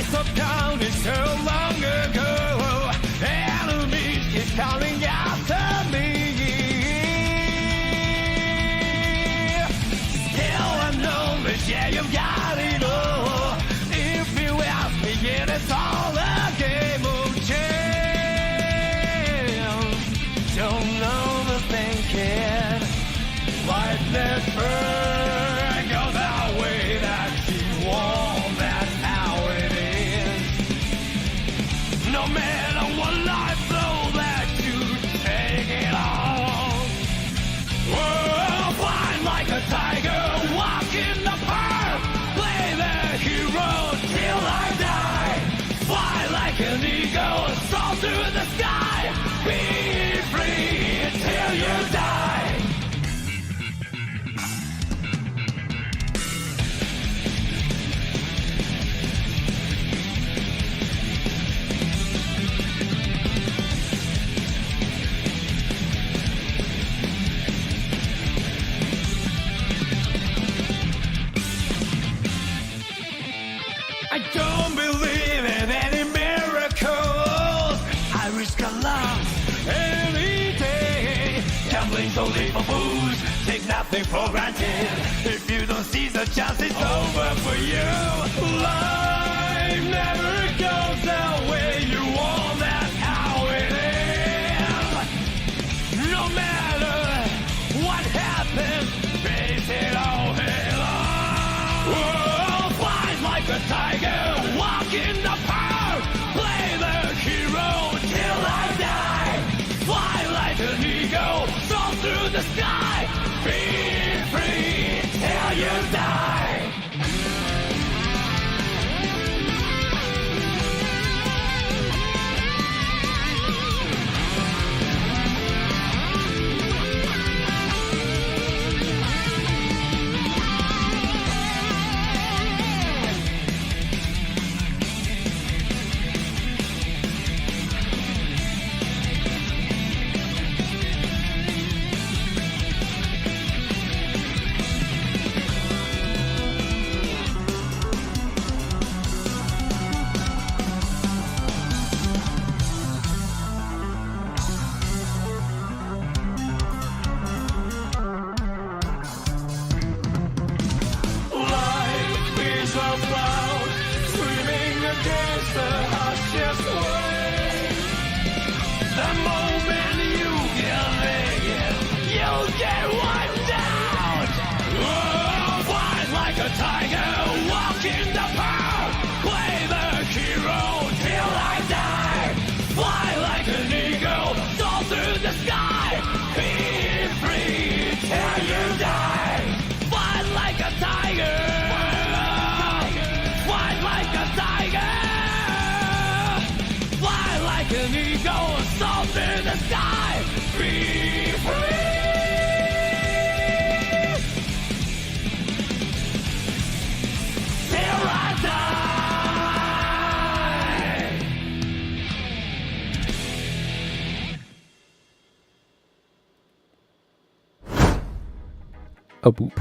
days of counting so long ago. Enemies keep calling after me. Still unknowledge, yeah, you've got it all. If you ask me, yeah, it's all a game of chance. Don't know the thinking. Life never goes that way that you want, that's how it is. No matter what life throws at you, take it on. Whoa, fly like a tiger, walk in the park, play the hero till I die. Fly like an eagle, soar through the sky, be free till you die. I don't believe in any miracles. I risk a lot any day. Gambling's only for fools. Take nothing for granted. If you don't seize the chance, it's over for you. Life never goes the way you want. That's how it is. No matter what happens, face it all head on. Whoa, flies like a tiger, walk in the park, play the hero till I die. Fly like an eagle, soar through the sky, be free till you die. Life is about swimming against the harshest wave. The moment you give in, you'll get wiped out. Oh, fly like a tiger, walk in the park, play the hero till I die. Fly like an eagle, soar through the sky, be free till you die. Fly like a tiger, fly like a tiger, fly like an eagle, soar through the sky, be free. Till I die. A boop.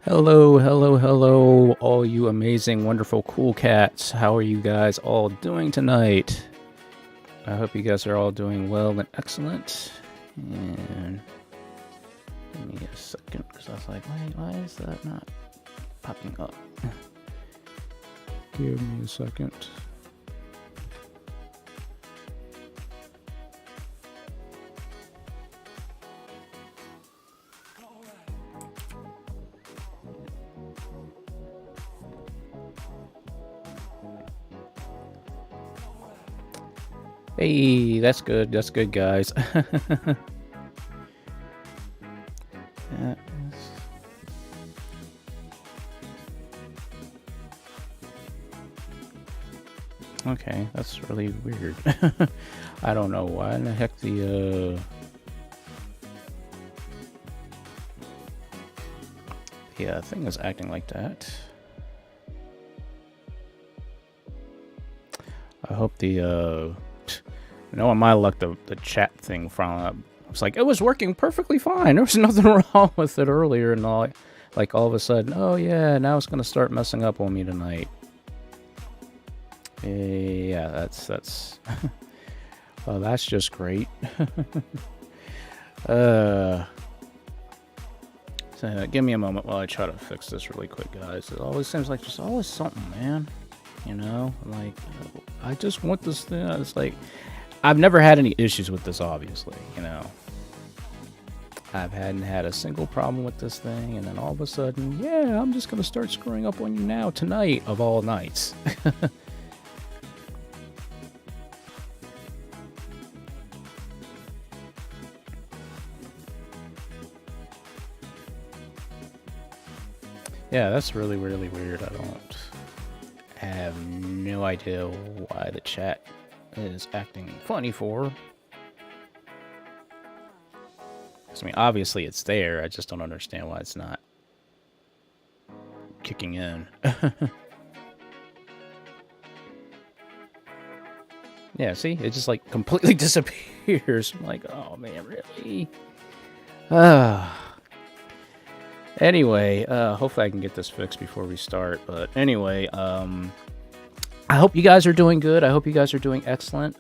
Hello, hello, hello, all you amazing, wonderful, cool cats. How are you guys all doing tonight? I hope you guys are all doing well and excellent. And give me a second, because I was like, wait, why is that not popping up? Give me a second. Hey, that's good, guys. That is... Okay, that's really weird. I don't know why in the heck the thing is acting like that. I hope the on my luck the chat thing from I was like, it was working perfectly fine. There was nothing wrong with it earlier, and all of a sudden, oh yeah, now it's gonna start messing up on me tonight. Yeah, that's oh, that's just great. So give me a moment while I try to fix this really quick, guys. It always seems like there's always something, man. You know, like I just want this thing. It's like I've never had any issues with this, obviously. You know, hadn't had a single problem with this thing, and then all of a sudden, yeah, I'm just gonna start screwing up on you now tonight of all nights. Yeah, that's really, really weird. I have no idea why the chat is acting funny for. I mean, obviously it's there. I just don't understand why it's not kicking in. Yeah, see? It just, like, completely disappears. I'm like, oh, man, really? Anyway, hopefully I can get this fixed before we start. But anyway, I hope you guys are doing good. I hope you guys are doing excellent.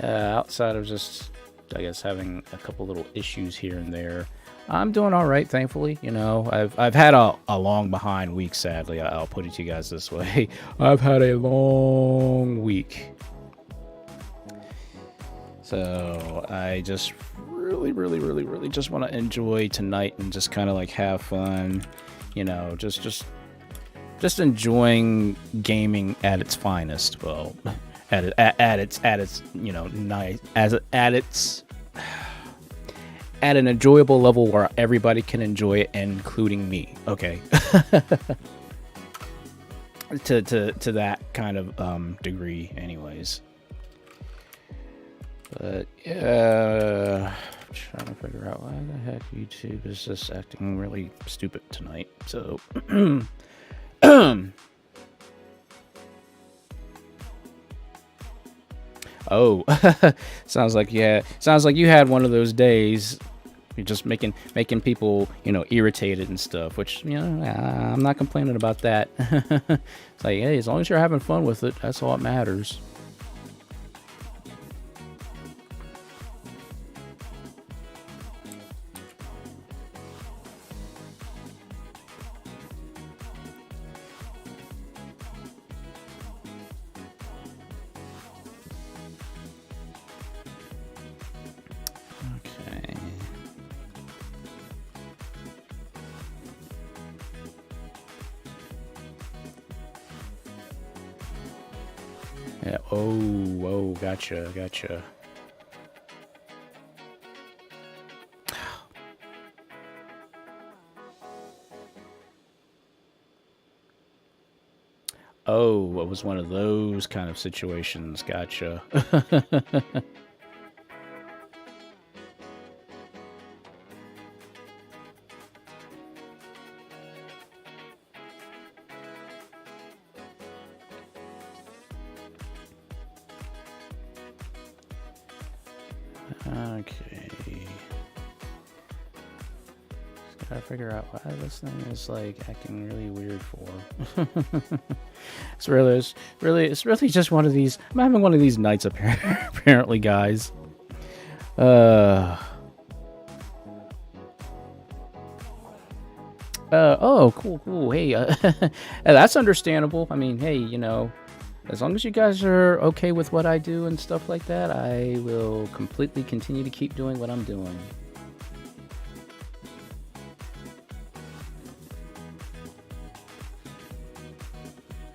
Outside of just, I guess, having a couple little issues here and there, I'm doing all right, thankfully. You know, I've had a long behind week, sadly. I'll put it to you guys this way. I've had a long week. So I just really just want to enjoy tonight and just kind of like have fun, you know, just enjoying gaming at its finest. Well, at its you know, nice at an enjoyable level where everybody can enjoy it, including me. Okay. to that kind of degree, anyways. But yeah, trying to figure out why the heck YouTube is just acting really stupid tonight. So oh, sounds like you had one of those days. You're just making people, you know, irritated and stuff, which, you know, I'm not complaining about that. It's like, hey, as long as you're having fun with it, that's all that matters. Yeah. Oh, gotcha. Oh, it was one of those kind of situations. Gotcha. Okay. Just gotta figure out why this thing is like acting really weird for. It's really just one of these. I'm having one of these nights apparently, guys. Oh, cool. Hey, that's understandable. I mean, hey, you know, as long as you guys are okay with what I do and stuff like that, I will completely continue to keep doing what I'm doing.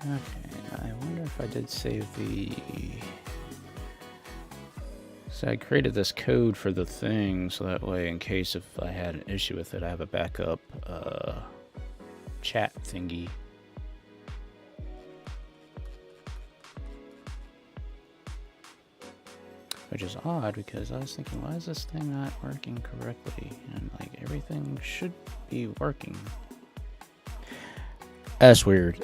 Okay, I wonder if I did save the... So I created this code for the thing, so that way, in case if I had an issue with it, I have a backup chat thingy. Which is odd, because I was thinking, why is this thing not working correctly? And, like, everything should be working. That's weird.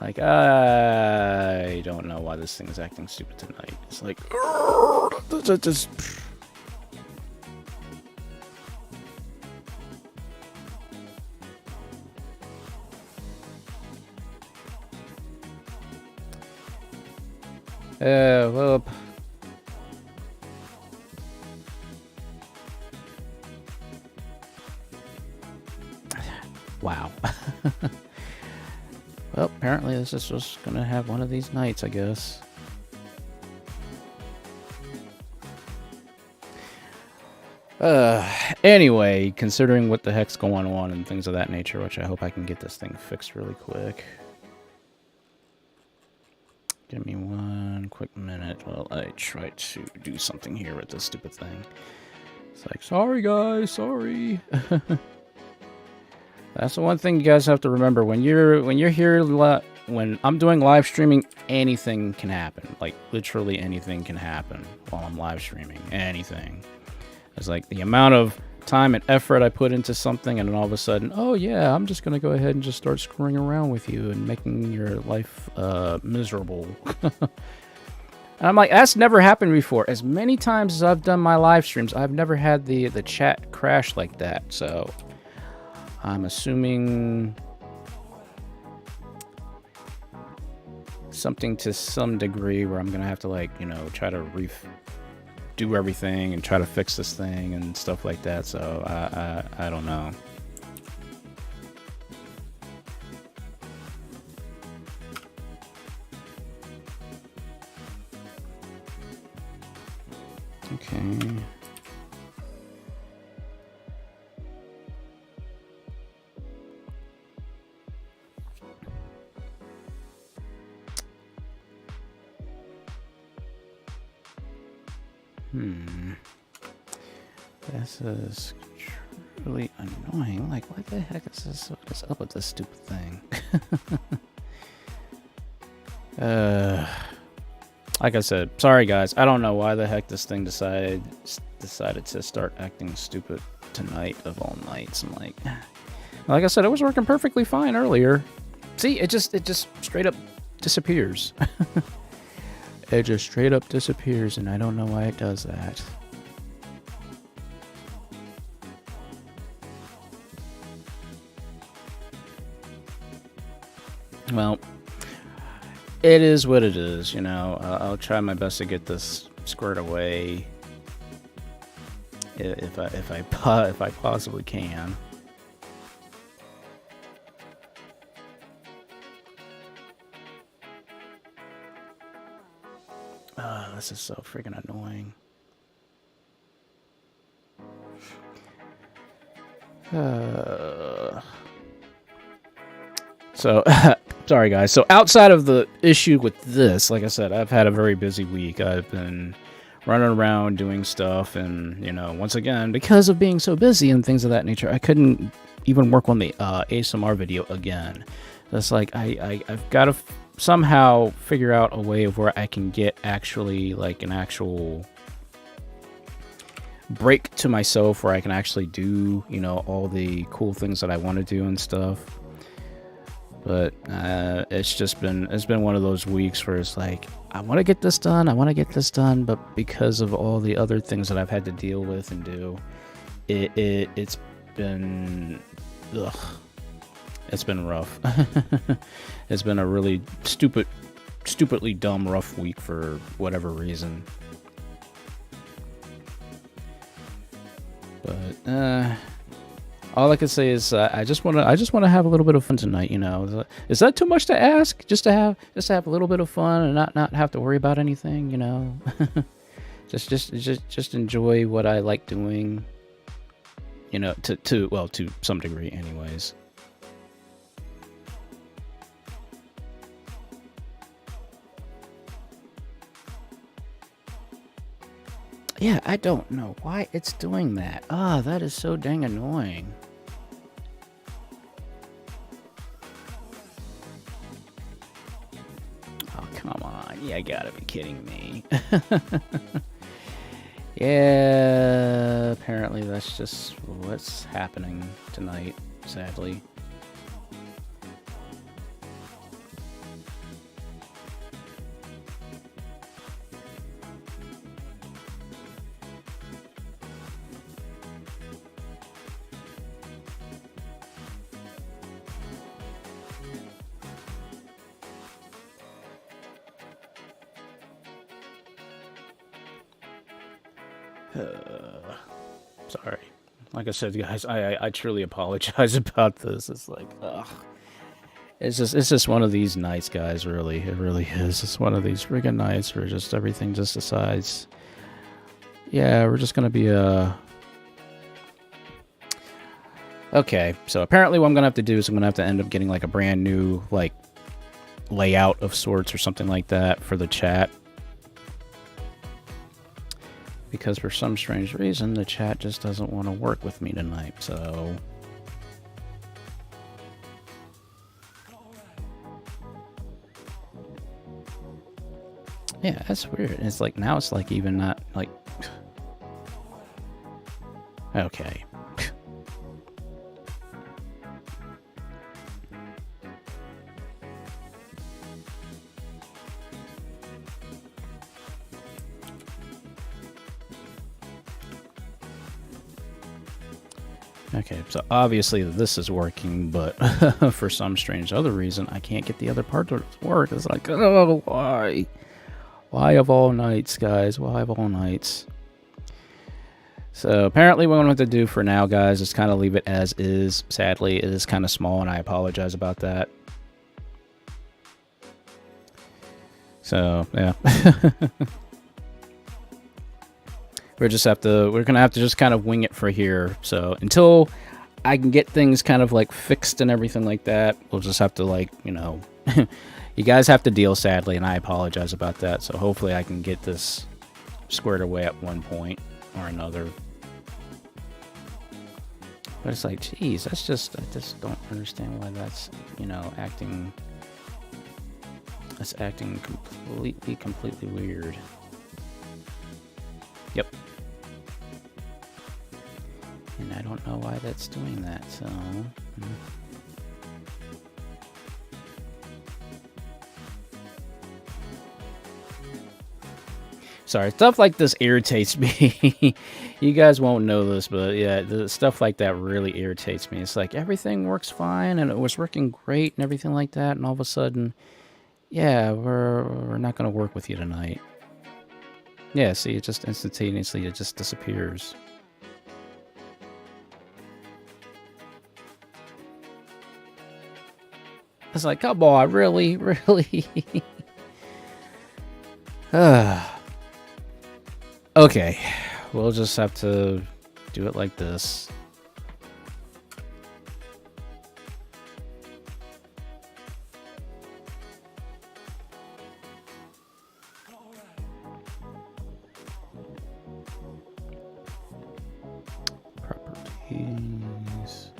Like, I don't know why this thing is acting stupid tonight. It's like, just... Well... Wow. Well, apparently this is just gonna have one of these nights, I guess. Anyway, considering what the heck's going on and things of that nature, which I hope I can get this thing fixed really quick. Give me one quick minute while I try to do something here with this stupid thing. It's like, sorry guys, sorry. That's the one thing you guys have to remember when you're here. When I'm doing live streaming, anything can happen. Like literally anything can happen while I'm live streaming. Anything. It's like the amount of time and effort I put into something, and then all of a sudden, oh yeah, I'm just gonna go ahead and just start screwing around with you and making your life miserable. And I'm like, that's never happened before. As many times as I've done my live streams, I've never had the chat crash like that. So I'm assuming something to some degree where I'm gonna have to, like, you know, try to do everything and try to fix this thing and stuff like that. So I don't know. Okay. This is truly annoying. Like, what the heck is this? What is up with this stupid thing? Like I said, sorry guys. I don't know why the heck this thing decided to start acting stupid tonight of all nights. I'm like I said, it was working perfectly fine earlier. See, it just straight up disappears. It just straight up disappears, and I don't know why it does that. Well, it is what it is, you know. I'll try my best to get this squared away if I possibly can. This is so freaking annoying. So, sorry guys. So outside of the issue with this, like I said, I've had a very busy week. I've been running around doing stuff, and, you know, once again, because of being so busy and things of that nature, I couldn't even work on the ASMR video again. It's like I've got to somehow figure out a way of where I can get actually like an actual break to myself where I can actually do, you know, all the cool things that I want to do and stuff. But it's been one of those weeks where it's like, I want to get this done, but because of all the other things that I've had to deal with and do, it's been it's been rough. It's been a really stupidly dumb rough week for whatever reason. But all I can say is I just want to have a little bit of fun tonight. You know, is that too much to ask? Just to have a little bit of fun and not have to worry about anything. You know, just enjoy what I like doing. You know, to some degree, anyways. Yeah, I don't know why it's doing that. That is so dang annoying. Oh, come on. Yeah, you gotta be kidding me. Yeah, apparently that's just what's happening tonight, sadly. Sorry. Like I said, guys, I truly apologize about this. It's like, ugh. It's just one of these nights, guys, really. It really is. It's one of these friggin' nights where just everything just decides, yeah, we're just gonna be, okay, so apparently what I'm gonna have to do is I'm gonna have to end up getting, like, a brand new, like, layout of sorts or something like that for the chat. Because for some strange reason, the chat just doesn't want to work with me tonight, so... Yeah, that's weird. It's like, now it's like even not, like... Okay. Okay, so obviously this is working, but for some strange other reason, I can't get the other part to work. It's like, oh, why? Why of all nights, guys? Why of all nights? So apparently what I'm going to have to do for now, guys, is kind of leave it as is. Sadly, it is kind of small, and I apologize about that. So, yeah. we're gonna have to just kind of wing it for here. So until I can get things kind of like fixed and everything like that, we'll just have to, like, you know, you guys have to deal, sadly, and I apologize about that. So hopefully I can get this squared away at one point or another. But it's like, geez, I just don't understand why that's, you know, acting completely weird. Yep. And I don't know why that's doing that, so... Sorry, stuff like this irritates me. You guys won't know this, but yeah, the stuff like that really irritates me. It's like everything works fine, and it was working great and everything like that, and all of a sudden, yeah, we're not going to work with you tonight. Yeah, see, it just instantaneously, it just disappears. It's like, come on, really? Really? Okay, we'll just have to do it like this. Properties.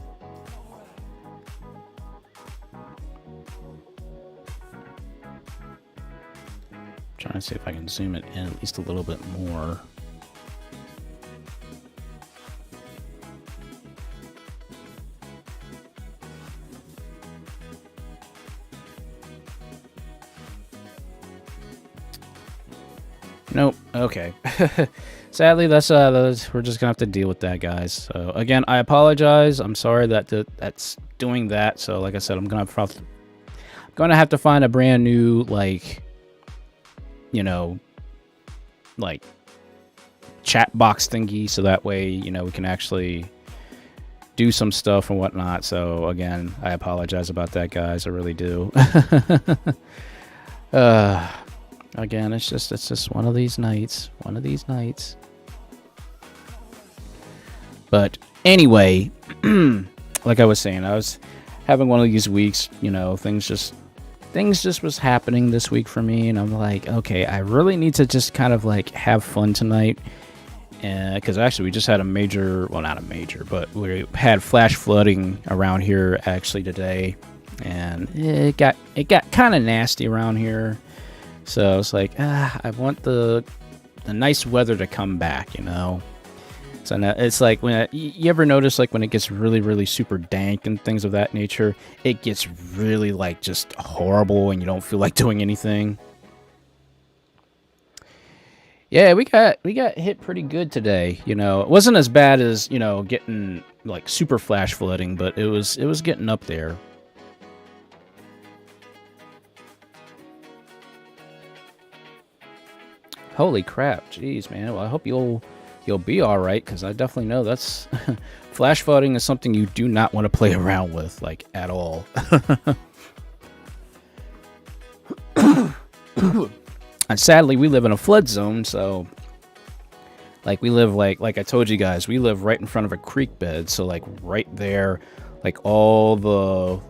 Trying to see if I can zoom it in at least a little bit more. Nope. Okay. Sadly, that's we're just gonna have to deal with that, guys. So again, I apologize. I'm sorry that's doing that. So like I said, I'm gonna have to find a brand new, like, you know, like chat box thingy, so that way, you know, we can actually do some stuff and whatnot. So again, I apologize about that, guys. I really do. Again, it's just one of these nights. One of these nights. But anyway, like I was saying, I was having one of these weeks, you know, things just was happening this week for me, and I'm like, okay, I really need to just kind of like have fun tonight. Because actually we just had a major, well, not a major, but we had flash flooding around here actually today, and it got kind of nasty around here. So it's like, I want the nice weather to come back, you know. So now it's like, when you ever notice, like, when it gets really, really super dank and things of that nature, it gets really, like, just horrible, and you don't feel like doing anything. Yeah, we got hit pretty good today. You know, it wasn't as bad as, you know, getting like super flash flooding, but it was getting up there. Holy crap! Jeez, man. Well, I hope you'll you'll be all right, because I definitely know that's flash flooding is something you do not want to play around with, like, at all. And sadly, we live in a flood zone, so like we live like I told you guys, we live right in front of a creek bed, so like right there, like all the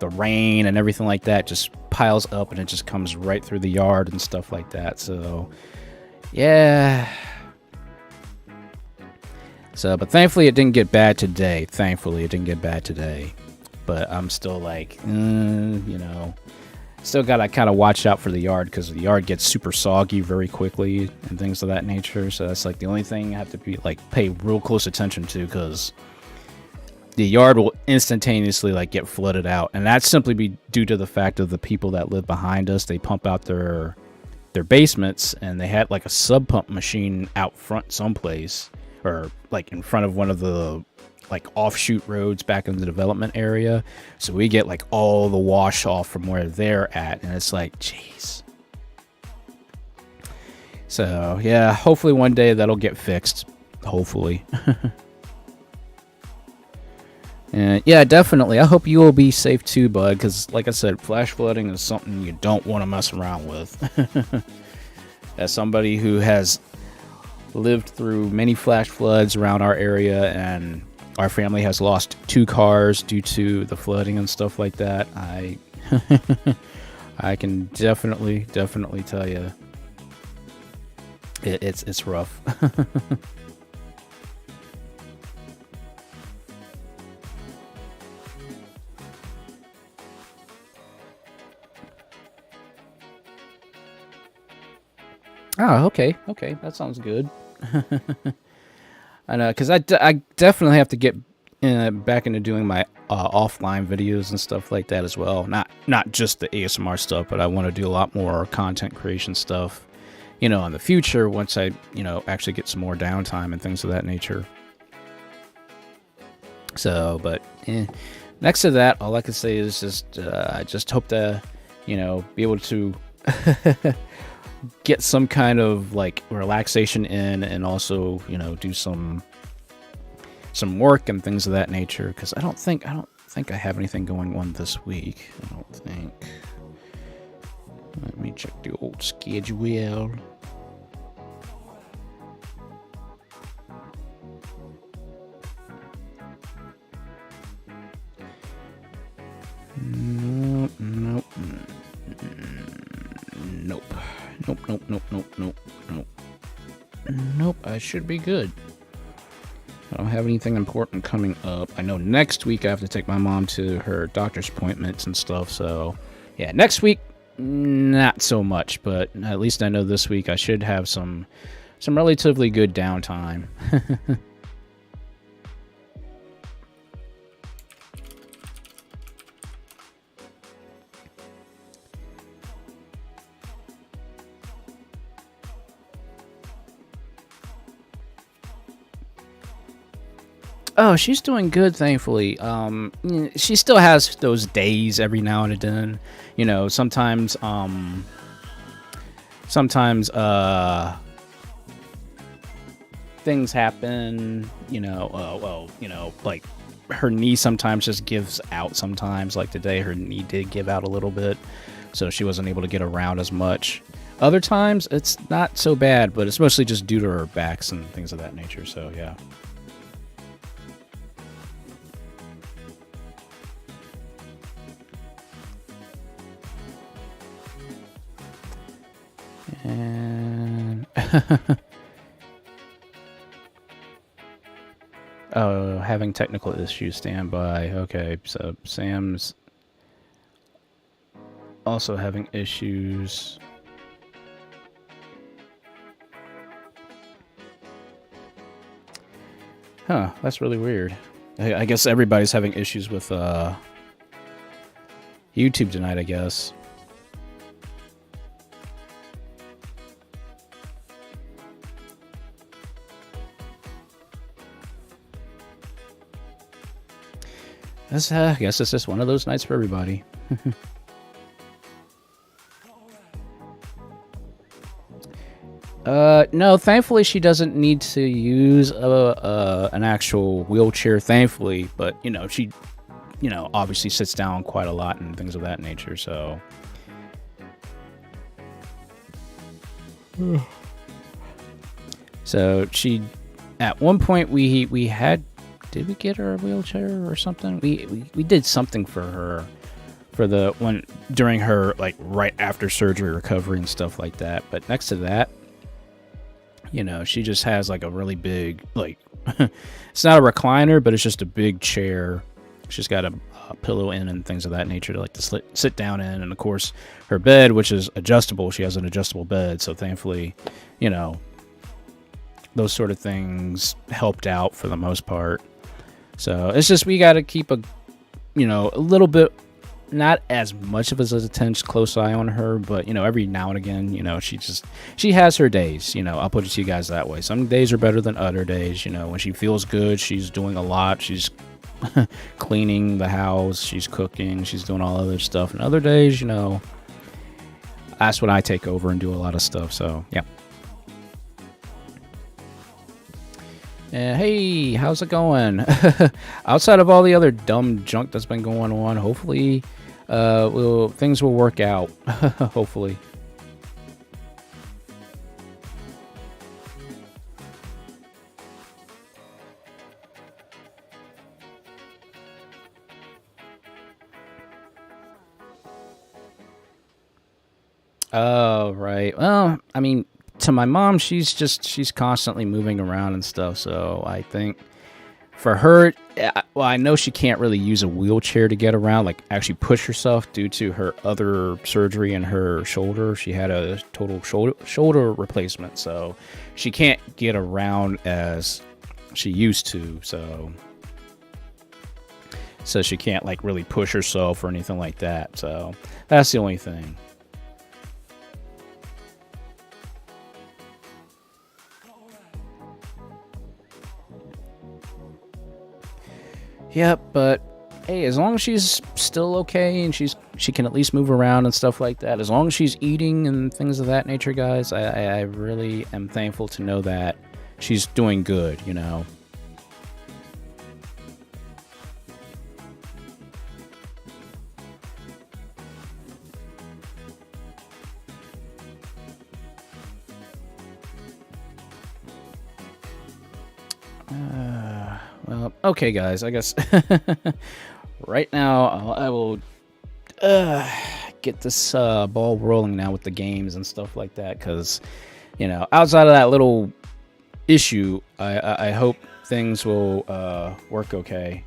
rain and everything like that just piles up and it just comes right through the yard and stuff like that. So yeah. So, but thankfully it didn't get bad today. But I'm still like, you know, still gotta kind of watch out for the yard, because the yard gets super soggy very quickly and things of that nature. So that's like the only thing I have to be like pay real close attention to, because the yard will instantaneously like get flooded out, and that's simply be due to the fact of the people that live behind us. They pump out their basements, and they had like a sub pump machine out front someplace, or like in front of one of the like offshoot roads back in the development area. So we get like all the wash off from where they're at, and it's like, jeez. So yeah, hopefully one day that'll get fixed. Hopefully. And yeah, definitely. I hope you will be safe too, bud, because like I said, flash flooding is something you don't want to mess around with. As somebody who has lived through many flash floods around our area, and our family has lost 2 cars due to the flooding and stuff like that, I can definitely tell you it's rough. Oh, okay, that sounds good. I know, because I definitely have to get back into doing my offline videos and stuff like that as well. Not just the ASMR stuff, but I want to do a lot more content creation stuff, you know, in the future, once I, you know, actually get some more downtime and things of that nature. So, but next to that, all I can say is just I just hope to, you know, be able to get some kind of like relaxation in, and also, you know, do some work and things of that nature, because I don't think I have anything going on this week. I don't think. Let me check the old schedule. Nope, I should be good. I don't have anything important coming up. I know next week I have to take my mom to her doctor's appointments and stuff, so yeah, next week not so much, but at least I know this week I should have some relatively good downtime. Oh, she's doing good, thankfully. She still has those days every now and then. You know, sometimes things happen. You know, well, you know, like her knee sometimes just gives out. Sometimes, like today, her knee did give out a little bit, so she wasn't able to get around as much. Other times, it's not so bad, but it's mostly just due to her backs and things of that nature. So yeah. And oh, having technical issues, standby. Okay, so Sam's also having issues. Huh, that's really weird. I guess everybody's having issues with YouTube tonight, I guess. I guess it's just one of those nights for everybody. No, thankfully she doesn't need to use an actual wheelchair, thankfully, but, you know, she, you know, obviously sits down quite a lot and things of that nature, so. So she, at one point we had, did we get her a wheelchair or something? We did something for her, for the one, during her, like, right after surgery recovery and stuff like that, but next to that, you know, she just has like a really big, like, it's not a recliner, but it's just a big chair. She's got a pillow in and things of that nature to like to sit down in. And of course, her bed, which is adjustable, she has an adjustable bed. So thankfully, you know, those sort of things helped out for the most part. So it's just we got to keep a, you know, a little bit, not as much of as a close eye on her, but, you know, every now and again, you know, she has her days, you know, I'll put it to you guys that way. Some days are better than other days, you know, when she feels good, she's doing a lot, she's cleaning the house, she's cooking, she's doing all other stuff, and other days, you know, that's when I take over and do a lot of stuff, so, yeah. Hey, how's it going? Outside of all the other dumb junk that's been going on, hopefully things will work out. Hopefully. Oh, right. Well, I mean, to my mom, she's constantly moving around and stuff, so I think for her, well, I know she can't really use a wheelchair to get around, like actually push herself due to her other surgery in her shoulder. She had a total shoulder replacement, so she can't get around as she used to, so she can't like really push herself or anything like that, so that's the only thing. Yep, but hey, as long as she's still okay and she can at least move around and stuff like that, as long as she's eating and things of that nature, guys, I really am thankful to know that she's doing good, you know. Well, okay, guys, I guess right now I will get this ball rolling now with the games and stuff like that, because, you know, outside of that little issue, I hope things will work okay.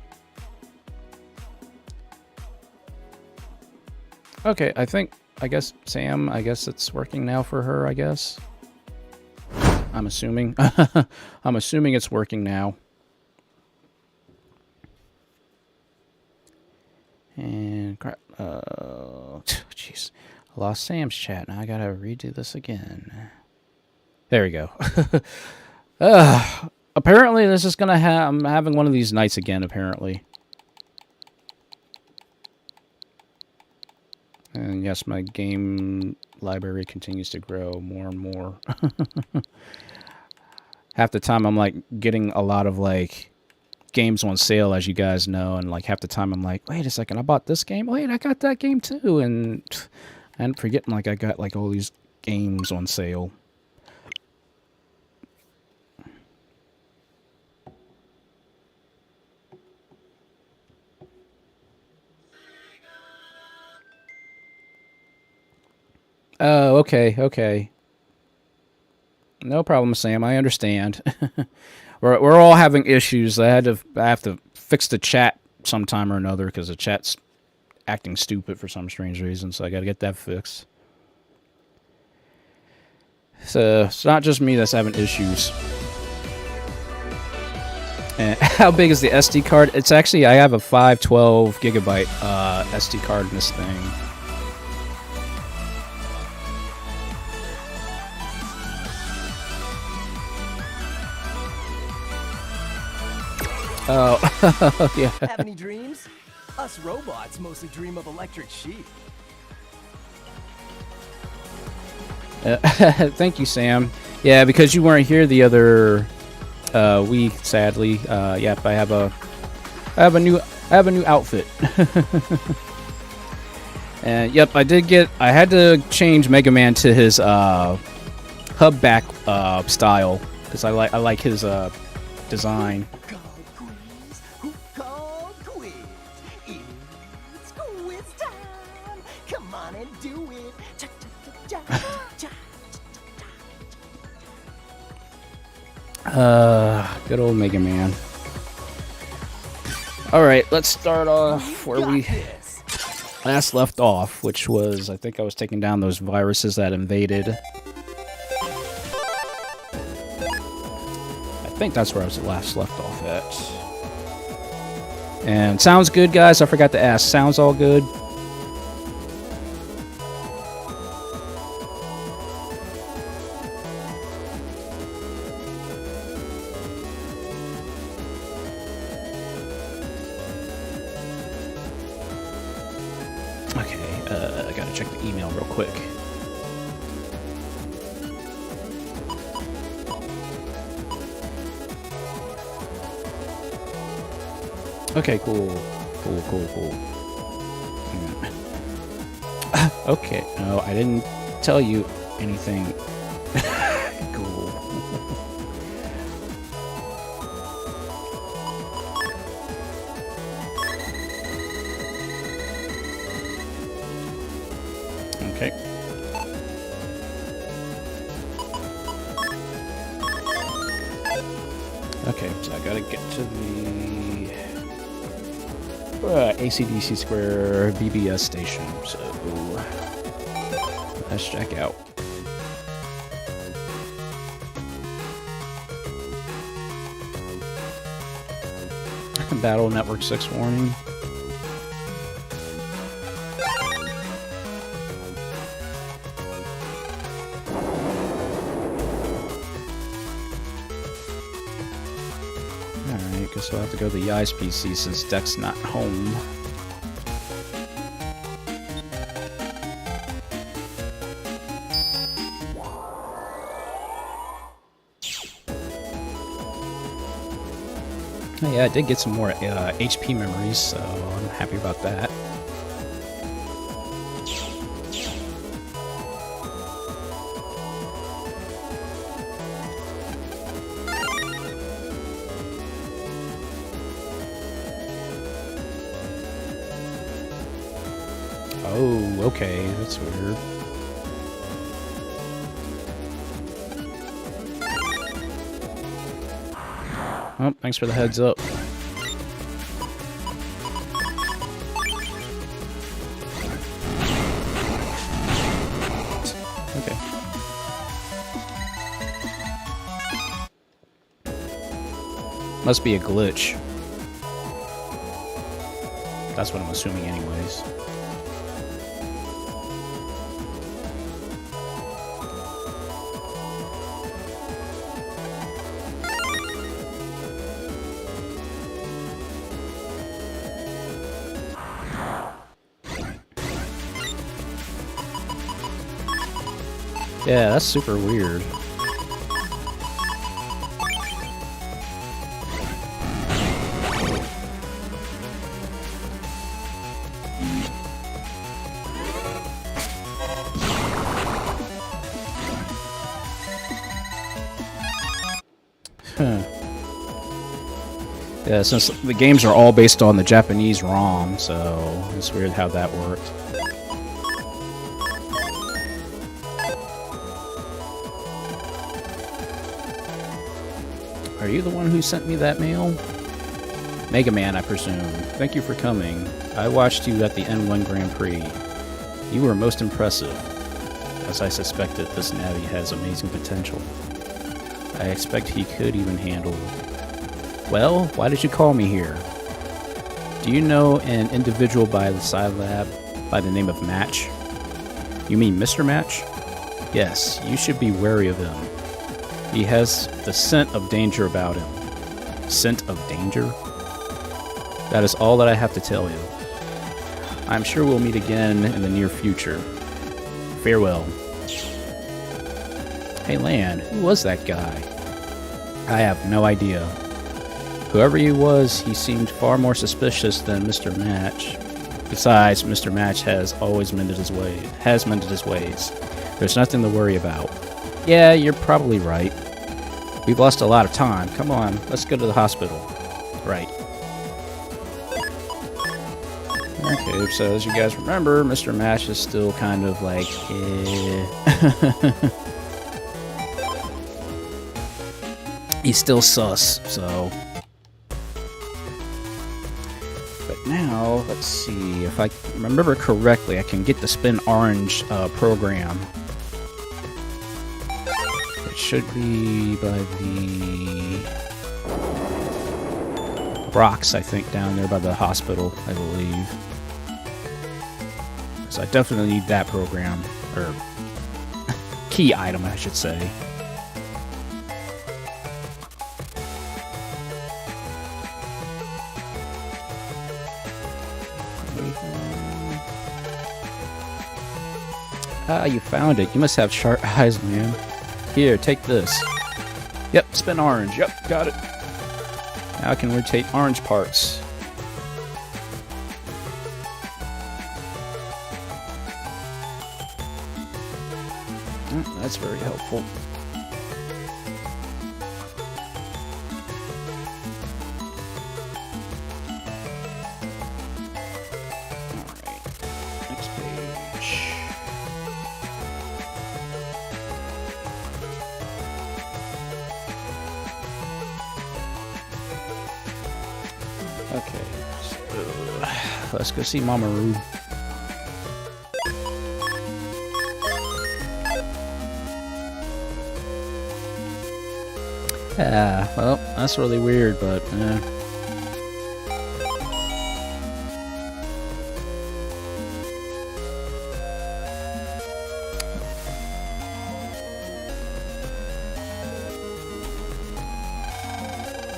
Okay, I guess, Sam, I guess it's working now for her, I guess. I'm assuming. I'm assuming it's working now. And crap. Jeez. I lost Sam's chat. Now I gotta redo this again. There we go. Apparently this is gonna I'm having one of these nights again, apparently. And yes, my game library continues to grow more and more. Half the time I'm like getting a lot of like games on sale, as you guys know, and like half the time I'm like, wait a second, I bought this game, wait, I got that game too, and forgetting like I got like all these games on sale. Oh, okay. No problem, Sam. I understand. we're all having issues. I have to fix the chat sometime or another because the chat's acting stupid for some strange reason. So I got to get that fixed. So it's not just me that's having issues. And how big is the SD card? It's actually, I have a 512 gigabyte SD card in this thing. Oh, yeah. Have any dreams? Us robots mostly dream of electric sheep. Thank you, Sam. Yeah, because you weren't here the other week, sadly. Yep, I have a new outfit. And yep, I had to change Megaman to his hub back style because I like his design. Who called quiz? It's quiz time. Come on and do it. Good old Mega Man. Alright, let's start off where we last left off, which was, I think I was taking down those viruses that invaded. I think that's where I was last left off at. And sounds good, guys? I forgot to ask. Sounds all good? I gotta check the email real quick. Okay, cool. Cool. Okay, no, I didn't tell you anything. Cool. Okay. Okay, so I gotta get to the ACDC Square BBS station, so let's check out. Battle Network 6 warning. Alright, guess I'll have to go to the Yai's PC since Deck's not home. Oh, yeah, I did get some more HP memories, so I'm happy about that. Oh, okay, that's weird. Oh, thanks for the heads up. Okay. Must be a glitch. That's what I'm assuming anyways. Yeah, that's super weird. Huh. Yeah, since the games are all based on the Japanese ROM, so it's weird how that worked. Are you the one who sent me that mail? Megaman, I presume. Thank you for coming. I watched you at the N1 Grand Prix. You were most impressive. As I suspected, this Navi has amazing potential. I expect he could even handle... Well, why did you call me here? Do you know an individual by the Sci Lab by the name of Match? You mean Mr. Match? Yes, you should be wary of him. He has the scent of danger about him. Scent of danger? That is all that I have to tell you. I'm sure we'll meet again in the near future. Farewell. Hey Lan, who was that guy? I have no idea. Whoever he was, he seemed far more suspicious than Mr. Match. Besides, Mr. Match has mended his ways. There's nothing to worry about. Yeah, you're probably right. We've lost a lot of time. Come on, let's go to the hospital. Right. Okay, so as you guys remember, Mr. Match is still kind of like, he's still sus, so. But now, let's see, if I remember correctly, I can get the Spin Orange program. It should be by the rocks, I think, down there by the hospital, I believe. So I definitely need that program, or key item, I should say. Ah, you found it. You must have sharp eyes, man. Here, take this. Yep, Spin Orange. Yep, got it. Now I can rotate orange parts. That's very helpful. Alright, next page. Okay, so let's go see Mamoru. Yeah, well, that's really weird, but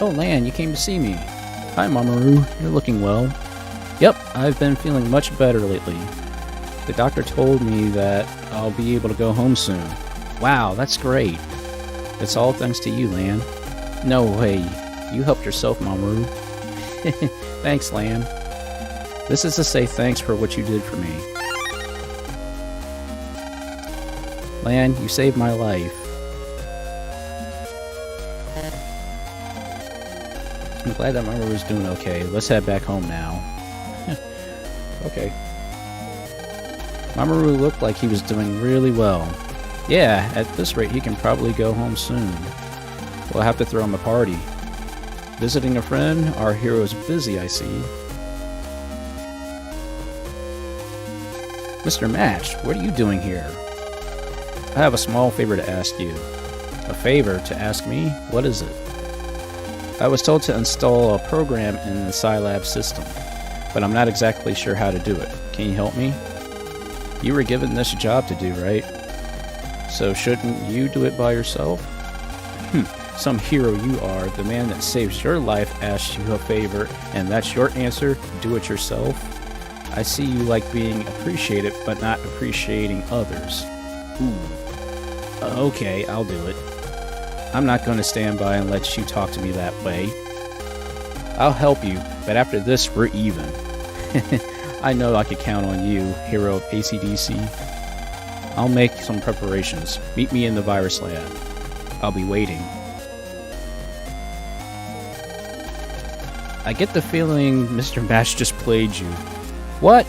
Oh, Lan, you came to see me. Hi, Mamoru. You're looking well. Yep, I've been feeling much better lately. The doctor told me that I'll be able to go home soon. Wow, that's great. It's all thanks to you, Lan. No way. You helped yourself, Mamoru. Thanks, Lan. This is to say thanks for what you did for me. Lan, you saved my life. I'm glad that Mamoru's doing okay. Let's head back home now. Okay. Mamoru looked like he was doing really well. Yeah, at this rate he can probably go home soon. We'll have to throw him a party. Visiting a friend? Our hero's busy, I see. Mr. Match, what are you doing here? I have a small favor to ask you. A favor to ask me? What is it? I was told to install a program in the Scilab system, but I'm not exactly sure how to do it. Can you help me? You were given this job to do, right? So shouldn't you do it by yourself? Some hero you are. The man that saves your life asks you a favor, and that's your answer? Do it yourself? I see you like being appreciated, but not appreciating others. Ooh. Okay, I'll do it. I'm not going to stand by and let you talk to me that way. I'll help you, but after this, we're even. I know I could count on you, hero of ACDC. I'll make some preparations. Meet me in the virus lab. I'll be waiting. I get the feeling Mr. Match just played you. What?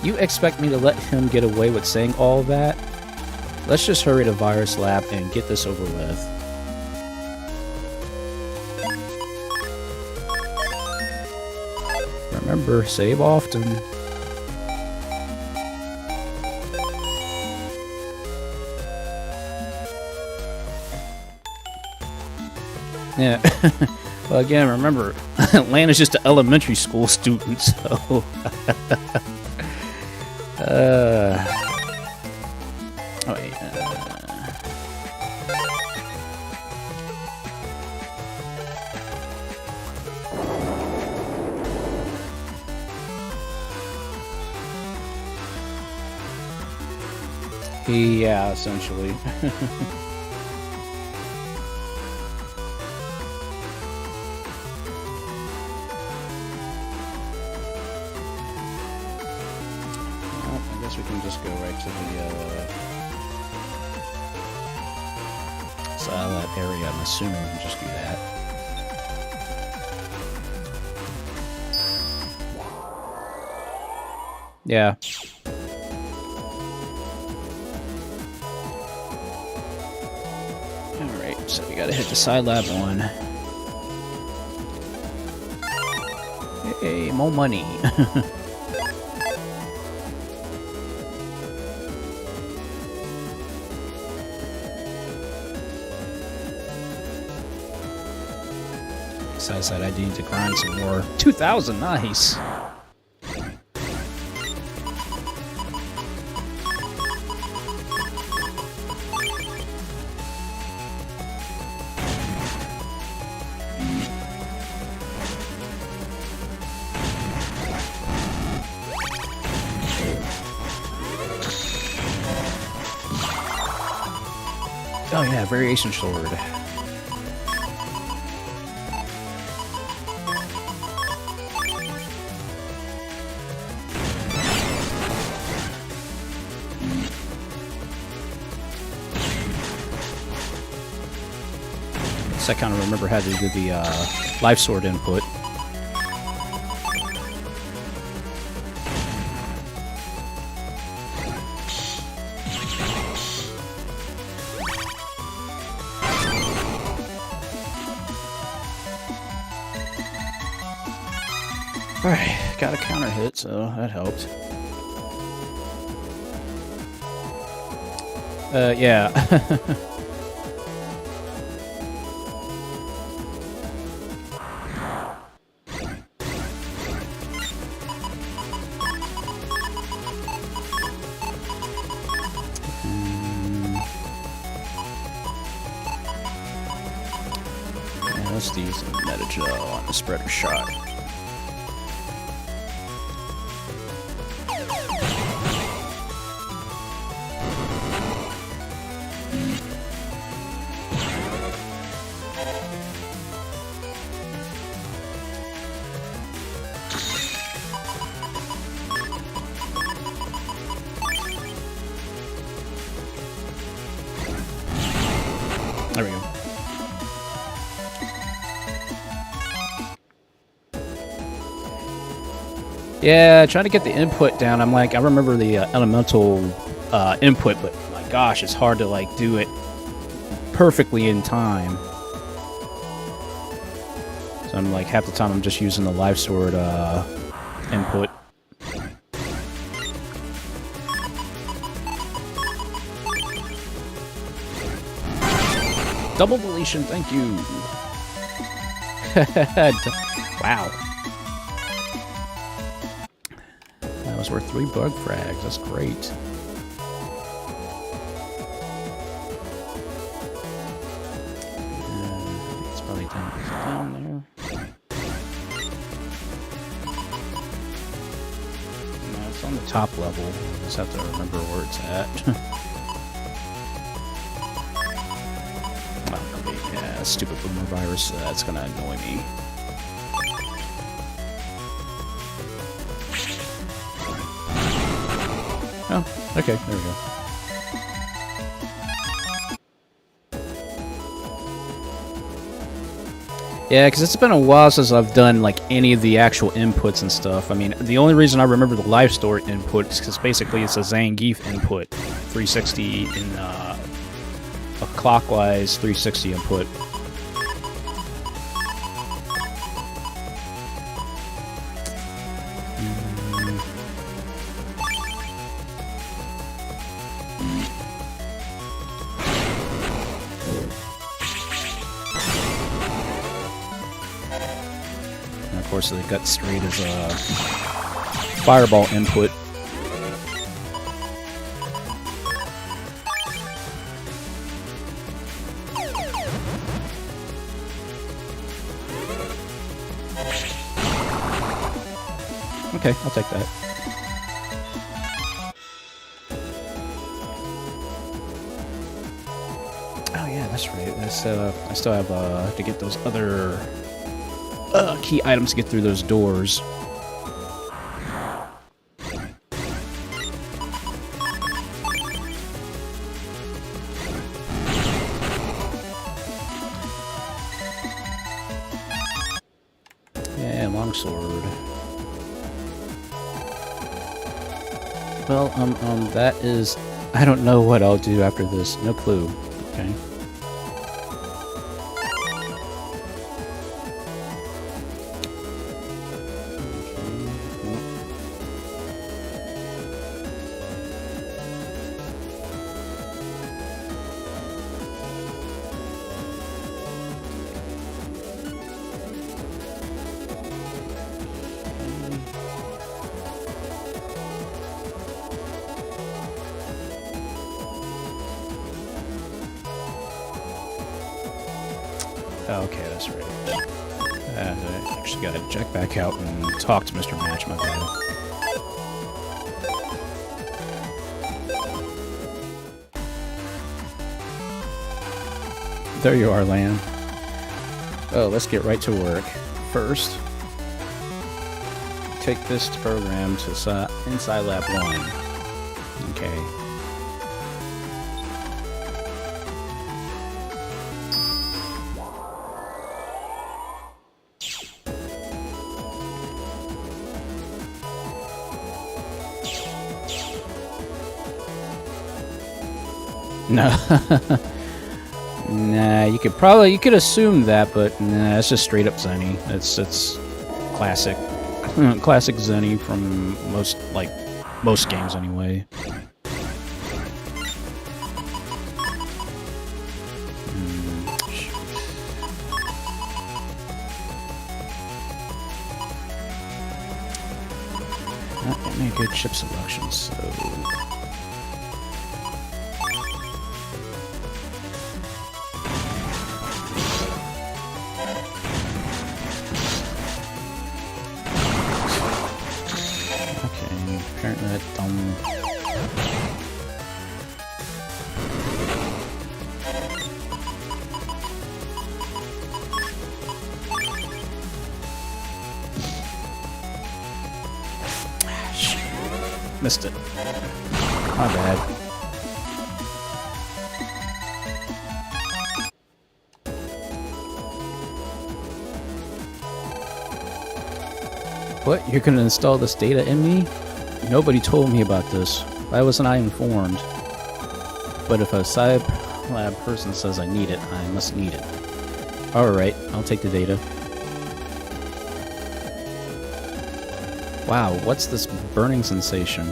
You expect me to let him get away with saying all that? Let's just hurry to virus lab and get this over with. Remember, save often. Yeah. Well, again, remember, Lan is just an elementary school student, so... Oh, wait. Yeah, essentially. Well, I guess we can just go right to the Silent area. I'm assuming we can just do that. Yeah. Alright, so we gotta hit the side lab 1. Hey, more money. Besides that, I need to grind some more. 2,000, nice! Oh yeah, variation sword. So I kind of remember how to do the life sword input. Alright, got a counter hit, so that helped. Yeah. Let's use a Metagel on the spreader shot. There we go. Yeah, trying to get the input down. I'm like, I remember the elemental input, but my gosh, it's hard to like do it perfectly in time. So I'm like, half the time I'm just using the life sword input. Double deletion, thank you. Wow. That was worth 3 bug frags. That's great. It's probably down there. No, it's on the top level. I just have to remember where it's at. Yeah, stupid boomer virus. That's gonna annoy me. Oh, okay, there we go. Yeah, because it's been a while since I've done like any of the actual inputs and stuff. I mean, the only reason I remember the life store input is because basically it's a Zangief input, 360 in a clockwise 360 input. And of course, the gut straight is a fireball input. Okay, I'll take that. Oh yeah, that's right. I still have to get those other key items to get through those doors. Yeah, longsword. Well, that is... I don't know what I'll do after this. No clue. Okay. Okay, that's right. I actually gotta check back out and talk to Mr. Match, my bad. There you are, Lan. Oh, let's get right to work. First, take this program to inside Lab 1. Okay. No. Nah, you could assume that, but nah, it's just straight up Zenny. It's classic. Classic Zenny from most games anyway. Not getting a good chip selection, so... Apparently that dumb... Missed it. My bad. What? You're gonna install this data in me? Nobody told me about this. Why wasn't I informed? But if a Cyb Lab person says I need it, I must need it. Alright, I'll take the data. Wow, what's this burning sensation?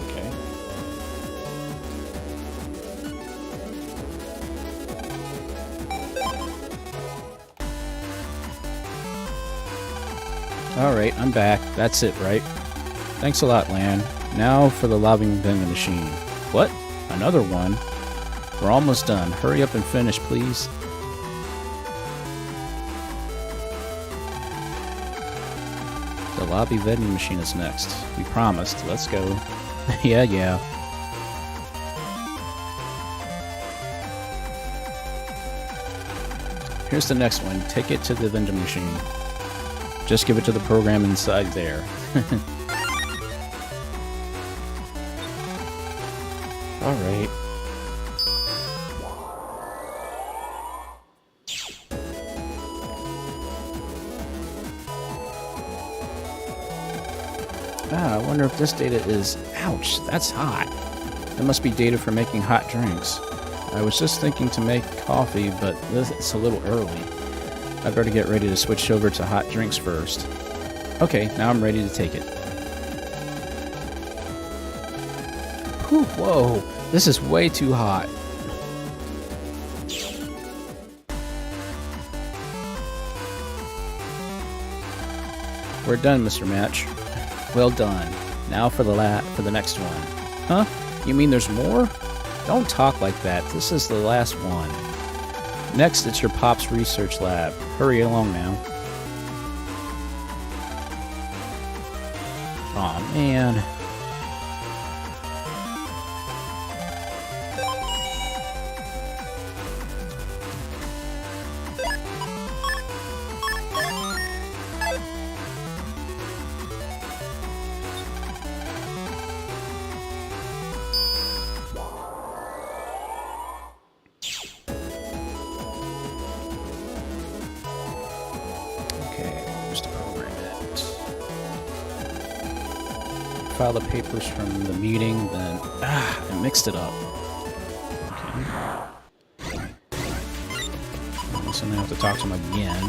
Okay. Alright, I'm back. That's it, right? Thanks a lot, Lan. Now for the lobbying vending machine. What? Another one? We're almost done. Hurry up and finish, please. The lobby vending machine is next. We promised. Let's go. Yeah. Here's the next one. Take it to the vending machine. Just give it to the program inside there. Alright. I wonder if this data is... Ouch, that's hot. That must be data for making hot drinks. I was just thinking to make coffee, but it's a little early. I better get ready to switch over to hot drinks first. Okay, now I'm ready to take it. Whew, whoa, this is way too hot. We're done, Mr. Match. Well done. Now for the next one. Huh? You mean there's more? Don't talk like that. This is the last one. Next, it's your Pop's research lab. Hurry along now. Aw, man. file the papers from the meeting, then I mixed it up. Okay. So now I have to talk to him again.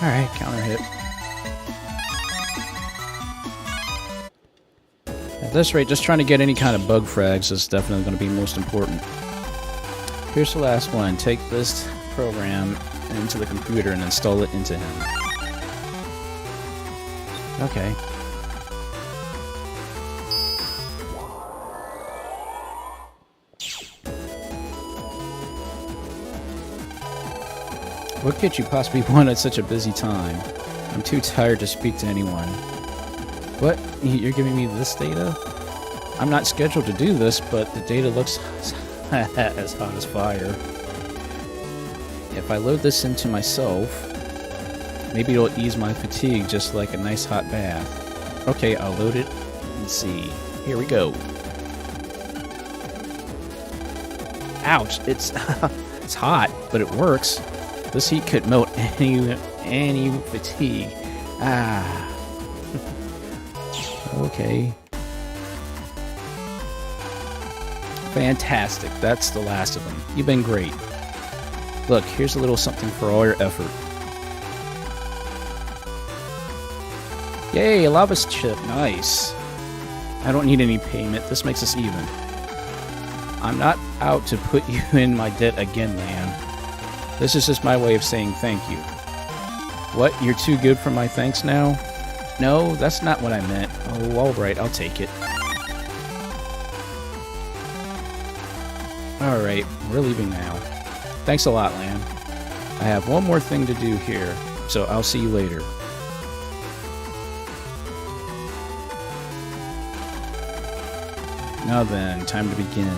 Alright, counter hit. At this rate, just trying to get any kind of bug frags is definitely going to be most important. Here's the last one. Take this program into the computer and install it into him. Okay. What could you possibly want at such a busy time? I'm too tired to speak to anyone. What? You're giving me this data? I'm not scheduled to do this, but the data looks as hot as fire. If I load this into myself, maybe it'll ease my fatigue just like a nice hot bath. Okay, I'll load it and see. Here we go. Ouch, it's it's hot, but it works. This heat could melt any fatigue. Ah. Okay. Fantastic. That's the last of them. You've been great. Look, here's a little something for all your effort. Yay, a lava chip. Nice. I don't need any payment. This makes us even. I'm not out to put you in my debt again, man. This is just my way of saying thank you. What? You're too good for my thanks now? No, that's not what I meant. Oh, alright, I'll take it. Alright, we're leaving now. Thanks a lot, Lan. I have one more thing to do here, so I'll see you later. Now then, time to begin.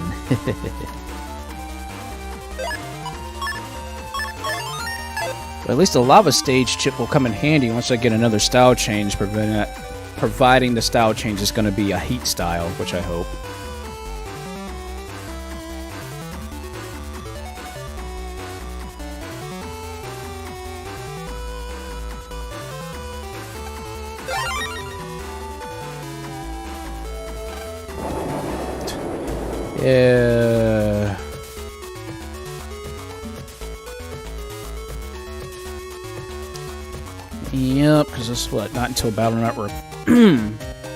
But at least the lava stage chip will come in handy once I get another style change, providing the style change is going to be a heat style, which I hope. Yeah. Yep, because this is what, not until Battle Network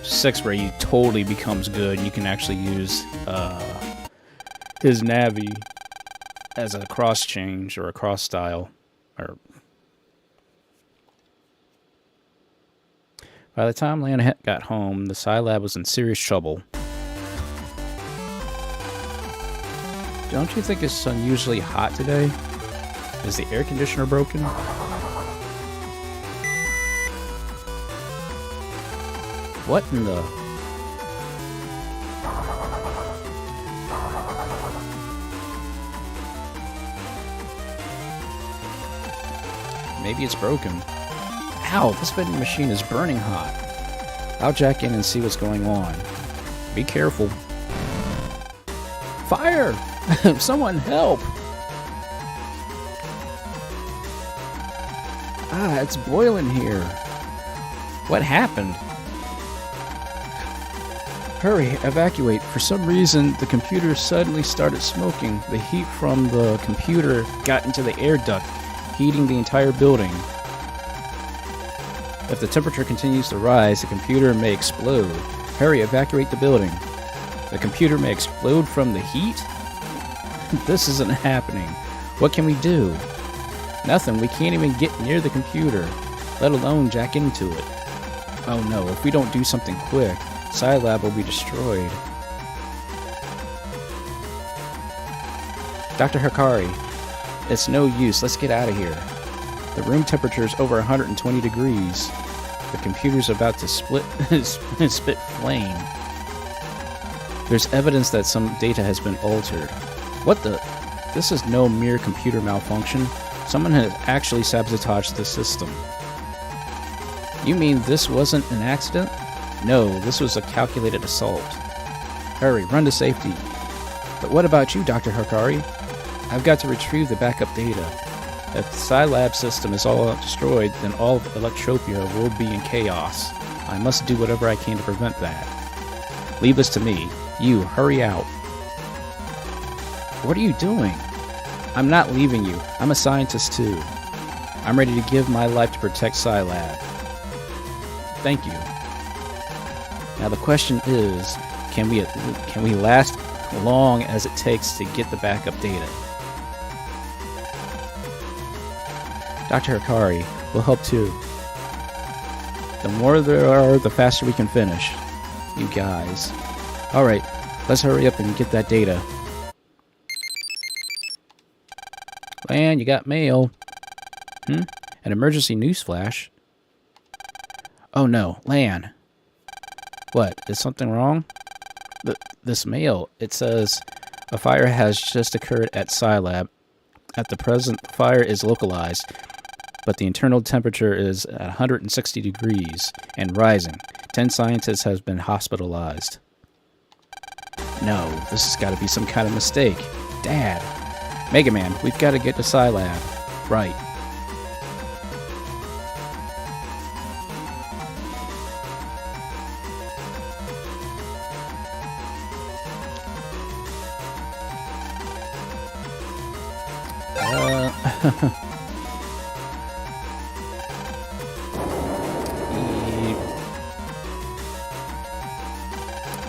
6 where he totally becomes good. You can actually use his Navi as a cross change or a cross style. Or by the time Lana got home, the Scilab was in serious trouble. Don't you think it's unusually hot today? Is the air conditioner broken? What in the... Maybe it's broken. Ow, this vending machine is burning hot. I'll jack in and see what's going on. Be careful. Fire! Someone help! Ah, it's boiling here. What happened? Hurry, evacuate. For some reason, the computer suddenly started smoking. The heat from the computer got into the air duct, heating the entire building. If the temperature continues to rise, the computer may explode. Hurry, evacuate the building. The computer may explode from the heat? This isn't happening. What can we do? Nothing. We can't even get near the computer, let alone jack into it. Oh no, if we don't do something quick, Scilab will be destroyed. Dr. Hikari, it's no use. Let's get out of here. The room temperature is over 120 degrees. The computer's about to spit flame. There's evidence that some data has been altered. What the? This is no mere computer malfunction. Someone has actually sabotaged the system. You mean this wasn't an accident? No, this was a calculated assault. Hurry, run to safety. But what about you, Dr. Hikari? I've got to retrieve the backup data. If the Scilab system is all destroyed, then all of Electropia will be in chaos. I must do whatever I can to prevent that. Leave this to me. You, hurry out. What are you doing? I'm not leaving you. I'm a scientist too. I'm ready to give my life to protect Scilab. Thank you. Now the question is, can we last long as it takes to get the backup data? Dr. Hikari will help too. The more there are, the faster we can finish. You guys. Alright, let's hurry up and get that data. Lan, you got mail. An emergency news flash? Oh no, Lan. What, is something wrong? This mail, it says a fire has just occurred at Scilab. At the present, the fire is localized, but the internal temperature is at 160 degrees and rising. 10 scientists have been hospitalized. No, this has got to be some kind of mistake. Dad! Megaman, we've got to get to Scilab. Right.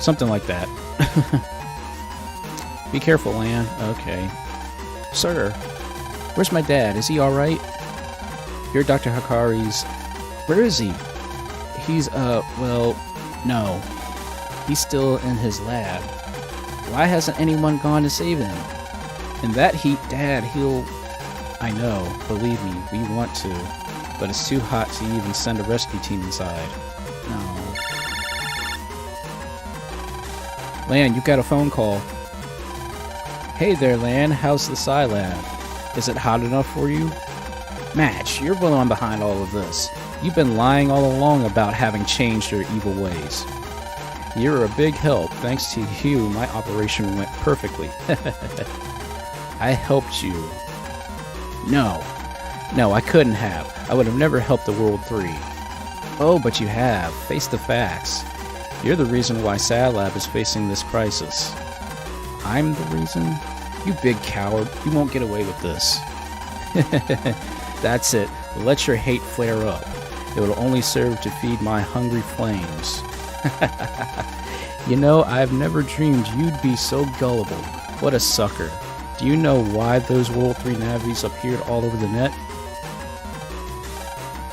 Something like that. Be careful, Lan. Okay. Sir, where's my dad? Is he alright? You're Dr. Hikari's... Where is he? He's, well, no. He's still in his lab. Why hasn't anyone gone to save him? In that heat, Dad, he'll... I know, believe me, we want to. But it's too hot to even send a rescue team inside. No. Lan, you got a phone call. Hey there, Lan, how's the Scilab? Is it hot enough for you? Match, you're the one behind all of this. You've been lying all along about having changed your evil ways. You're a big help. Thanks to you, my operation went perfectly. I helped you. No, I couldn't have. I would have never helped the World 3. Oh, but you have. Face the facts. You're the reason why Scilab is facing this crisis. I'm the reason? You big coward. You won't get away with this. That's it. Let your hate flare up. It will only serve to feed my hungry flames. You know, I've never dreamed you'd be so gullible. What a sucker. Do you know why those World 3 navies appeared all over the net?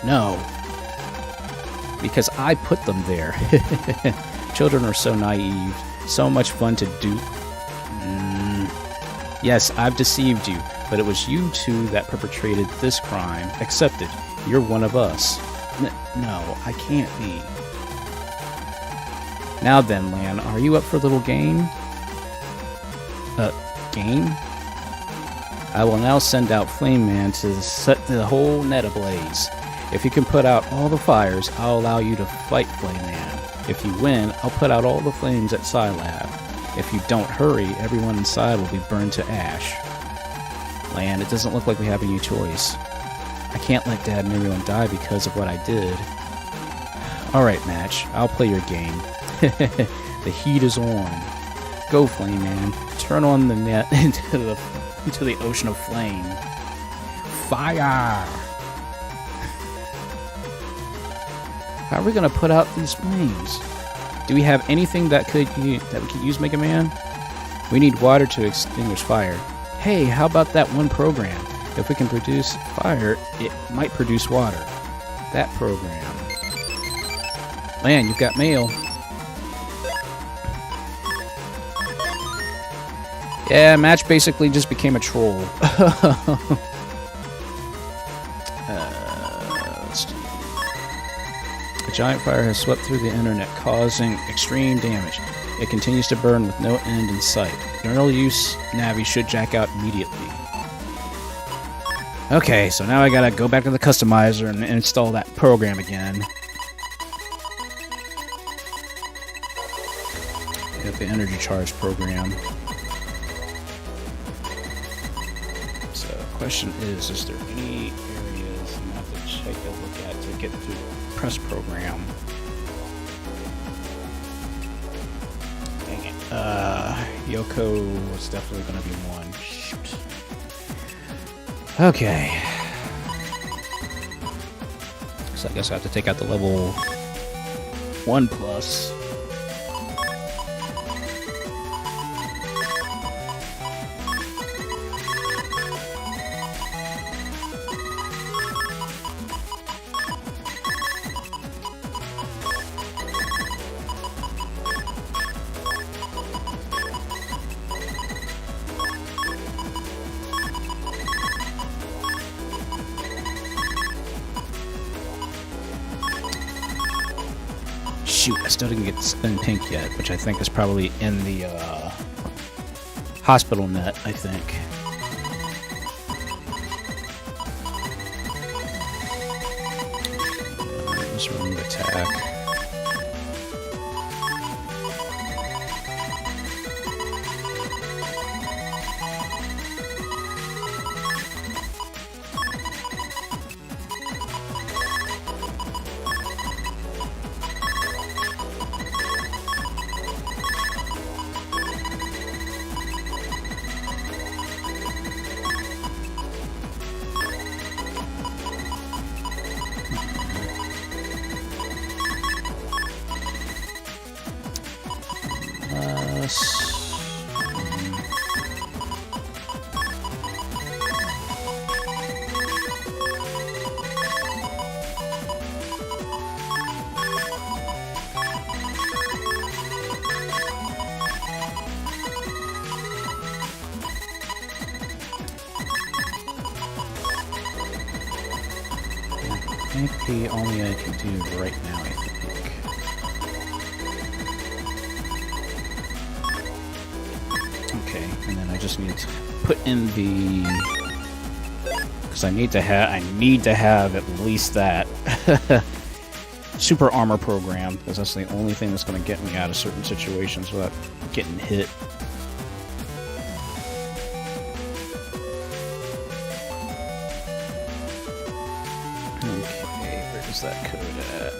No. Because I put them there. Children are so naive. So much fun to dupe. Yes, I've deceived you, but it was you two that perpetrated this crime. Accepted. You're one of us. No, I can't be. Now then, Lan, are you up for a little game? Game? I will now send out Flame Man to set the whole net ablaze. If you can put out all the fires, I'll allow you to fight Flame Man. If you win, I'll put out all the flames at Scilab. If you don't hurry, everyone inside will be burned to ash. Lan, it doesn't look like we have any choice. I can't let Dad and everyone die because of what I did. Alright, Match, I'll play your game. The heat is on. Go, Flame Man. Turn on the net into the ocean of flame. Fire! How are we gonna put out these flames? Do we have anything that we could use, Mega Man? We need water to extinguish fire. Hey, how about that one program? If we can produce fire, it might produce water. That program. Lan, you've got mail. Yeah, Match basically just became a troll. Let's see. A giant fire has swept through the internet, causing extreme damage. It continues to burn with no end in sight. General use Navi should jack out immediately. Okay, so now I gotta go back to the customizer and install that program again. Got the energy charge program. So the question is there any areas I'm going to have to take a look at to get through the press program? Dang it. Yoko is definitely going to be one. Shoot. Okay. So I guess I have to take out the level 1 plus. Shoot, I still didn't get Spin Pink yet, which I think is probably in the hospital net, I think. Let's remove attack. The only I can do right now, I think. Okay, and then I just need to put in the, because I need to have at least that super armor program, because that's the only thing that's going to get me out of certain situations without getting hit. Where's that code at?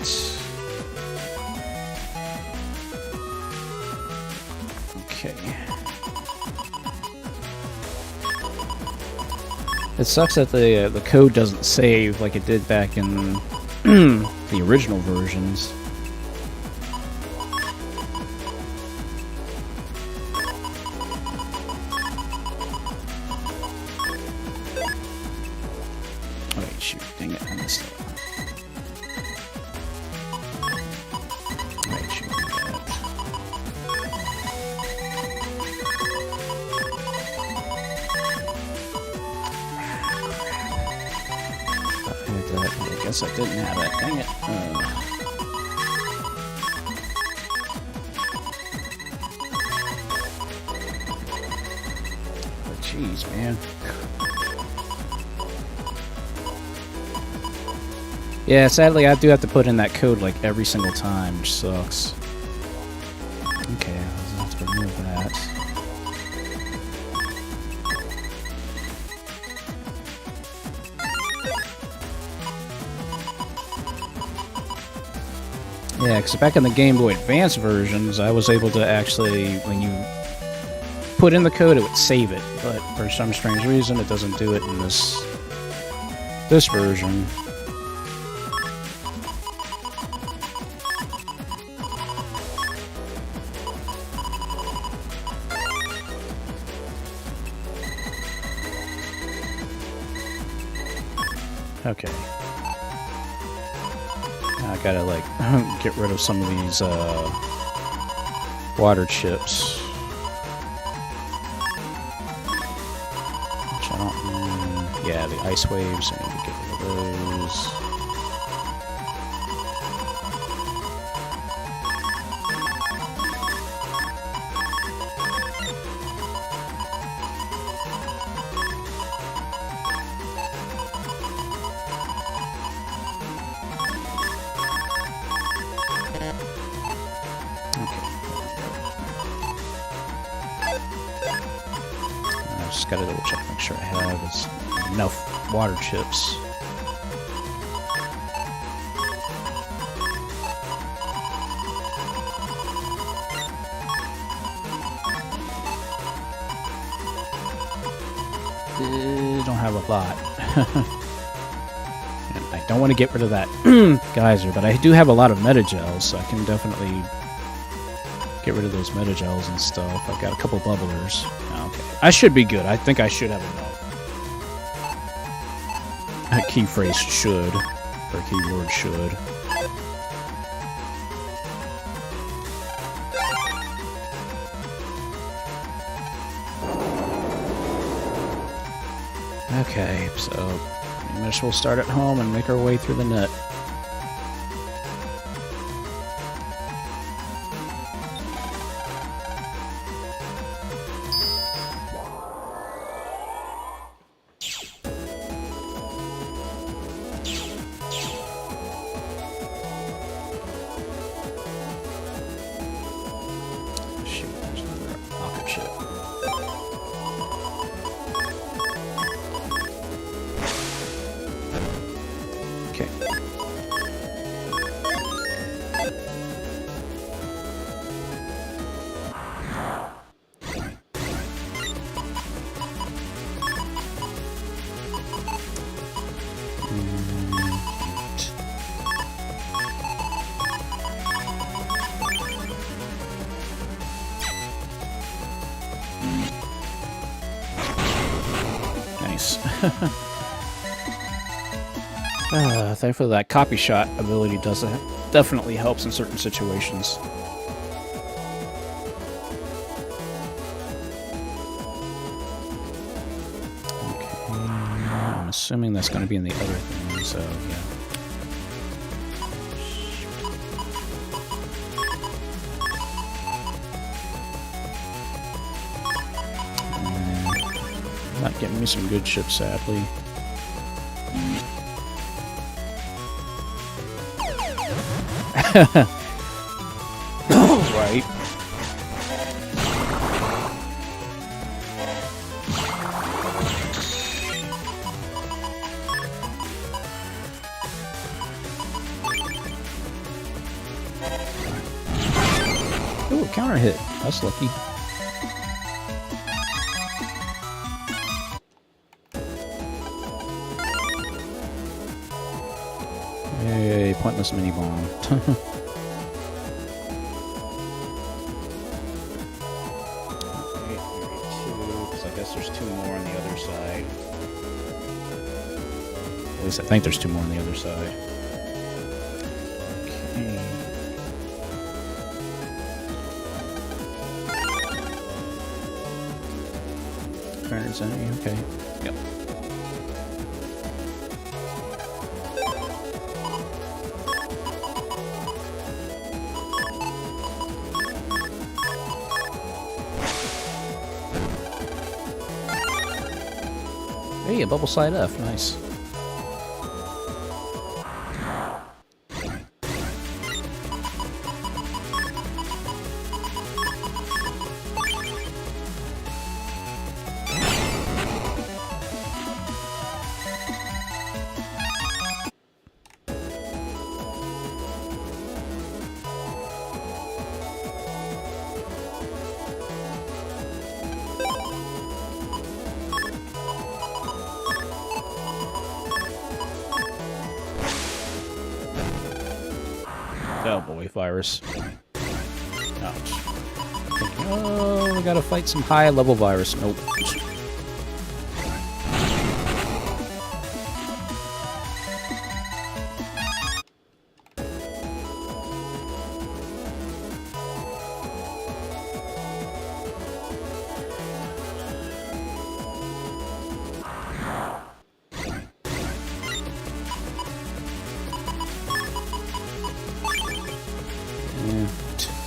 Okay. It sucks that the code doesn't save like it did back in the original versions. Oh wait, shoot, dang it, I missed it. I guess I didn't have it. Dang it. Oh, jeez, man. Yeah, sadly, I do have to put in that code like every single time, which sucks. Okay, I'll have to remove that. Yeah, because back in the Game Boy Advance versions, I was able to actually, when you put in the code, it would save it. But for some strange reason, it doesn't do it in this version. Okay. I gotta, like, get rid of some of these, water chips. Which I don't... yeah, the ice waves, I need to get rid of those. just gotta double check, make sure I have enough water chips. Don't have a lot. And I don't want to get rid of that geyser, but I do have a lot of metagels, so I can definitely get rid of those metagels and stuff. I've got a couple bubblers. Okay. I should be good. I think I should have enough. That key phrase should, or keyword should. Okay, so we might as well start at home and make our way through the net. Shoot, there's another rocket ship. Okay. Nice. Thankfully that copy shot ability definitely helps in certain situations. Okay, I'm assuming that's going to be in the other thing, so yeah. Not getting me some good chips, sadly. Right. Ooh, counter hit. That's lucky. Hey, pointless mini bomb. I guess there's two more on the other side. At least I think there's two more on the other side. Okay. Fairness enemy, okay. Yep. Hey, a bubble slide F, nice. Oh boy, virus. Ouch. Oh, we gotta fight some high level virus. Nope.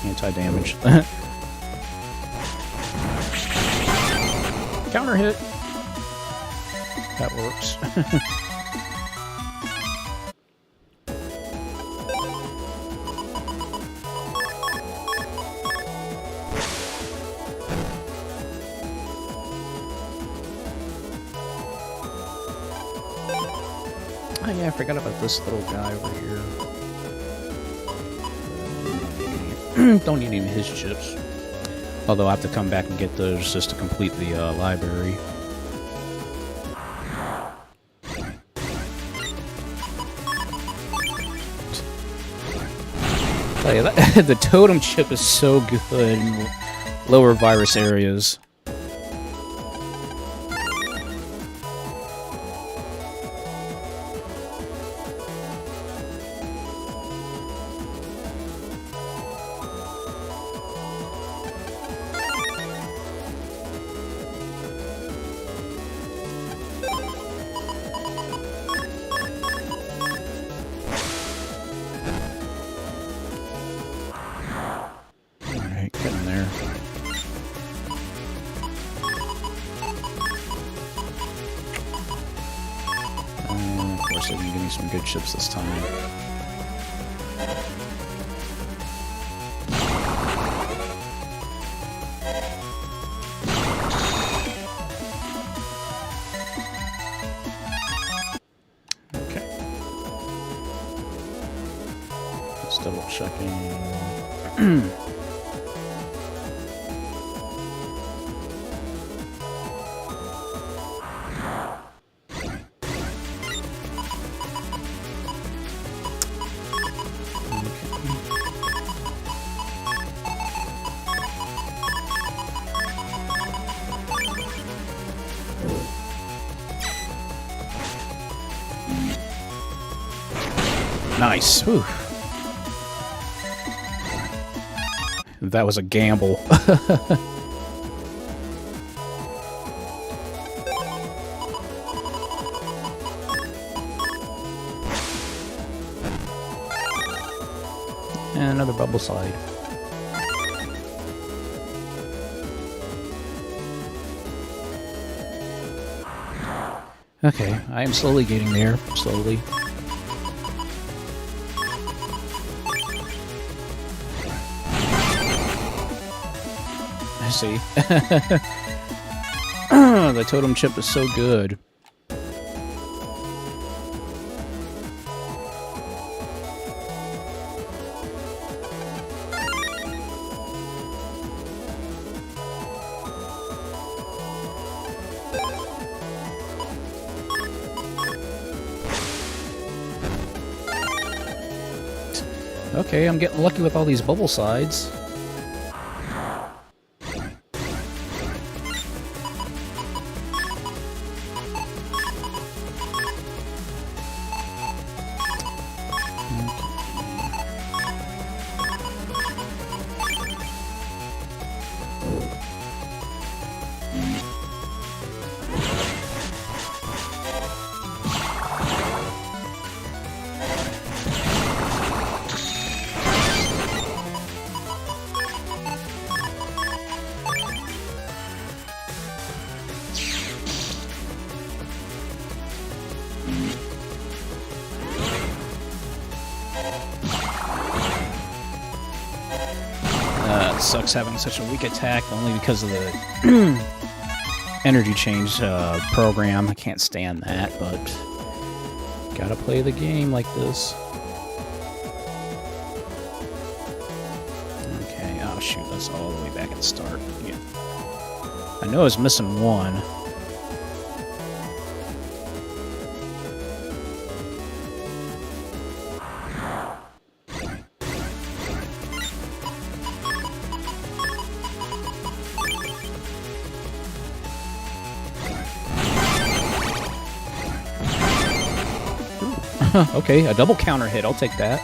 Anti-damage. Counter hit. That works. Oh yeah, I forgot about this little guy over here. Don't need any of his chips. Although I have to come back and get those just to complete the library. Oh, yeah, the totem chip is so good in lower virus areas. Some good chips this time. Okay. Just double checking. Nice. Whew. That was a gamble. And another bubble slide. Okay, I am slowly getting there. Slowly. I see. The totem chip is so good. Okay, I'm getting lucky with all these bubble sides. It sucks having such a weak attack only because of the energy change program. I can't stand that, but gotta play the game like this. Okay, oh shoot, that's all the way back at the start. Yeah. I know I was missing one. Okay, a double counter hit. I'll take that.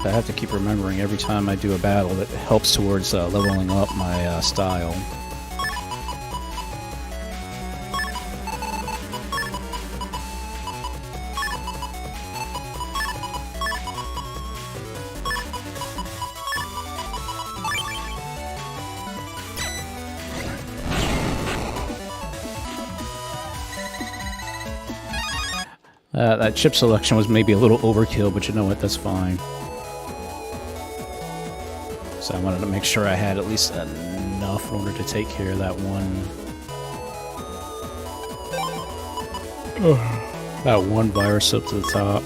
I have to keep remembering every time I do a battle that helps towards leveling up my style. That chip selection was maybe a little overkill, but you know what? That's fine. So I wanted to make sure I had at least enough in order to take care of that one virus up to the top.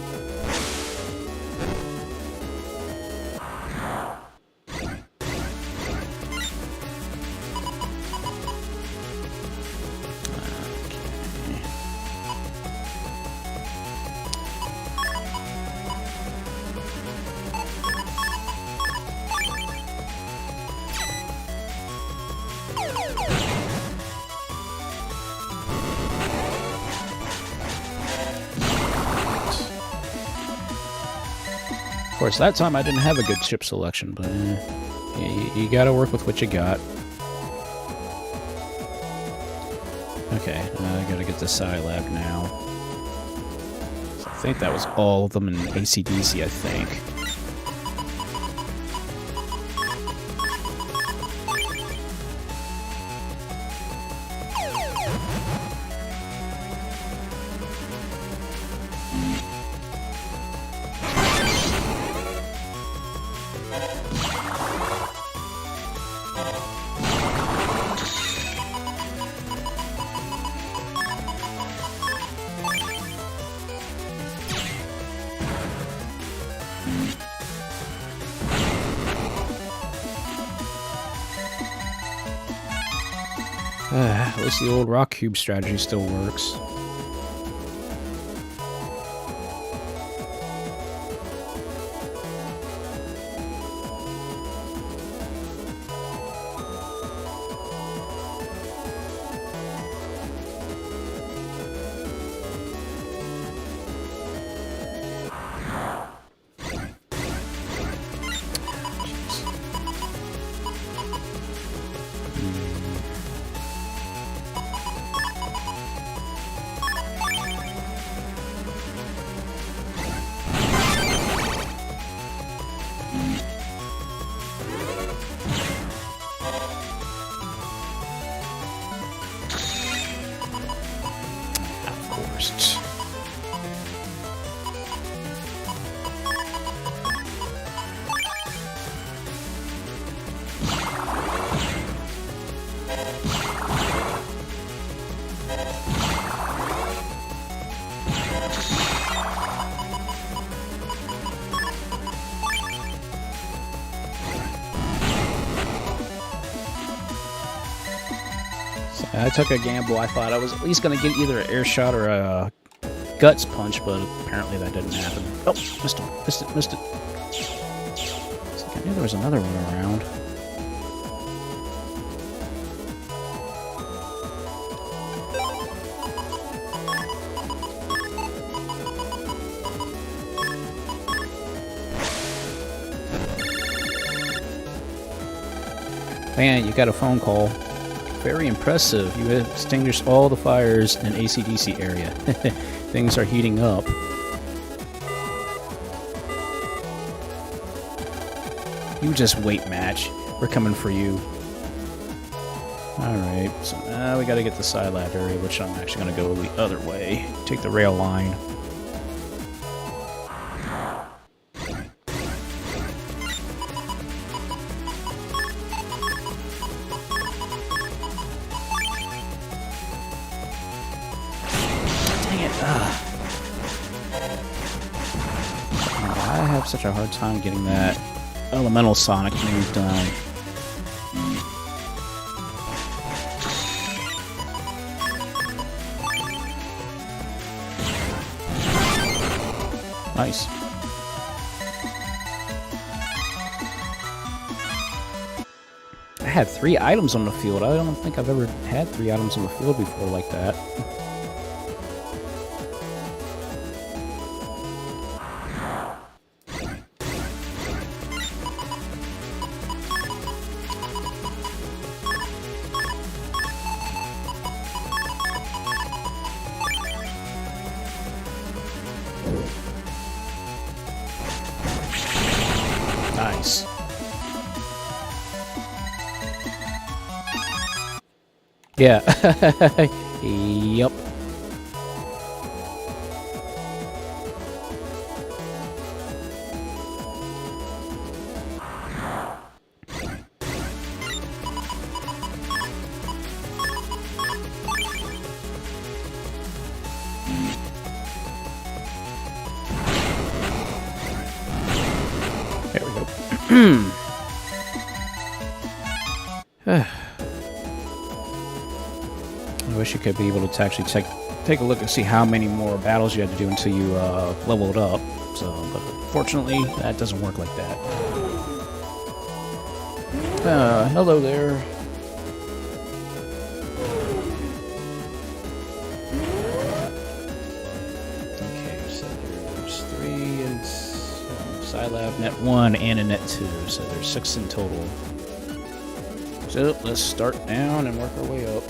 Of course, that time I didn't have a good chip selection, but yeah, you gotta work with what you got. Okay, I gotta get the Scilab now. So I think that was all of them in AC/DC, I think. At least the old rock cube strategy still works. I took a gamble. I thought I was at least going to get either an air shot or a guts punch, but apparently that didn't happen. Oh, missed it. Missed it. It's like I knew there was another one around. Man, you got a phone call. Very impressive. You have extinguished all the fires in AC/DC area. Things are heating up. You just wait, match. We're coming for you. Alright, so now we gotta get the Scilab area, which I'm actually gonna go the other way. Take the rail line. I have such a hard time getting that elemental Sonic move done. Nice. I had 3 items on the field. I don't think I've ever had 3 items on the field before like that. Nice. Yeah. Yup. I wish you could be able to actually take a look and see how many more battles you had to do until you leveled up. So, but fortunately, that doesn't work like that. Hello there. Okay, so there's 3 in Scilab Net 1 and a Net 2, so there's 6 in total. So let's start down and work our way up.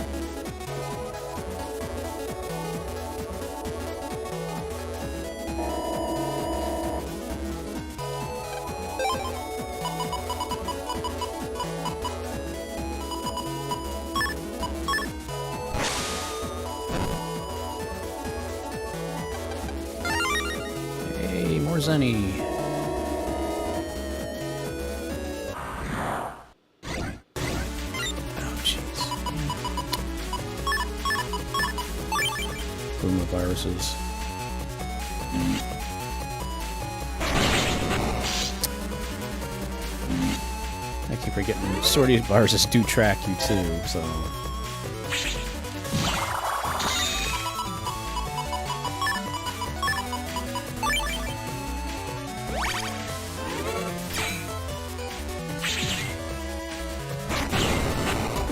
Hey, more Zenny. Viruses. I keep forgetting. Sort of viruses do track you too, so.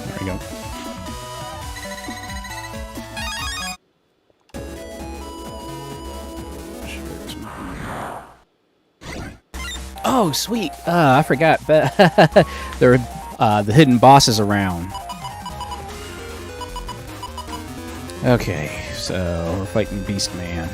There we go. Oh, sweet. I forgot. There are the hidden bosses around. Okay, so we're fighting Beast Man.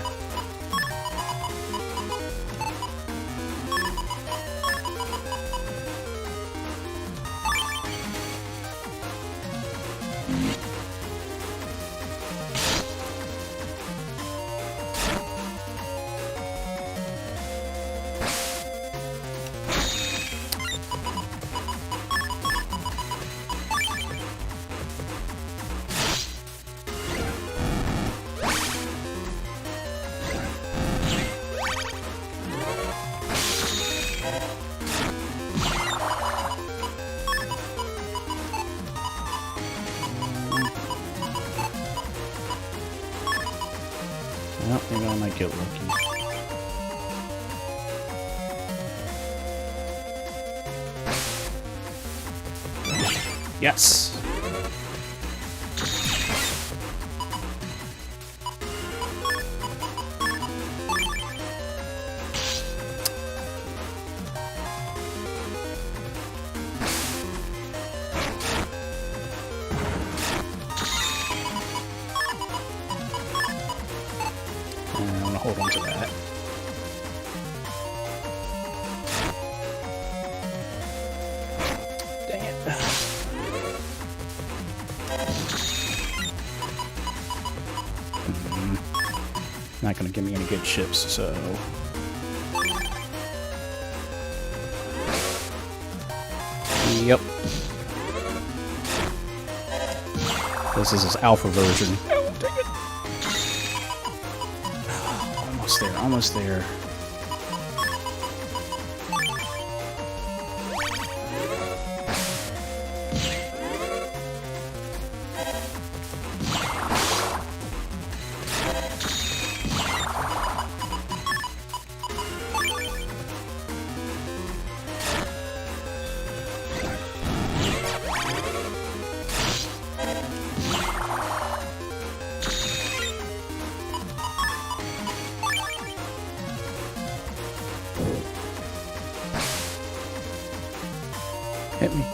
Well, maybe I might get lucky. Yes! I'm gonna hold on to that. Dang it. Not gonna give me any good chips, so. Yep. This is his alpha version. Oh, dang it. Almost there, almost there. Hit me.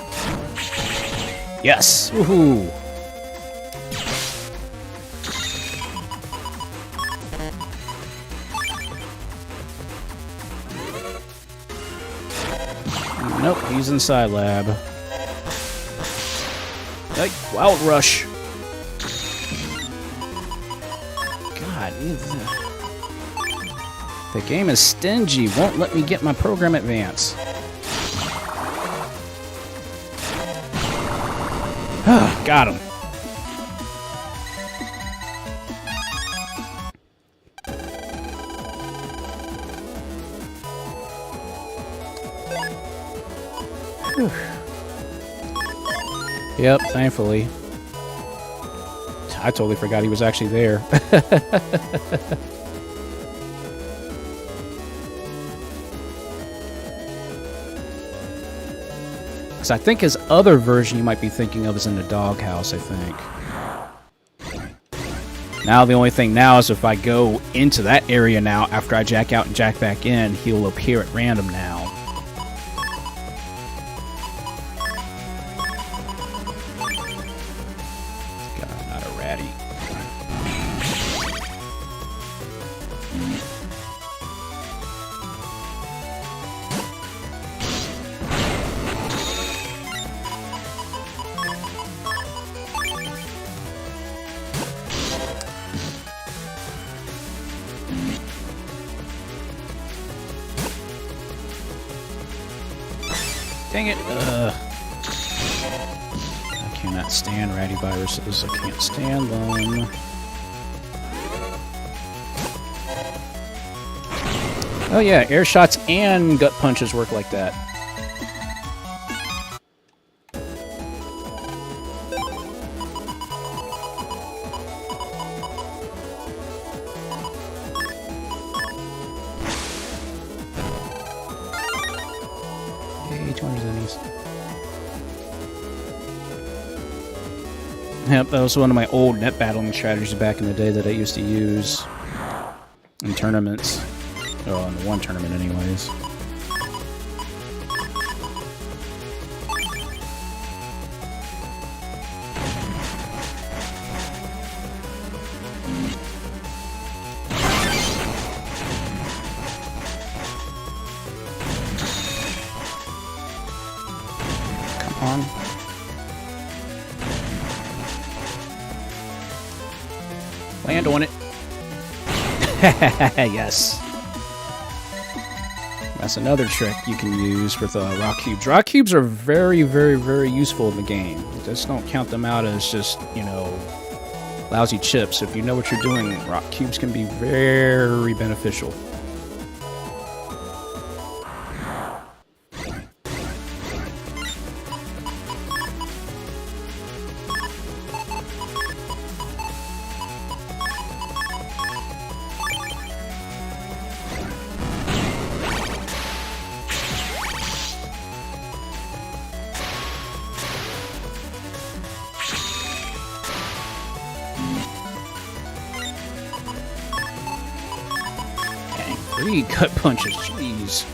Yes! Woohoo! Nope, he's inside lab. Like, Wild Rush. God, the game is stingy. Won't let me get my program advance. Got him. Yep, thankfully. I totally forgot he was actually there. Because I think his other version you might be thinking of is in the doghouse, I think. Now the only thing now is if I go into that area now, after I jack out and jack back in, he'll appear at random now. God, not a ratty. Dang it! I cannot stand ratty viruses. I can't stand them. Oh yeah, air shots and gut punches work like that. Yep, that was one of my old net battling strategies back in the day that I used to use in tournaments. Oh, in one tournament anyways. Come on. Land on it. Yes. That's another trick you can use with rock cubes. Rock cubes are very, very, very useful in the game. Just don't count them out as just, you know, lousy chips. If you know what you're doing, rock cubes can be very beneficial. Three gut punches, jeez.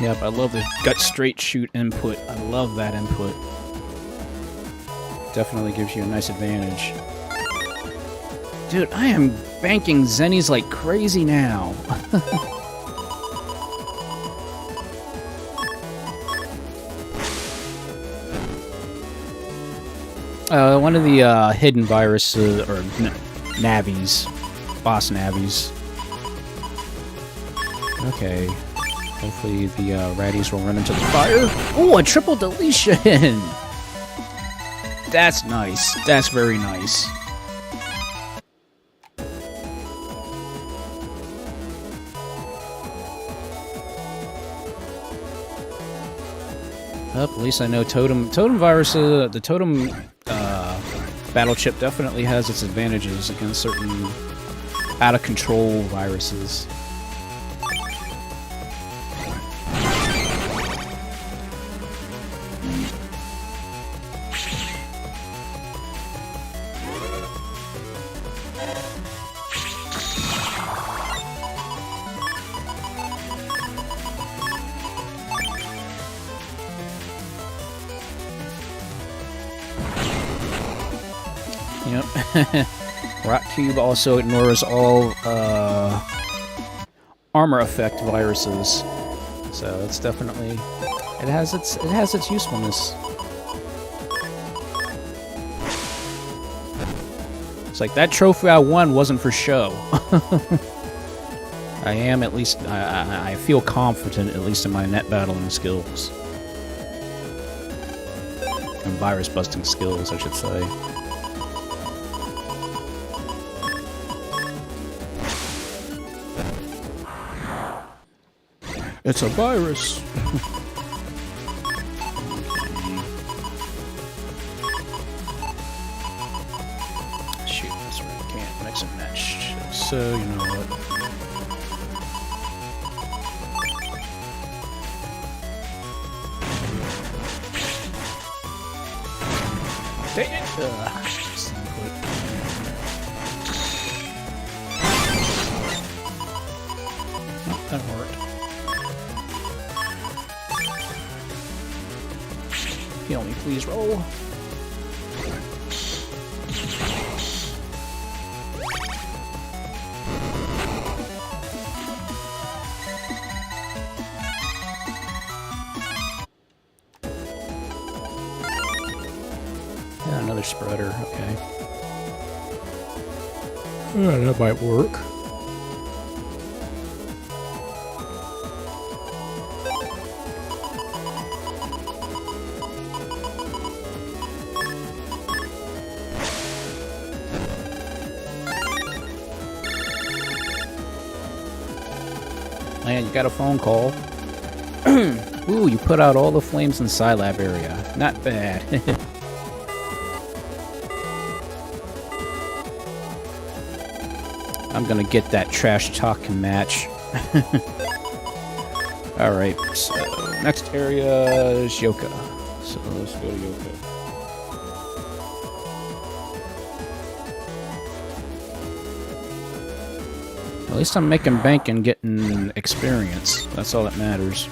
Yep, I love the gut straight shoot input. I love that input. Definitely gives you a nice advantage. Dude, I am banking zennies like crazy now. One of the hidden viruses, or navies, boss navies. Okay, hopefully the ratties will run into the fire. Oh, a triple deletion! That's nice. That's very nice. At least I know Totem virus, the Totem battle chip definitely has its advantages against certain out-of-control viruses. Yep. Rock Cube also ignores all armor effect viruses, so it's definitely it has its usefulness. It's like that trophy I won wasn't for show. I am at least I feel confident at least in my net battling skills and virus busting skills, I should say. It's a virus. Shoot, that's right. Can't mix and match. So, you know what? Dang it! Oh, that worked. Heal me, please, roll. Yeah, another spreader, okay. Yeah, that might work. Man, you got a phone call. Ooh, you put out all the flames in the Scilab area. Not bad. I'm gonna get that trash talking match. Alright, so next area is Yoka. So let's go to Yoka. At least I'm making bank and getting experience. That's all that matters.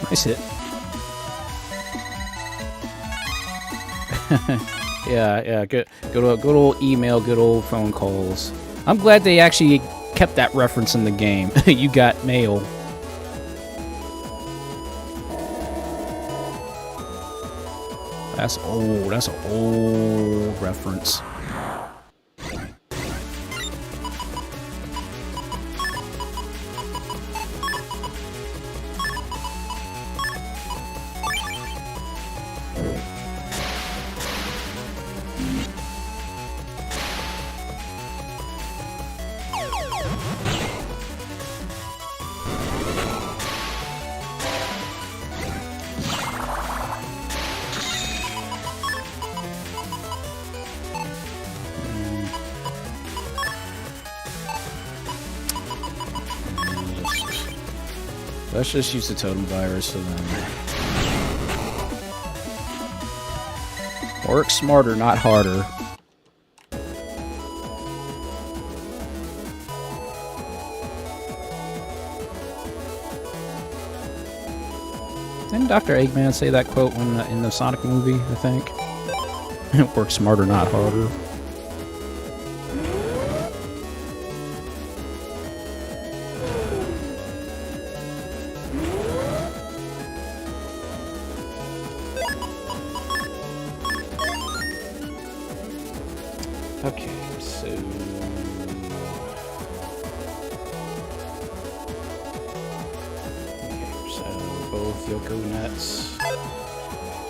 Nice hit. yeah, good old email, good old phone calls. I'm glad they actually kept that reference in the game. You got mail. That's old. That's an old reference. Let's just use the totem virus and then work smarter, not harder. Didn't Dr. Eggman say that quote when, in the Sonic movie, I think? Work smarter, not harder. Okay, so... Okay, so both Yoko nuts.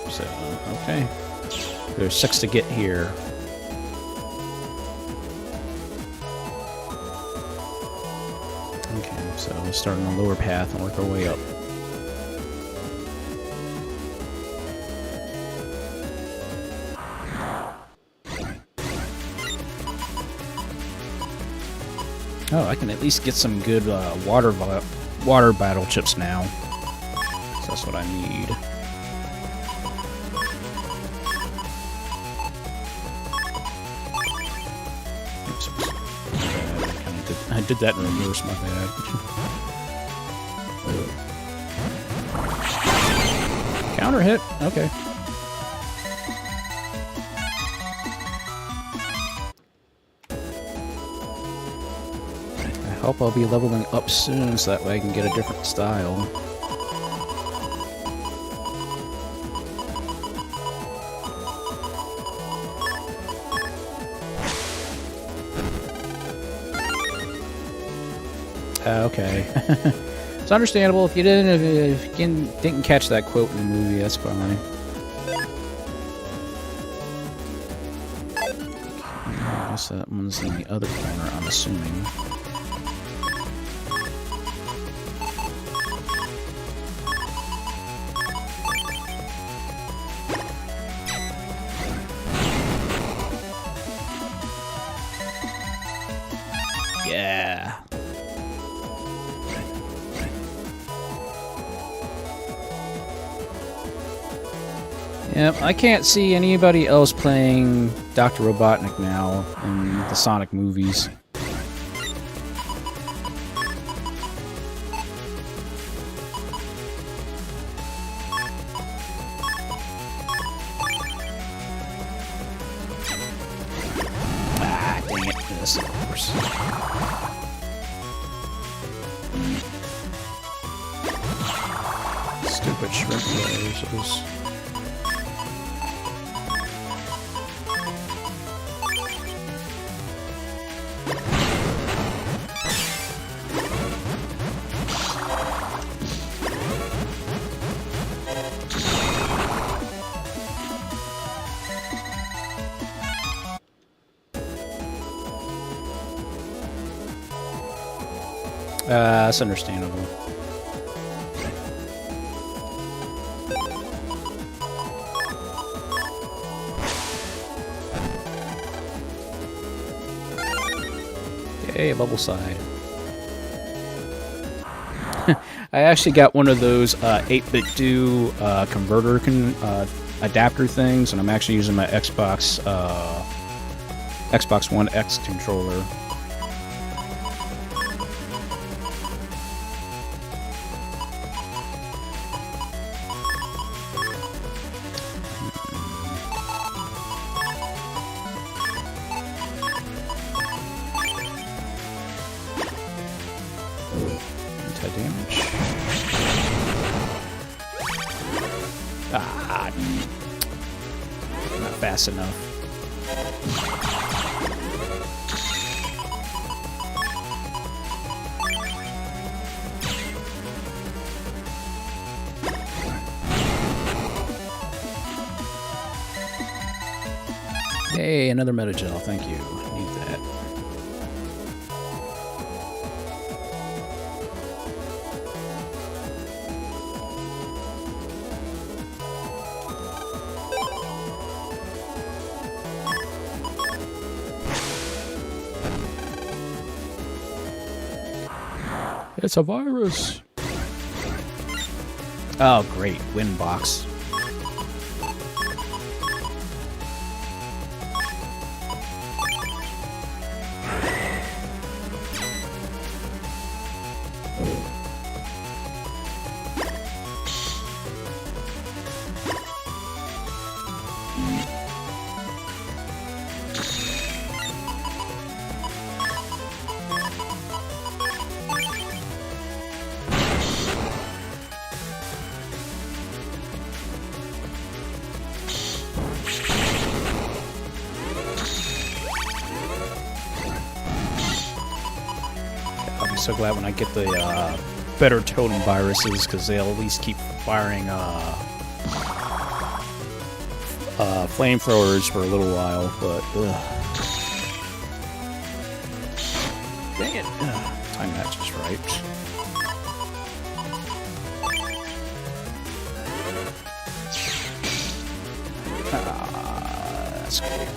So, okay. There's 6 to get here. Okay, so we'll start on the lower path and work our way up. Oh, I can at least get some good water battle chips now. So that's what I need. Oops. I did that in reverse, my bad. Counter hit? Okay. I hope I'll be leveling up soon so that way I can get a different style. Okay. It's understandable if you didn't catch that quote in the movie. That's fine. I guess that one's in the other corner, I'm assuming. Yeah. Yep, I can't see anybody else playing Dr. Robotnik now in the Sonic movies. Ah, dang it. This, of course. Stupid shrimp lasers. That's understandable. Yay, a bubble side. I actually got one of those 8-bit do converter adapter things, and I'm actually using my Xbox One X controller. Anti-damage. Ah, not fast enough. Hey, another Metagel, thank you. Need that. It's a virus. Oh, great. Wind box. I'll be so glad when I get the better totem viruses, because they'll at least keep firing flamethrowers for a little while, but dang it. Time that just right. That's cool.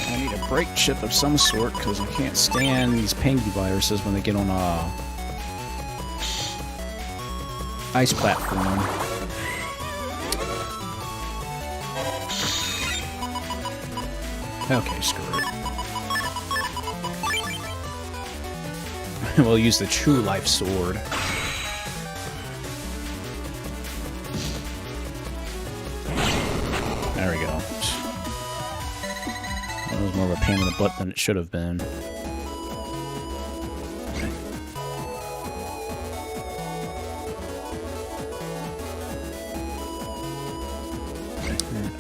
I need a brake chip of some sort, because I can't stand these Pengy viruses when they get on a ice platform. Okay, screw it. We'll use the True Life Sword. There we go. That was more of a pain in the butt than it should have been.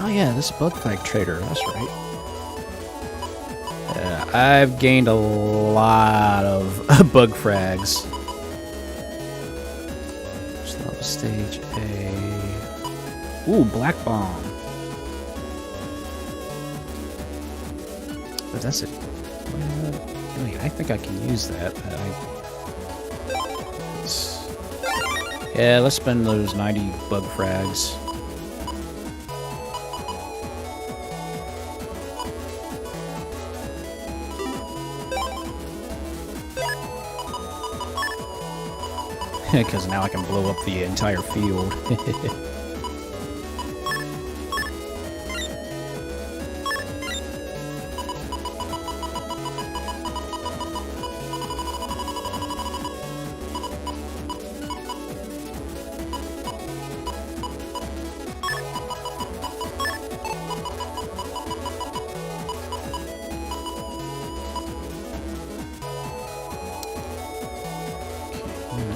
Oh yeah, this bug fight trader, that's right. I've gained a lot of bug frags. Slow stage A. Ooh, black bomb. But that's it. I think I can use that. Yeah, let's spend those 90 bug frags. Because now I can blow up the entire field.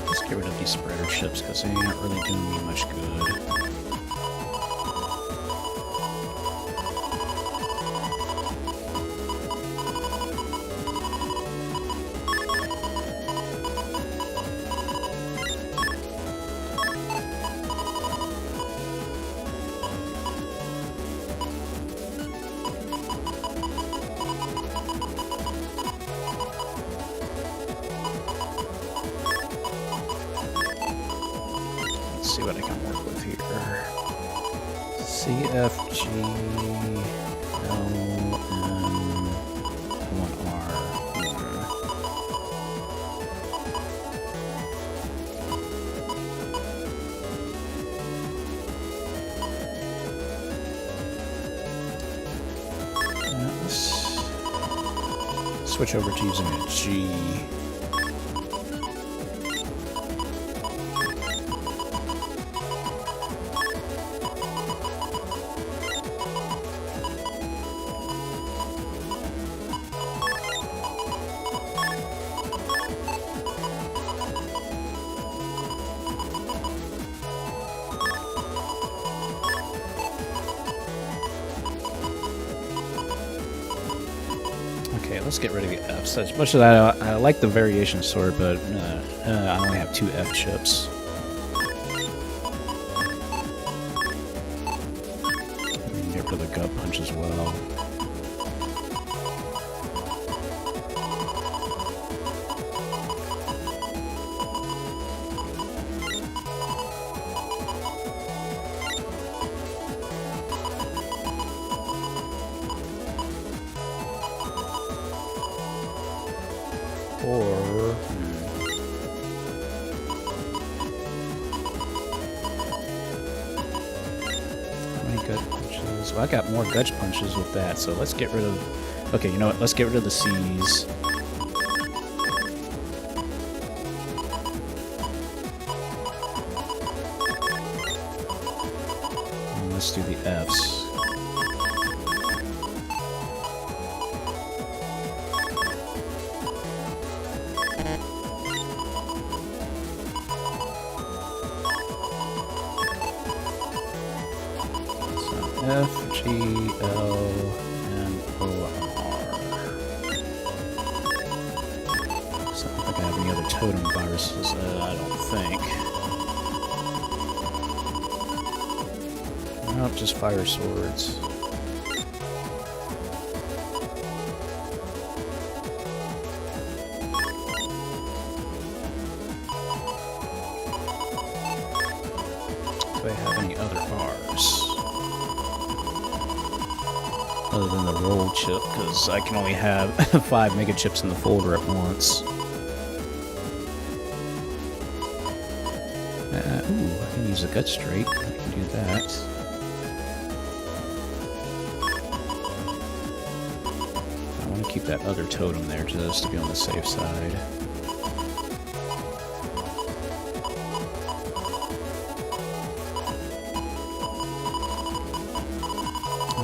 Let's get rid of these spreader chips because they aren't really doing me much good. See what I can work with here. CFG L1R. Let's switch over to using a G. Okay, let's get rid of the Fs. As much as I like the variation sword, but I only have 2 F chips. Get rid of the gut punch as well. Or how many gut punches? Well, I got more gut punches with that, so let's get rid of. Okay, you know what? Let's get rid of the C's. And let's do the F's. F, G, L, and O, R. So I don't think I have any other totem viruses. I don't think. Nope, just fire swords. Do I have any other R's? Other than the roll chip, because I can only have 5 mega chips in the folder at once. Ooh, I can use a gut straight. I can do that. I want to keep that other totem there just to be on the safe side.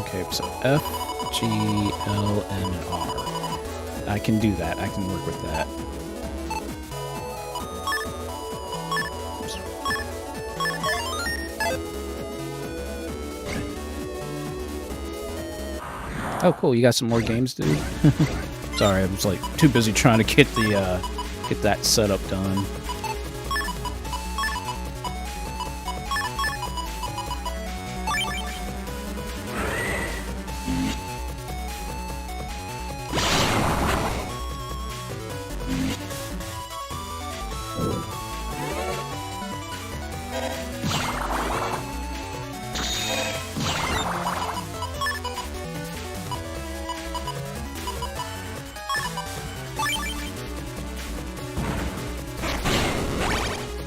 Okay, so F, G, L, M, and R. I can do that. I can work with that. Oops. Oh, cool. You got some more games, dude? Sorry, I was like too busy trying to get the get that setup done.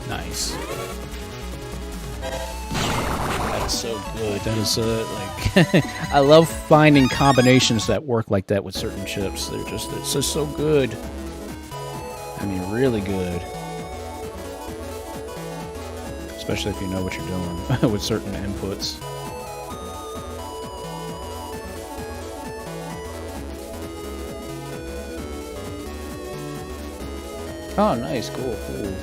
Nice. That's so good. That is like I love finding combinations that work like that with certain chips. It's just so good. I mean, really good. Especially if you know what you're doing with certain inputs. Oh, nice. Cool, cool.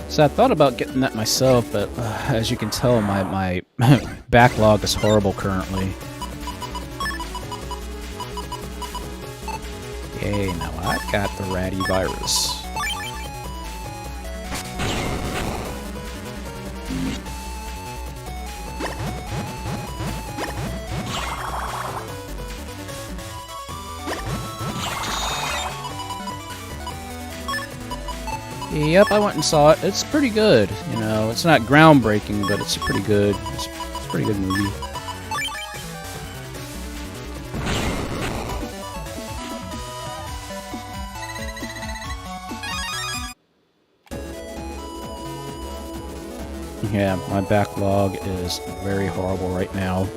So I thought about getting that myself, but as you can tell, my backlog is horrible currently. Yay, now I've got the ratty virus. Yep, I went and saw it. It's pretty good. You know, it's not groundbreaking, but it's pretty good. It's a pretty good movie. Yeah, my backlog is very horrible right now.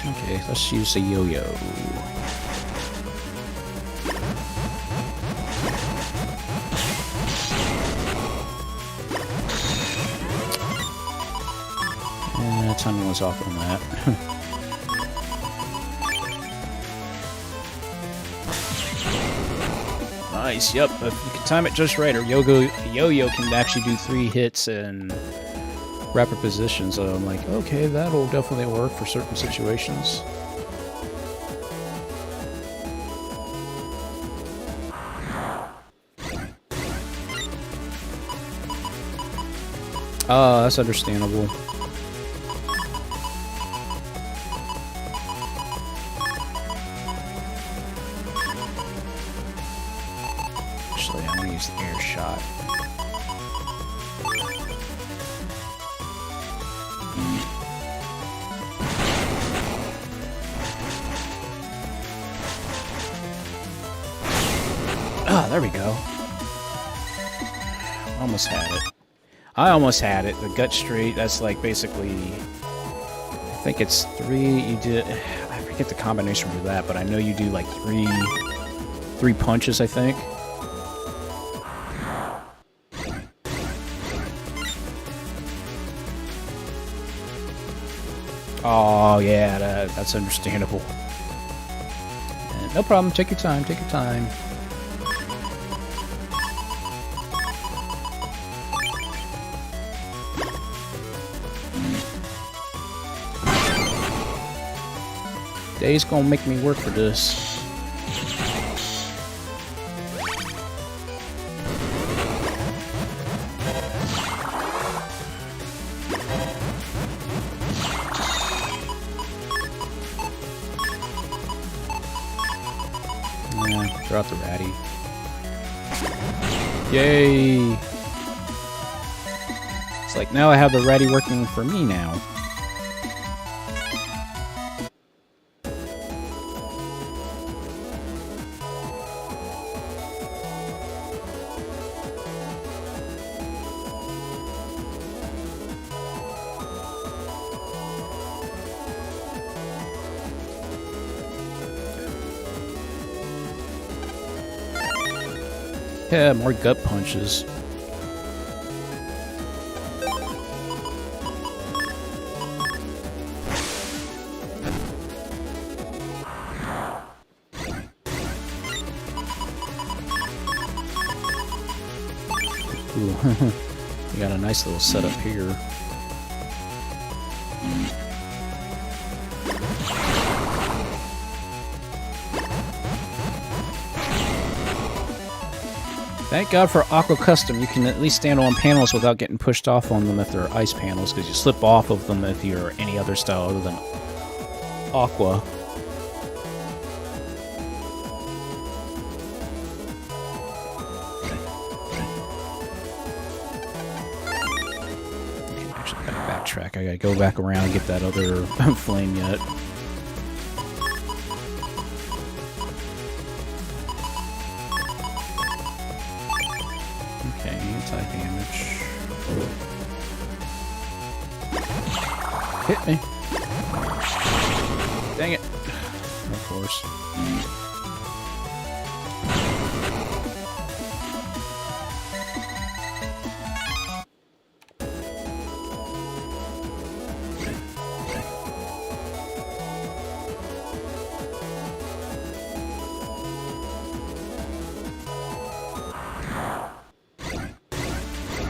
Okay, let's use a yo-yo. Time was off on that. Nice, yep. If you can time it just right, or yo-yo can actually do 3 hits in rapid position. So I'm like, okay, that'll definitely work for certain situations. Oh, that's understandable. I'm gonna use the air shot. Ah, there we go. Almost had it. I almost had it. The gut straight, that's like basically, I think it's 3, you did, I forget the combination for that, but I know you do like three punches, I think. Oh, yeah, that's understandable. No problem, take your time, take your time. Day's gonna make me work for this. Throw out the ratty. Yay! It's like now I have the ratty working for me now. Yeah, more gut punches. Ooh, you got a nice little setup here. Thank God for Aqua Custom. You can at least stand on panels without getting pushed off on them if they're ice panels, because you slip off of them if you're any other style other than Aqua. Actually, I gotta backtrack. I gotta go back around and get that other flame yet. Okay, anti-damage. Hit me. Dang it. Of course.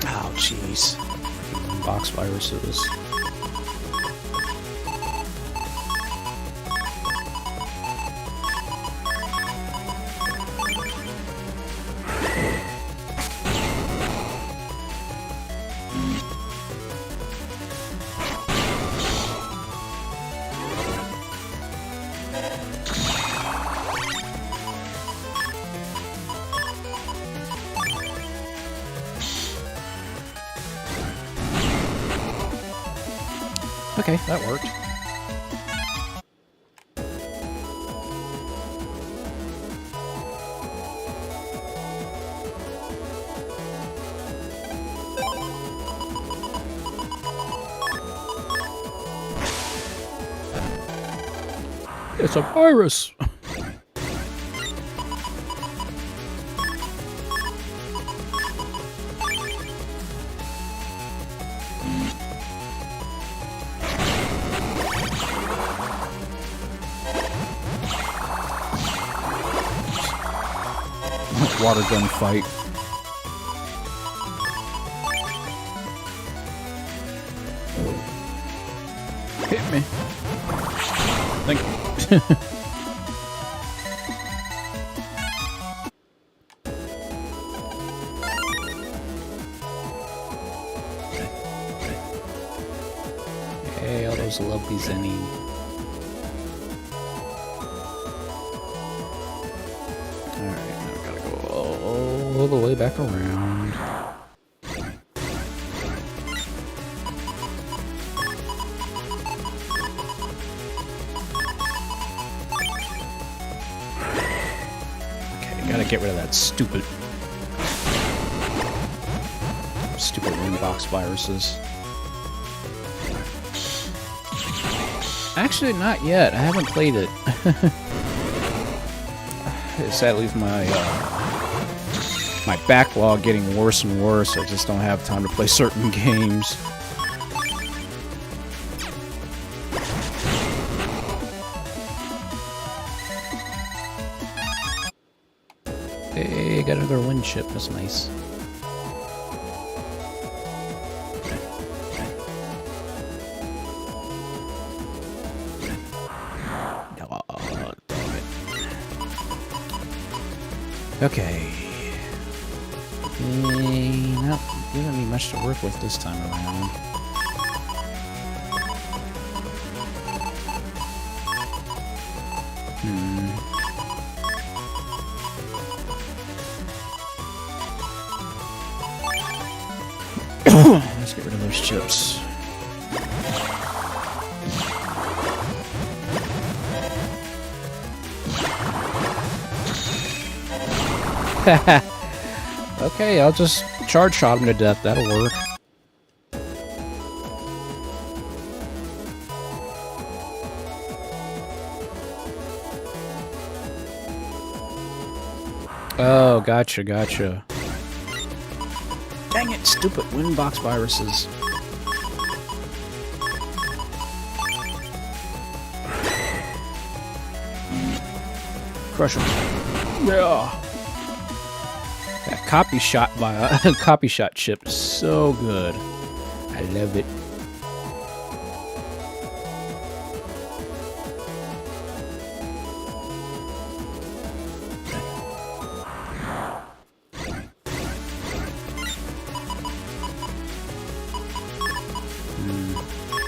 Oh, jeez. Box viruses. Okay, that worked. It's a virus! Water gun fight. Hit me. Thank you. Hey, all those lovelies any. All the way back around. Okay, gotta get rid of that stupid wind box viruses. Actually, not yet. I haven't played it. Sadly, my backlog getting worse and worse. I just don't have time to play certain games. Hey, got another wind chip. That's nice. Oh, damn it. Okay. Not giving me much to work with this time around. Let's get rid of those chips. Okay, I'll just charge shot him to death. That'll work. Oh, gotcha, gotcha. Dang it, stupid windbox viruses. Crush him. Yeah. Okay. copy shot copy shot chip is so good. I love it.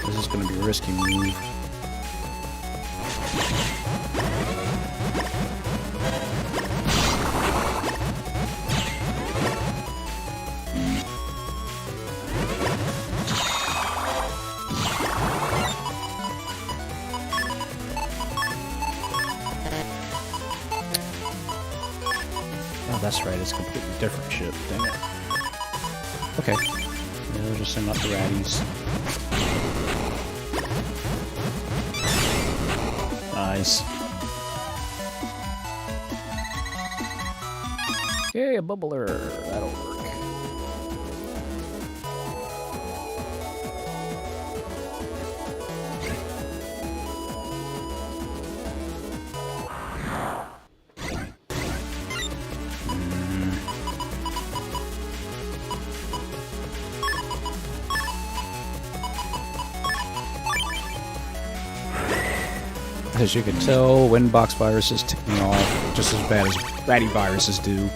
This is going to be a risky move. Oh, that's right, it's a completely different ship, dang it. Okay. Yeah, we'll just send out the ratties. Nice. Okay, a bubbler. That'll work. As you can tell, Windbox virus is ticking off just as bad as ratty viruses do.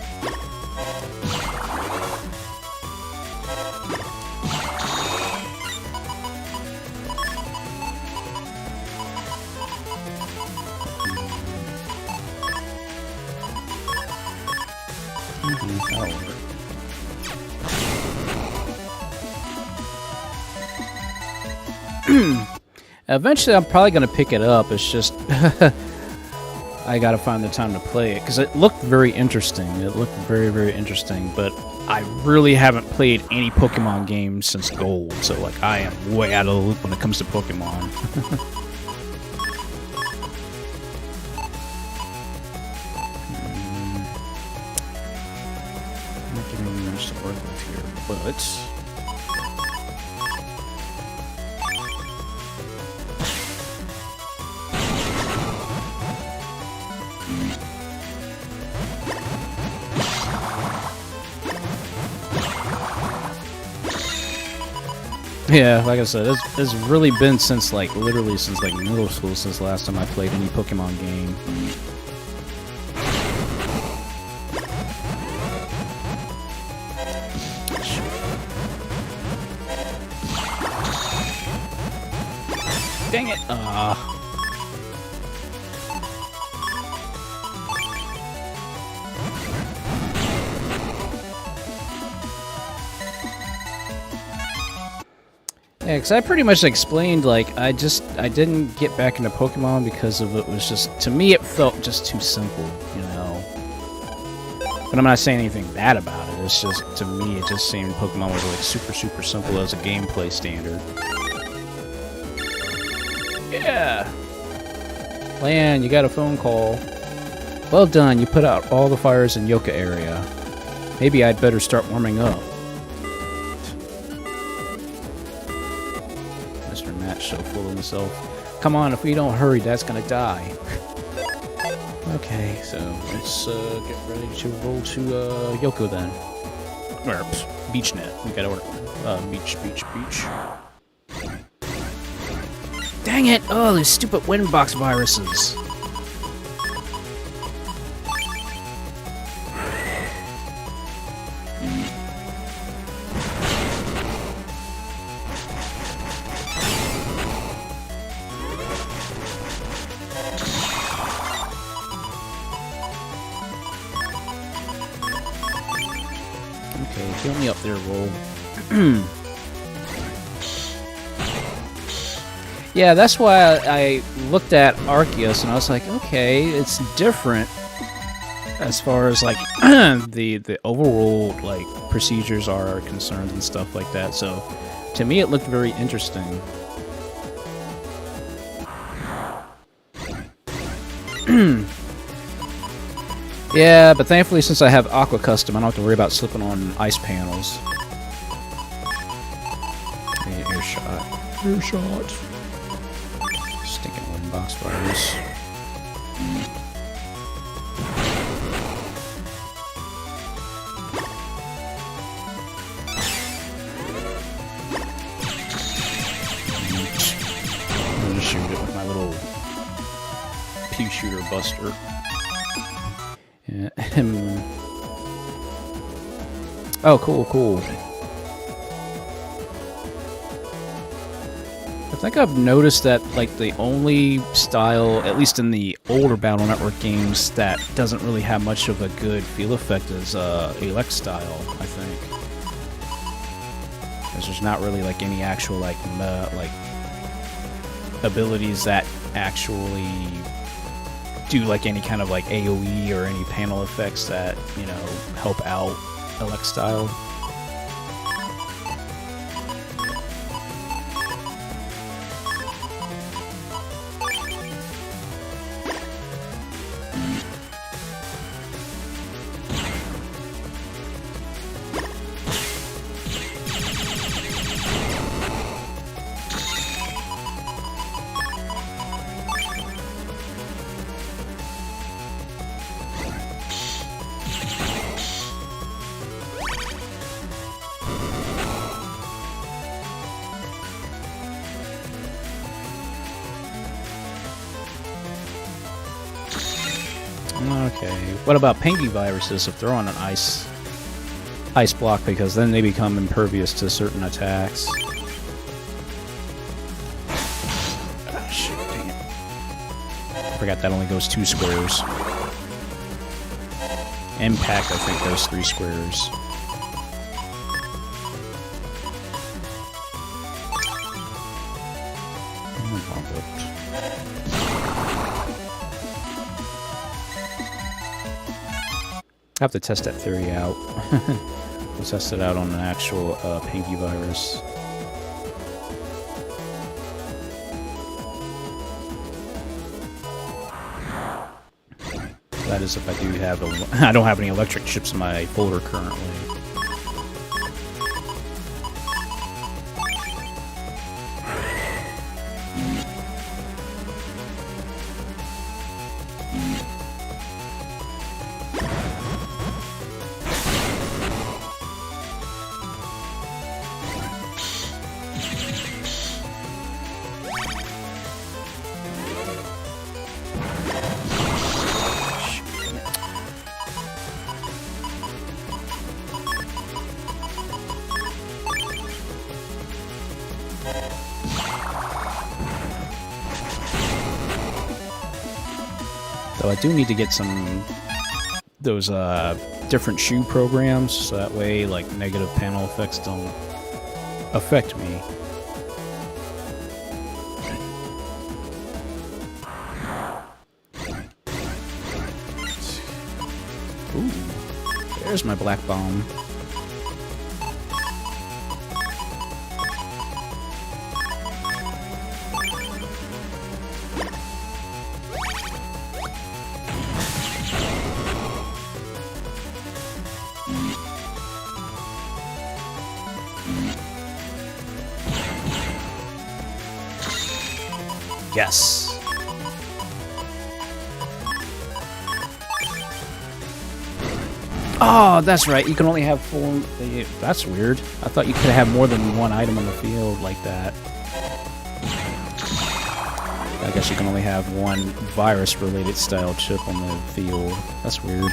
That'll work. Eventually, I'm probably going to pick it up. It's just I got to find the time to play it because it looked very interesting. It looked very, very interesting. But I really haven't played any Pokemon games since Gold, so like I am way out of the loop when it comes to Pokemon. Not getting much to work with here, but. Yeah, like I said, it's really been since like literally since like middle school since the last time I played any Pokemon game. Dang it! Yeah, because I pretty much explained, like, I didn't get back into Pokemon because of it was just, to me, it felt just too simple, you know? But I'm not saying anything bad about it, it's just, to me, it just seemed Pokemon was, like, super, super simple as a gameplay standard. Yeah! Lan, you got a phone call. Well done, you put out all the fires in Yoka area. Maybe I'd better start warming up. So full of himself. Come on, if we don't hurry, Dad's gonna die. Okay, so let's get ready to roll to Yoko then. Or BeachNet. We gotta order beach. Dang it! Oh, these stupid Windbox viruses. Okay, heal me up there, roll. Yeah, that's why I looked at Arceus and I was like, okay, it's different as far as like the overall like procedures are concerned and stuff like that. So to me, it looked very interesting. Yeah, but thankfully, since I have Aqua Custom, I don't have to worry about slipping on ice panels. Hey, earshot. Earshot. Stinking Windbox virus. shooter buster. Yeah. Oh, cool, cool. I think I've noticed that, like, the only style, at least in the older Battle Network games, that doesn't really have much of a good feel effect is elect style, I think. Because there's not really, like, any actual, like, abilities that actually do, like, any kind of, like, AoE or any panel effects that, you know, help out elect style. Okay, what about pinky viruses if they're on an ice block, because then they become impervious to certain attacks? Ah, shit, dang it. I forgot that only goes 2 squares. Impact, I think, goes 3 squares. I have to test that theory out. We'll test it out on an actual pinky virus. That is if I do have I don't have any electric chips in my folder currently. Though I do need to get some those different shoe programs, so that way like negative panel effects don't affect me. Ooh, there's my black bomb. Yes. Oh, that's right. You can only have 4. That's weird. I thought you could have more than 1 item on the field like that. I guess you can only have 1 virus-related style chip on the field. That's weird.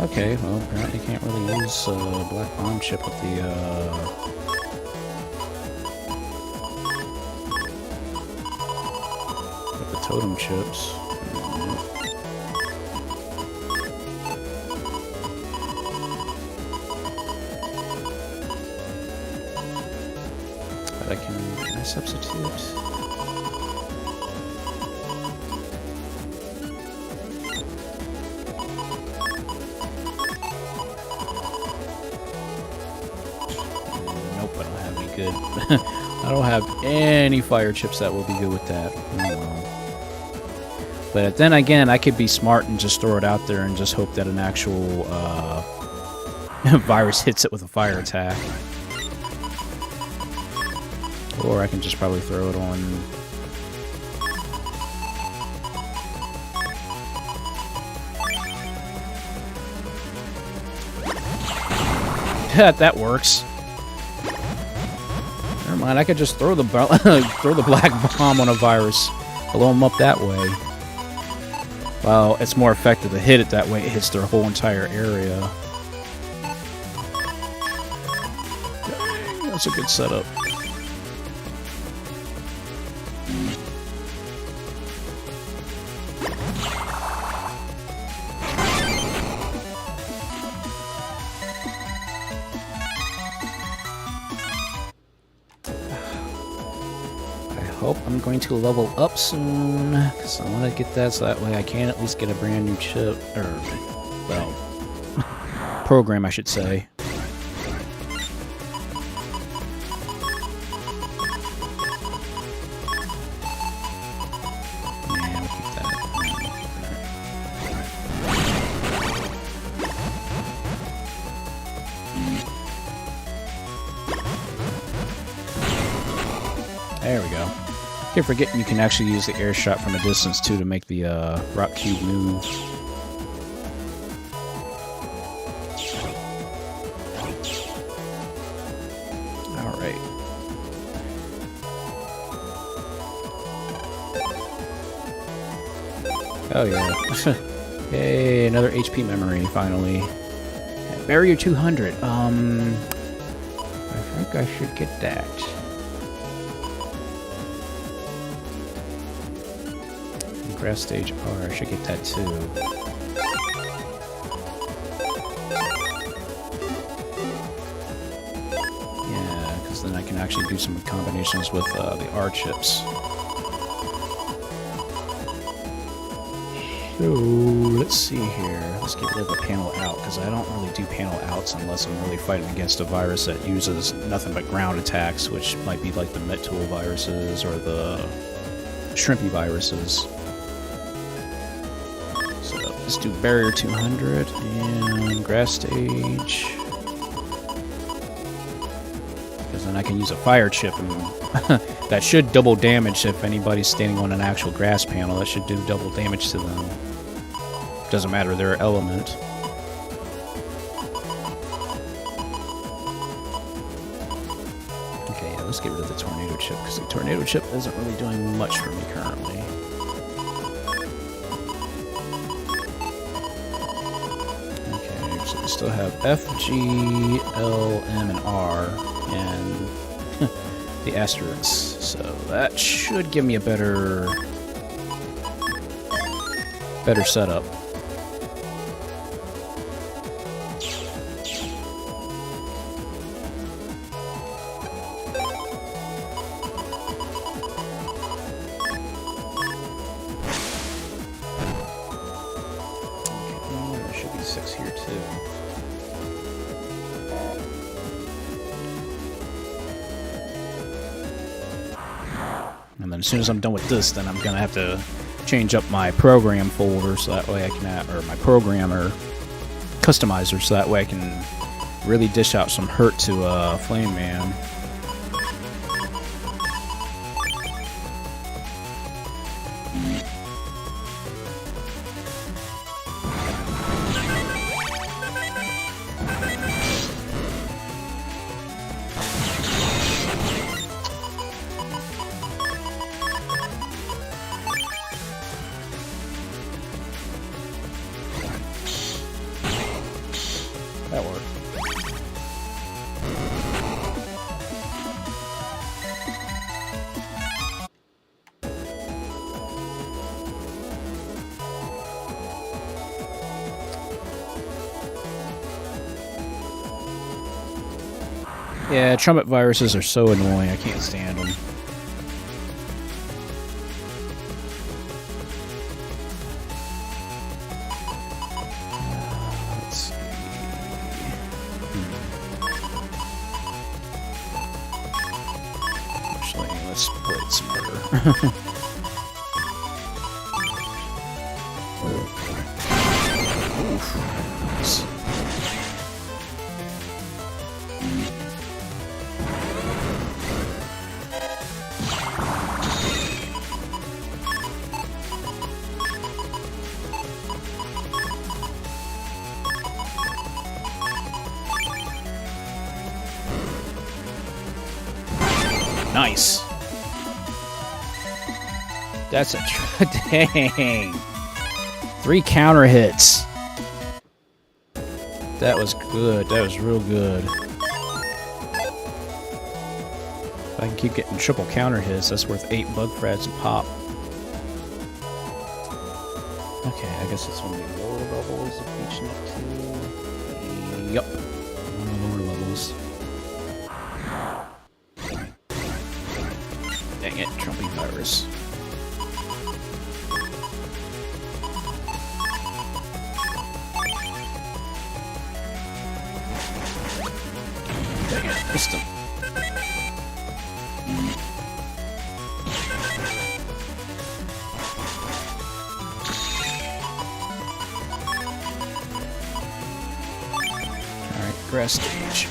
Okay, well, apparently you can't really use Black Bomb chip with the totem chips. But can I substitute? Good. I don't have any fire chips that will be good with that. But then again, I could be smart and just throw it out there and just hope that an actual virus hits it with a fire attack. Or I can just probably throw it on... that works. Never mind, I could just throw the throw the black bomb on a virus. Blow them up that way. Well, it's more effective to hit it that way. It hits their whole entire area. Dang, that's a good setup. Hope I'm going to level up soon, because I want to get that so that way I can at least get a brand new chip, or, well, program I should say. Yeah, we'll keep that. There we go. Keep forgetting you can actually use the air shot from a distance too to make the rock cube move. Alright. Oh yeah. Yay, another HP memory finally. Barrier 200. I think I should get that. Grass stage R, I should get that too. Yeah, because then I can actually do some combinations with the R chips. So, let's see here. Let's get rid of the panel out, because I don't really do panel outs unless I'm really fighting against a virus that uses nothing but ground attacks, which might be like the Metal viruses or the Shrimpy viruses. Let's do barrier 200 and grass stage. Because then I can use a fire chip and that should double damage if anybody's standing on an actual grass panel. That should do double damage to them. Doesn't matter their element. Okay, yeah, let's get rid of the tornado chip because the tornado chip isn't really doing much for me currently. So we still have F, G, L, M, and R, and the asterisks. So that should give me a better setup. And then as soon as I'm done with this, then I'm going to have to change up my program folder so that way I can, or my programmer customizer so that way I can really dish out some hurt to Flame Man. That worked. Yeah, trumpet viruses are so annoying. I can't stand them. Let's play it smarter. Nice. That's a dang. 3 counter hits. That was good. That was real good. If I can keep getting triple counter hits, that's worth 8 bug frags a pop. Okay, I guess it's one of the lower levels of each net too. Yup. One of the lower levels. Dang it, Trumpy virus. Dang it, missed him. Grass stage.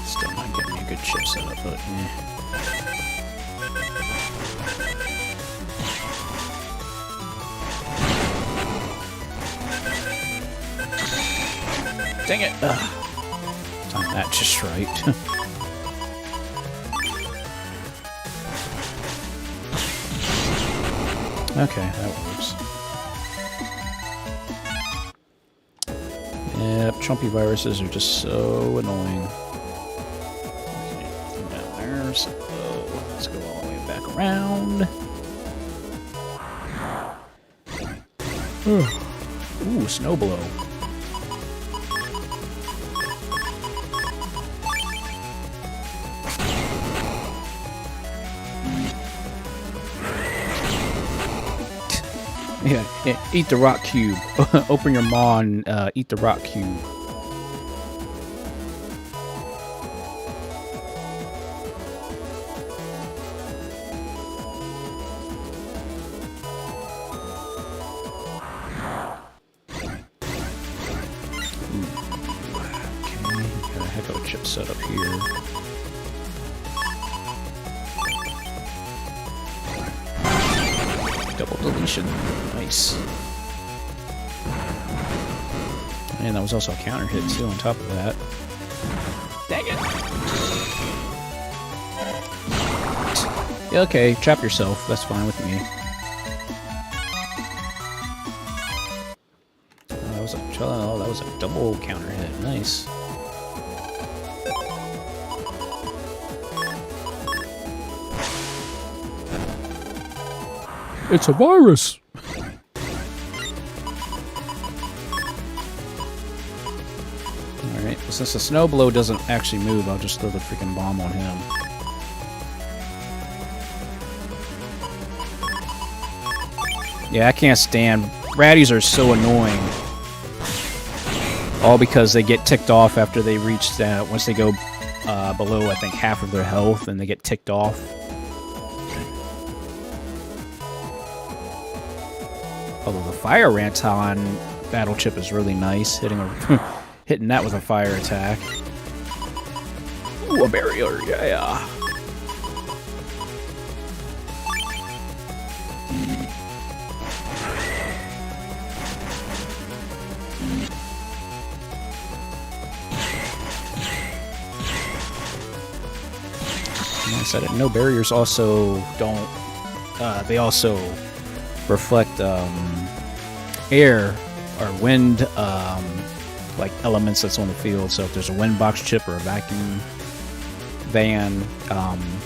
Still not getting me a good chip setup, but dang it! Ugh. Time that just right. Okay, that works. Yep, Trumpy viruses are just so annoying. Okay, nothing down there, so let's go all the way back around. Ooh, snow blow. Yeah, eat the rock cube. Open your maw and eat the rock cube. Okay, got a heck of a chip set up here. Double deletion. Nice. And that was also a counter hit too on top of that. Dang it! Yeah, okay, trap yourself. That's fine with me. Oh, that was a double counter hit. Nice. It's a virus! Alright, well, since the snow blow doesn't actually move, I'll just throw the freaking bomb on him. Yeah, I can't stand... Raddies are so annoying. All because they get ticked off after they reach that... Once they go below, I think, half of their health, and they get ticked off. Although the fire Ranton battle chip is really nice, hitting that with a fire attack. Ooh, a barrier, yeah. Like I said, no barriers also don't. They also reflect air or wind like elements that's on the field. So if there's a wind box chip or a vacuum van,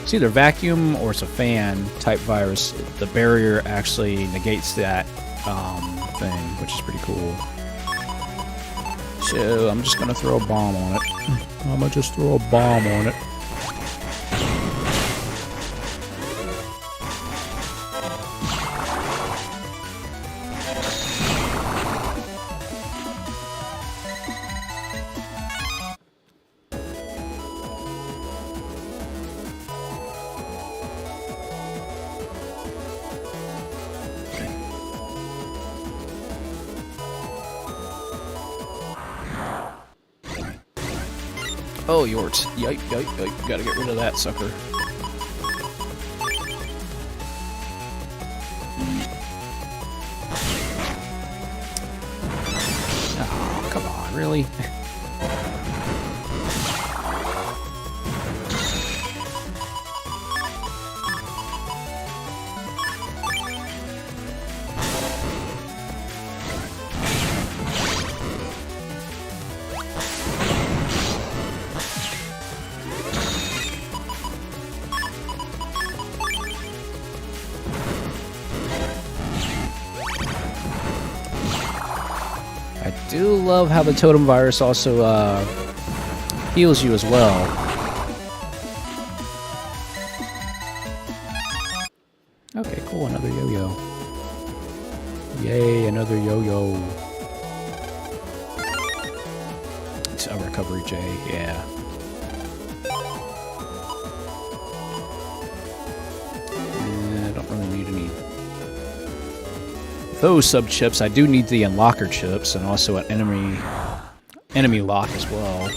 it's either vacuum or it's a fan type virus, the barrier actually negates that thing, which is pretty cool. So I'm just gonna throw a bomb on it. I'm gonna just throw a bomb on it. Oh, Yorts. Yike, yike, yike. Gotta get rid of that sucker. Oh, come on, really? I do love how the totem virus also heals you as well. Okay, cool, another yo-yo. Yay, another yo-yo. It's a recovery J, yeah. I don't really need any those sub-chips. I do need the unlocker chips and also an enemy lock as well.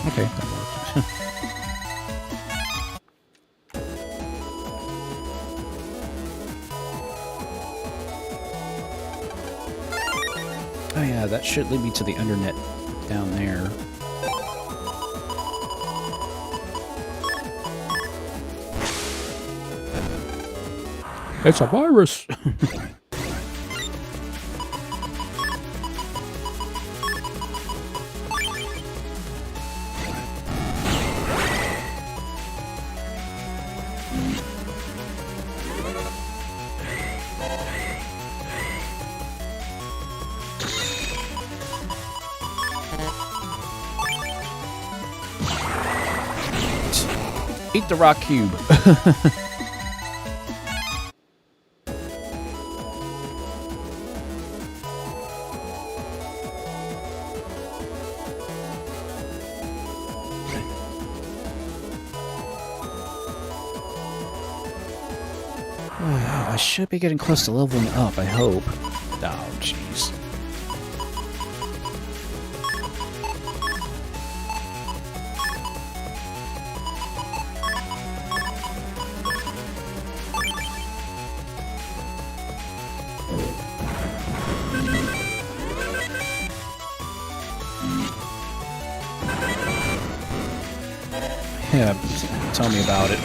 Okay, that worked. Oh yeah, that should lead me to the undernet down there. It's a virus! Eat the rock cube. I should be getting close to leveling up, I hope. Oh, jeez. Yeah, tell me about it.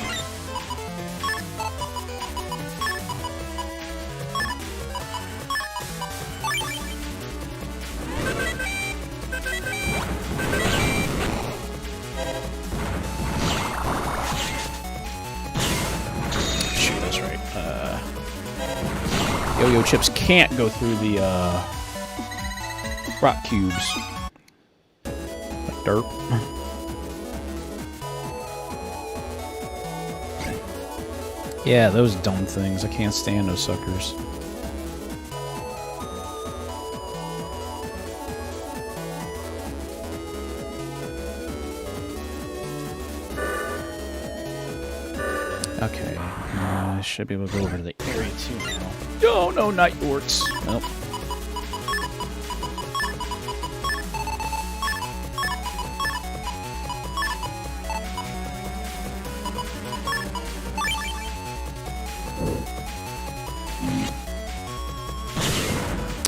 Shoot, that's right. Yo-yo chips can't go through the rock cubes. Like dirt. Yeah, those dumb things. I can't stand those suckers. Okay. I should be able to go over to the area too now. Oh, no, not Yorks. Nope.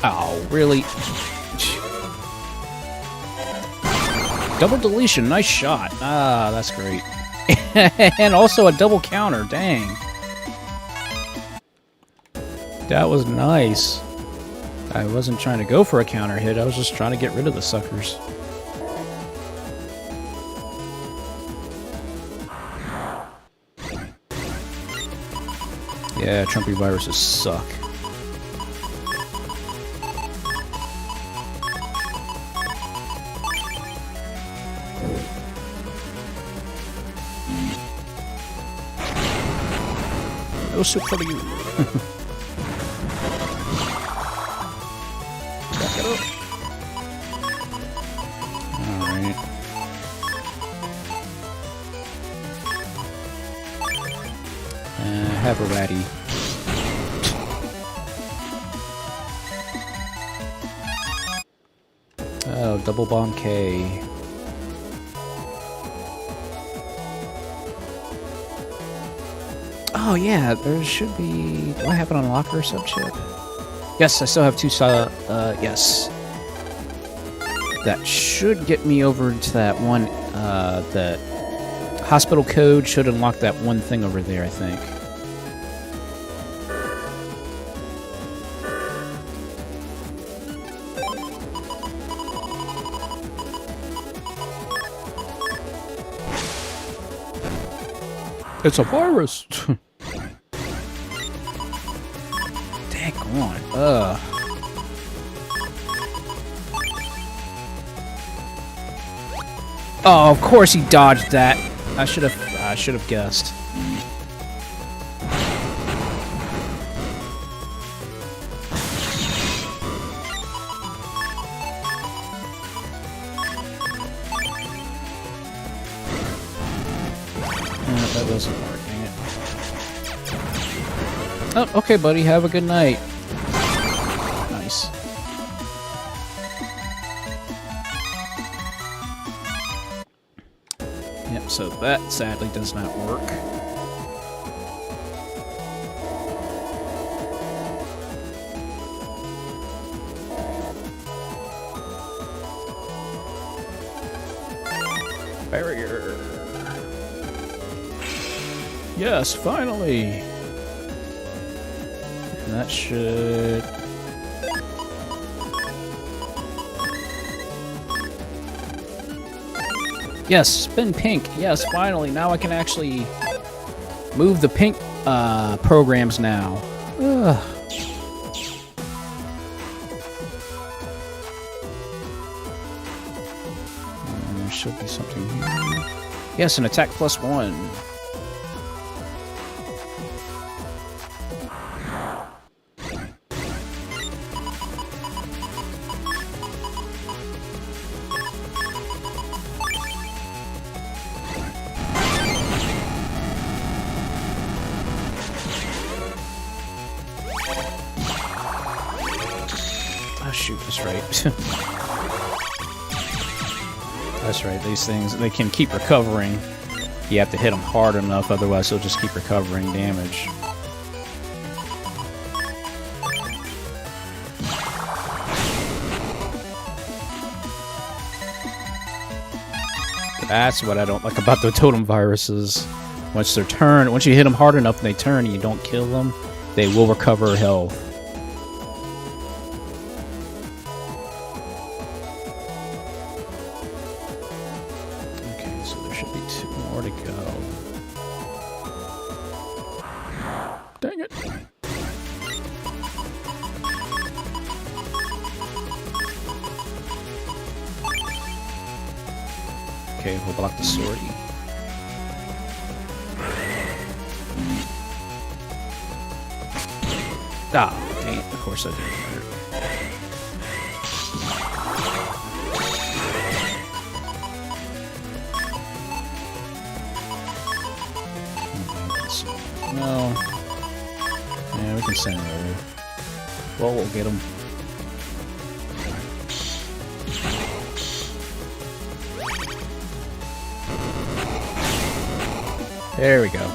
Oh, really? Double deletion, nice shot. Ah, that's great. And also a double counter, dang. That was nice. I wasn't trying to go for a counter hit, I was just trying to get rid of the suckers. Yeah, Trumpy viruses suck. No soup for you. have a ratty. Oh, double bomb K. Oh yeah, there should be... Do I have it on locker or sub-chip? Yes, I still have 2 yes. That should get me over to that one, the hospital code should unlock that one thing over there, I think. It's a virus! Daggone. Oh, of course he dodged that. I should have guessed. That doesn't work, dang it. Oh, okay, buddy. Have a good night. Nice. Yep, so that sadly does not work. Barrier. Yes, finally! And that should... Yes, spin pink. Yes, finally. Now I can actually move the pink programs now. Ugh. There should be something here. Yes, an attack +1. Shoot, that's right. That's right, these things, they can keep recovering. You have to hit them hard enough, otherwise they'll just keep recovering damage. That's what I don't like about the totem viruses. Once you hit them hard enough and they turn and you don't kill them, they will recover health. Dang it. Okay, we'll block the sword. Ah, dang it. Of course I did. No. Yeah, we can send him over. Well, we'll get him. There we go.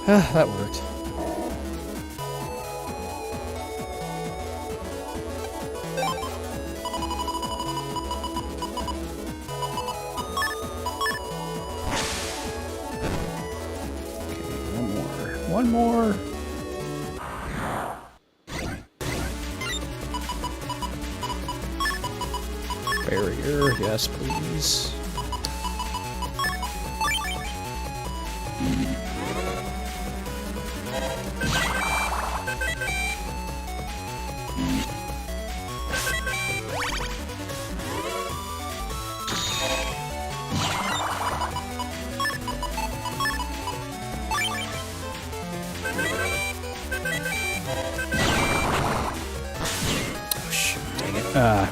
That worked. One more. Barrier, yes, please.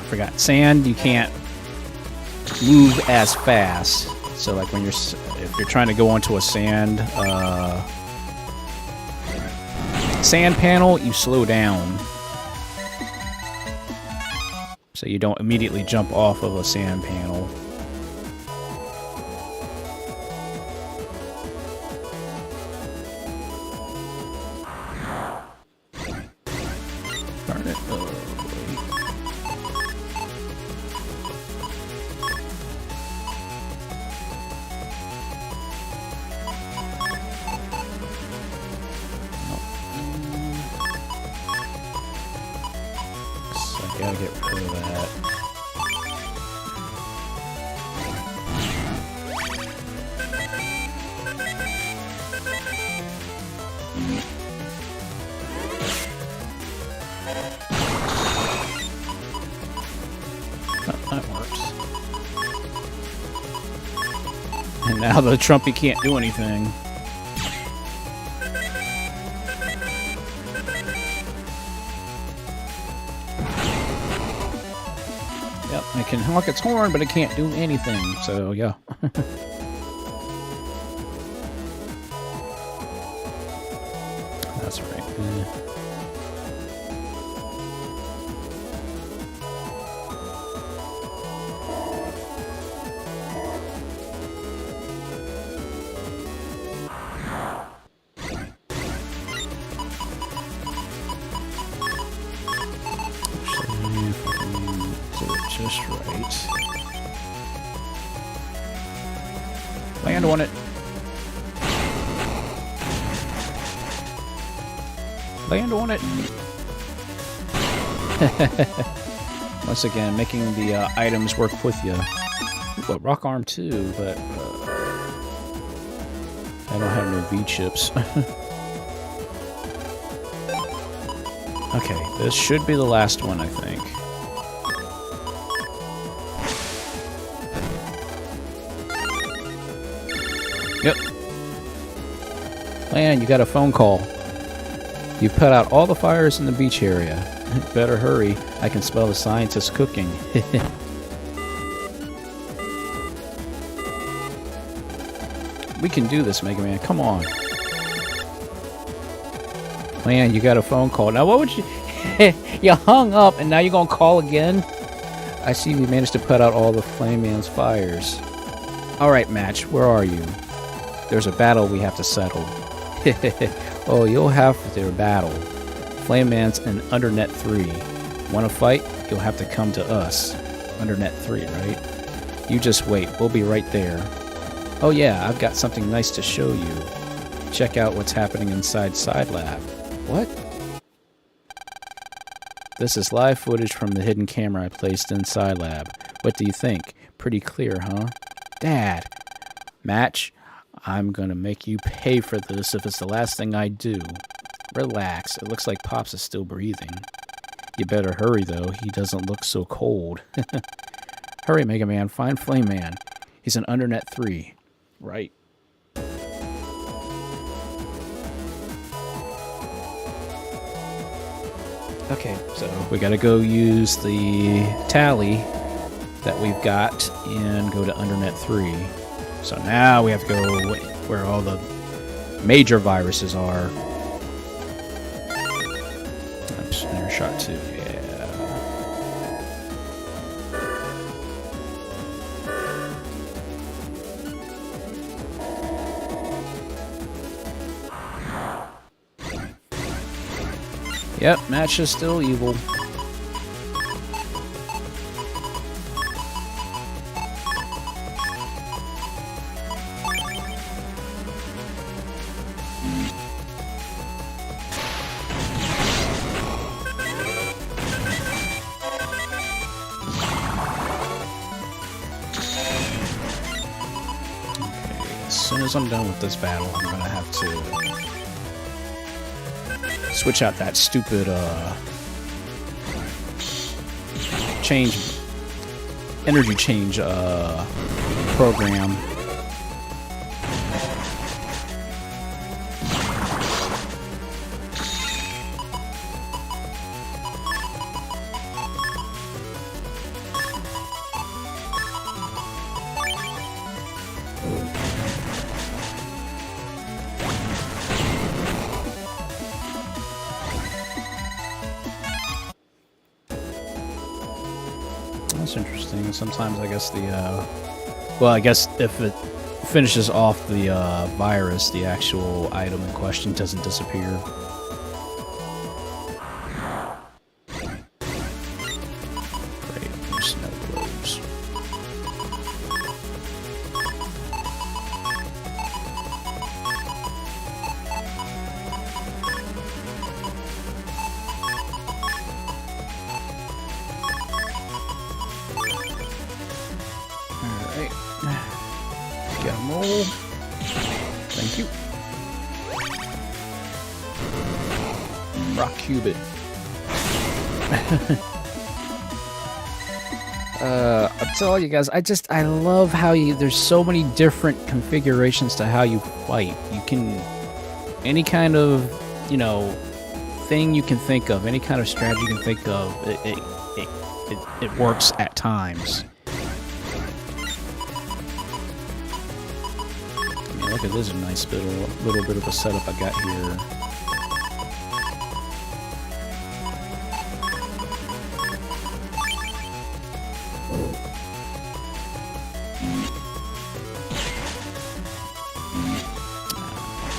Forgot. Sand, you can't move as fast. So like when if you're trying to go onto a sand panel, you slow down. So you don't immediately jump off of a sand panel. Darn it. Oh, gotta get rid of that. Oh, that works. And now the Trumpy can't do anything. Yep, it can honk its horn, but it can't do anything, so yeah. That's right. Just right. Land on it. Land on it. Once again, making the items work with you. Ooh, rock arm too, but I don't have no V chips. Okay, this should be the last one, I think. Yep. Man, you got a phone call. You put out all the fires in the beach area. Better hurry. I can smell the scientists cooking. We can do this, Mega Man. Come on. Man, you got a phone call. Now, what would you... You hung up, and now you're going to call again? I see we managed to put out all the Flame Man's fires. Alright, Match. Where are you? There's a battle we have to settle. Oh, you'll have their battle. Flame Man's in Undernet 3. Want to fight? You'll have to come to us. Undernet 3, right? You just wait. We'll be right there. Oh yeah, I've got something nice to show you. Check out what's happening inside Side Lab. What? This is live footage from the hidden camera I placed in Side Lab. What do you think? Pretty clear, huh? Dad! Match? I'm gonna make you pay for this if it's the last thing I do. Relax, it looks like Pops is still breathing. You better hurry though, he doesn't look so cold. Hurry, Mega Man, find Flame Man. He's in Undernet 3. Right. Okay, so we gotta go use the tally that we've got and go to Undernet 3. So now we have to go where all the major viruses are. Oops, there's shot 2, yeah. Yep, Match is still evil. As soon as I'm done with this battle, I'm gonna have to switch out that stupid energy change program. That's interesting. Sometimes I guess the, well, I guess if it finishes off the virus, the actual item in question doesn't disappear. Great, snow globes. Alright. Get them all. Thank you. Rock Cubit. I'll tell you guys, I love how there's so many different configurations to how you fight. You can, any kind of, you know, thing you can think of, any kind of strategy you can think of, it works at times. Look at this nice little bit of a setup I got here.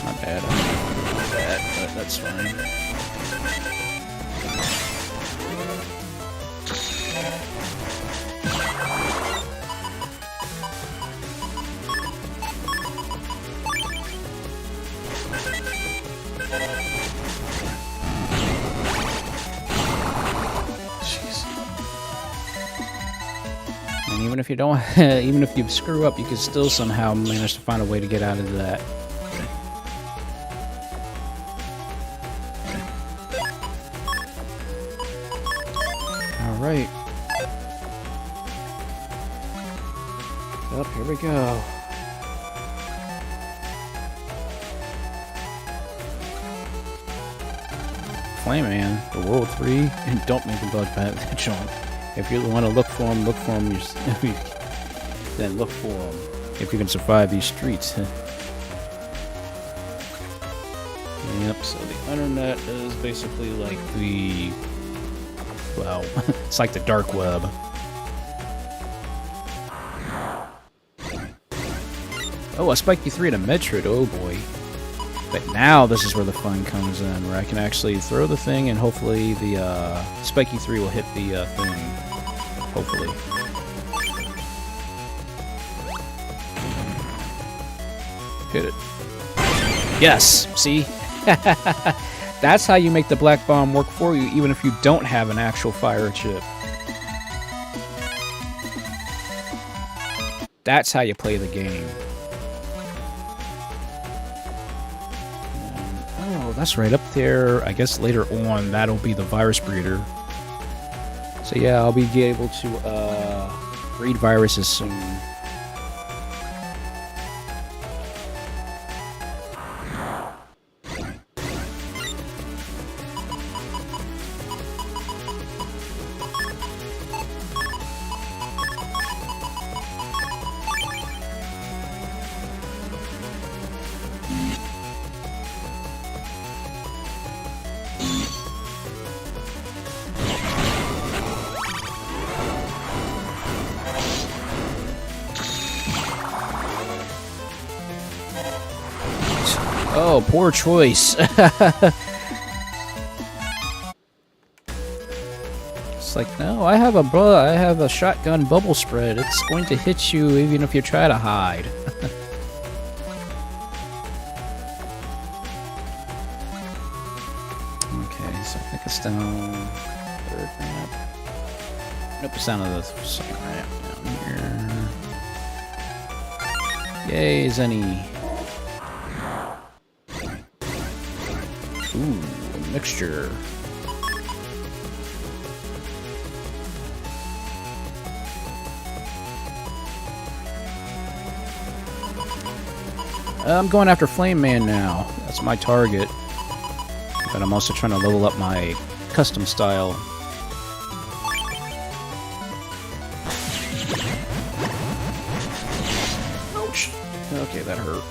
Not bad. Not bad, but that's fine. Even if you don't, even if you screw up, you can still somehow manage to find a way to get out of that. All right. Up, here we go. Flame Man, the World 3, and don't make a bug that jump. If you want to look for them, then look for them. If you can survive these streets. Yep, so the internet is basically like the... well, it's like the dark web. Oh, a Spiky 3 and a Metroid, oh boy. But now this is where the fun comes in, where I can actually throw the thing and hopefully the Spiky 3 will hit the thing. Hopefully. Hit it. Yes! See? That's how you make the Black Bomb work for you, even if you don't have an actual fire chip. That's how you play the game. Oh, that's right up there. I guess later on, that'll be the virus breeder. So yeah, I'll be able to breed viruses soon. Oh, poor choice. It's like, no, I have a shotgun bubble spread. It's going to hit you even if you try to hide. Okay, so I think it's down third ramp. Nope, it's down to the second ramp down here. Yay, Zenny. Ooh, a mixture. I'm going after Flame Man now. That's my target. But I'm also trying to level up my custom style. Ouch. Okay, that hurt.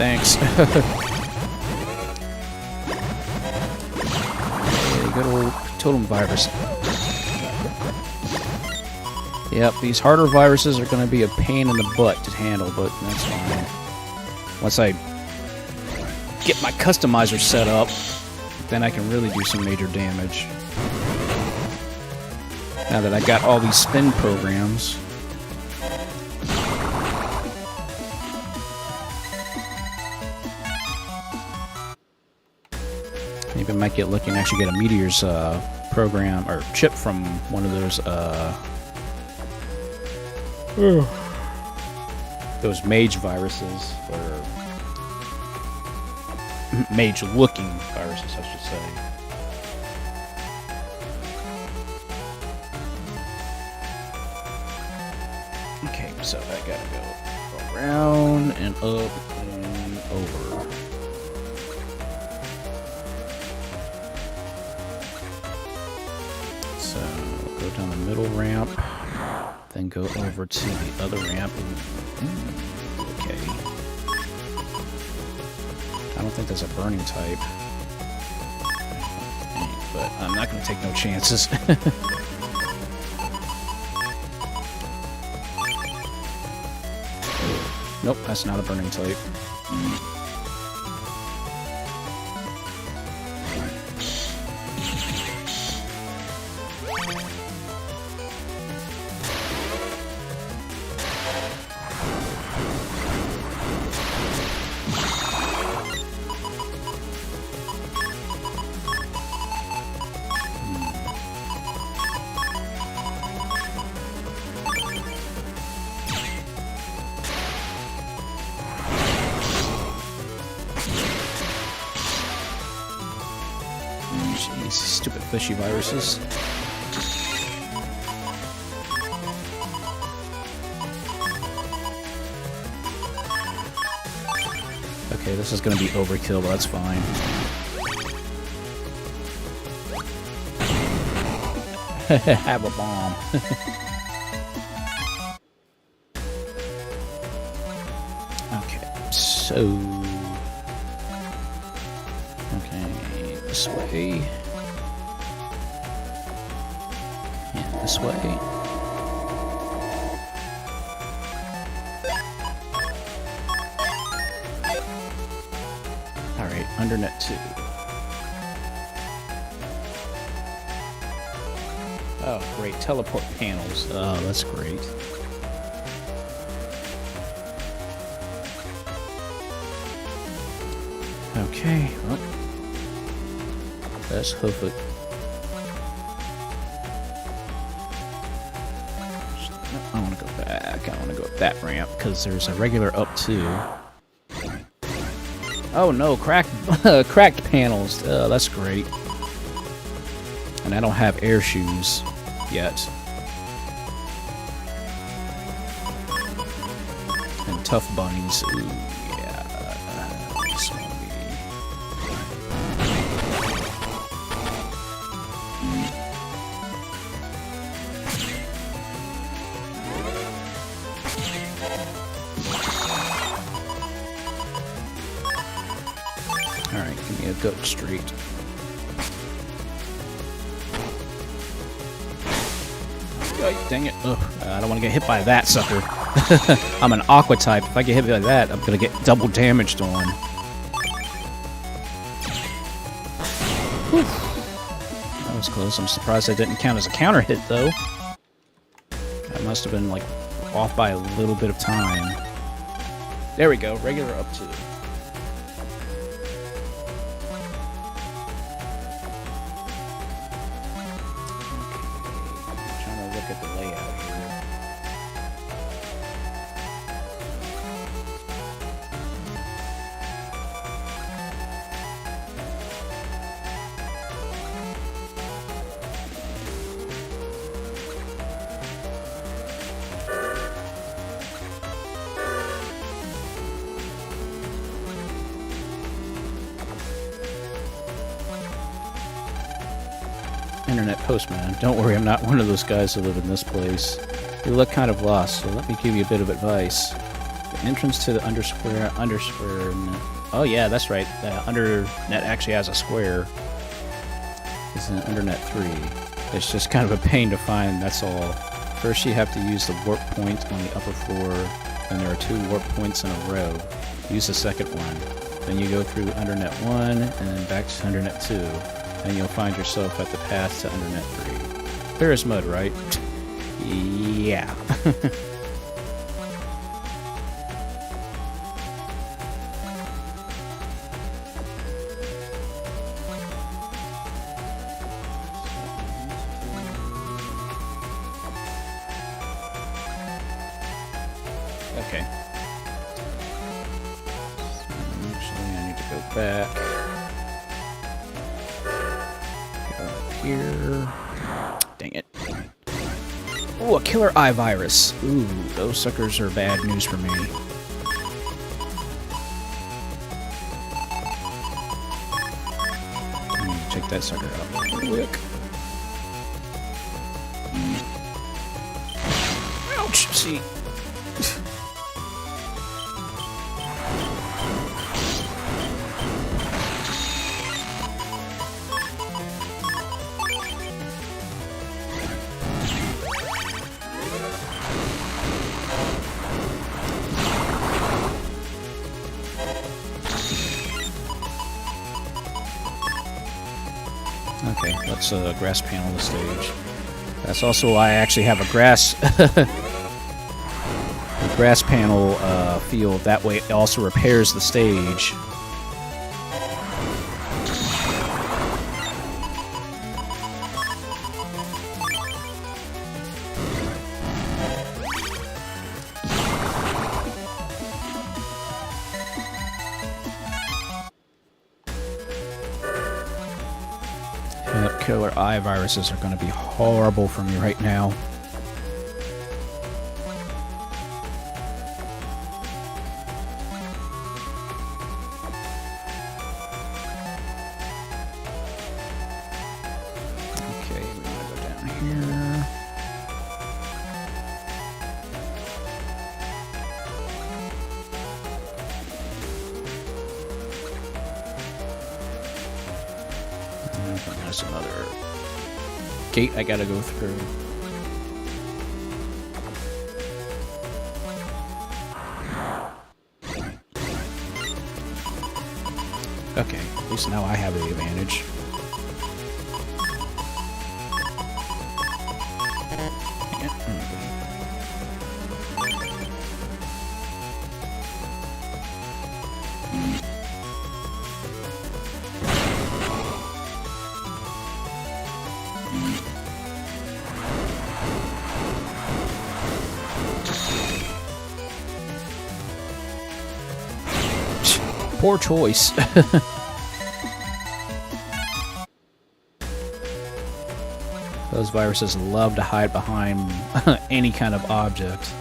Thanks. Good old totem virus. Yep, these harder viruses are going to be a pain in the butt to handle, but that's fine. Once I get my customizer set up, then I can really do some major damage. Now that I got all these spin programs. Maybe I might get lucky and actually get a Meteor's program or chip from one of those mage viruses, or mage-looking viruses, I should say. Okay, so I gotta go around and up and over. So, go down the middle ramp, then go over to the other ramp. Okay. I don't think there's a burning type. But I'm not going to take no chances. Nope, that's not a burning type. Jeez, stupid fishy viruses. Okay, this is gonna be overkill, but that's fine. Have a bomb. Okay, so... Okay, this way. And this way. Alright, undernet 2. Oh, great. Teleport panels. Oh, that's great. Okay, well, let's hoof it. I want to go back. I want to go up that ramp because there's a regular up 2. Oh no, cracked panels. That's great. And I don't have air shoes yet. And tough bunnies. Ooh, yeah. This one will be... Alright, give me a goat street. Oh, dang it. Ugh, I don't want to get hit by that sucker. I'm an aqua type. If I get hit by that, I'm going to get double damaged on. Whew. That was close. I'm surprised I didn't count as a counter hit, though. I must have been, like, off by a little bit of time. There we go. Regular up 2. At the layout here. Internet postman. Don't worry, I'm not one of those guys who live in this place. You look kind of lost, so let me give you a bit of advice. The entrance to the undersquare. Oh yeah, that's right. The undernet actually has a square. It's an undernet 3. It's just kind of a pain to find, that's all. First you have to use the warp point on the upper floor, then there are 2 warp points in a row. Use the second one. Then you go through undernet 1, and then back to undernet 2. And you'll find yourself at the path to undernet 3. Clear as mud, right? Yeah. Okay. Actually, I need to go back. Go up here. Dang it. Oh, a killer eye virus. Ooh, those suckers are bad news for me. I need to check that sucker out real quick. Ouch! See. Okay, let's grass panel the stage. That's also why I actually have a grass grass panel field. That way it also repairs the stage. Killer eye viruses are going to be horrible for me right now. Okay, we're going to go down here. There's another gate I gotta go through. Okay, at least now I have the advantage. Poor choice. Those viruses love to hide behind any kind of object.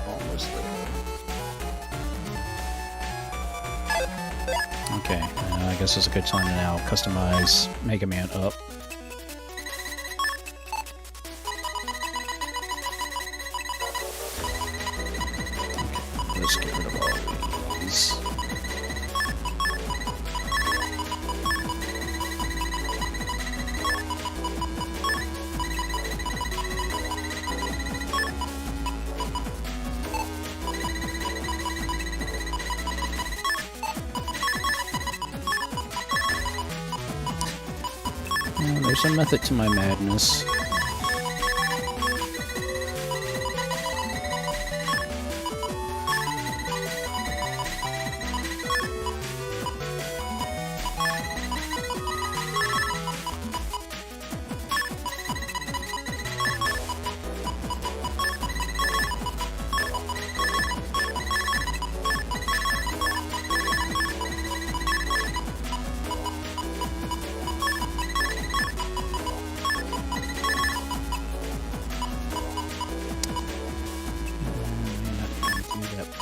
Almost there. Okay, I guess it's a good time to now customize Megaman up. Okay, let's get rid of all these. There's a method to my madness.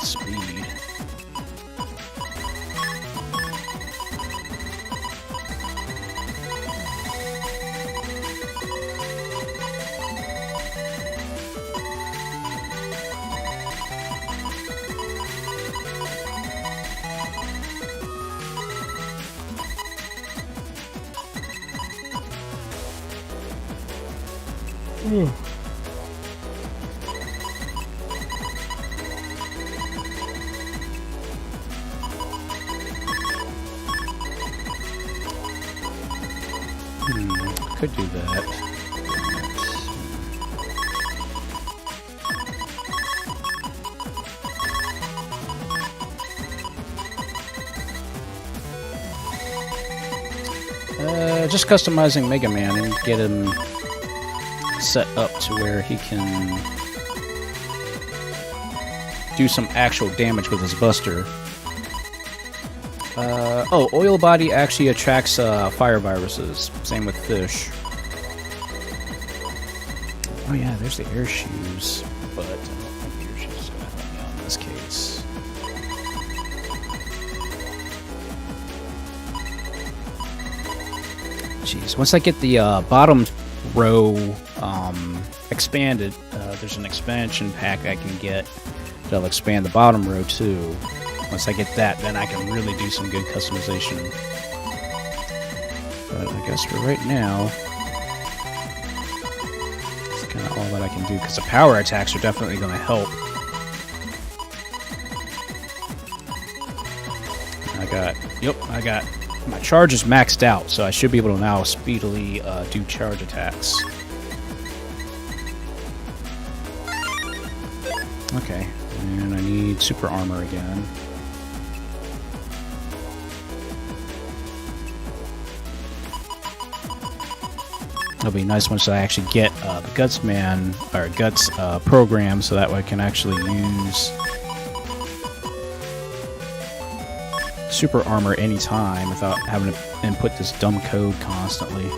Speed. Could do that. Just customizing Megaman and get him set up to where he can do some actual damage with his buster. Oh, oil body actually attracts fire viruses. Same with fish. Oh yeah, there's the air shoes, but I don't think the air shoes are gonna help me out in this case. Jeez, once I get the bottom row expanded, there's an expansion pack I can get that'll expand the bottom row too. Once I get that, then I can really do some good customization. But I guess for right now, it's kind of all that I can do, because the power attacks are definitely going to help. I got, my charge is maxed out, so I should be able to now speedily do charge attacks. Okay, and I need super armor again. It'll be nice once I actually get the Guts program, so that way I can actually use super armor anytime without having to input this dumb code constantly.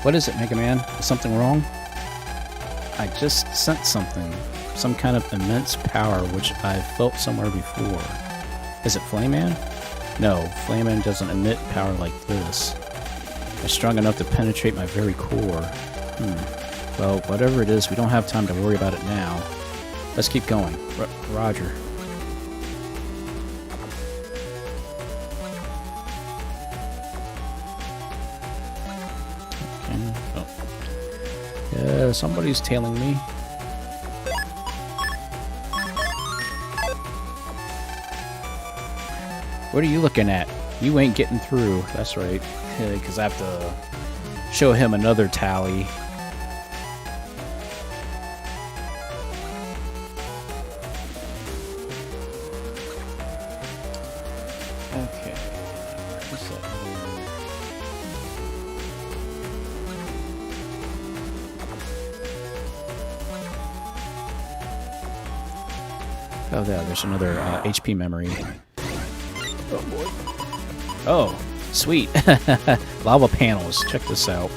What is it, Mega Man? Is something wrong? I just sent something. Some kind of immense power which I've felt somewhere before. Is it Flame Man? No, Flame Man doesn't emit power like this. It's strong enough to penetrate my very core. Well, whatever it is, we don't have time to worry about it now. Let's keep going. Roger. Yeah, somebody's tailing me. What are you looking at? You ain't getting through. That's right. Because I have to show him another tally. Okay. What's that? Oh, there's another HP memory. Oh, boy. Oh, sweet. Lava panels. Check this out.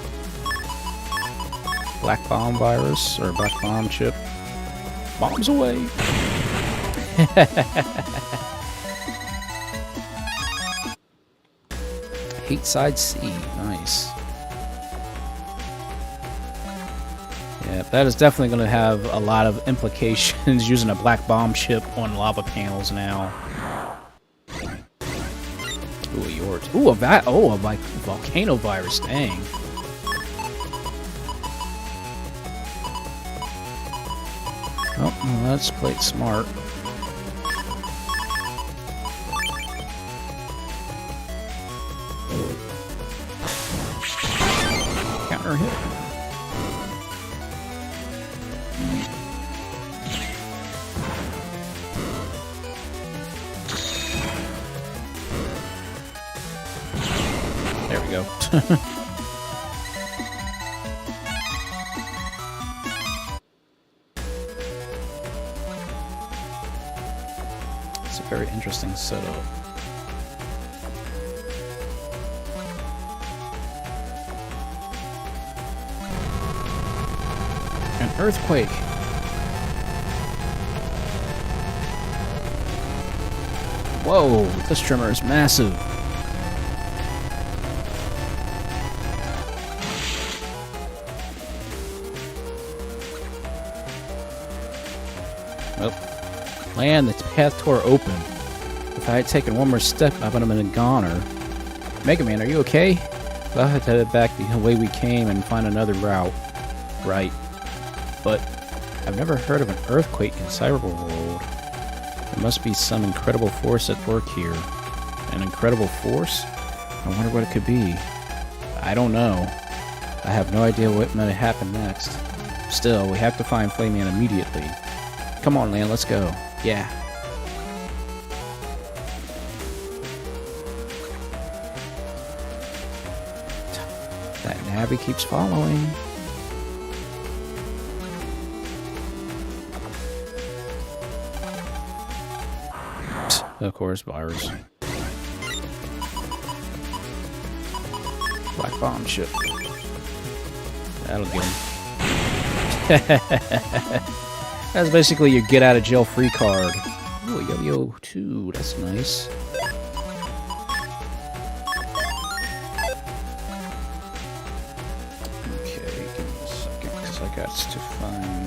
Black bomb virus, or black bomb chip. Bombs away. Hate side C. Nice. Yeah, that is definitely going to have a lot of implications using a black bomb chip on lava panels now. Ooh, yours. Ooh, a volcano virus. Dang. Oh, well, let's play it smart. Counter hit. There we go. It's a very interesting setup. An earthquake. Whoa, this trimmer is massive. Oh, land, the path tore open. If I had taken one more step, I would have been a goner. Megaman, are you okay? I'll have to head back the way we came and find another route. Right. But I've never heard of an earthquake in Cyber World. There must be some incredible force at work here. An incredible force? I wonder what it could be. I don't know. I have no idea what might happen next. Still, we have to find Flayman immediately. Come on, Lan, let's go. Yeah. That nabby keeps following. Of course, virus. Black bomb ship. That'll get him. That's basically your get out of jail free card. Oh, yo-yo 2, that's nice. Okay, give me a second, because I got to find...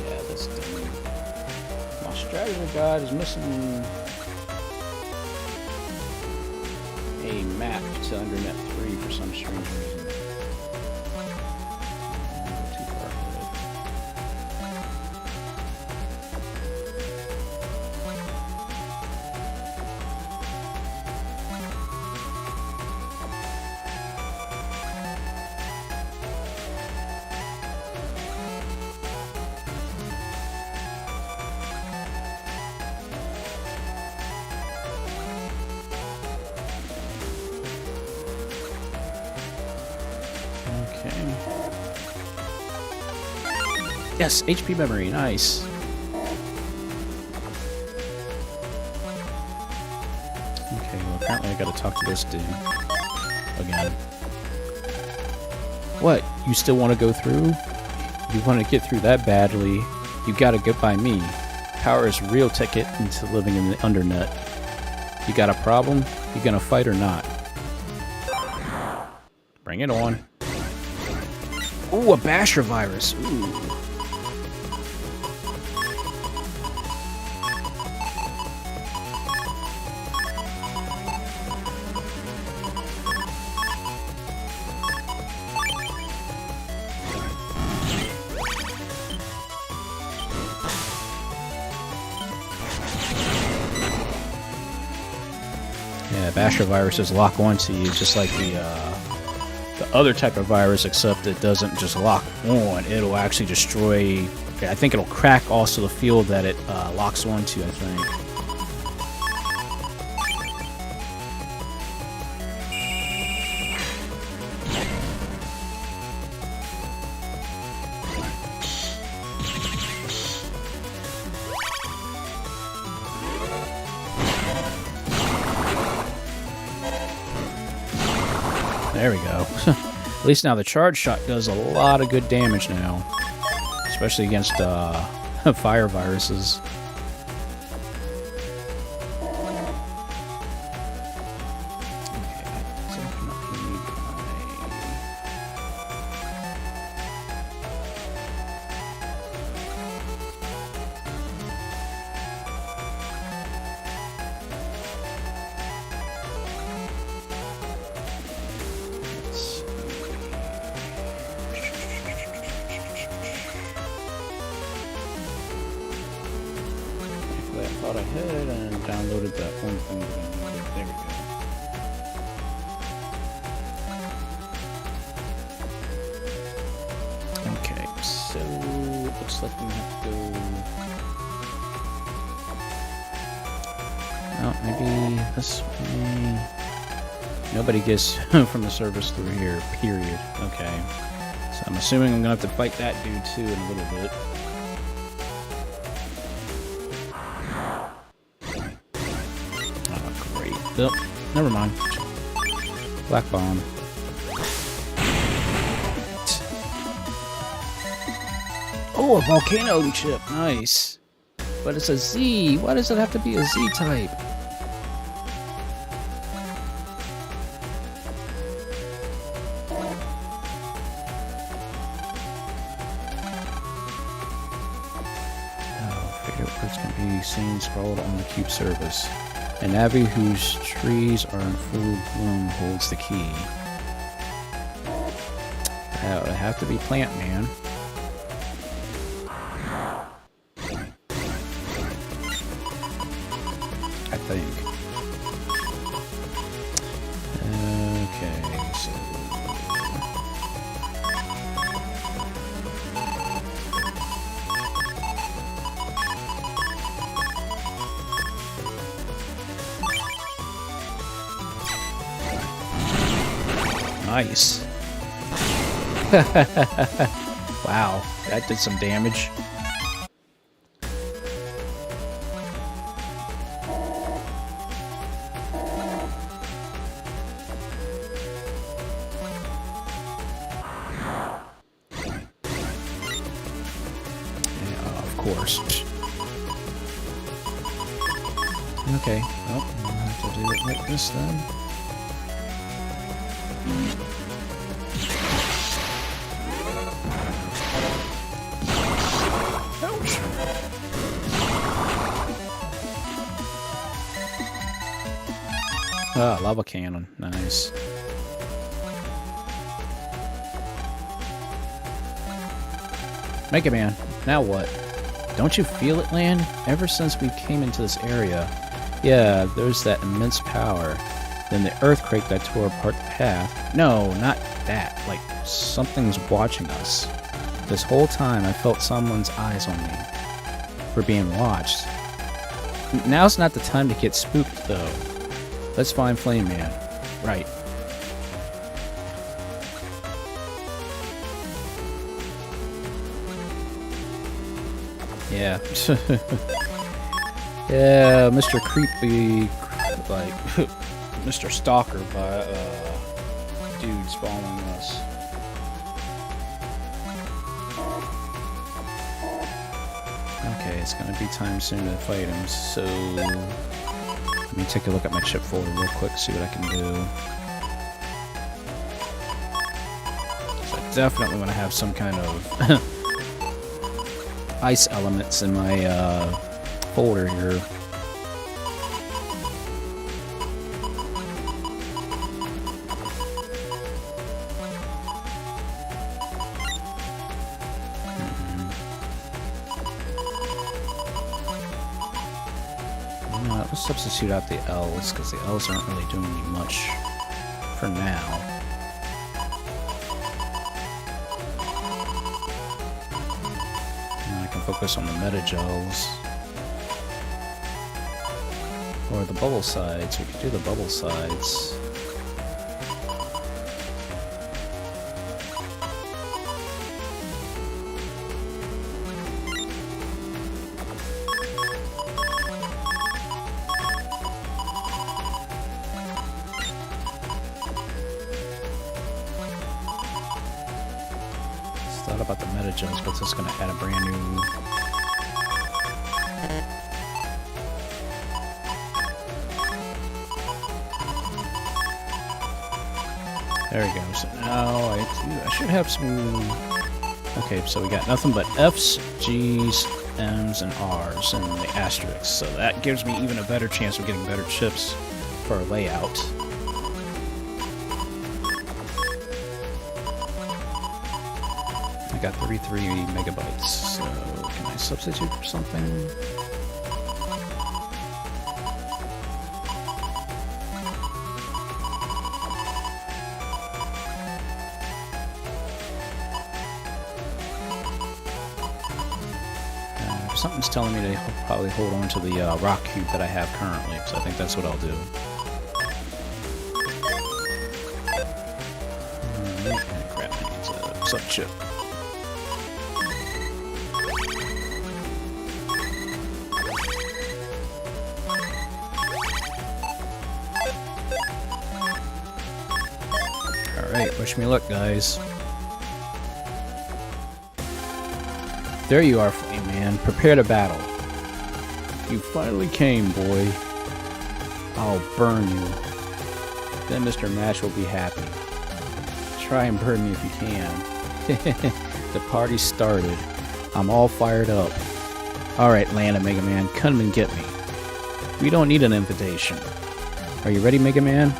Yeah, this thing. My strategy guide is missing a map to Undernet 3 for some strange reason. Too far ahead. Yes, HP memory, nice. Okay, well apparently I gotta talk to this dude again. What? You still want to go through? You want to get through that badly? You gotta get by me. Power is real ticket into living in the Undernet. You got a problem? You gonna fight or not? Bring it on. Ooh, a basher virus. Ooh. Yeah, basher viruses lock onto you just like the other type of virus, except it doesn't just lock on. It'll actually destroy... I think it'll crack also the field that it locks onto, I think. There we go. At least now the charge shot does a lot of good damage now. Especially against fire viruses. I thought I had and downloaded that one thing that I needed. There we go. Okay, so it looks like we have to go. Oh, maybe this way. Nobody gets from the service through here, period. Okay. So I'm assuming I'm gonna have to fight that dude too in a little bit. Nope. Never mind. Black bomb. Oh, a volcano chip. Nice. But it's a Z. Why does it have to be a Z type? Favorite words can be seen scrawled on the cube surface. An abbey whose trees are in full bloom holds the key. That would have to be Plant Man. I think. Okay, so... Nice. Wow, that did some damage. Course. Okay, well, I'll have to do it like this then. Ouch! Ah, lava cannon. Nice. Megaman, now what? Don't you feel it, Lan? Ever since we came into this area, yeah, there's that immense power. Then the earthquake that tore apart the path. No, not that. Like, something's watching us. This whole time, I felt someone's eyes on me. We're being watched. Now's not the time to get spooked, though. Let's find Flame Man. Right. Yeah. Yeah, Mr. Creepy, like, Mr. Stalker, dude's following us. Okay, it's gonna be time soon to fight him, so... Let me take a look at my chip folder real quick, see what I can do. So I definitely want to have some kind of... ice elements in my folder here. Let's substitute out the L's because the L's aren't really doing me much for now. Focus on the meta gels or the bubble sides. We could do the bubble sides. Thought about the meta gels, but it's just going to add a brand new. There we go. So now I should have some. Okay, so we got nothing but F's, G's, M's, and R's, and the asterisks. So that gives me even a better chance of getting better chips for our layout. I got 33 megabytes, so can I substitute for something? Something's telling me to probably hold on to the rock cube that I have currently, so I think that's what I'll do. Crap, that needs a sub-chip. Alright, wish me luck, guys. There you are, Flame Man. Prepare to battle. You finally came, boy. I'll burn you. Then Mr. Mash will be happy. Try and burn me if you can. The party started. I'm all fired up. Alright, Land of Mega Man, come and get me. We don't need an invitation. Are you ready, Mega Man?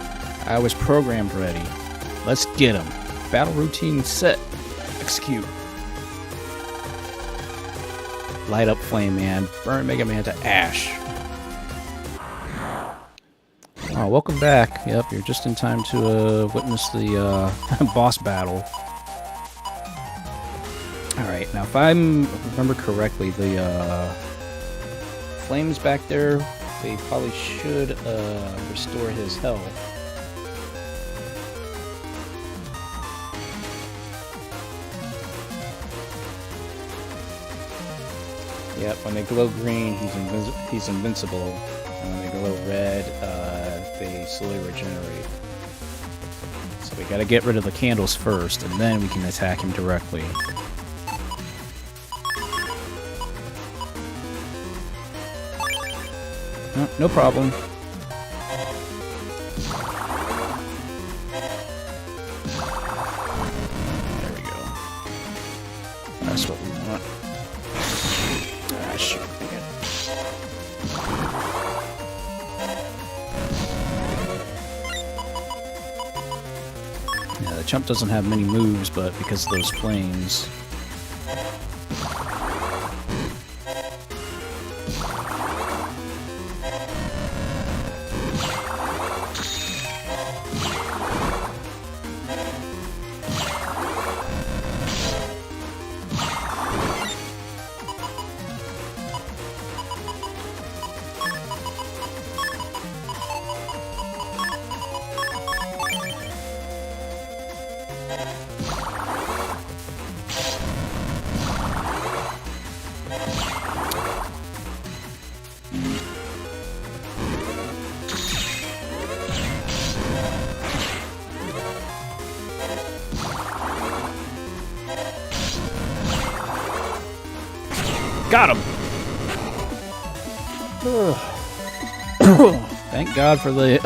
I was programmed ready. Let's get him. Battle routine set. Execute. Light up Flame Man. Burn Mega Man to ash. Oh, welcome back. Yep, you're just in time to witness the boss battle. Alright, now if I remember correctly, the flames back there, they probably should restore his health. Yep, when they glow green, he's invincible. And when they glow red, they slowly regenerate. So we gotta get rid of the candles first, and then we can attack him directly. Oh, no problem. There we go. That's what we want. Ah, shoot. Yeah, the chump doesn't have many moves, but because of those flames... Got him! Thank God for the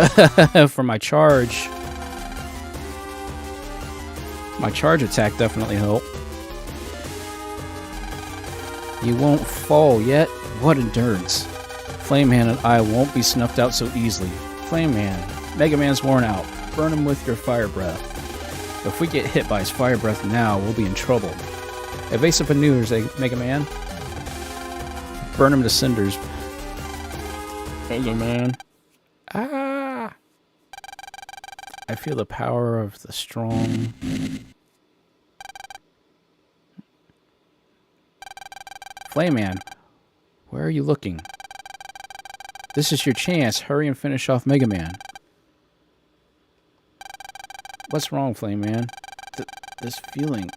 for my charge. My charge attack definitely helped. You won't fall yet? What endurance. Flame Man and I won't be snuffed out so easily. Flame Man, Mega Man's worn out. Burn him with your fire breath. If we get hit by his fire breath now, we'll be in trouble. Evasive maneuvers, Mega Man. Burn him to cinders. Mega Man. Ah! I feel the power of the strong. Flame Man, where are you looking? This is your chance. Hurry and finish off Mega Man. What's wrong, Flame Man? This feeling.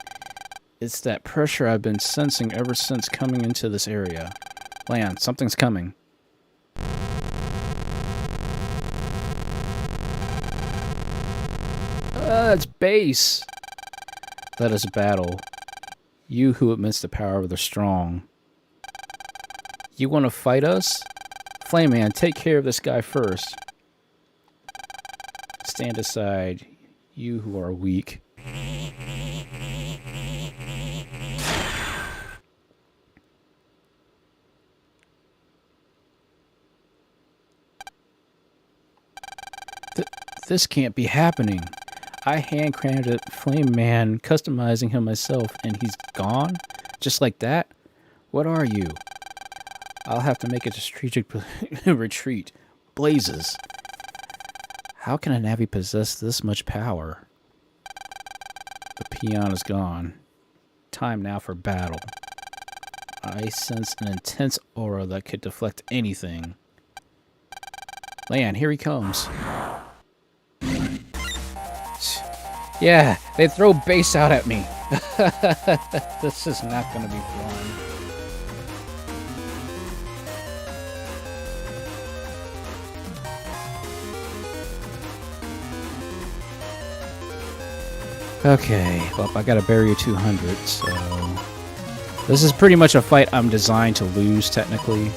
It's that pressure I've been sensing ever since coming into this area. Land, something's coming. It's base. Let us battle. You who admits the power of the strong. You want to fight us? Flame Man, take care of this guy first. Stand aside, you who are weak. This can't be happening. I hand-craned Flame Man, customizing him myself, and he's gone? Just like that? What are you? I'll have to make a strategic retreat. Blazes. How can a Navi possess this much power? The peon is gone. Time now for battle. I sense an intense aura that could deflect anything. Lan, here he comes. Yeah, they throw base out at me. This is not going to be fun. Okay, well, I got a barrier 200, so... This is pretty much a fight I'm designed to lose, technically.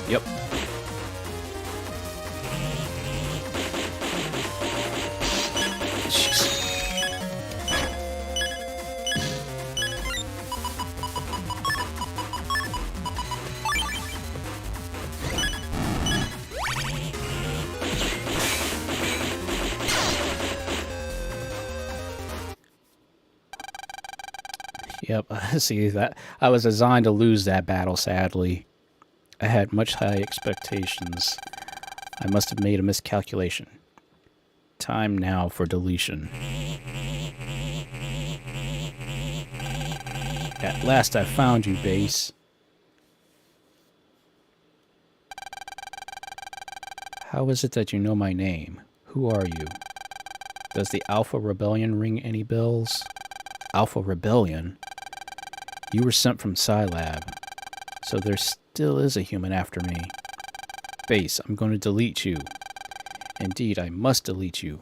Yep. Jeez. Yep, see that I was designed to lose that battle, sadly. I had much high expectations. I must have made a miscalculation. Time now for deletion. At last I found you, base. How is it that you know my name? Who are you? Does the Alpha Rebellion ring any bells? Alpha Rebellion? You were sent from Scilab, so there still is a human after me. Base, I'm going to delete you. Indeed, I must delete you.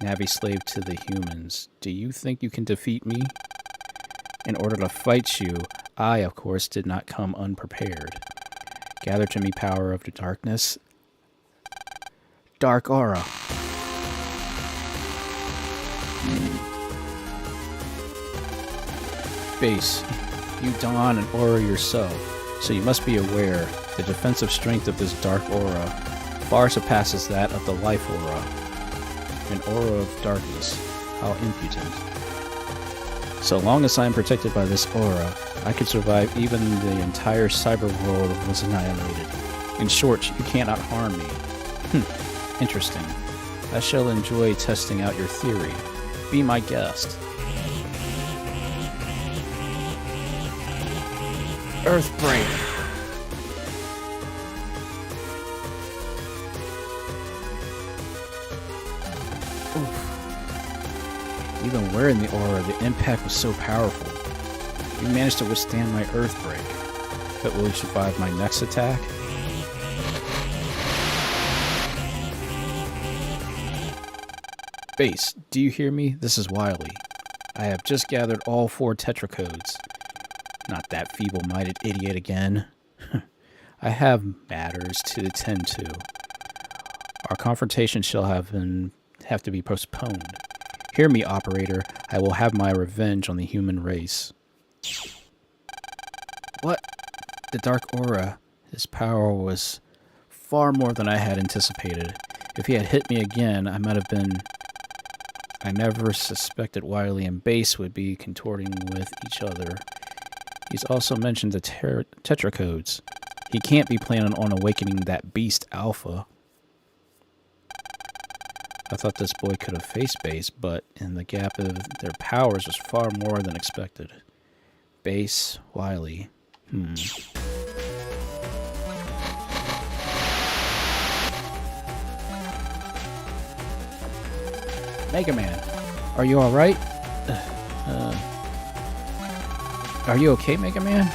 Navi slave to the humans, do you think you can defeat me? In order to fight you, I, of course, did not come unprepared. Gather to me power of the darkness. Dark aura. Base, you don an aura yourself, so you must be aware the defensive strength of this dark aura far surpasses that of the life aura. An aura of darkness. How impudent. So long as I am protected by this aura, I could survive even the entire cyber world was annihilated. In short, you cannot harm me. Interesting. I shall enjoy testing out your theory. Be my guest. Earthbreak. Even wearing the aura, the impact was so powerful. You managed to withstand my Earthbreak. But will you survive my next attack? Base, do you hear me? This is Wily. I have just gathered all 4 tetracodes. Not that feeble-minded idiot again. I have matters to attend to. Our confrontation shall have to be postponed. Hear me, operator. I will have my revenge on the human race. What? The Dark Aura. His power was far more than I had anticipated. If he had hit me again, I might have been... I never suspected Wily and Base would be contorting with each other. He's also mentioned the tetracodes. He can't be planning on awakening that beast Alpha. I thought this boy could have faced Base, but in the gap of their powers was far more than expected. Base, Wily. Megaman, are you alright? Are you okay, Megaman?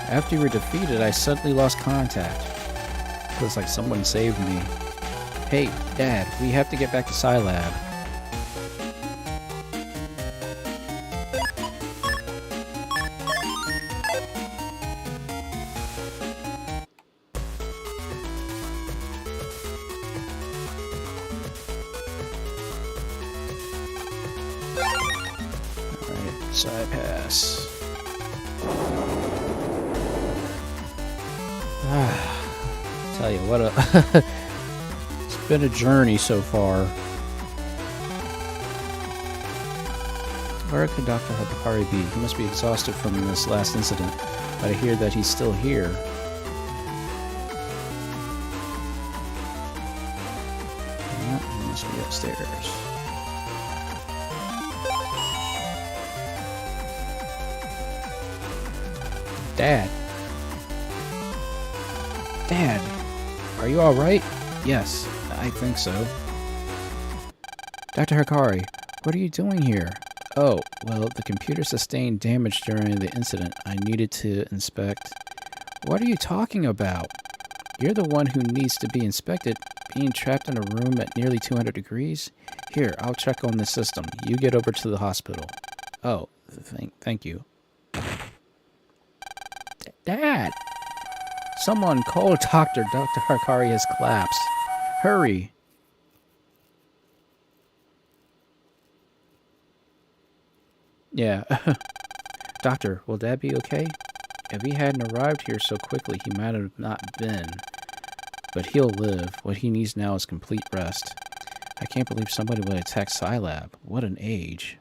After you were defeated, I suddenly lost contact. Feels like someone saved me. Hey, Dad, we have to get back to Scilab. Alright, side pass. Tell you what, it's been a journey so far. Where could Dr. Hibari be? He must be exhausted from this last incident, but I hear that he's still here. He must be upstairs. Dad. Dad, are you alright? Yes, I think so. Dr. Hikari, what are you doing here? Oh, well, the computer sustained damage during the incident. I needed to inspect. What are you talking about? You're the one who needs to be inspected. Being trapped in a room at nearly 200 degrees? Here, I'll check on the system. You get over to the hospital. Oh, thank you. Dad! Someone call a doctor. Dr. Hikari has collapsed. Hurry! Yeah. Doctor, will Dad be okay? If he hadn't arrived here so quickly, he might have not been. But he'll live. What he needs now is complete rest. I can't believe somebody would attack Scilab. What an age.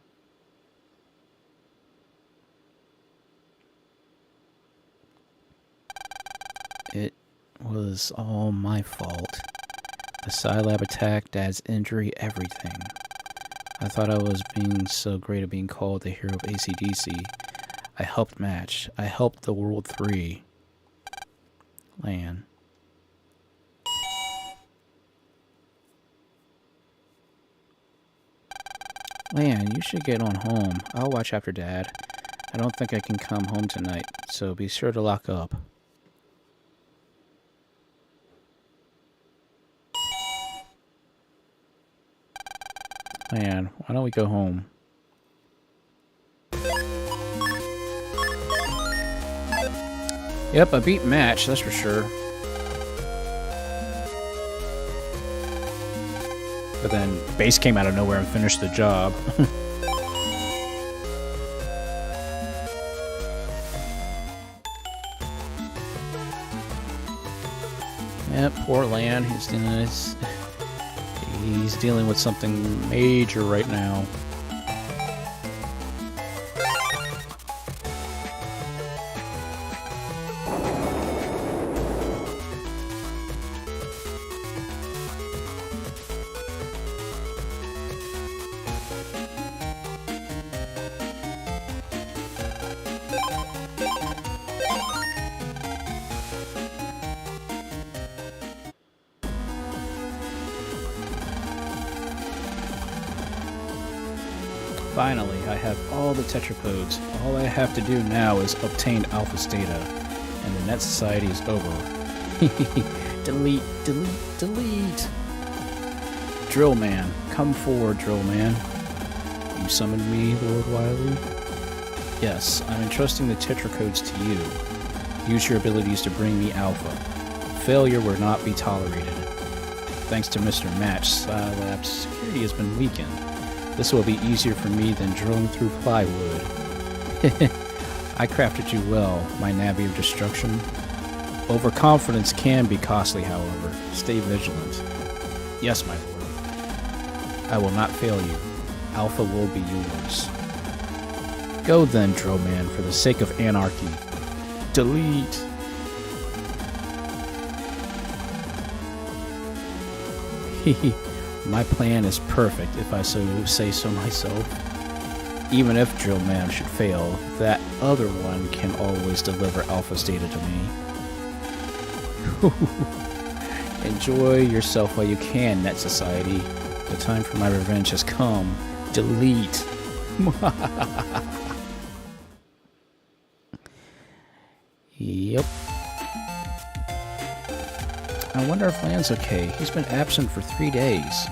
It was all my fault. The Scilab attack, Dad's injury, everything. I thought I was being so great at being called the hero of AC/DC. I helped Match. I helped the World 3. Lan. Lan, you should get on home. I'll watch after Dad. I don't think I can come home tonight, so be sure to lock up. Man, why don't we go home? Yep, I beat Match, that's for sure. But then Base came out of nowhere and finished the job. Yep, poor Lan, he's dealing with something major right now. Finally, I have all the tetrapodes. All I have to do now is obtain Alpha's data, and the Net Society is over. Delete, delete, delete! Drillman, come forward, Drillman. You summoned me, Lord Wily? Yes, I'm entrusting the tetracodes to you. Use your abilities to bring me Alpha. Failure will not be tolerated. Thanks to Mr. Match, Scilab's security has been weakened. This will be easier for me than drilling through plywood. I crafted you well, my Navi of Destruction. Overconfidence can be costly, however. Stay vigilant. Yes, my lord. I will not fail you. Alpha will be yours. Go then, Drillman, for the sake of anarchy. Delete. Hehe. My plan is perfect, if I so say so myself. Even if Drillman should fail, that other one can always deliver Alpha's data to me. Enjoy yourself while you can, Net Society. The time for my revenge has come. Delete. Yep. I wonder if Lan's okay. He's been absent for 3 days.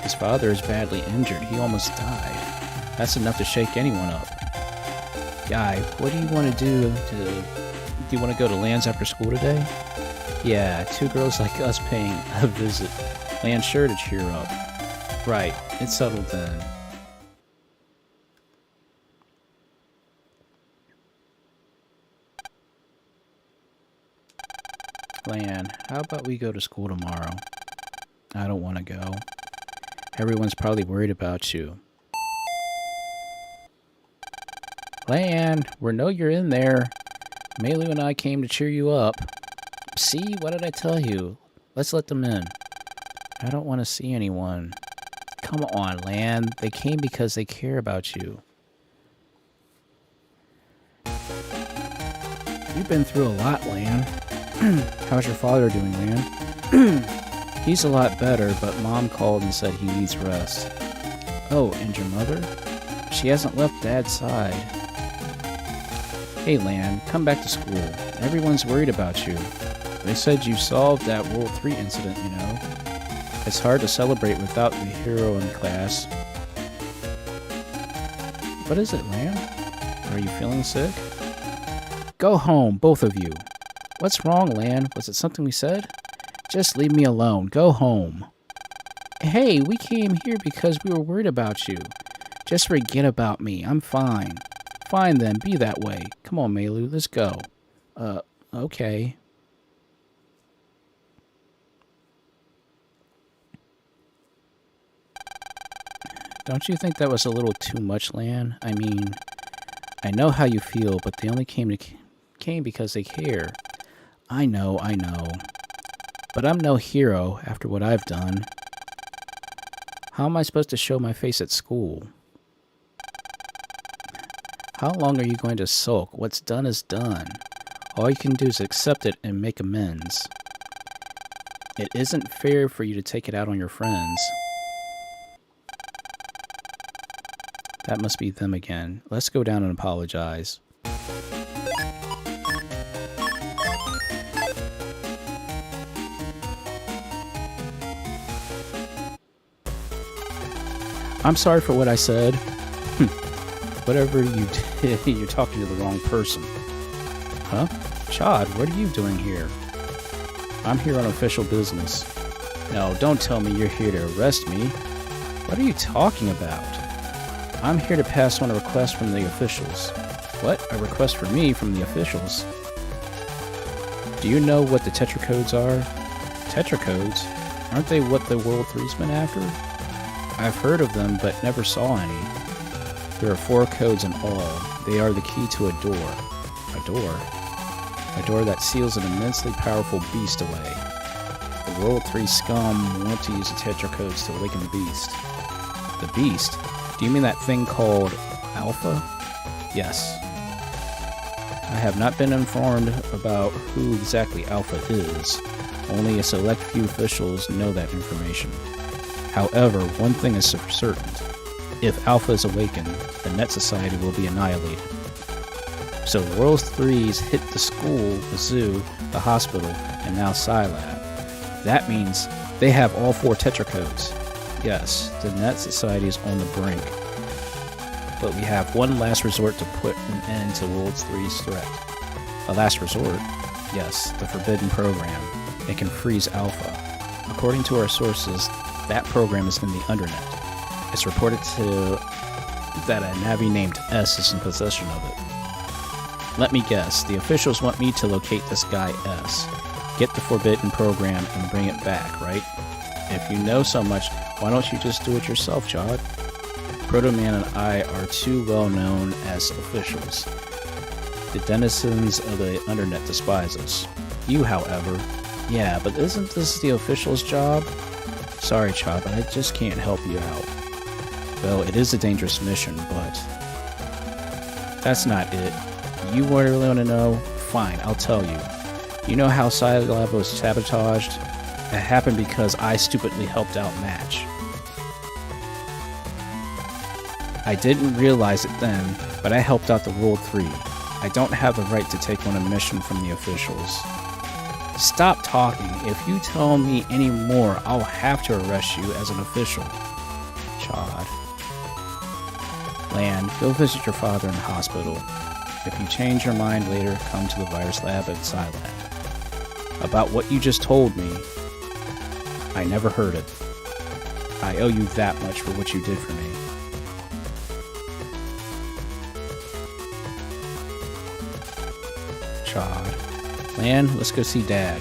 His father is badly injured. He almost died. That's enough to shake anyone up. Guy, what do you want to do? Do you want to go to Lan's after school today? Yeah, 2 girls like us paying a visit. Lan's sure to cheer up. Right, it's settled then. Lan, how about we go to school tomorrow? I don't want to go. Everyone's probably worried about you. Lan, we know you're in there. Melu and I came to cheer you up. See, what did I tell you? Let's let them in. I don't want to see anyone. Come on, Lan. They came because they care about you. You've been through a lot, Lan. How's your father doing, Lan? He's a lot better, but Mom called and said he needs rest. Oh, and your mother? She hasn't left Dad's side. Hey, Lan, come back to school. Everyone's worried about you. They said you solved that World 3 incident, you know. It's hard to celebrate without the hero in class. What is it, Lan? Are you feeling sick? Go home, both of you. What's wrong, Lan? Was it something we said? Just leave me alone. Go home. Hey, we came here because we were worried about you. Just forget about me. I'm fine. Fine then, be that way. Come on, Meilu, let's go. Okay. Don't you think that was a little too much, Lan? I mean, I know how you feel, but they only came because they care. I know. But I'm no hero after what I've done. How am I supposed to show my face at school? How long are you going to sulk? What's done is done. All you can do is accept it and make amends. It isn't fair for you to take it out on your friends. That must be them again. Let's go down and apologize. I'm sorry for what I said. Whatever you did, you're talking to the wrong person. Huh? Chad, what are you doing here? I'm here on official business. No, don't tell me you're here to arrest me. What are you talking about? I'm here to pass on a request from the officials. What? A request for me from the officials? Do you know what the Tetra codes are? Tetra codes? Aren't they what the World 3's been after? I've heard of them, but never saw any. There are 4 codes in all. They are the key to a door. A door? A door that seals an immensely powerful beast away. The World 3 scum want to use the Tetra codes to awaken the beast. The beast? Do you mean that thing called Alpha? Yes. I have not been informed about who exactly Alpha is. Only a select few officials know that information. However, one thing is for certain. If Alpha is awakened, the Net Society will be annihilated. So World 3's hit the school, the zoo, the hospital, and now Scilab. That means they have all 4 Tetra codes. Yes, the Net Society is on the brink. But we have one last resort to put an end to World 3's threat. A last resort? Yes, the Forbidden Program. It can freeze Alpha. According to our sources, that program is in the Undernet. It's reported that a Navi named S is in possession of it. Let me guess, the officials want me to locate this guy S, get the Forbidden Program, and bring it back, right? If you know so much, why don't you just do it yourself, Jod? Proto-Man and I are too well known as officials. The denizens of the Undernet despise us. You, however, yeah, but isn't this the official's job? Sorry, Chad, but I just can't help you out. Well, it is a dangerous mission, but that's not it. You really want to know? Fine, I'll tell you. You know how Scilab was sabotaged? It happened because I stupidly helped out Match. I didn't realize it then, but I helped out the World 3. I don't have the right to take on a mission from the officials. Stop talking. If you tell me any more, I'll have to arrest you as an official. Chad. Lan, go visit your father in the hospital. If you change your mind later, come to the virus lab at Scilab. About what you just told me, I never heard it. I owe you that much for what you did for me. Chad. Lan, let's go see Dad.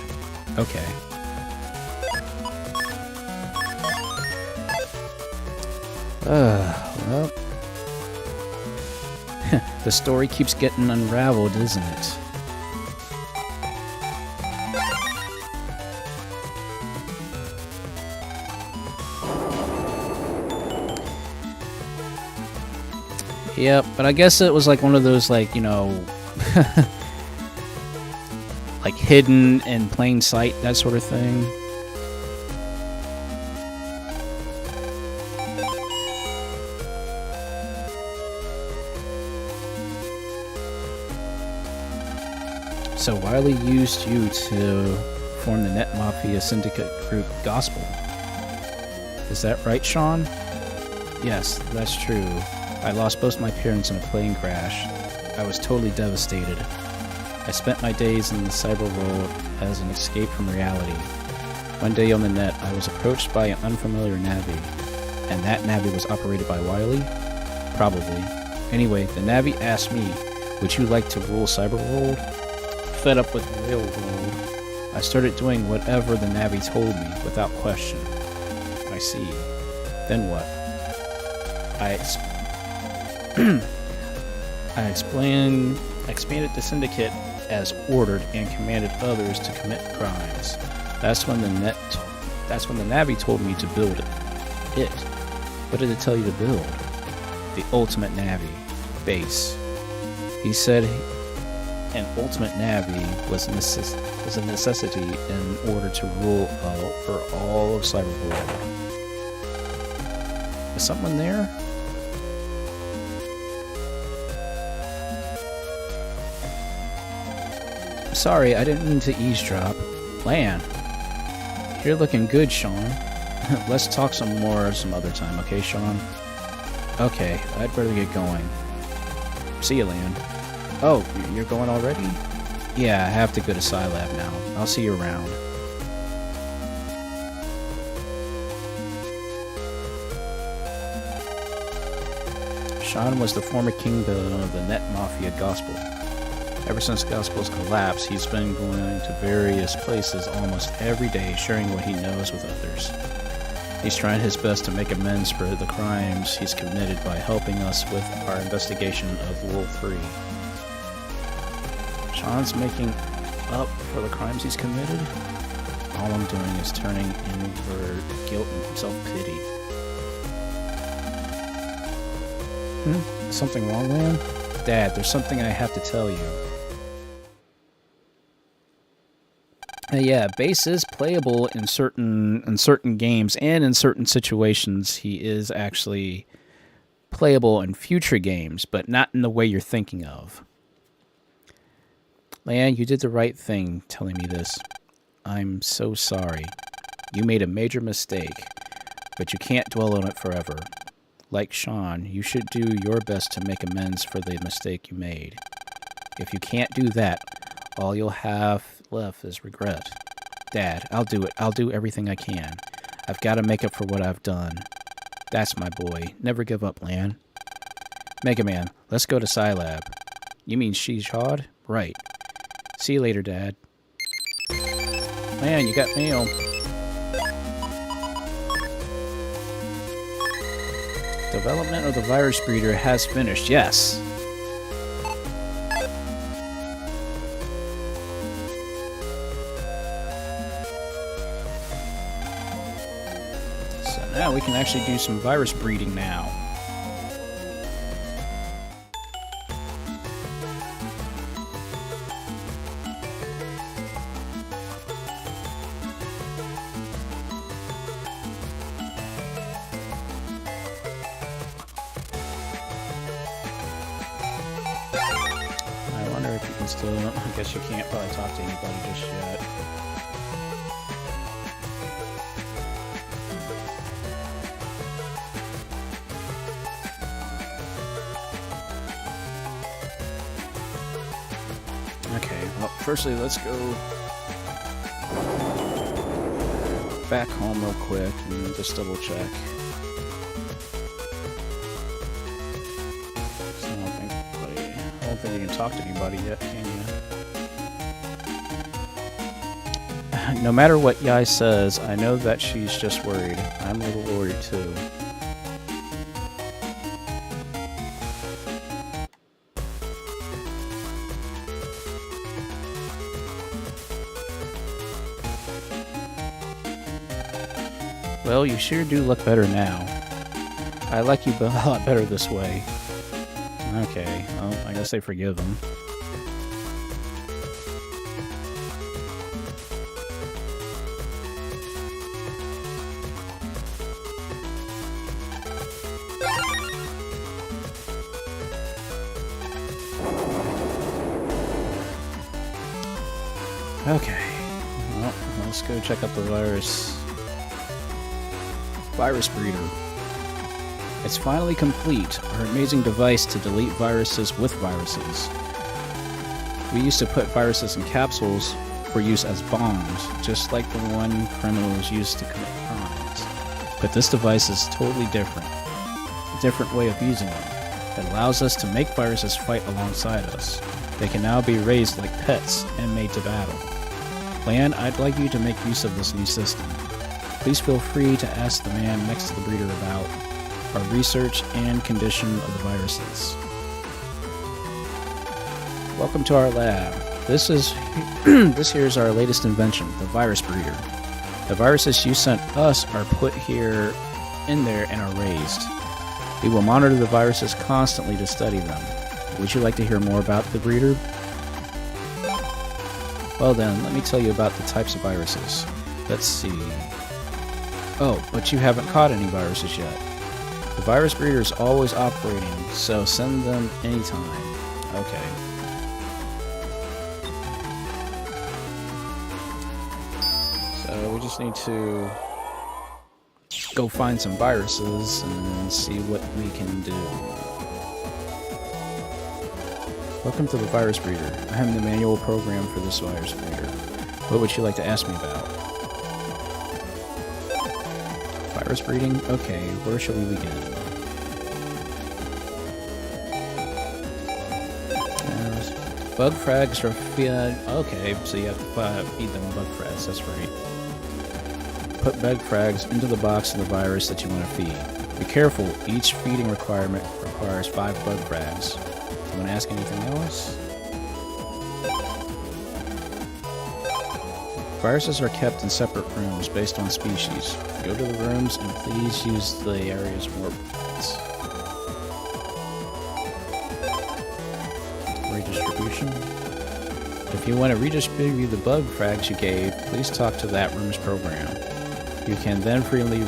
Okay. Well. The story keeps getting unraveled, isn't it? Yep, but I guess it was like one of those, like, you know, like hidden in plain sight, that sort of thing. So Wiley used you to form the Net Mafia Syndicate group Gospel. Is that right, Sean? Yes, that's true. I lost both my parents in a plane crash. I was totally devastated. I spent my days in the cyber world as an escape from reality. One day on the net, I was approached by an unfamiliar Navi. And that Navi was operated by Wiley? Probably. Anyway, the Navi asked me, would you like to rule Cyberworld? Fed up with the real world, I started doing whatever the Navi told me without question. I see. Then what? I expanded the syndicate as ordered and commanded others to commit crimes. That's when the Navi told me to build it. What did it tell you to build? The ultimate Navi base. He said an ultimate Navi was a necessity in order to rule over all of Cyberworld. Is someone there? Sorry, I didn't mean to eavesdrop. Lan, you're looking good, Sean. Let's talk some more some other time, okay, Sean? Okay, I'd better get going. See you, Lan. Oh, you're going already? Yeah, I have to go to Scilab now. I'll see you around. Sean was the former kingpin of the Net Mafia Gospel. Ever since Gospel's collapse, he's been going to various places almost every day, sharing what he knows with others. He's trying his best to make amends for the crimes he's committed by helping us with our investigation of World 3. Sean's making up for the crimes he's committed? All I'm doing is turning inward guilt and self-pity. Something wrong, Lan? Dad, there's something I have to tell you. Yeah, Base is playable in certain games, and in certain situations he is actually playable in future games, but not in the way you're thinking of. Lan, you did the right thing telling me this. I'm so sorry. You made a major mistake, but you can't dwell on it forever. Like Sean, you should do your best to make amends for the mistake you made. If you can't do that, all you'll have left is regret. Dad, I'll do it. I'll do everything I can. I've got to make up for what I've done. That's my boy. Never give up, Lan. Megaman, let's go to Scilab. You mean Shishad? Right. See you later, Dad. Man, you got mail. Development of the virus breeder has finished. Yes. So now we can actually do some virus breeding now. I guess you can't probably talk to anybody just yet. Okay, well, firstly, let's go back home real quick and just double check. I don't think you can talk to anybody yet, can you? No matter what Yai says, I know that she's just worried. I'm a little worried too. Well, you sure do look better now. I like you a lot better this way. Okay, well, I guess they forgive him. Okay. Well, let's go check out the virus breeder. It's finally complete, our amazing device to delete viruses with viruses. We used to put viruses in capsules for use as bombs, just like the one criminals used to commit crimes. But this device is totally different. A different way of using them. It allows us to make viruses fight alongside us. They can now be raised like pets and made to battle. Lan, I'd like you to make use of this new system. Please feel free to ask the man next to the breeder about our research and condition of the viruses. Welcome to our lab. This here is our latest invention, the virus breeder. The viruses you sent us are put here in there and are raised. We will monitor the viruses constantly to study them. Would you like to hear more about the breeder? Well then, let me tell you about the types of viruses. Let's see. Oh, but you haven't caught any viruses yet. The virus breeder is always operating, so send them anytime. Okay. So we just need to go find some viruses and see what we can do. Welcome to the virus breeder. I am the manual program for this virus breeder. What would you like to ask me about? Virus breeding? Okay, where shall we begin? Bug frags are fed. Okay, so you have to feed them bug frags, that's right. Put bug frags into the box of the virus that you want to feed. Be careful, each feeding requirement requires 5 bug frags. Do you want to ask anything else? Viruses are kept in separate rooms based on species. Go to the rooms and please use the area's warp points. Redistribution. If you want to redistribute the bug frags you gave, please talk to that room's program. You can then freely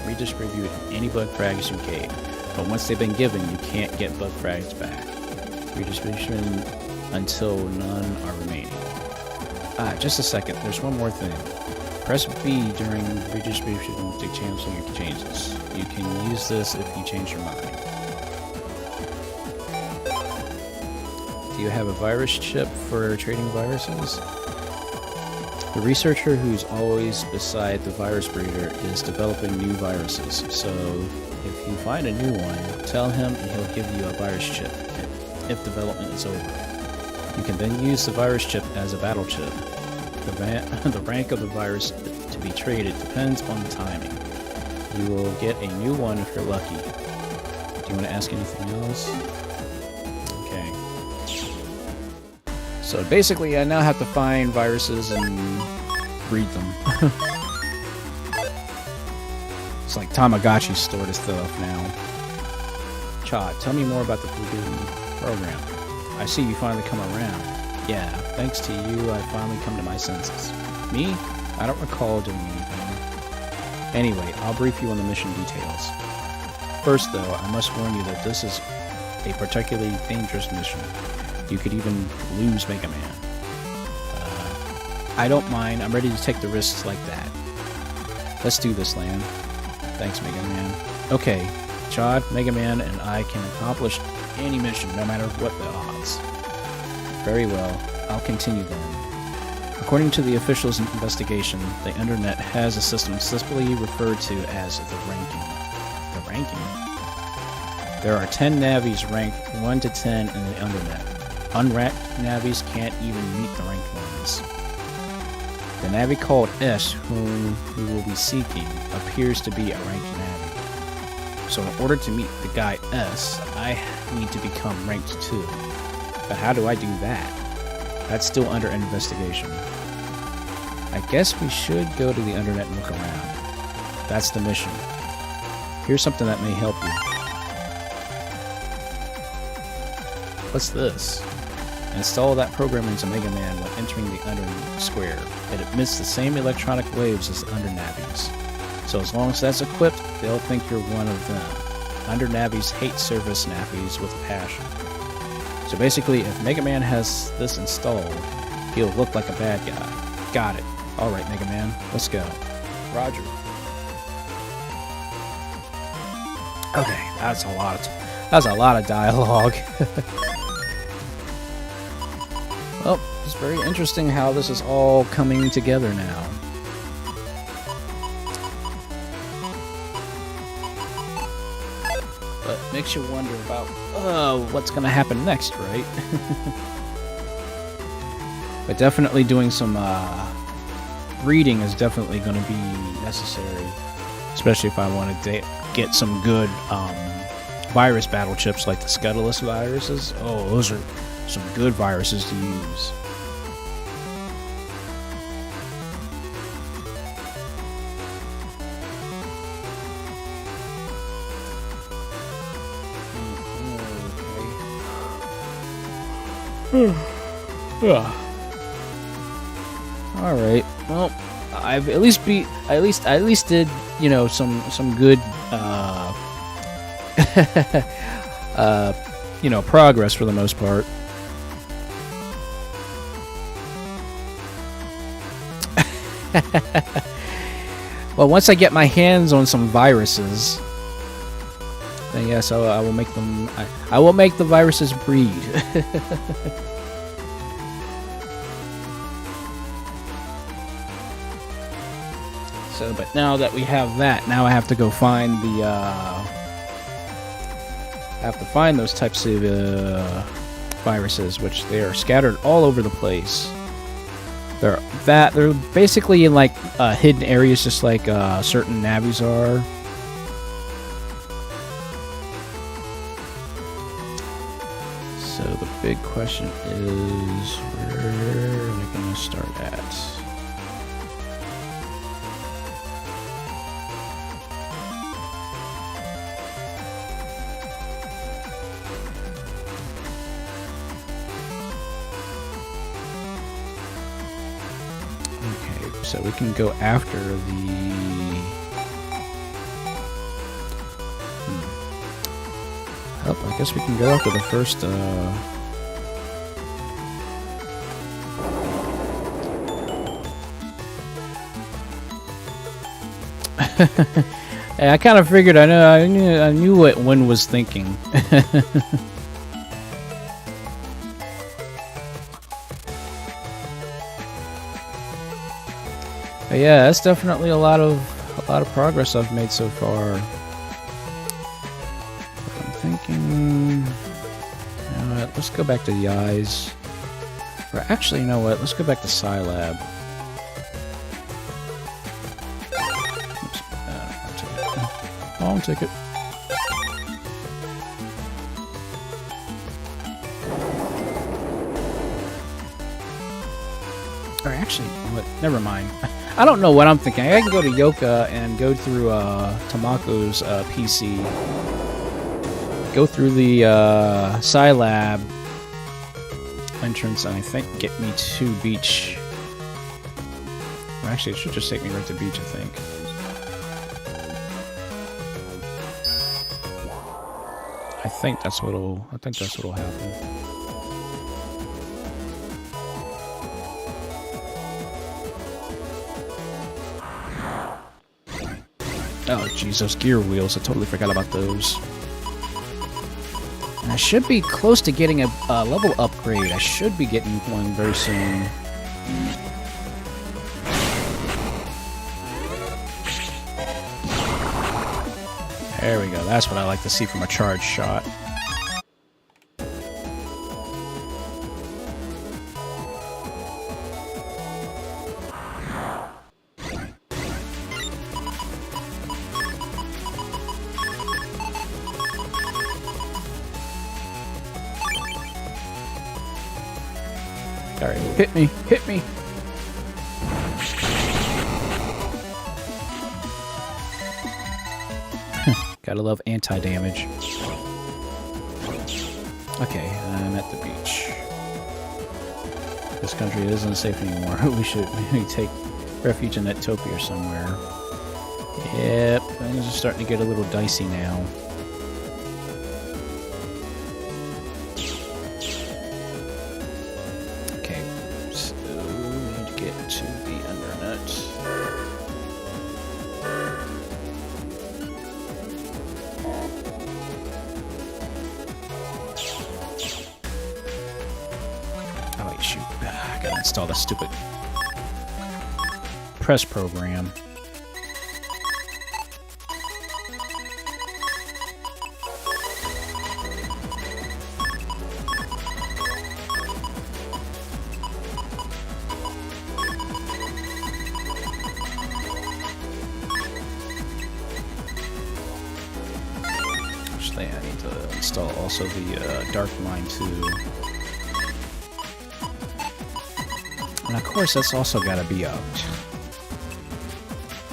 redistribute any bug frags you gave, but once they've been given, you can't get bug frags back. Redistribution until none are remaining. Just a second, there's one more thing. Press B during redistribution to cancel your changes. You can use this if you change your mind. Do you have a virus chip for trading viruses? The researcher who's always beside the virus breeder is developing new viruses, so if you find a new one, tell him and he'll give you a virus chip if development is over. You can then use the virus chip as a battle chip. The rank of the virus to be traded depends on the timing. You will get a new one if you're lucky. Do you want to ask anything else? Okay. So basically, I now have to find viruses and breed them. It's like Tamagotchi sort of stuff now. Cha, tell me more about the breeding program. I see you finally come around. Yeah, thanks to you, I finally come to my senses. Me? I don't recall doing anything. Anyway, I'll brief you on the mission details. First, though, I must warn you that this is a particularly dangerous mission. You could even lose Megaman. I don't mind. I'm ready to take the risks like that. Let's do this, Lan. Thanks, Megaman. Okay, Chad, Megaman, and I can accomplish any mission, no matter what the odds. Very well, I'll continue then. According to the officials' investigation, the Internet has a system simply referred to as the ranking. The ranking? There are 10 navies ranked 1 to 10 in the Internet. Unranked navies can't even meet the ranked ones. The navi called S, whom you will be seeking, appears to be a ranked navi. So in order to meet the guy S, I need to become ranked 2. But how do I do that? That's still under investigation. I guess we should go to the internet and look around. That's the mission. Here's something that may help you. What's this? Install that program into Megaman when entering the Under Square. It emits the same electronic waves as the Under Navies. So as long as that's equipped, they'll think you're one of them. Under Navies hate service Navies with a passion. So basically, if Megaman has this installed, He'll look like a bad guy. Got it. Alright, Mega Man. Let's go. Roger. Okay, that's a lot of dialogue. Well, it's very interesting how this is all coming together now. But makes you wonder about what's gonna happen next, right? But definitely doing some reading is definitely going to be necessary, especially if I want to get some good virus battle chips like the Scuttleless viruses. Oh, those are some good viruses to use. Okay. All right. Well, I've at least did, you know, some good you know, progress for the most part. Well, once I get my hands on some viruses, then yes, I will make them. I will make the viruses breed. So, but now that we have that, now I have to go find the. I have to find those types of viruses, which they are scattered all over the place. They're basically in like hidden areas, just like certain navis are. So the big question is, where are we going to start at? So we can go after the... Oh, I guess we can go after the first... I kind of figured. I knew what Win was thinking. But yeah, that's definitely a lot of progress I've made so far. But I'm thinking, you know what, let's go back to the eyes. Or actually, you know what? Let's go back to Scilab. Oops, I'll take it. Or actually, what? Never mind. I don't know what I'm thinking. I can go to Yoka and go through Tamako's PC. Go through the Scilab entrance and I think get me to beach. Or actually, it should just take me right to beach, I think. I think that's what'll happen. Oh, jeez, those gear wheels. I totally forgot about those. And I should be close to getting a level upgrade. I should be getting one very soon. There we go. That's what I like to see from a charge shot. Alright, hit me, hit me. Gotta love anti-damage. Okay, I'm at the beach. This country isn't safe anymore. We should maybe take refuge in Etopia somewhere. Yep, things are starting to get a little dicey now. install the stupid press program. Actually, I need to install also the dark line too. And of course, that's also got to be a...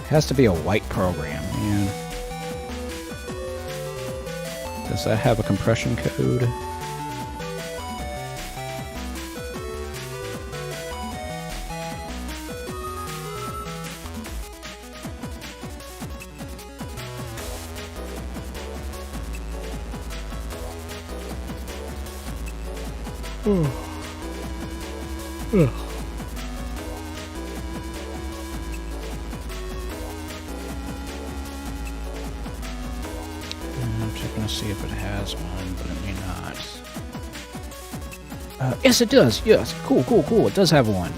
has to be a white program, man. Does that have a compression code? I'm checking to see if it has one, but it may not. Yes, it does. Yes, cool. It does have one.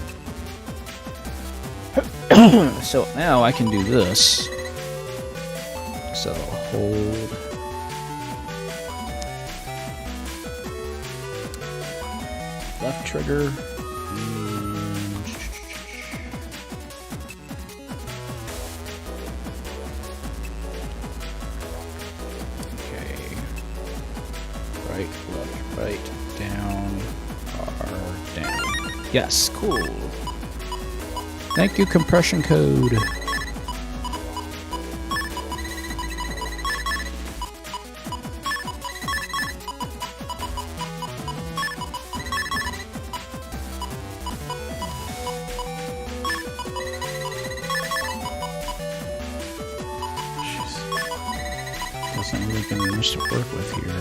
So now I can do this. So hold. Left trigger. Okay. Right, left, right, down, R, down. Yes, cool. Thank you, compression code. Doesn't really give me much to work with here.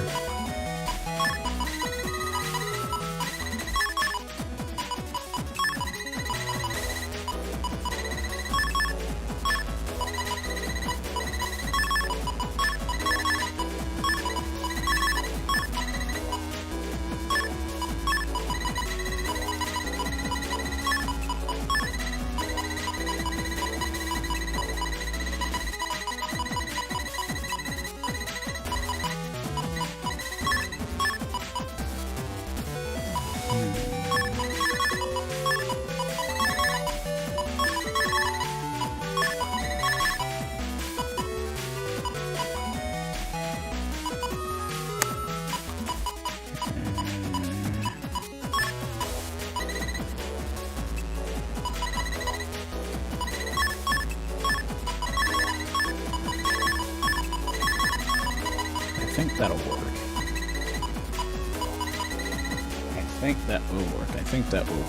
I think that'll work. I think that will work. I think that will work.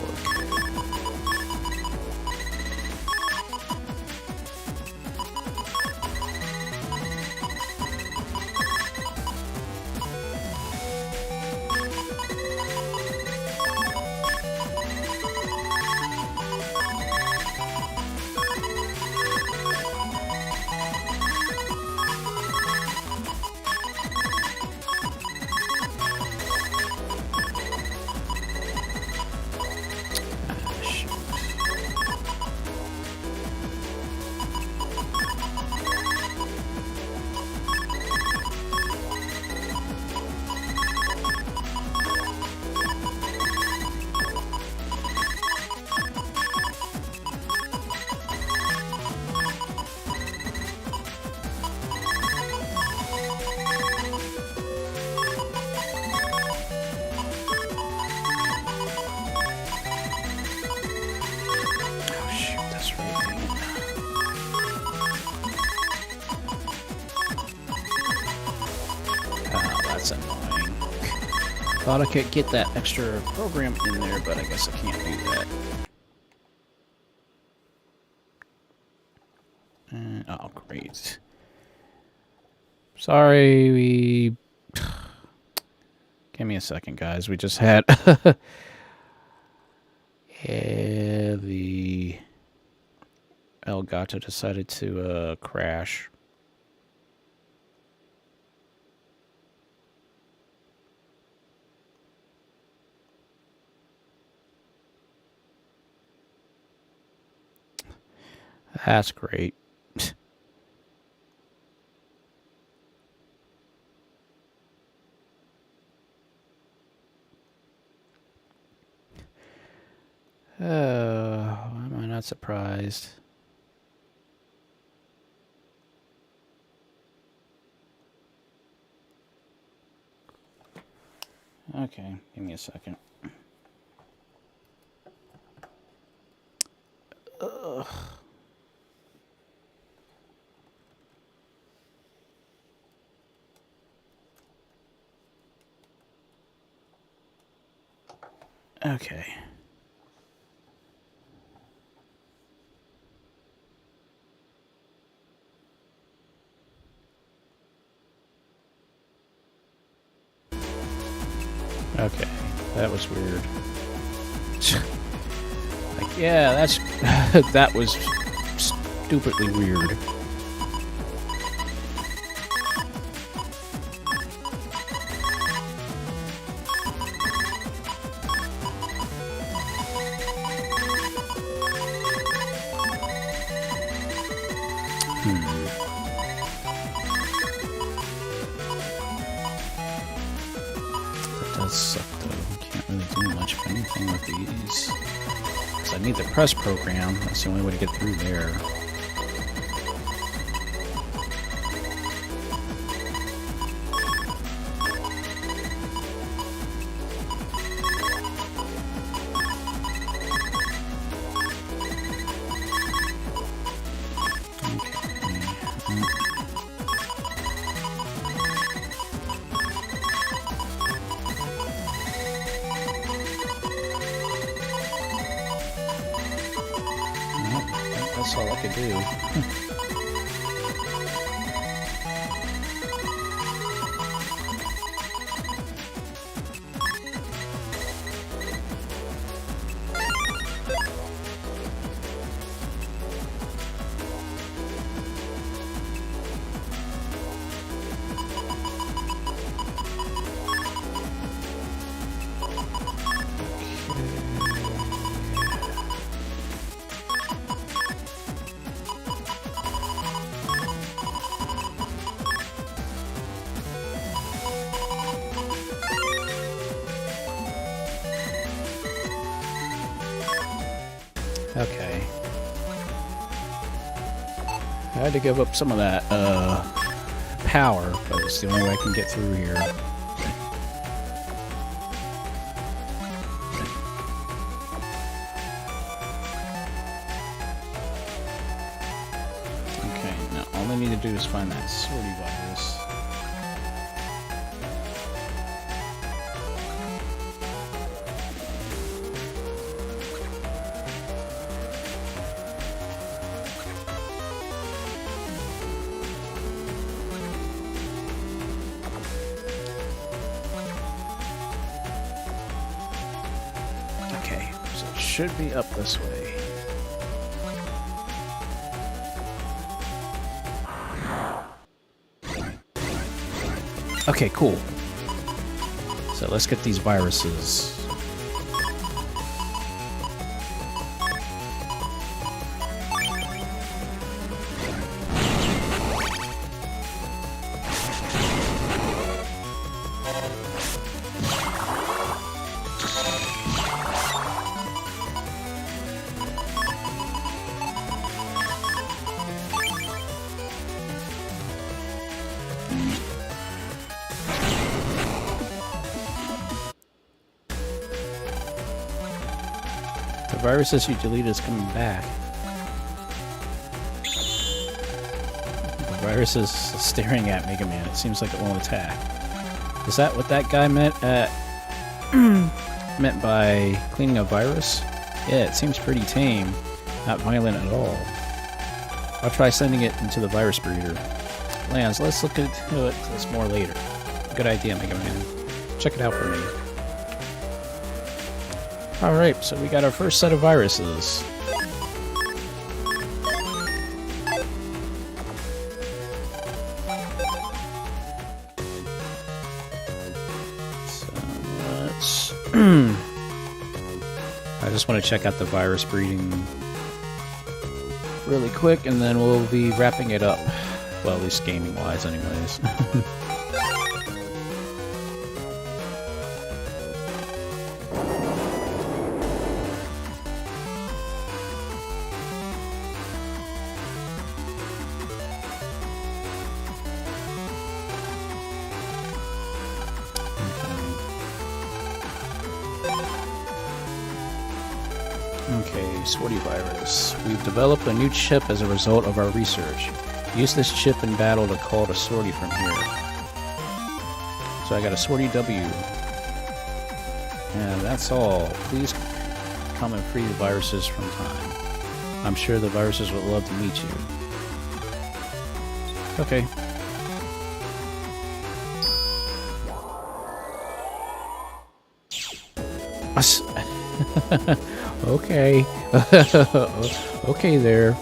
That's annoying. Thought I could get that extra program in there, but I guess I can't do that. Oh, great. Sorry, we... Give me a second, guys. We just had... the Elgato decided to crash. That's great. Oh, why am I not surprised? Okay, give me a second. Ugh. Okay. Okay, that was weird. Like, yeah, that's that was stupidly weird. That does suck, though. Can't really do much of anything with these. Because I need the press program. That's the only way to get through there. That's all I could do. Okay. I had to give up some of that power, but it's the only way I can get through here. Okay, now all I need to do is find that sortie virus. Okay, so it should be up this way. Okay, cool. So let's get these viruses. The viruses you deleted is coming back. The virus is staring at Megaman. It seems like it won't attack. Is that what that guy meant meant by cleaning a virus? Yeah, it seems pretty tame. Not violent at all. I'll try sending it into the virus breeder. Lance, let's look into this more later. Good idea, Megaman. Check it out for me. Alright, so we got our first set of viruses. So let's... I just want to check out the virus breeding really quick, and then we'll be wrapping it up. Well, at least gaming-wise, anyways. Okay, Swarty virus. We've developed a new chip as a result of our research. Use this chip in battle to call the Swarty from here. So I got a Swarty W. And that's all. Please come and free the viruses from time. I'm sure the viruses would love to meet you. Okay. Okay. Okay there.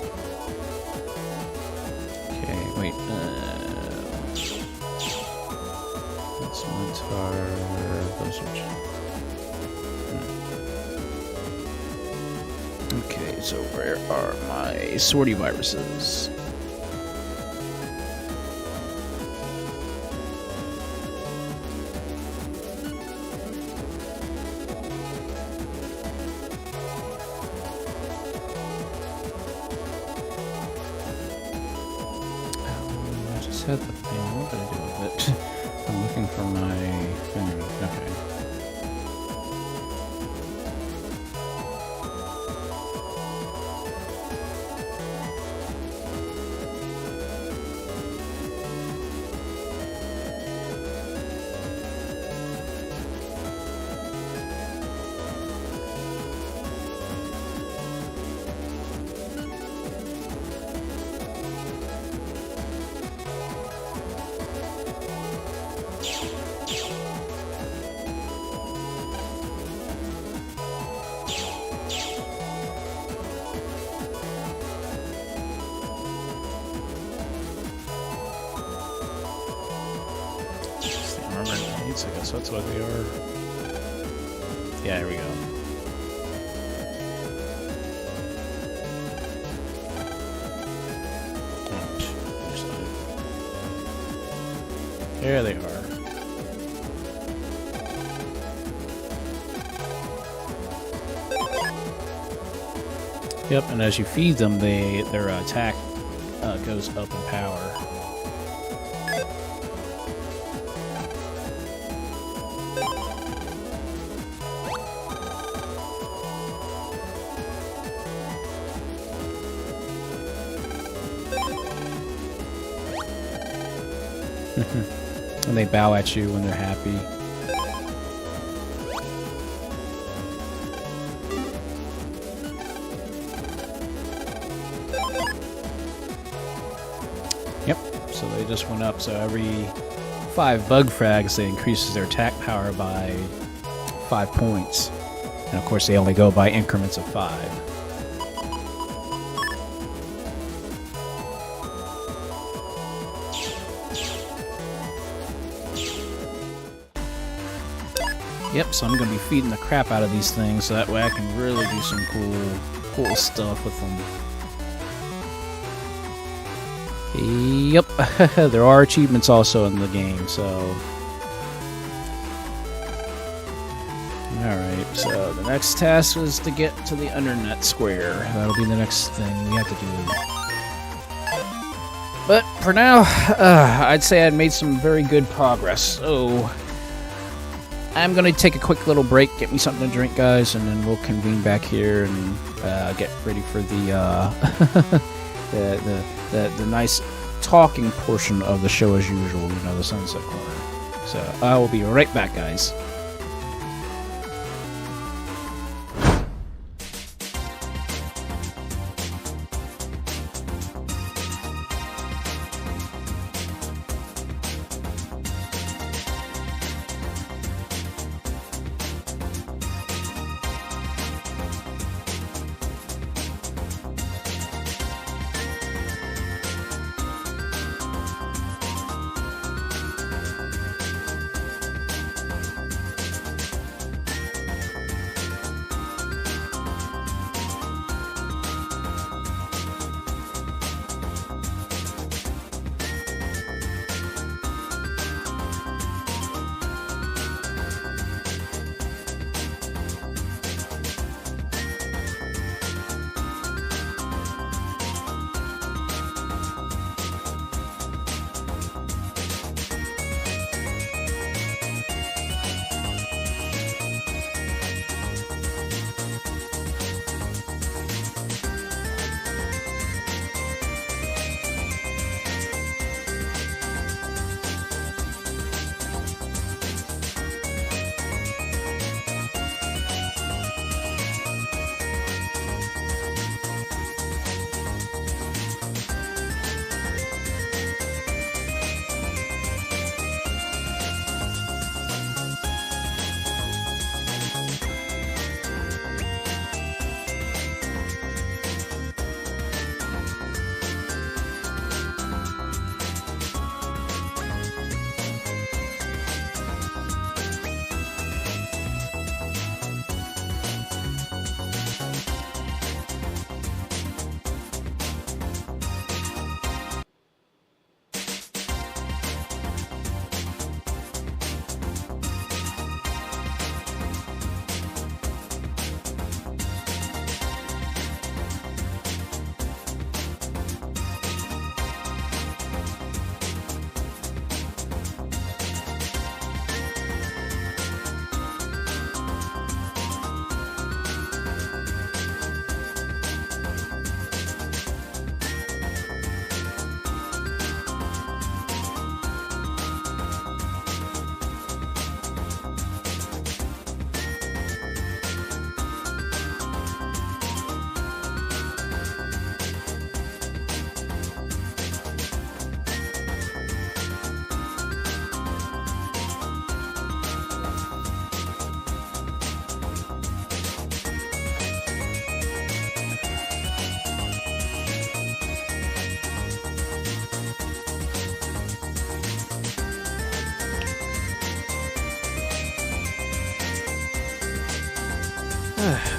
Okay, wait. That's Montar. Those are... Okay, so where are my Swarty viruses? Had the thing. What did I do with it? I'm looking for my thing. Okay. I guess that's what they are. Yeah, here we go. There they are. Yep, and as you feed them, their attack goes up in power. And they bow at you when they're happy. Yep, so they just went up. So every 5 bug frags, they increases their attack power by 5 points. And of course, they only go by increments of 5. Yep, so I'm going to be feeding the crap out of these things, so that way I can really do some cool stuff with them. Yep, there are achievements also in the game, so... Alright, so the next task is to get to the Undernet Square. That'll be the next thing we have to do. But for now, I'd say I'd made some very good progress, so... I'm going to take a quick little break, get me something to drink, guys, and then we'll convene back here and get ready for the the nice talking portion of the show as usual, you know, the Sunset Corner. So I will be right back, guys.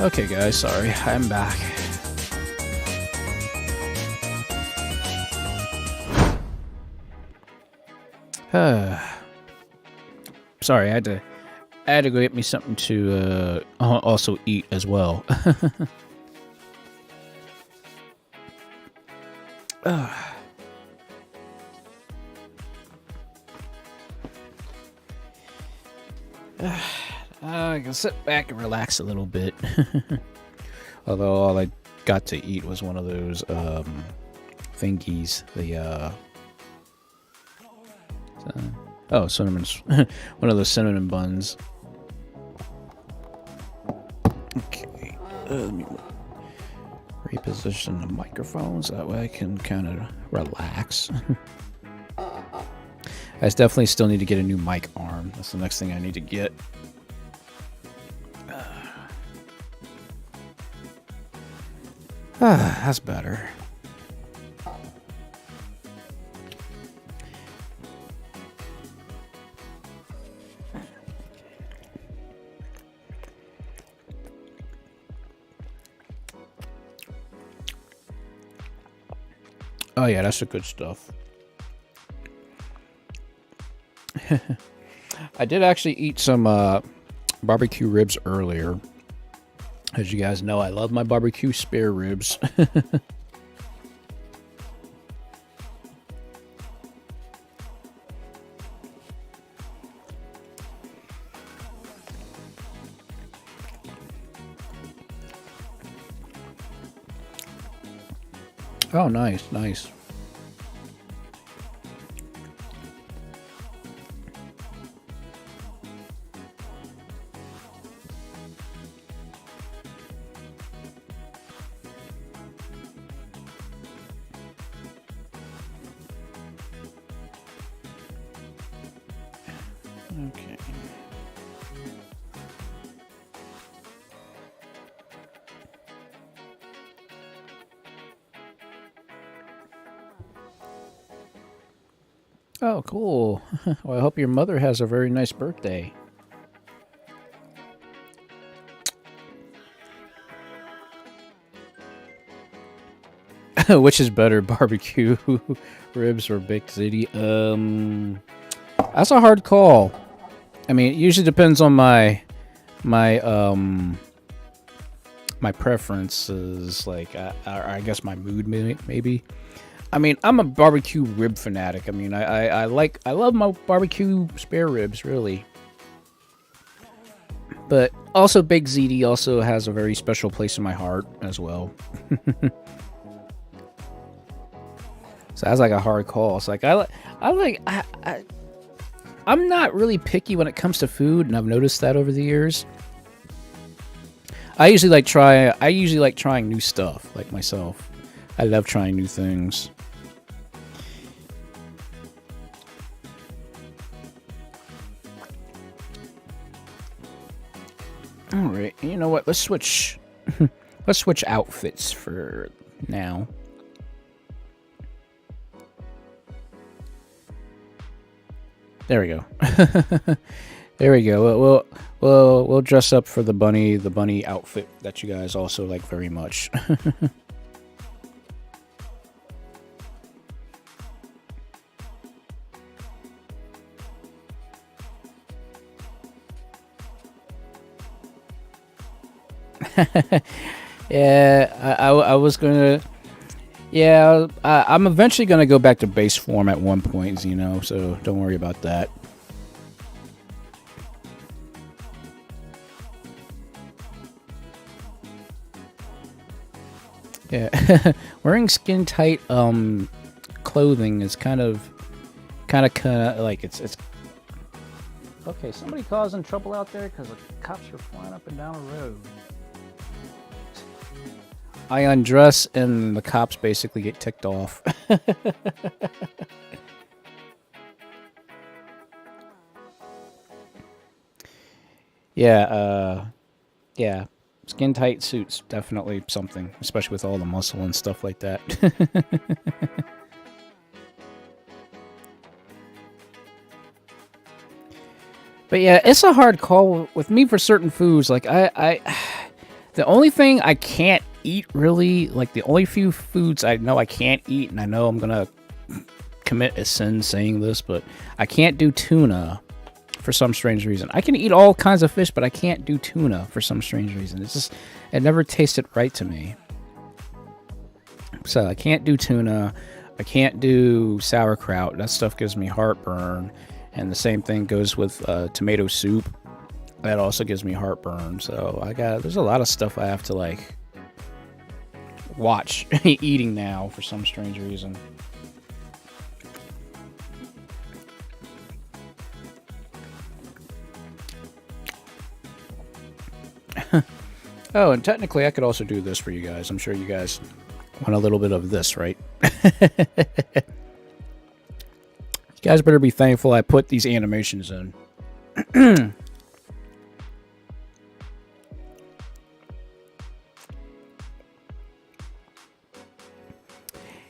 Okay, guys, sorry, I'm back. Sorry, I had to go get me something to also eat as well. I can sit back and relax a little bit. Although all I got to eat was one of those thingies. Oh, cinnamon. One of those cinnamon buns. Okay. Let me reposition the microphones. That way I can kind of relax. I definitely still need to get a new mic arm. That's the next thing I need to get. That's better. Oh yeah, that's the good stuff. I did actually eat some barbecue ribs earlier. As you guys know, I love my barbecue spare ribs. Oh, nice, nice. Okay. Oh, cool. Well, I hope your mother has a very nice birthday. Which is better, barbecue ribs or baked ziti? That's a hard call. I mean, it usually depends on my preferences, like I guess my mood maybe. I mean, I'm a barbecue rib fanatic. I mean, I love my barbecue spare ribs, really. But also baked ziti also has a very special place in my heart as well. So that's like a hard call. It's like I'm not really picky when it comes to food, and I've noticed that over the years. I usually like trying new stuff, like myself. I love trying new things. All right, you know what? Let's switch. Let's switch outfits for now. There we go. There we go. We'll dress up for the bunny outfit that you guys also like very much. Yeah, I was gonna. Yeah, I'm eventually gonna go back to base form at one point, you know. So don't worry about that. Yeah, wearing skin tight clothing is kind of like it's. Okay, somebody causing trouble out there because the cops are flying up and down the road. I undress and the cops basically get ticked off. Yeah, yeah. Skin tight suits, definitely something, especially with all the muscle and stuff like that. But yeah, it's a hard call with me for certain foods. Like The only thing I can't eat really, like the only few foods I know I can't eat, and I know I'm gonna commit a sin saying this, but I can't do tuna for some strange reason. I can eat all kinds of fish, but I can't do tuna for some strange reason. It's just, it never tasted right to me. So I can't do tuna. I can't do sauerkraut. That stuff gives me heartburn. And the same thing goes with tomato soup. That also gives me heartburn. So there's a lot of stuff I have to like watch eating now for some strange reason. Oh, and technically I could also do this for you guys. I'm sure you guys want a little bit of this, right? You guys better be thankful I put these animations in.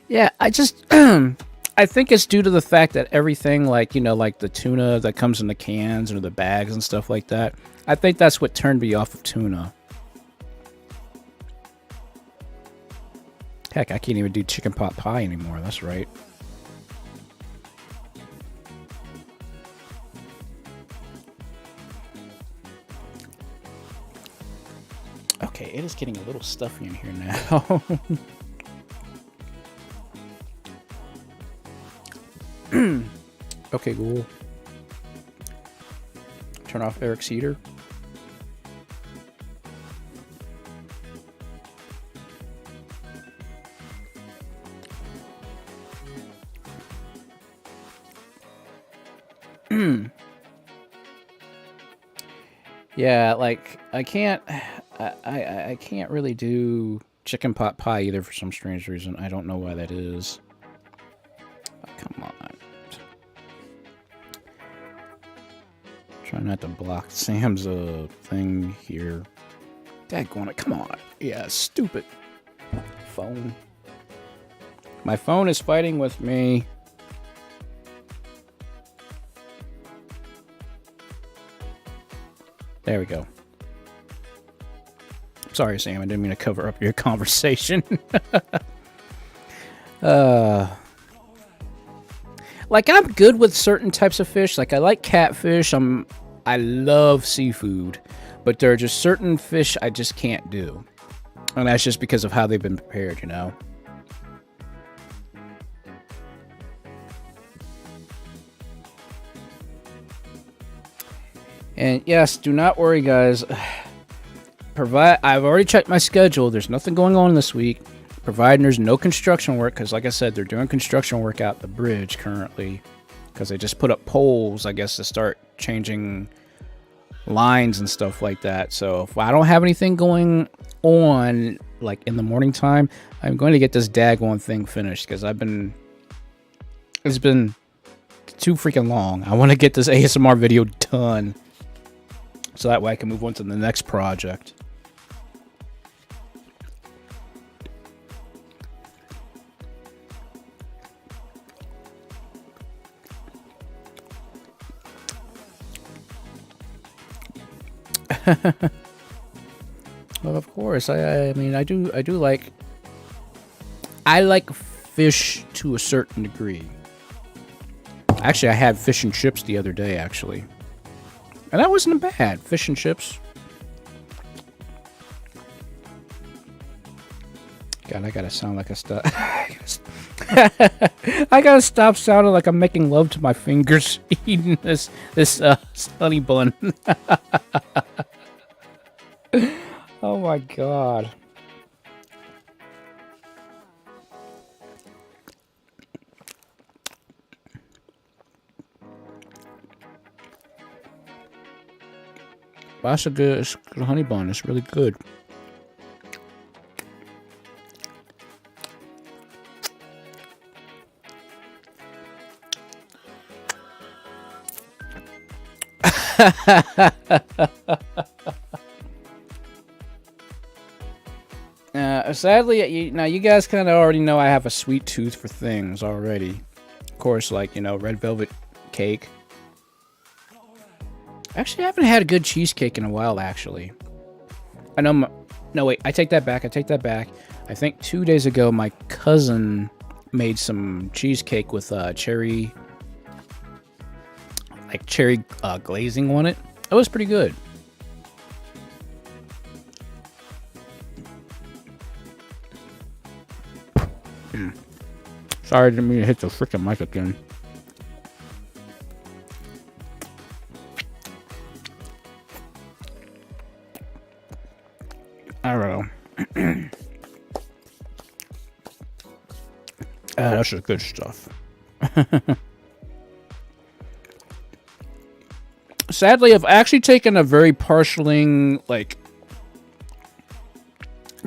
Yeah, I just I think it's due to the fact that everything, like, you know, like the tuna that comes in the cans or the bags and stuff like that, I think that's what turned me off of tuna. Heck, I can't even do chicken pot pie anymore. That's right. Okay, it is getting a little stuffy in here now. Okay, cool. Turn off Eric's heater. Yeah, like I can't really do chicken pot pie either for some strange reason. I don't know why that is. Oh, come on. Try not to block Sam's thing here. Daggone it, come on. Yeah, stupid phone. My phone is fighting with me. There we go. Sorry, Sam, I didn't mean to cover up your conversation. Like, I'm good with certain types of fish. Like, I like catfish. I love seafood. But there are just certain fish I just can't do. And that's just because of how they've been prepared, you know? And yes, do not worry, guys. I've already checked my schedule. There's nothing going on this week, providing there's no construction work. Because, like I said, they're doing construction work out the bridge currently. Because they just put up poles, I guess, to start changing lines and stuff like that. So if I don't have anything going on, like in the morning time, I'm going to get this daggone thing finished. Because it's been too freaking long. I want to get this ASMR video done. So that way I can move on to the next project. Well, of course. I mean, I do like... I like fish to a certain degree. Actually, I had fish and chips the other day, actually. And that wasn't bad. Fish and chips. God, I gotta sound like a stop. I gotta stop sounding like I'm making love to my fingers eating this honey bun. Oh my god. That's a good honey bun. It's really good. Sadly, now you guys kind of already know I have a sweet tooth for things already. Of course, like, you know, red velvet cake. Actually, I haven't had a good cheesecake in a while, actually. I know No, wait, I take that back. I take that back. I think 2 days ago, my cousin made some cheesecake with cherry glazing on it. It was pretty good. Sorry, I didn't mean to hit the freaking mic again. I don't know. That's just good stuff. Sadly, I've actually taken a very partialing, like,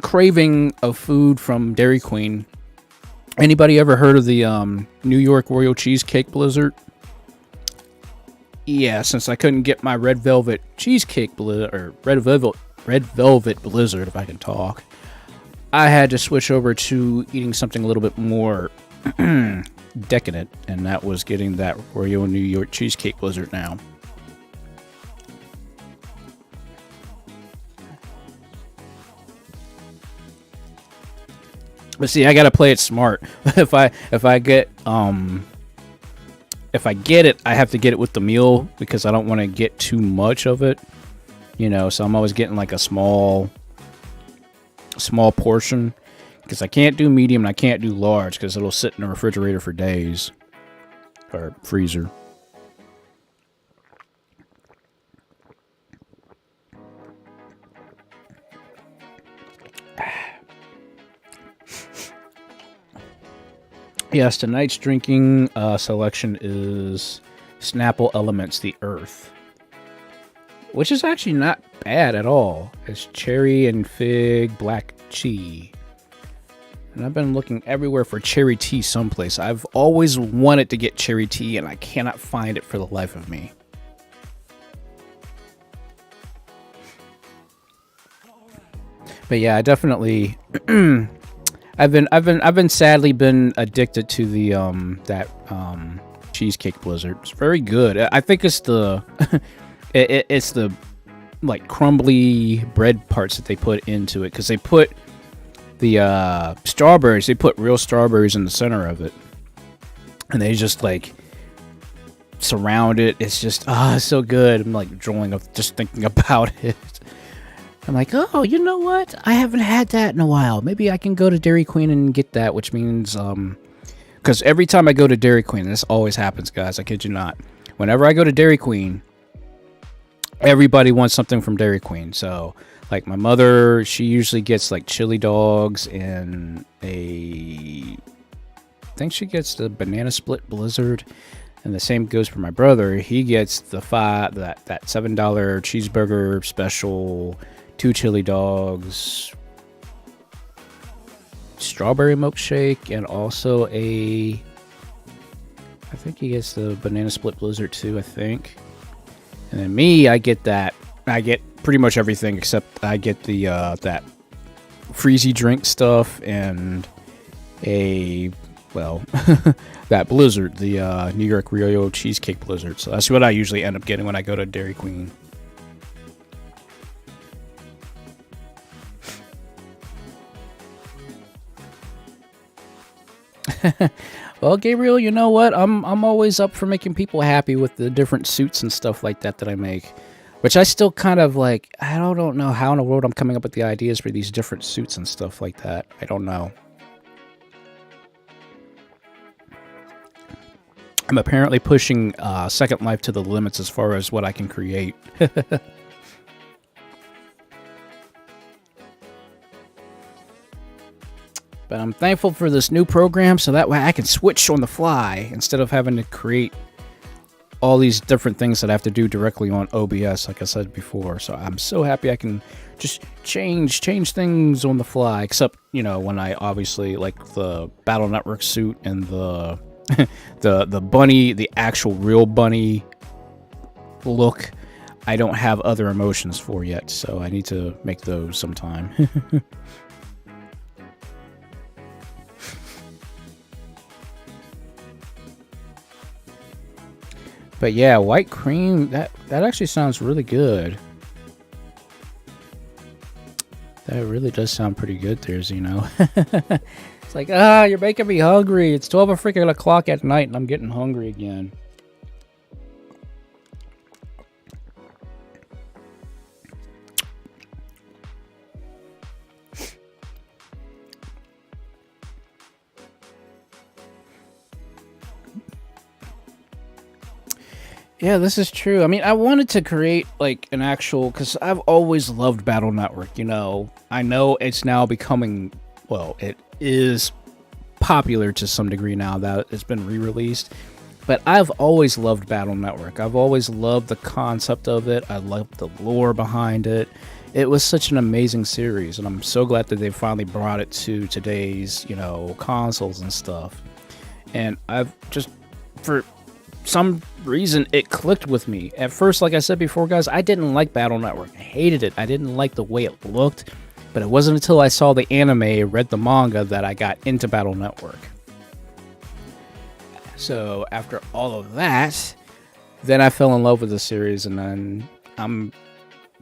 craving of food from Dairy Queen. Anybody ever heard of the New York Royal Cheesecake Blizzard? Yeah, since I couldn't get my red velvet cheesecake blizzard, or red velvet blizzard, if I can talk, I had to switch over to eating something a little bit more decadent, and that was getting that Royal New York Cheesecake Blizzard now. But see, I gotta play it smart. if I get it, I have to get it with the meal because I don't want to get too much of it. You know, so I'm always getting like a small portion because I can't do medium and I can't do large because it'll sit in the refrigerator for days or freezer. Yes, tonight's drinking selection is Snapple Elements, the Earth, which is actually not bad at all. It's cherry and fig black tea. And I've been looking everywhere for cherry tea someplace. I've always wanted to get cherry tea, and I cannot find it for the life of me. But yeah, I definitely I've been sadly been addicted to the cheesecake blizzard. It's very good. I think it's the it's the like crumbly bread parts that they put into it, because they put the strawberries. They put real strawberries in the center of it, and they just like surround it. It's just it's so good. I'm like drooling up just thinking about it. I'm like, oh, you know what? I haven't had that in a while. Maybe I can go to Dairy Queen and get that, which means, because every time I go to Dairy Queen, this always happens, guys, I kid you not. Whenever I go to Dairy Queen, everybody wants something from Dairy Queen. So, like, my mother, she usually gets, like, chili dogs and I think she gets the banana split blizzard. And the same goes for my brother. He gets the that $7 cheeseburger special, 2 chili dogs, strawberry milkshake, and also I think he gets the banana split blizzard too, I think. And then me, I get that. I get pretty much everything except I get the that freezy drink stuff and that blizzard, the New York Royal Cheesecake Blizzard. So that's what I usually end up getting when I go to Dairy Queen. Well, Gabriel, you know what? I'm always up for making people happy with the different suits and stuff like that I make. Which I still kind of like, I don't know how in the world I'm coming up with the ideas for these different suits and stuff like that. I don't know. I'm apparently pushing Second Life to the limits as far as what I can create. But I'm thankful for this new program, so that way I can switch on the fly instead of having to create all these different things that I have to do directly on OBS, like I said before. So I'm so happy I can just change things on the fly, except, you know, when I obviously like the Battle Network suit and the the bunny, the actual real bunny look, I don't have other emotions for yet, so I need to make those sometime. But yeah, white cream, that actually sounds really good. That really does sound pretty good there, Zeno. It's like, you're making me hungry. It's 12 freaking o'clock at night and I'm getting hungry again. Yeah, this is true. I mean, I wanted to create like an actual, because I've always loved Battle Network, you know. I know it's now becoming, well, it is popular to some degree now that it's been re-released, but I've always loved Battle Network. I've always loved the concept of it. I loved the lore behind it. It was such an amazing series, and I'm so glad that they finally brought it to today's, you know, consoles and stuff. And I've just, for some reason, it clicked with me. At first, like I said before, guys, I didn't like Battle Network. I hated it. I didn't like the way it looked. But it wasn't until I saw the anime, read the manga, that I got into Battle Network. So after all of that, then I fell in love with the series, and then I'm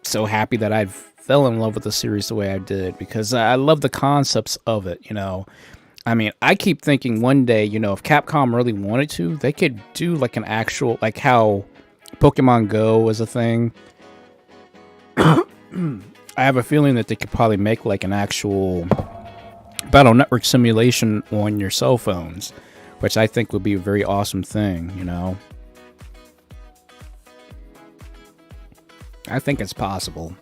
so happy that I fell in love with the series the way I did, because I love the concepts of it, you know. I mean, I keep thinking one day, you know, if Capcom really wanted to, they could do like an actual, like how Pokemon Go was a thing. I have a feeling that they could probably make like an actual Battle Network simulation on your cell phones, which I think would be a very awesome thing, you know. I think it's possible.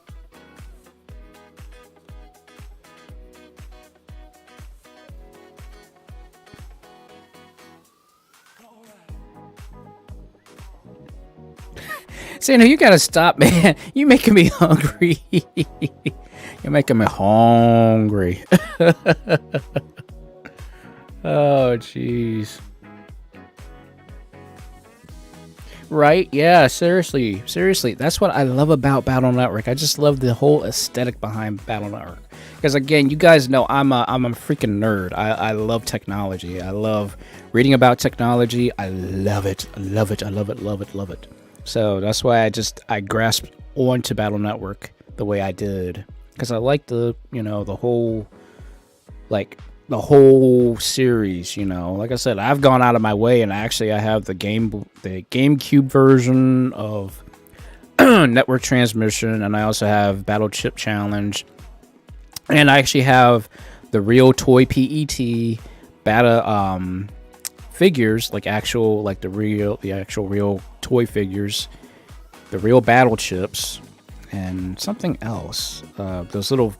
Santa, you gotta stop, man. You making me hungry. You're making me hungry. Oh, jeez. Right? Yeah, seriously. Seriously. That's what I love about Battle Network. I just love the whole aesthetic behind Battle Network. Because, again, you guys know I'm a freaking nerd. I love technology. I love reading about technology. I love it. I love it. I love it. Love it. Love it. So that's why I grasped onto Battle Network the way I did, because I like the, you know, the whole series, you know. Like I said, I've gone out of my way, and actually I have the GameCube version of Network Transmission, and I also have Battle Chip Challenge, and I actually have the real toy PET beta figures, like actual, like the actual real toy figures, the real battle chips, and something else. Those little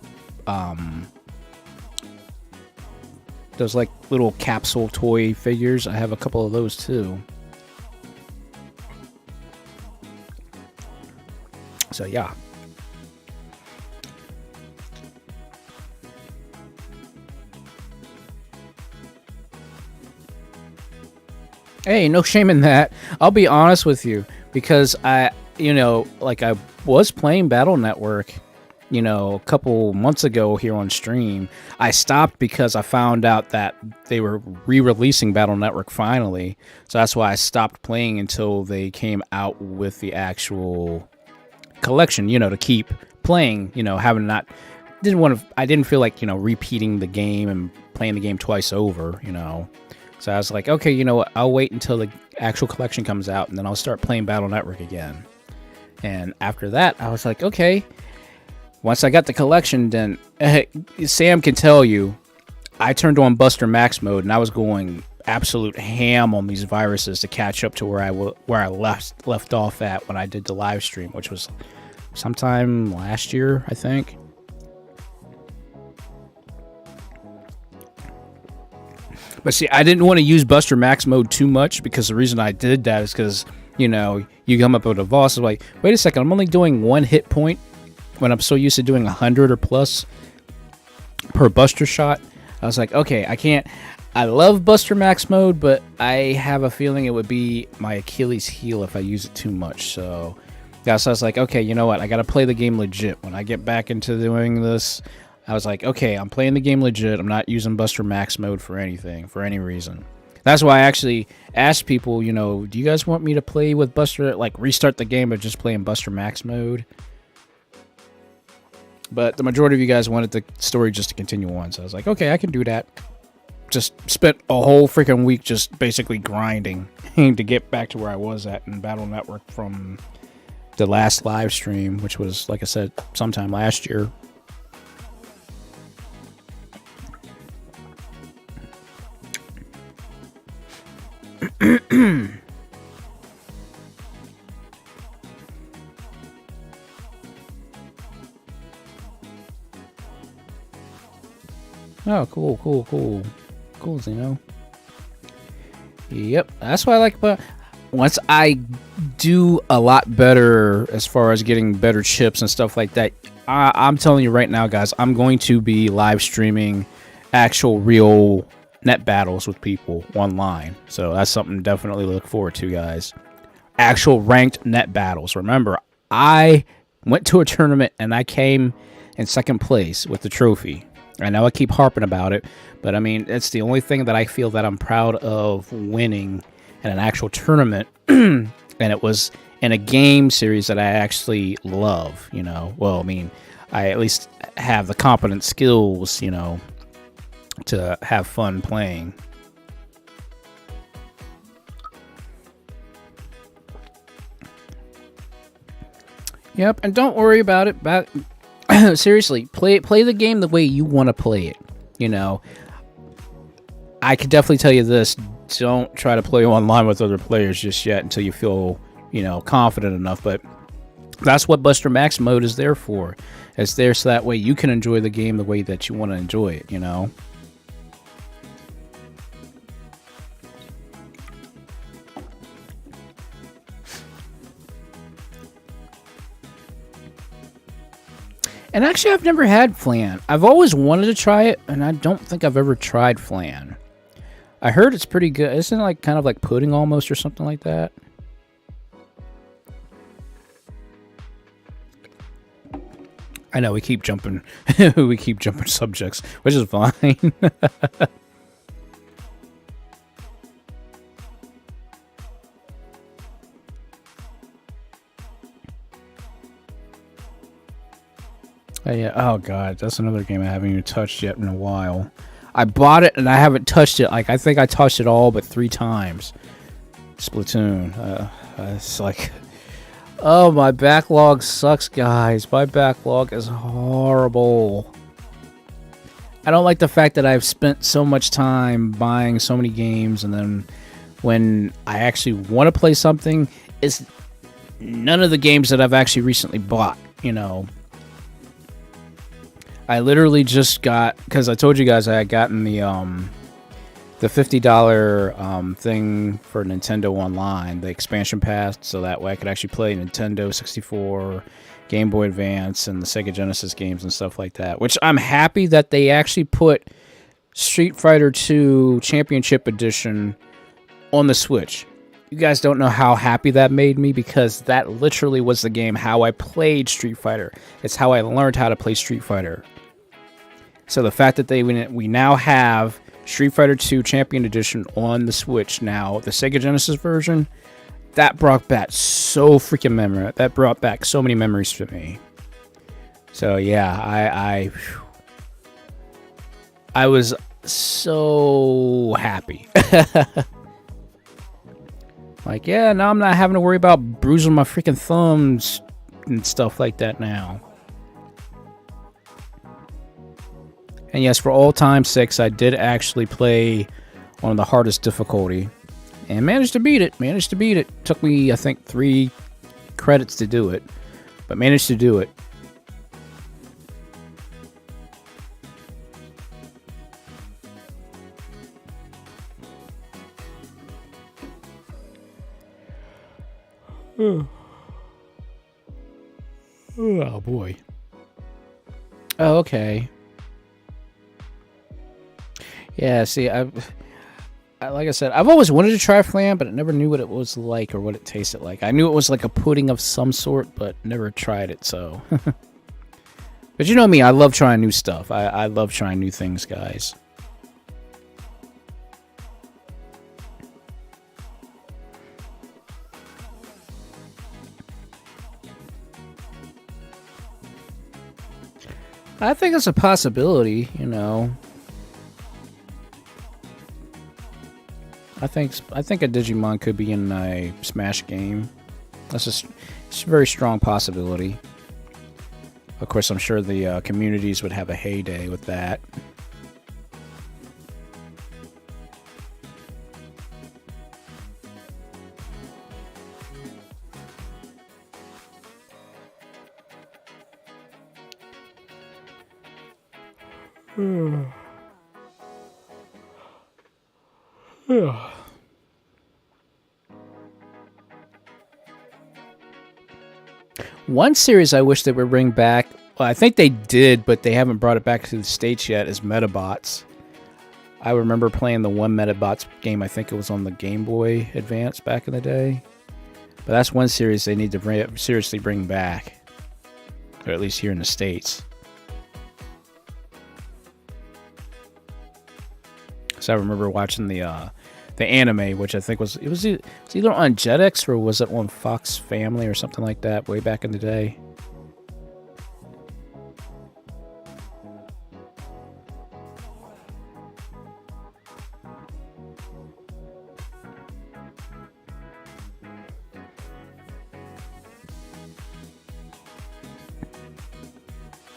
those like little capsule toy figures. I have a couple of those too. So yeah. Hey, no shame in that. I'll be honest with you, because I was playing Battle Network, you know, a couple months ago here on stream. I stopped because I found out that they were re-releasing Battle Network finally. So that's why I stopped playing until they came out with the actual collection, you know, to keep playing, you know, I didn't feel like, you know, repeating the game and playing the game twice over, you know. So I was like, okay, you know what? I'll wait until the actual collection comes out, and then I'll start playing Battle Network again. And after that, I was like, okay. Once I got the collection, then Sam can tell you, I turned on Buster Max mode, and I was going absolute ham on these viruses to catch up to where I left off at when I did the live stream, which was sometime last year, I think. But see, I didn't want to use Buster Max mode too much, because the reason I did that is because, you know, you come up with a boss, it's like, wait a second, I'm only doing 1 hit point when I'm so used to doing 100 or plus per Buster shot. I was like, okay, I love Buster Max mode, but I have a feeling it would be my Achilles heel if I use it too much. So I was like, okay, you know what? I got to play the game legit. When I get back into doing this, I was like, okay, I'm playing the game legit. I'm not using Buster Max mode for anything, for any reason. That's why I actually asked people, you know, do you guys want me to play with Buster, like restart the game, but just play in Buster Max mode? But the majority of you guys wanted the story just to continue on. So I was like, okay, I can do that. Just spent a whole freaking week just basically grinding to get back to where I was at in Battle Network from the last live stream, which was, like I said, sometime last year. Oh, cool, cool, cool. Cool, Zeno. Yep, that's what I like about... Once I do a lot better as far as getting better chips and stuff like that, I'm telling you right now, guys, I'm going to be live streaming actual real net battles with people online. So that's something to definitely look forward to, guys. Actual ranked net battles. Remember, I went to a tournament and I came in second place with the trophy. I know I keep harping about it, but I mean, it's the only thing that I feel that I'm proud of winning in an actual tournament. And it was in a game series that I actually love, you know. Well, I mean, I at least have the competent skills, you know, to have fun playing. Yep, and don't worry about it. Seriously, play the game the way you want to play it. You know, I could definitely tell you this: don't try to play online with other players just yet until you feel, you know, confident enough. But that's what Buster Max mode is there for. It's there so that way you can enjoy the game the way that you want to enjoy it. You know. And actually, I've never had flan. I've always wanted to try it, and I don't think I've ever tried flan. I heard it's pretty good. Isn't it like kind of like pudding almost or something like that? I know we keep jumping, we keep jumping subjects, which is fine. Yeah. Oh god, that's another game I haven't even touched yet in a while. I bought it and I haven't touched it. Like I think I touched it all but 3 times. Splatoon. It's like, oh, my backlog sucks, guys. My backlog is horrible. I don't like the fact that I've spent so much time buying so many games, and then when I actually want to play something, it's none of the games that I've actually recently bought, you know. I literally just got, because I told you guys I had gotten the $50 thing for Nintendo Online, the expansion pass, so that way I could actually play Nintendo 64, Game Boy Advance, and the Sega Genesis games and stuff like that. Which I'm happy that they actually put Street Fighter 2 Championship Edition on the Switch. You guys don't know how happy that made me, because that literally was the game how I played Street Fighter. It's how I learned how to play Street Fighter. So the fact that we now have Street Fighter 2 Champion Edition on the Switch now, the Sega Genesis version, that brought back so freaking memory. That brought back so many memories for me. So yeah, I was so happy. Like, yeah, now I'm not having to worry about bruising my freaking thumbs and stuff like that now. And yes, for all time's sakes, I did actually play on the hardest difficulty. And managed to beat it. Managed to beat it. Took me, I think, 3 credits to do it. But managed to do it. Oh, boy. Oh, okay. Yeah, see, like I said, I've always wanted to try flan, but I never knew what it was like or what it tasted like. I knew it was like a pudding of some sort, but never tried it, so. But you know me, I love trying new stuff. I love trying new things, guys. I think it's a possibility, you know. I think a Digimon could be in a Smash game. It's a very strong possibility. Of course, I'm sure the communities would have a heyday with that. One series I wish they would bring back, well, I think they did, but they haven't brought it back to the States yet, is Metabots. I remember playing the one Metabots game, I think it was on the Game Boy Advance back in the day. But that's one series they need to seriously bring back. Or at least here in the States. So I remember watching the anime, which I think was either on Jetix or was it on Fox Family or something like that way back in the day.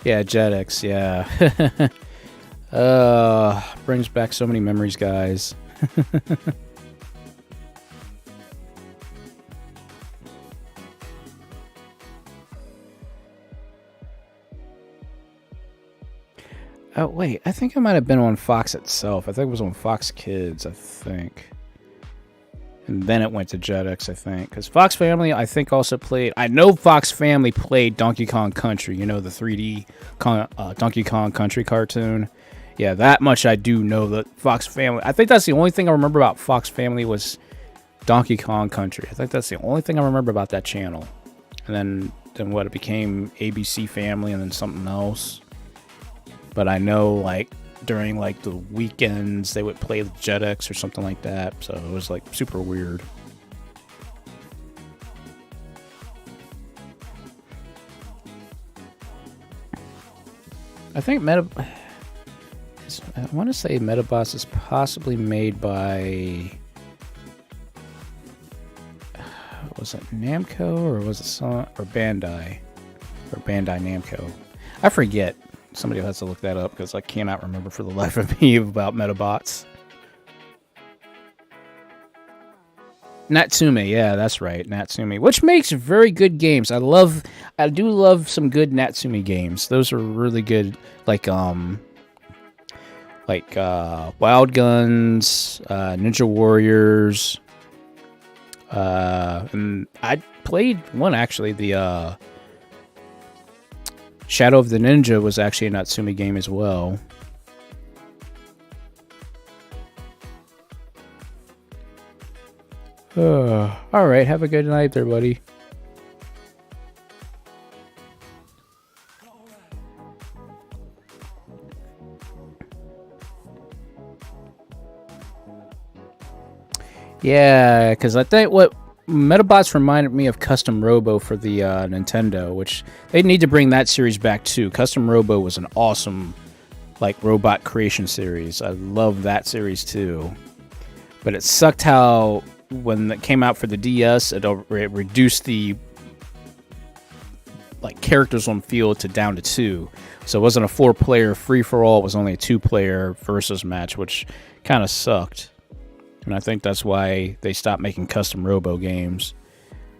Yeah, Jetix, yeah. Brings back so many memories, guys. Oh, wait, I think it might have been on Fox itself. I think it was on Fox Kids, I think. And then it went to Jetix, I think. Because Fox Family, I think, also played... I know Fox Family played Donkey Kong Country. You know, the 3D Donkey Kong Country cartoon. Yeah, that much I do know that Fox Family... I think that's the only thing I remember about Fox Family was Donkey Kong Country. I think that's the only thing I remember about that channel. And then what, it became ABC Family and then something else. But I know, like, during, like, the weekends, they would play Jetix or something like that. So it was, like, super weird. I think I want to say Metabots is possibly made by... Was it Namco or was it Bandai? Or Bandai Namco. I forget. Somebody has to look that up because I cannot remember for the life of me about Metabots. Natsume, yeah, that's right, Natsume, which makes very good games. I do love some good Natsume games. Those are really good, like Wild Guns, Ninja Warriors, and I played one actually. The Shadow of the Ninja was actually a Natsume game as well. Alright, have a good night there, buddy. Yeah, because I think what Metabots reminded me of Custom Robo for the Nintendo, which they need to bring that series back too. Custom Robo was an awesome, like, robot creation series. I love that series too. But it sucked how when it came out for the DS, it reduced the characters on field down to 2. So it wasn't a 4-player free-for-all. It was only a 2-player versus match, which kind of sucked. And I think that's why they stopped making Custom Robo games.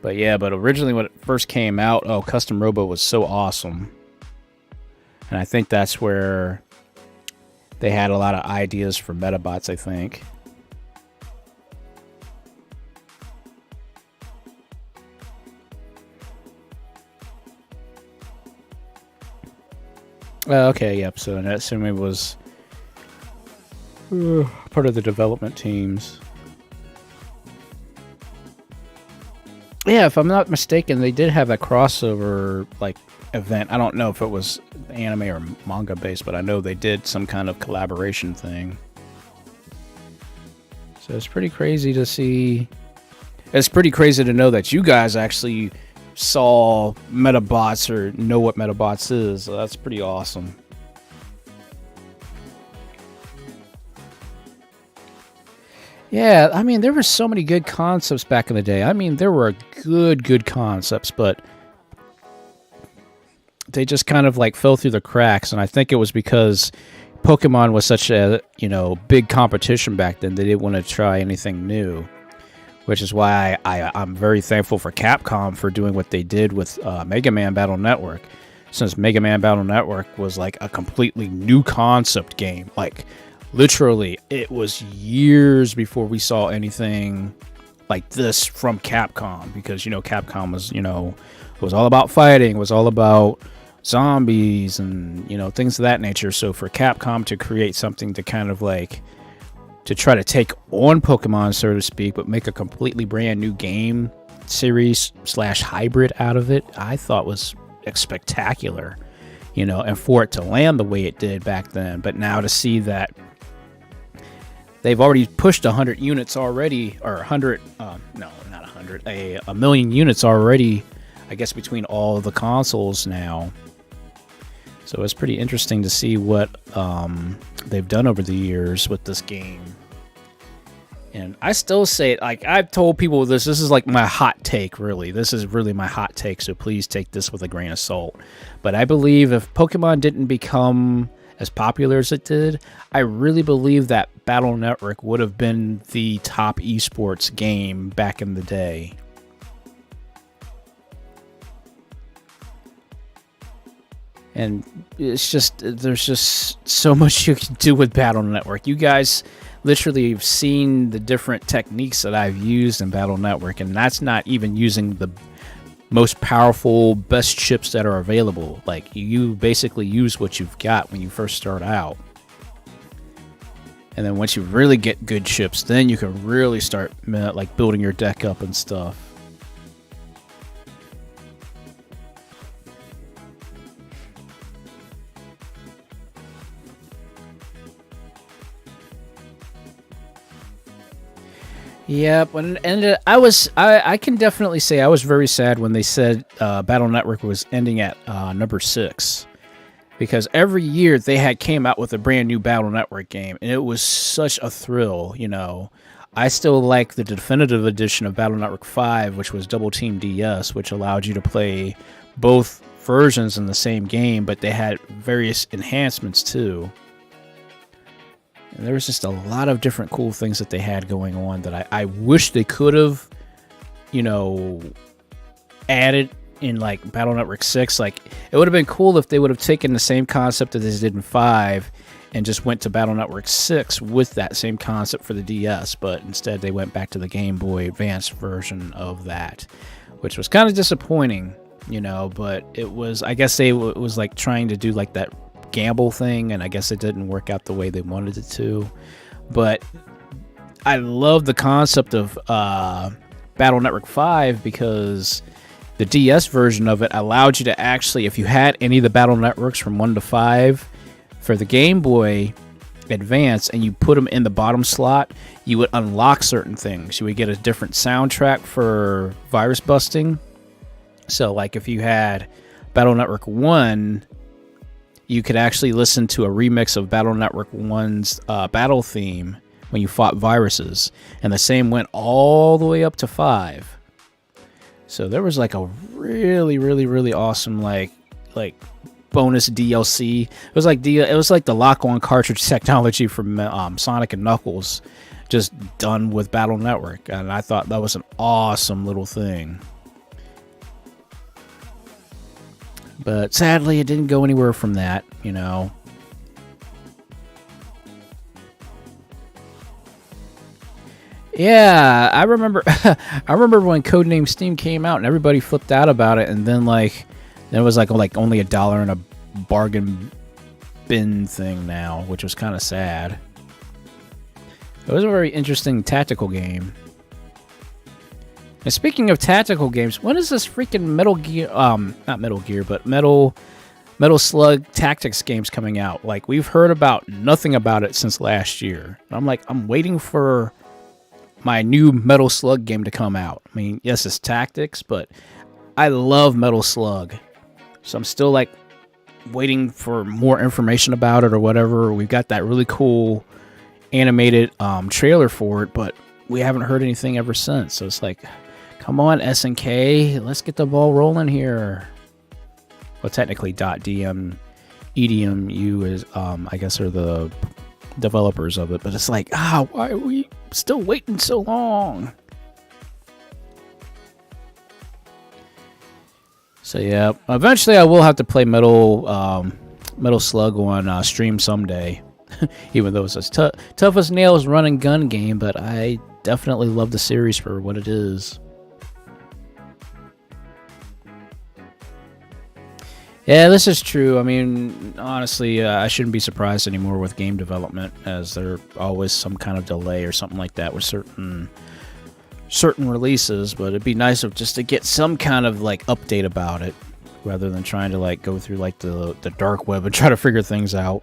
But yeah, originally when it first came out, Custom Robo was so awesome. And I think that's where they had a lot of ideas for Metabots, I think. Okay, yep, so Natsume was part of the development teams. Yeah, if I'm not mistaken, they did have a crossover event. I don't know if it was anime or manga based, but I know they did some kind of collaboration thing. So it's pretty crazy to see. It's pretty crazy to know that you guys actually saw Metabots or know what Metabots is. So that's pretty awesome. Yeah, I mean, there were so many good concepts back in the day. I mean, there were good concepts, but they just kind of like fell through the cracks. And I think it was because Pokemon was such a, big competition back then. They didn't want to try anything new, which is why I'm very thankful for Capcom for doing what they did with Mega Man Battle Network. Since Mega Man Battle Network was like a completely new concept game. Like, literally, it was years before we saw anything like this from Capcom. Because, Capcom was, it was all about fighting. It was all about zombies and, things of that nature. So for Capcom to create something to kind of like, to try to take on Pokemon, so to speak, but make a completely brand new game series / hybrid out of it, I thought was spectacular, and for it to land the way it did back then. But now to see that they've already pushed 100 units already, or 100, no, not 100, a million units already, I guess, between all the consoles now. So it's pretty interesting to see what they've done over the years with this game. And I still say, like, I've told people this is like my hot take, really. This is really my hot take, so please take this with a grain of salt. But I believe if Pokemon didn't become as popular as it did, I really believe that Battle Network would have been the top esports game back in the day. And it's just, there's just so much you can do with Battle Network. You guys literally have seen the different techniques that I've used in Battle Network, and that's not even using the most powerful, best chips that are available. Like, you basically use what you've got when you first start out. And then once you really get good chips, then you can really start like building your deck up and stuff. Yep, and I can definitely say I was very sad when they said Battle Network was ending at number 6, because every year they had came out with a brand new Battle Network game, and it was such a thrill. I still like the definitive edition of Battle Network 5, which was Double Team DS, which allowed you to play both versions in the same game, but they had various enhancements too. And there was just a lot of different cool things that they had going on that I wish they could have, added in like Battle Network 6. Like, it would have been cool if they would have taken the same concept that they did in 5 and just went to Battle Network 6 with that same concept for the DS. But instead they went back to the Game Boy Advance version of that, which was kind of disappointing, but it was, I guess it was like trying to do like that gamble thing, and I guess it didn't work out the way they wanted it to. But I love the concept of Battle Network 5, because the DS version of it allowed you to actually, if you had any of the Battle Networks from 1 to 5 for the Game Boy Advance and you put them in the bottom slot, you would unlock certain things. You would get a different soundtrack for virus busting. So like if you had Battle Network 1, you could actually listen to a remix of Battle Network 1's battle theme when you fought viruses. And the same went all the way up to 5. So there was like a really awesome like bonus DLC. It was like the lock-on cartridge technology from Sonic and Knuckles, just done with Battle Network. And I thought that was an awesome little thing. But sadly, it didn't go anywhere from that, Yeah, I remember when Codename Steam came out and everybody flipped out about it, and then it was like only $1 in a bargain bin thing now, which was kind of sad. It was a very interesting tactical game. And speaking of tactical games, when is this freaking Metal Slug Tactics games coming out? Like, we've heard about nothing about it since last year. I'm waiting for my new Metal Slug game to come out. I mean, yes, it's tactics, but I love Metal Slug. So I'm still waiting for more information about it or whatever. We've got that really cool animated trailer for it, but we haven't heard anything ever since. So it's like, come on, SNK, let's get the ball rolling here. Well, technically, .dm, EDMU is, I guess, are the developers of it. But it's like, why are we still waiting so long? So yeah, eventually I will have to play Metal Slug on stream someday. Even though it's a tough as nails run and gun game, but I definitely love the series for what it is. Yeah, this is true. I mean, honestly, I shouldn't be surprised anymore with game development, as there always some kind of delay or something like that with certain releases. But it'd be nice just to get some kind of like update about it, rather than trying to like go through like the dark web and try to figure things out.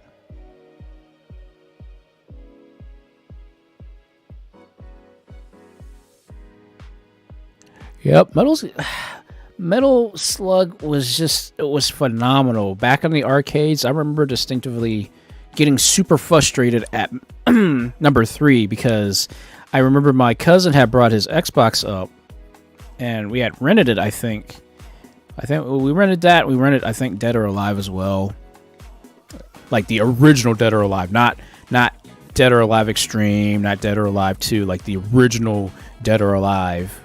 Yep, Metal Slug was phenomenal. Back in the arcades, I remember distinctively getting super frustrated at number 3 because I remember my cousin had brought his Xbox up and we had rented it, I think we rented that. We rented, I think, Dead or Alive as well. Like the original Dead or Alive, not Dead or Alive Extreme, not Dead or Alive 2, like the original Dead or Alive.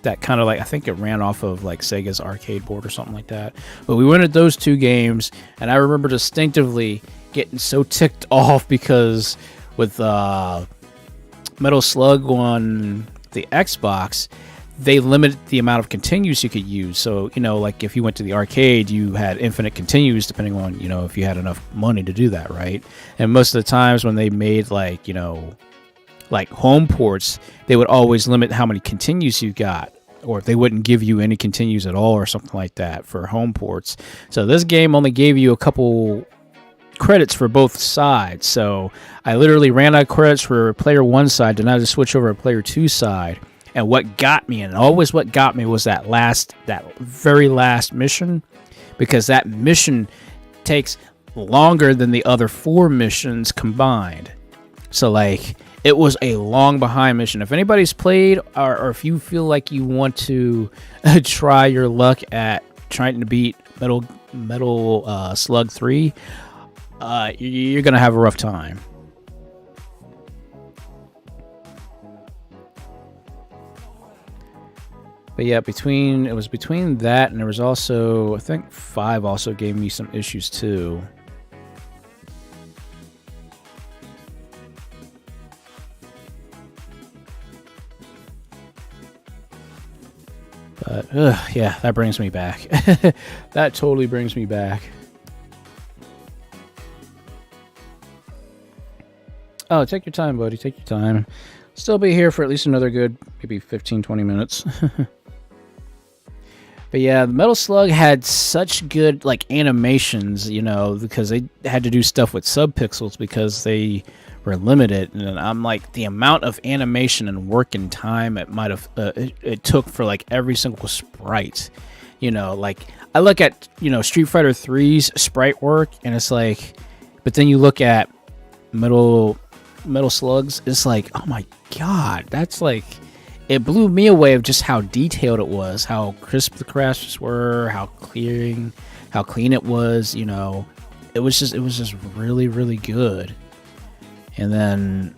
That kind of like, I think it ran off of like Sega's arcade board or something like that. But we rented those 2 games, and I remember distinctively getting so ticked off because with Metal Slug on the Xbox, they limited the amount of continues you could use. So, you know, like if you went to the arcade, you had infinite continues depending on, you know, if you had enough money to do that, right? And most of the times when they made like, you know, like home ports, they would always limit how many continues you got, or if they wouldn't give you any continues at all or something like that for home ports. So this game only gave you a couple credits for both sides. So I literally ran out of credits for player 1 side, and I had to switch over to player 2 side. And what got me, and always what got me, was that very last mission, because that mission takes longer than the other 4 missions combined. So like, it was a long behind mission. If anybody's played, or if you feel like you want to try your luck at trying to beat Metal Slug 3, you're gonna have a rough time. But yeah, it was between that, and there was also, I think 5 also gave me some issues too. But, yeah, that brings me back. That totally brings me back. Oh, take your time, buddy. Take your time. Still be here for at least another good, maybe 15, 20 minutes. But yeah, the Metal Slug had such good, like, animations, you know, because they had to do stuff with subpixels because they were limited. And I'm like, the amount of animation and work and time it took for, like, every single sprite. You know, like, I look at, you know, Street Fighter 3's sprite work, and it's like, but then you look at Metal Slugs, it's like, oh my god, that's like, it blew me away of just how detailed it was, how crisp the crashes were, how clean it was. You know, it was just really, really good. And then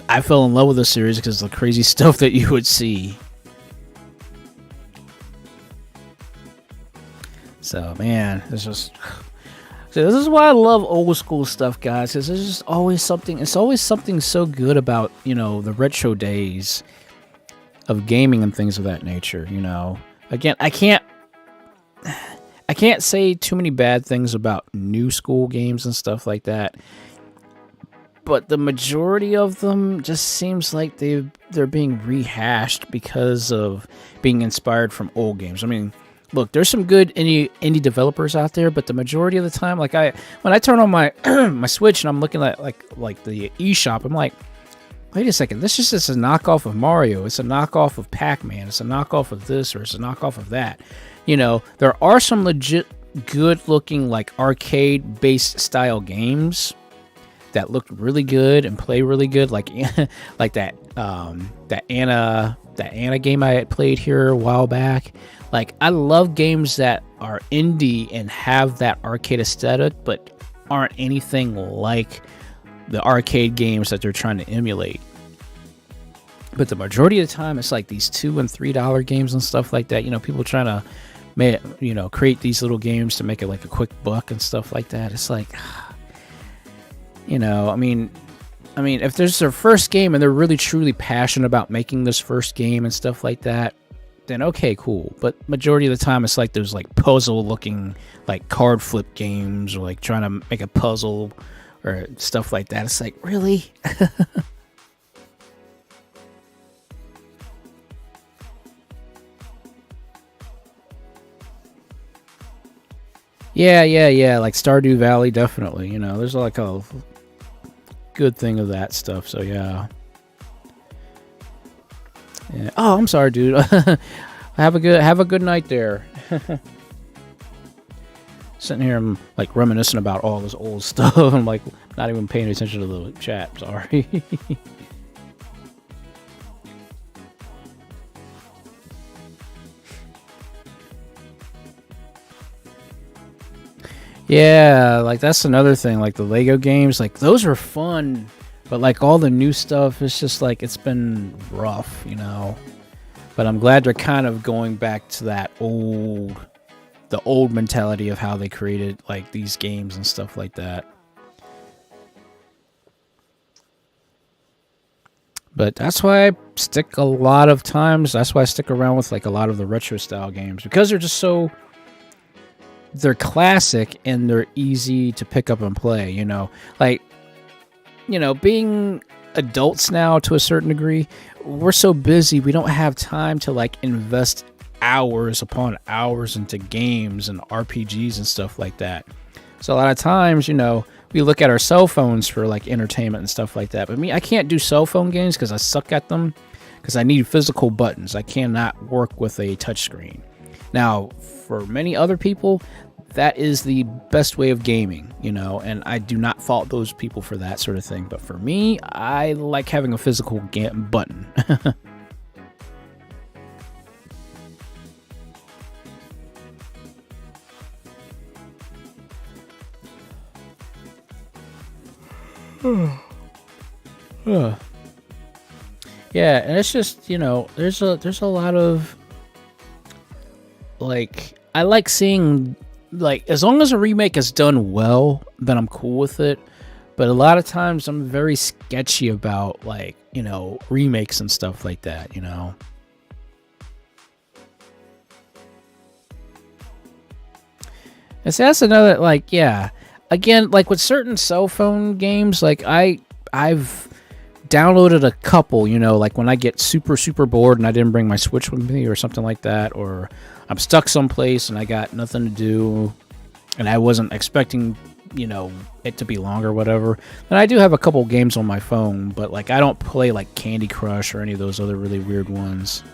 I fell in love with the series because of the crazy stuff that you would see. So man, this is why I love old school stuff, guys, because there's just always something. It's always something so good about, you know, the retro days of gaming and things of that nature. You know, again, I can't say too many bad things about new school games and stuff like that, but the majority of them just seems like they're being rehashed because of being inspired from old games. I mean, look, there's some good indie developers out there, but the majority of the time, like when I turn on my my Switch and I'm looking at like the eShop, I'm like, wait a second, this is just a knockoff of Mario. It's a knockoff of Pac-Man. It's a knockoff of this, or it's a knockoff of that. You know, there are some legit good-looking, like, arcade-based style games that looked really good and play really good, like like that Anna game I had played here a while back. Like, I love games that are indie and have that arcade aesthetic, but aren't anything like the arcade games that they're trying to emulate. But the majority of the time, it's like these $2 and $3 games and stuff like that. You know, people trying to create these little games to make it like a quick buck and stuff like that. It's like, you know, I mean, if there's their first game and they're really truly passionate about making this first game and stuff like that, then okay, cool. But majority of the time, it's like there's like puzzle looking like card flip games, or like trying to make a puzzle or stuff like that. It's like, really? Yeah, like Stardew Valley, definitely. You know, there's like a good thing of that stuff, so yeah. Oh, I'm sorry, dude. have a good night there. Sitting here, I'm like reminiscing about all this old stuff. I'm like not even paying attention to the chat. Sorry. Yeah, like that's another thing. Like the Lego games, like those are fun, but like all the new stuff, it's just like it's been rough, you know. But I'm glad they're kind of going back to the old mentality of how they created like these games and stuff like that. But that's why I stick a lot of times. That's why I stick around with like a lot of the retro style games, because they're just so. They're classic and they're easy to pick up and play, you know. Like, you know, being adults now to a certain degree, we're so busy, we don't have time to like invest hours upon hours into games and RPGs and stuff like that. So a lot of times, you know, we look at our cell phones for like entertainment and stuff like that. But me, I can't do cell phone games because I suck at them, because I need physical buttons. I cannot work with a touchscreen. Now, for many other people, that is the best way of gaming, you know, and I do not fault those people for that sort of thing. But for me, I like having a physical button. Yeah, and it's just, you know, there's a lot of like, I like seeing, like, as long as a remake is done well, then I'm cool with it. But a lot of times I'm very sketchy about, like, you know, remakes and stuff like that, you know. And so that's another, like, yeah. Again, like with certain cell phone games, like I've downloaded a couple, you know, like when I get super bored and I didn't bring my Switch with me or something like that, or I'm stuck someplace and I got nothing to do and I wasn't expecting, you know, it to be long or whatever. And I do have a couple games on my phone, but like I don't play like Candy Crush or any of those other really weird ones.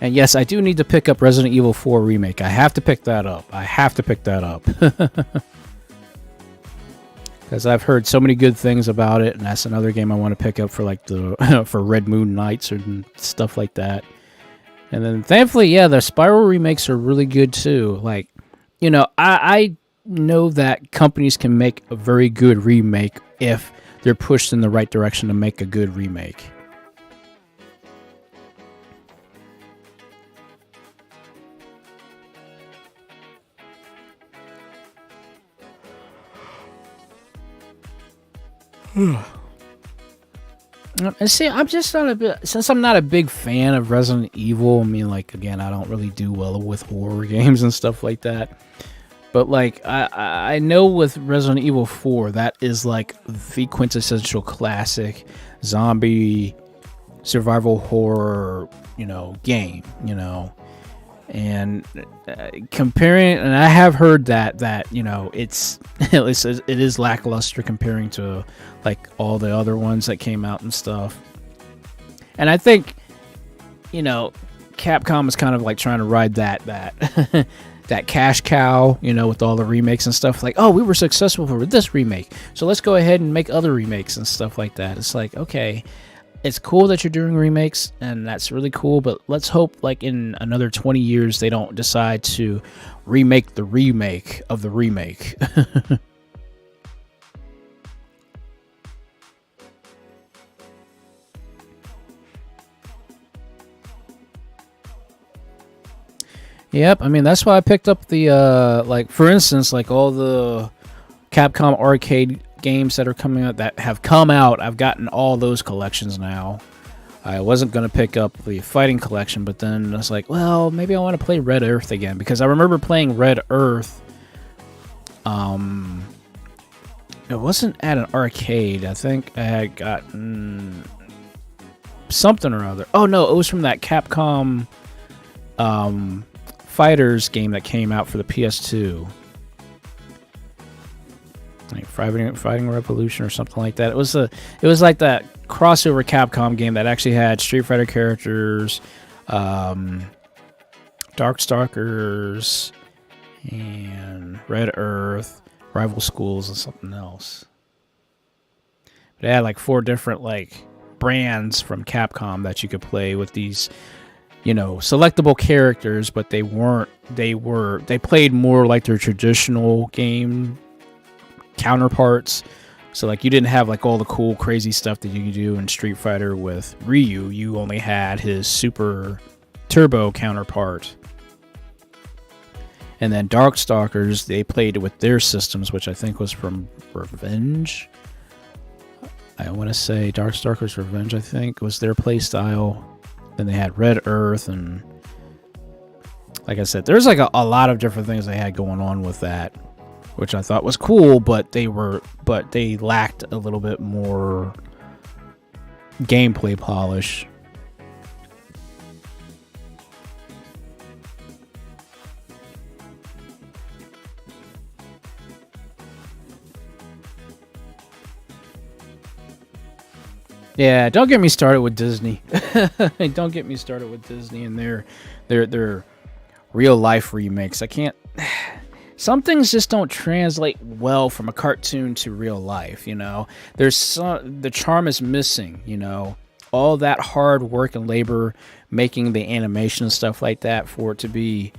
And yes, I do need to pick up Resident Evil 4 Remake. I have to pick that up. Because I've heard so many good things about it, and that's another game I want to pick up for like the for Red Moon Nights and stuff like that. And then thankfully, yeah, the Spyro remakes are really good too. Like, you know, I know that companies can make a very good remake if they're pushed in the right direction to make a good remake. And see, I'm just not since I'm not a big fan of Resident Evil. I mean, like, again, I don't really do well with horror games and stuff like that. But like, I know with Resident Evil 4, that is like the quintessential classic zombie survival horror, you know, game, you know. And comparing, and I have heard that you know it is lackluster comparing to like all the other ones that came out and stuff. And I think you know, Capcom is kind of like trying to ride that that cash cow, you know, with all the remakes and stuff. Like, oh, we were successful for this remake, so let's go ahead and make other remakes and stuff like that. It's like, okay, it's cool that you're doing remakes, and that's really cool, but let's hope like in another 20 years they don't decide to remake the remake of the remake. Yep, I mean, that's why I picked up the, like, for instance, like, all the Capcom arcade games that are coming out, that have come out, I've gotten all those collections now. I wasn't going to pick up the fighting collection, but then I was like, well, maybe I want to play Red Earth again, because I remember playing Red Earth, it wasn't at an arcade. I think I had gotten something or other. Oh, no, it was from that Capcom, Fighters game that came out for the PS2, like Fighting Revolution or something like that. It was like that crossover Capcom game that actually had Street Fighter characters, Darkstalkers, and Red Earth, Rival Schools, and something else. But it had like 4 different like brands from Capcom that you could play with these, you know, selectable characters, but they played more like their traditional game counterparts. So like you didn't have like all the cool crazy stuff that you could do in Street Fighter with Ryu. You only had his super turbo counterpart. And then Darkstalkers, they played with their systems, which I think was from Revenge. I want to say Darkstalkers Revenge, I think, was their playstyle. Then they had Red Earth, and like I said, there's like a lot of different things they had going on with that, which I thought was cool, but they lacked a little bit more gameplay polish. Yeah, don't get me started with Disney. Don't get me started with Disney and their real life remakes. I can't. Some things just don't translate well from a cartoon to real life. You know, the charm is missing. You know, all that hard work and labor making the animation and stuff like that for it to be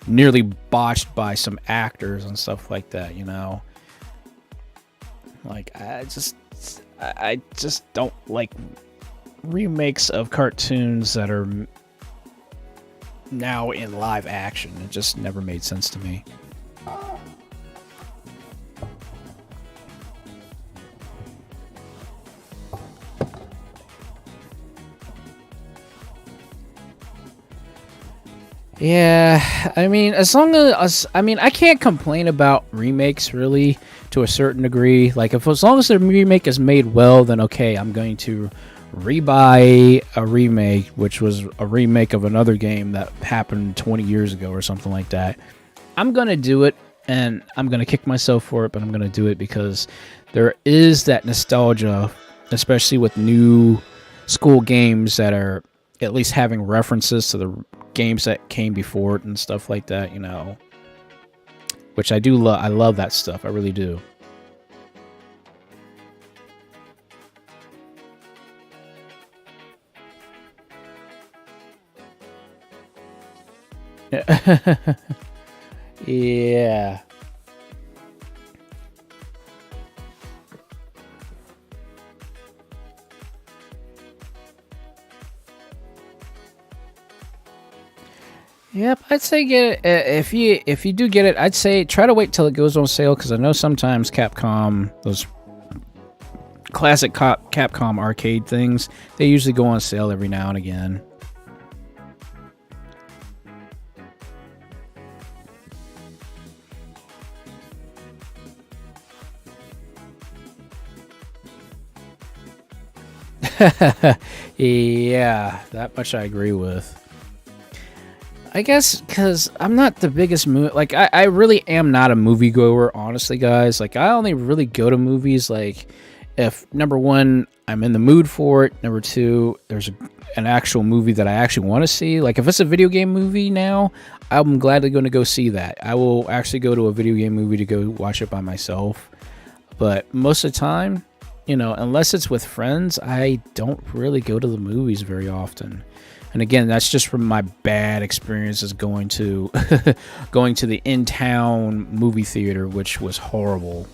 nearly botched by some actors and stuff like that. You know, like I just don't like remakes of cartoons that are now in live action. It just never made sense to me. Yeah, I mean, as long as I can't complain about remakes really to a certain degree. Like, as long as the remake is made well, then okay, I'm going to rebuy a remake, which was a remake of another game that happened 20 years ago or something like that. I'm gonna do it, and I'm gonna kick myself for it, but I'm gonna do it because there is that nostalgia, especially with new school games that are at least having references to the games that came before it and stuff like that, you know, which I do love. I love that stuff. I really do. Yeah. Yep, I'd say get it if you do get it. I'd say try to wait till it goes on sale, because I know sometimes Capcom, those classic Capcom arcade things, they usually go on sale every now and again. Yeah, that much I agree with. I guess because I'm not the biggest like I really am not a moviegoer, honestly, guys. Like, I only really go to movies like if number one, I'm in the mood for it. Number two, there's an actual movie that I actually want to see. Like if it's a video game movie now, I'm gladly going to go see that. I will actually go to a video game movie to go watch it by myself. But most of the time, you know, unless it's with friends, I don't really go to the movies very often. And again, that's just from my bad experiences going to going to the in-town movie theater, which was horrible.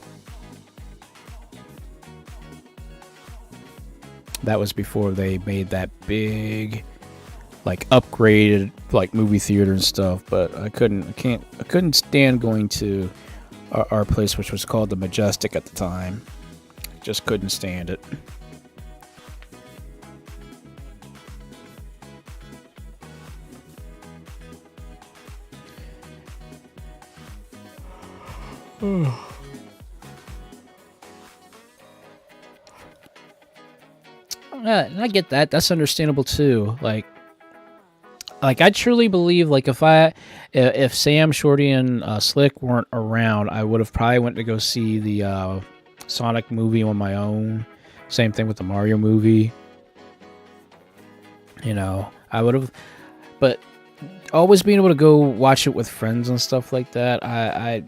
That was before they made that big, like, upgraded, like, movie theater and stuff. But I couldn't stand going to our place, which was called the Majestic at the time. Just couldn't stand it. And I get that. That's understandable too. Like I truly believe, like, if Sam, Shorty, and Slick weren't around, I would have probably went to go see the Sonic movie on my own. Same thing with the Mario movie. You know, I would have, but always being able to go watch it with friends and stuff like that, I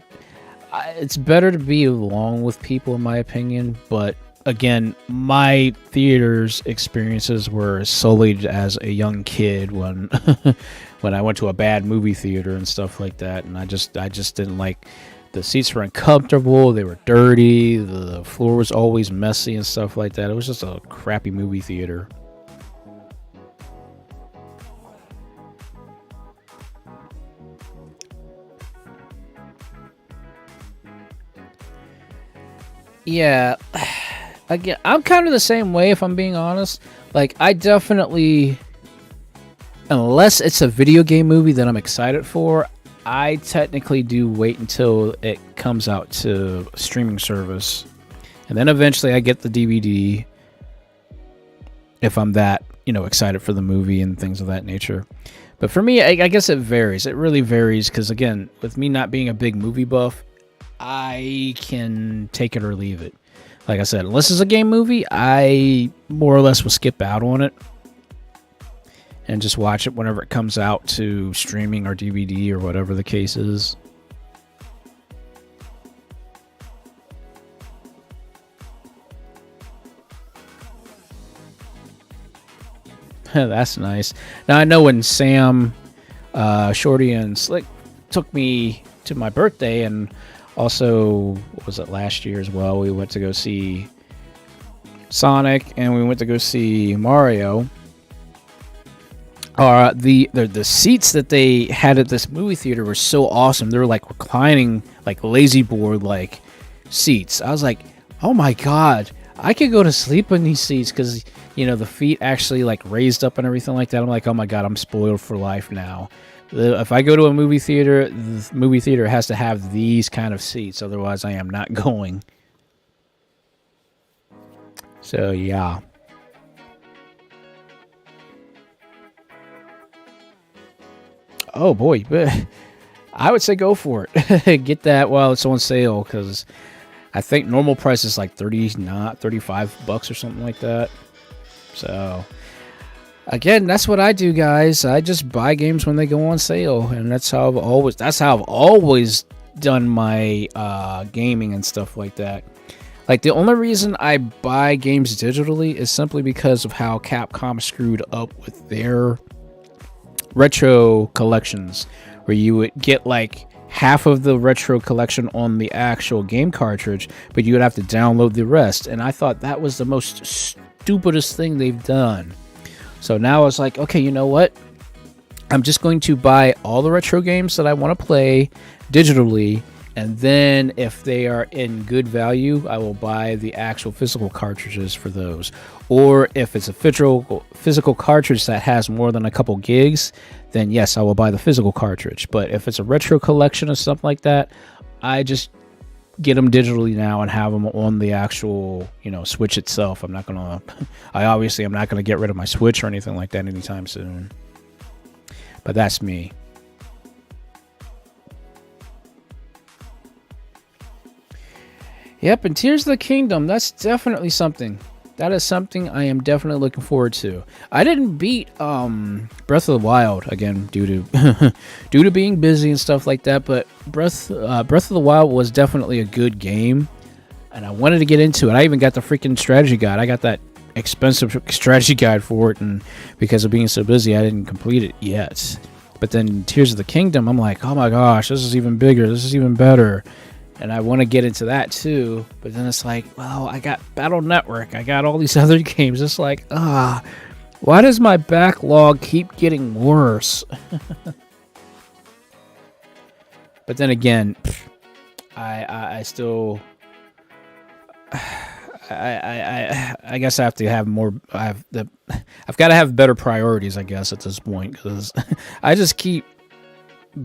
it's better to be along with people, in my opinion. But again, my theater's experiences were solely as a young kid when when I went to a bad movie theater and stuff like that, and I just didn't like. The seats were uncomfortable, they were dirty, the floor was always messy and stuff like that. It was just a crappy movie theater. Yeah, again, I'm kind of the same way, if I'm being honest. Like, I definitely, unless it's a video game movie that I'm excited for, I technically do wait until it comes out to streaming service. And then eventually I get the DVD if I'm that, you know, excited for the movie and things of that nature. But for me, I guess it varies. It really varies because, again, with me not being a big movie buff, I can take it or leave it. Like I said, unless it's a game movie, I more or less will skip out on it and just watch it whenever it comes out to streaming or DVD or whatever the case is. That's nice. Now, I know when Sam, Shorty, and Slick took me to my birthday, and also, what was it, last year as well, we went to go see Sonic, and we went to go see Mario. The seats that they had at this movie theater were so awesome. They were like reclining, like lazy board like seats. I was like, oh my god, I could go to sleep in these seats because, you know, the feet actually like raised up and everything like that. I'm like, oh my god, I'm spoiled for life now. If I go to a movie theater, the movie theater has to have these kind of seats. Otherwise, I am not going. So yeah. Oh boy, I would say go for it. Get that while it's on sale, because I think normal price is like $35 or something like that. So again, that's what I do, guys. I just buy games when they go on sale, and that's how I've always done my gaming and stuff like that. Like, the only reason I buy games digitally is simply because of how Capcom screwed up with their retro collections, where you would get like half of the retro collection on the actual game cartridge, but you would have to download the rest. And I thought that was the most stupidest thing they've done. So now I was like, okay, you know what? I'm just going to buy all the retro games that I want to play digitally, and then if they are in good value, I will buy the actual physical cartridges for those. Or if it's a physical cartridge that has more than a couple gigs, then yes, I will buy the physical cartridge. But if it's a retro collection or something like that, I just get them digitally now and have them on the actual, you know, Switch itself. I'm not gonna get rid of my Switch or anything like that anytime soon. But that's me. Yep, and Tears of the Kingdom, that's definitely something. That is something I am definitely looking forward to. I didn't beat Breath of the Wild again due to due to being busy and stuff like that, but Breath of the Wild was definitely a good game, and I wanted to get into it. I even got the freaking strategy guide. I got that expensive strategy guide for it, and because of being so busy, I didn't complete it yet. But then Tears of the Kingdom, I'm like, oh my gosh, this is even bigger. This is even better. And I want to get into that too, but then it's like, well, I got Battle Network, I got all these other games. It's like, why does my backlog keep getting worse? But then again, I still, I guess I have to have more. I've got to have better priorities, I guess, at this point, because I just keep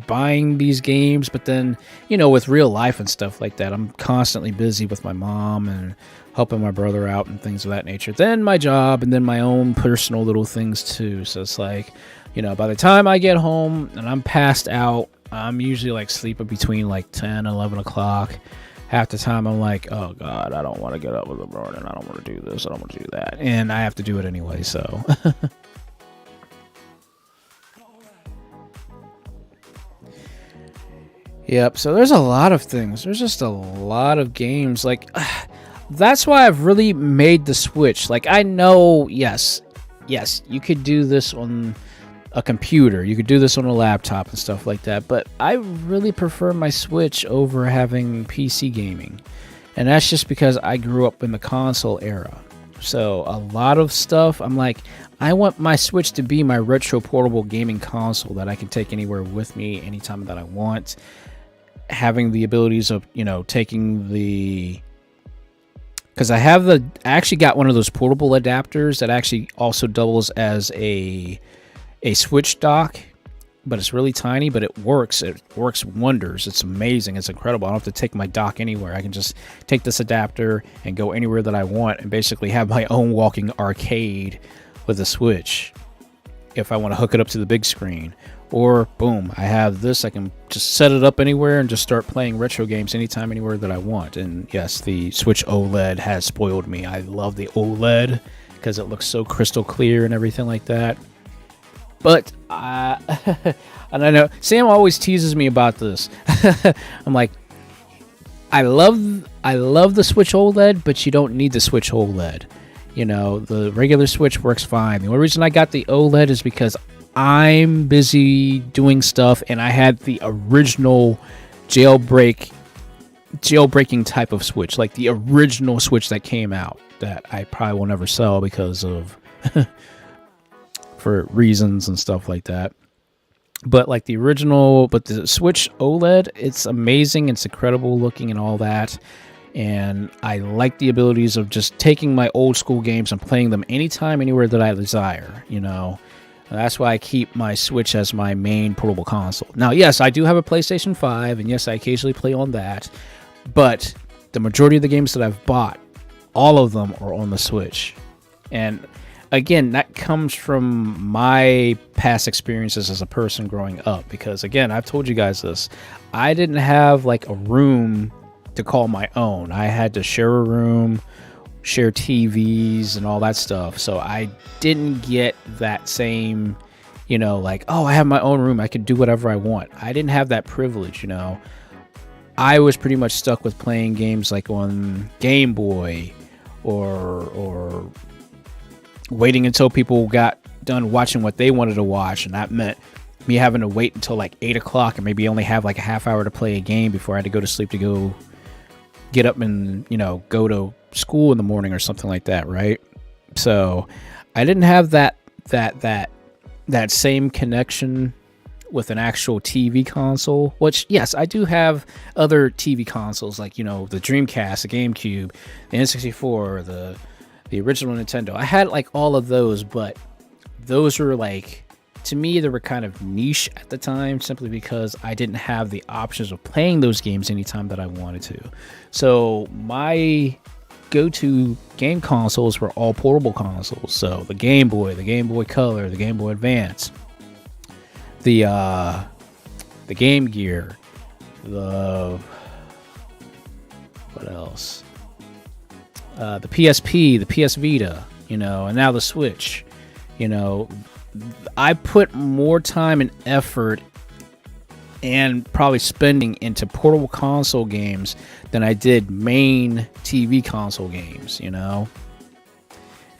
buying these games, but then, you know, with real life and stuff like that, I'm constantly busy with my mom and helping my brother out and things of that nature. Then my job, and then my own personal little things too. So it's like, you know, by the time I get home and I'm passed out, I'm usually like sleeping between like 10, 11 o'clock. Half the time I'm like, oh God, I don't want to get up in the morning. I don't want to do this. I don't want to do that. And I have to do it anyway, so. Yep, so there's a lot of things. There's just a lot of games. Like, that's why I've really made the switch. Like, I know, yes, you could do this on a computer. You could do this on a laptop and stuff like that. But I really prefer my Switch over having PC gaming. And that's just because I grew up in the console era. So a lot of stuff, I'm like, I want my Switch to be my retro portable gaming console that I can take anywhere with me anytime that I want. Having the abilities of, you know, taking the, because I actually got one of those portable adapters that actually also doubles as a Switch dock, but it's really tiny, but it works wonders. It's amazing. It's incredible. I don't have to take my dock anywhere. I can just take this adapter and go anywhere that I want and basically have my own walking arcade with a Switch if I want to hook it up to the big screen. Or, boom, I have this. I can just set it up anywhere and just start playing retro games anytime, anywhere that I want. And yes, the Switch OLED has spoiled me. I love the OLED because it looks so crystal clear and everything like that. But, and I know, Sam always teases me about this. I'm like, I love the Switch OLED, but you don't need the Switch OLED. You know, the regular Switch works fine. The only reason I got the OLED is because I'm busy doing stuff, and I had the original jailbreaking type of Switch, like the original Switch that came out that I probably will never sell because of for reasons and stuff like that. But like the Switch OLED, it's amazing, it's incredible looking and all that. And I like the abilities of just taking my old school games and playing them anytime, anywhere that I desire, you know. That's why I keep my Switch as my main portable console. Now, yes, I do have a PlayStation 5, and yes, I occasionally play on that. But the majority of the games that I've bought, all of them are on the Switch. And again, that comes from my past experiences as a person growing up. Because again, I've told you guys this. I didn't have like a room to call my own. I had to share a room, share TVs and all that stuff. So I didn't get that same, you know, like, oh, I have my own room, I can do whatever I want. I didn't have that privilege, you know. I was pretty much stuck with playing games like on Game Boy or waiting until people got done watching what they wanted to watch, and that meant me having to wait until like 8 o'clock and maybe only have like a half hour to play a game before I had to go to sleep to go get up and, you know, go to school in the morning or something like that, right? So I didn't have that same connection with an actual TV console, which, yes, I do have other TV consoles like, you know, the Dreamcast, the GameCube, the N64, the original Nintendo. I had like all of those, but those were like, to me, they were kind of niche at the time simply because I didn't have the options of playing those games anytime that I wanted to. So my go-to game consoles were all portable consoles. So the Game Boy Color, the Game Boy Advance, the Game Gear, what else? the PSP, the PS Vita, you know, and now the Switch. You know, I put more time and effort and probably spending into portable console games than I did main TV console games, you know.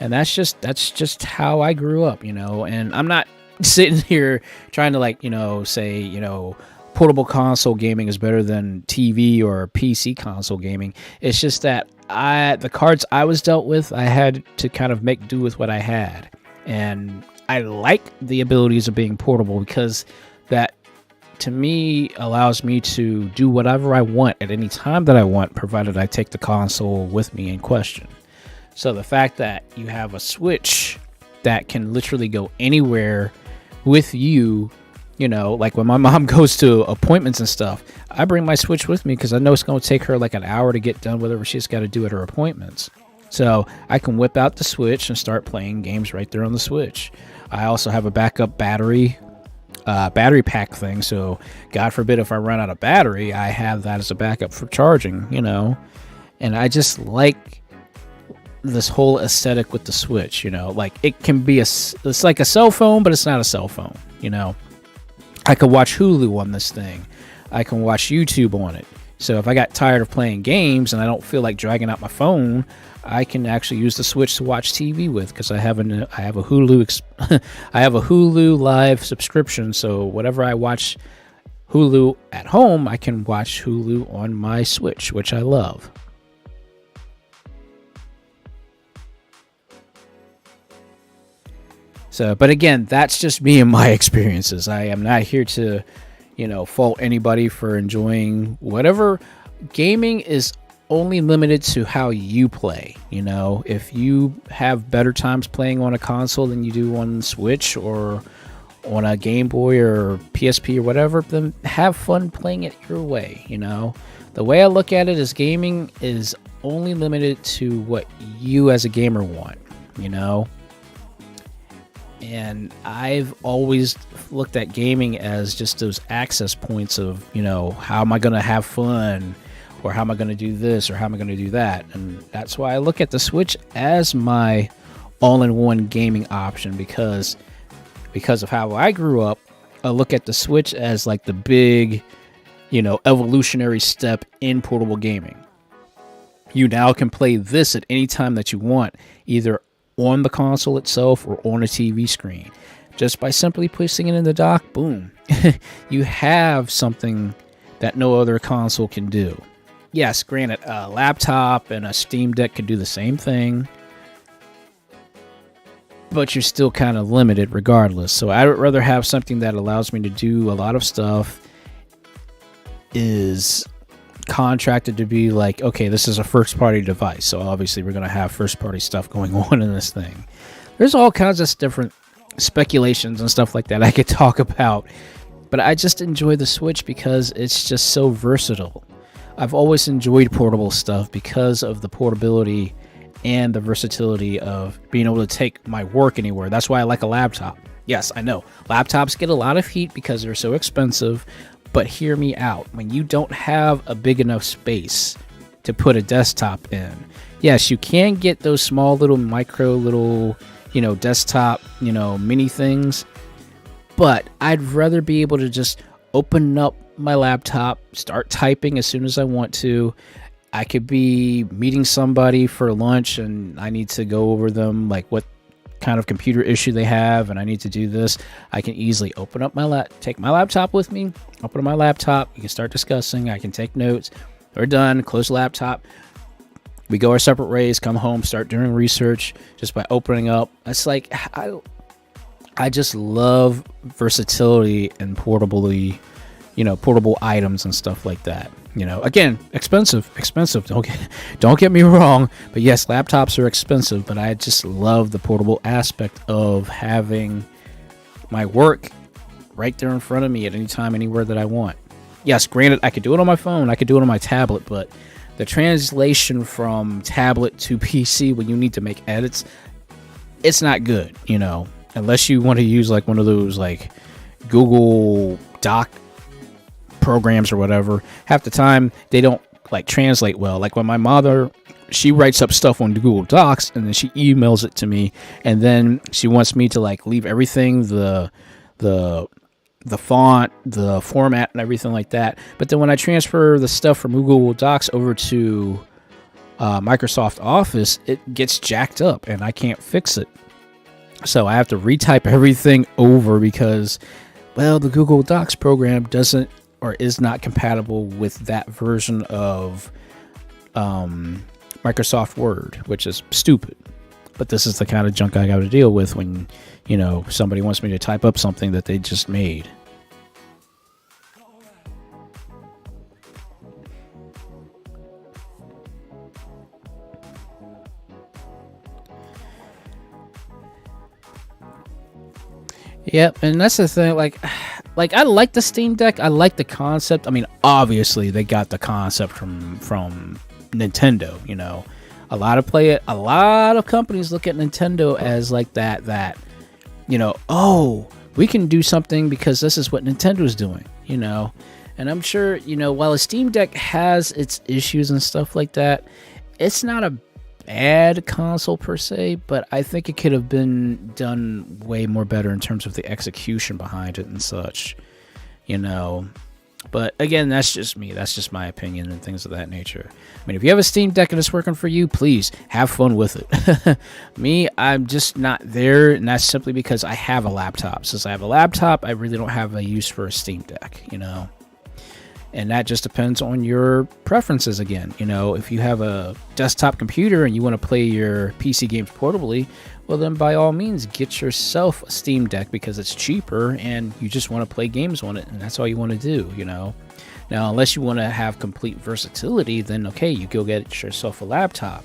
And that's just how I grew up, you know. And I'm not sitting here trying to, like, you know, say, you know, portable console gaming is better than TV or PC console gaming. It's just that the cards I was dealt with, I had to kind of make do with what I had. And I like the abilities of being portable because that, to me, allows me to do whatever I want at any time that I want, provided I take the console with me in question. So the fact that you have a Switch that can literally go anywhere with you, you know, like when my mom goes to appointments and stuff, I bring my Switch with me because I know it's going to take her like an hour to get done whatever she's got to do at her appointments. So I can whip out the Switch and start playing games right there on the Switch. I also have a backup battery pack thing, so God forbid if I run out of battery, I have that as a backup for charging, you know. And I just like this whole aesthetic with the Switch, you know. Like, it can be it's like a cell phone, but it's not a cell phone, you know. I could watch Hulu on this thing. I can watch YouTube on it. So if I got tired of playing games and I don't feel like dragging out my phone, I can actually use the Switch to watch TV with, because I have a Hulu I have a Hulu Live subscription. So whatever I watch Hulu at home, I can watch Hulu on my Switch, which I love. So, but again, that's just me and my experiences. I am not here to, you know, fault anybody for enjoying whatever. Gaming is only limited to how you play. You know, if you have better times playing on a console than you do on Switch or on a Game Boy or PSP or whatever, then have fun playing it your way. You know, the way I look at it is gaming is only limited to what you as a gamer want, you know. And I've always looked at gaming as just those access points of, you know, how am I going to have fun, or how am I going to do this, or how am I going to do that? And that's why I look at the Switch as my all-in-one gaming option, because of how I grew up. I look at the Switch as like the big, you know, evolutionary step in portable gaming. You now can play this at any time that you want, either on the console itself or on a TV screen. Just by simply placing it in the dock, boom, you have something that no other console can do. Yes, granted, a laptop and a Steam Deck can do the same thing, but you're still kind of limited regardless. So I would rather have something that allows me to do a lot of stuff, is contracted to be like, okay, this is a first party device, so obviously we're going to have first party stuff going on in this thing. There's all kinds of different speculations and stuff like that I could talk about, but I just enjoy the Switch because it's just so versatile. I've always enjoyed portable stuff because of the portability and the versatility of being able to take my work anywhere. That's why I like a laptop. Yes, I know laptops get a lot of heat because they're so expensive. But hear me out. When you don't have a big enough space to put a desktop in, yes, you can get those small little you know, desktop, you know, mini things. But I'd rather be able to just open up my laptop, start typing as soon as I want to. I could be meeting somebody for lunch and I need to go over them, like what kind of computer issue they have, and I need to do this. I can easily open up take my laptop with me, open up my laptop, you can start discussing, I can take notes. We're done, close the laptop, we go our separate ways, come home, start doing research just by opening up. It's like, I just love versatility and portable items and stuff like that. You know, again, expensive. Don't get me wrong, but yes, laptops are expensive, but I just love the portable aspect of having my work right there in front of me at any time, anywhere that I want. Yes, granted, I could do it on my phone, I could do it on my tablet, but the translation from tablet to PC when you need to make edits, it's not good, you know, unless you want to use like one of those like Google Doc programs or whatever. Half the time they don't like translate well. Like when my mother she writes up stuff on Google Docs and then she emails it to me, and then she wants me to like leave everything, the font, the format, and everything like that. But then when I transfer the stuff from Google Docs over to Microsoft Office, it gets jacked up and I can't fix it. So I have to retype everything over because, well, the Google Docs program doesn't or is not compatible with that version of Microsoft Word, which is stupid. But this is the kind of junk I got to deal with when, you know, somebody wants me to type up something that they just made. Yep, and that's the thing, like I like the Steam Deck. I like the concept. I mean, obviously they got the concept from Nintendo, you know. A lot of companies look at Nintendo as like that, you know, oh, we can do something because this is what Nintendo's doing, you know. And I'm sure, you know, while a Steam Deck has its issues and stuff like that, it's not a bad console per se, but I think it could have been done way more better in terms of the execution behind it and such, you know. But again, that's just me. That's just my opinion and things of that nature. I mean, if you have a Steam Deck and it's working for you, please have fun with it. Me, I'm just not there, and that's simply because I have a laptop. Since I have a laptop, I really don't have a use for a Steam Deck, you know. And that just depends on your preferences again. You know, if you have a desktop computer and you want to play your PC games portably, well then by all means get yourself a Steam Deck because it's cheaper and you just want to play games on it and that's all you want to do, you know. Now, unless you want to have complete versatility, then okay, you go get yourself a laptop.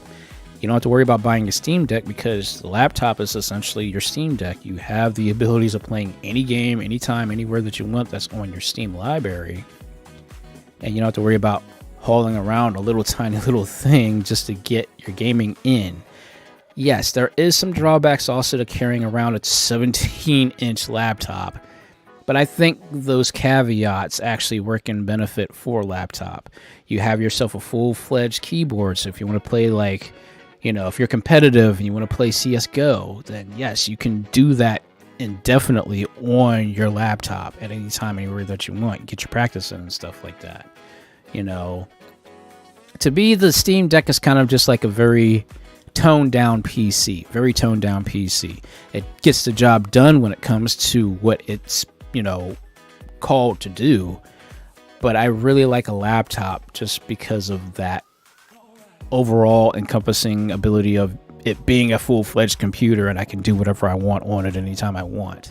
You don't have to worry about buying a Steam Deck because the laptop is essentially your Steam Deck. You have the abilities of playing any game, anytime, anywhere that you want that's on your Steam library. And you don't have to worry about hauling around a little tiny little thing just to get your gaming in. Yes, there is some drawbacks also to carrying around a 17-inch laptop. But I think those caveats actually work in benefit for a laptop. You have yourself a full-fledged keyboard, so if you want to play like, you know, if you're competitive and you want to play CSGO, then yes, you can do that indefinitely on your laptop at any time, anywhere that you want. Get your practice in and stuff like that. You know, to be the Steam Deck is kind of just like a very toned down PC. Very toned down PC. It gets the job done when it comes to what it's, you know, called to do. But I really like a laptop just because of that overall encompassing ability of it being a full-fledged computer and I can do whatever I want on it anytime I want.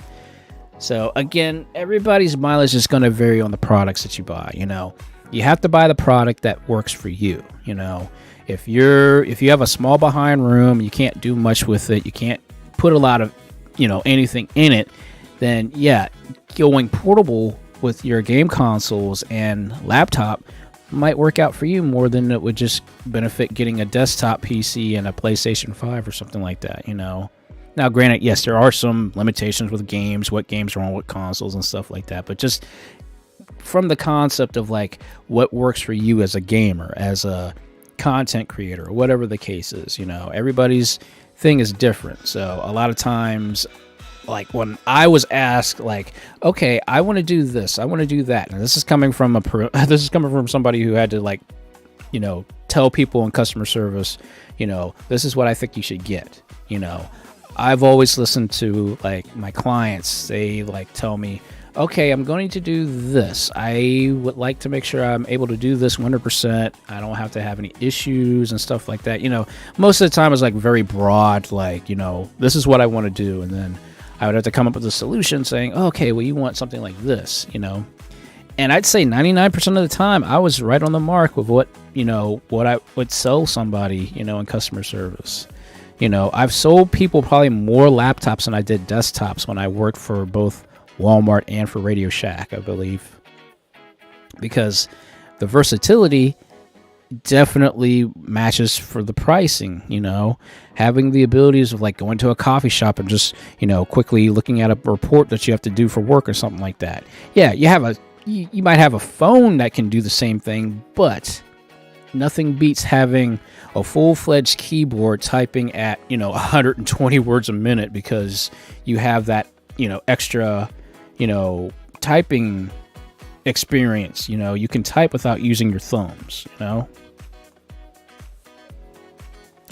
So again, everybody's mileage is going to vary on the products that you buy, you know. You have to buy the product that works for you, you know. If you have a small behind room, you can't do much with it, you can't put a lot of, you know, anything in it, then yeah, going portable with your game consoles and laptop might work out for you more than it would just benefit getting a desktop PC and a PlayStation 5 or something like that, you know. Now, granted, yes, there are some limitations with games, what games are on what consoles and stuff like that, but just from the concept of like what works for you as a gamer, as a content creator, whatever the case is, you know, everybody's thing is different. So a lot of times, like when I was asked, like, okay, I want to do this, I want to do that, and this is coming from somebody who had to, like, you know, tell people in customer service, you know, this is what I think you should get. You know, I've always listened to like my clients. They like tell me, okay, I'm going to do this. I would like to make sure I'm able to do this 100%. I don't have to have any issues and stuff like that. You know, most of the time it's like very broad, like, you know, this is what I want to do, and then I would have to come up with a solution saying, okay, well, you want something like this, you know. And I'd say 99% of the time, I was right on the mark with what, you know, what I would sell somebody, you know, in customer service. You know, I've sold people probably more laptops than I did desktops when I worked for both Walmart and for Radio Shack, I believe. Because the versatility definitely matches for the pricing, you know. Having the abilities of like going to a coffee shop and just, you know, quickly looking at a report that you have to do for work or something like that. Yeah, you might have a phone that can do the same thing, but nothing beats having a full-fledged keyboard typing at 120 words a minute, because you have that extra typing experience. You can type without using your thumbs.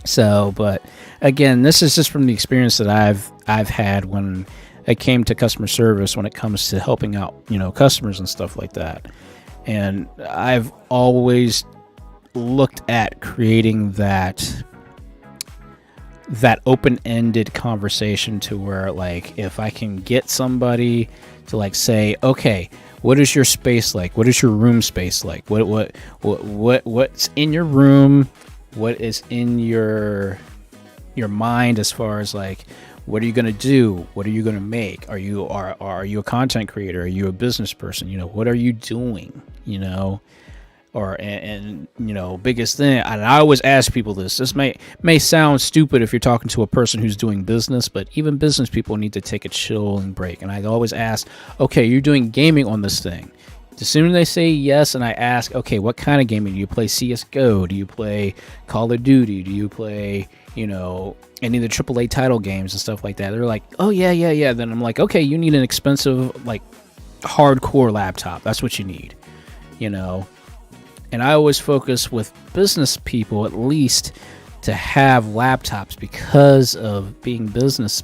So, but again, this is just from the experience that I've had when it came to customer service, when it comes to helping out customers and stuff like that. And I've always looked at creating that open-ended conversation, to where, like, if I can get somebody to, like, say, okay, what is your space like? What is your room space like? What's in your room? What is in your mind, as far as, like, what are you going to do? What are you going to make? Are you a content creator? Are you a business person? What are you doing? Biggest thing, and I always ask people this may sound stupid if you're talking to a person who's doing business, but even business people need to take a chilling break. And I always ask, okay, you're doing gaming on this thing. As soon as they say yes, and I ask, okay, what kind of gaming? Do you play CSGO? Do you play Call of Duty? Do you play, any of the AAA title games and stuff like that? They're like, oh, yeah. Then I'm like, okay, you need an expensive, like, hardcore laptop. That's what you need, And I always focus with business people, at least, to have laptops, because of being business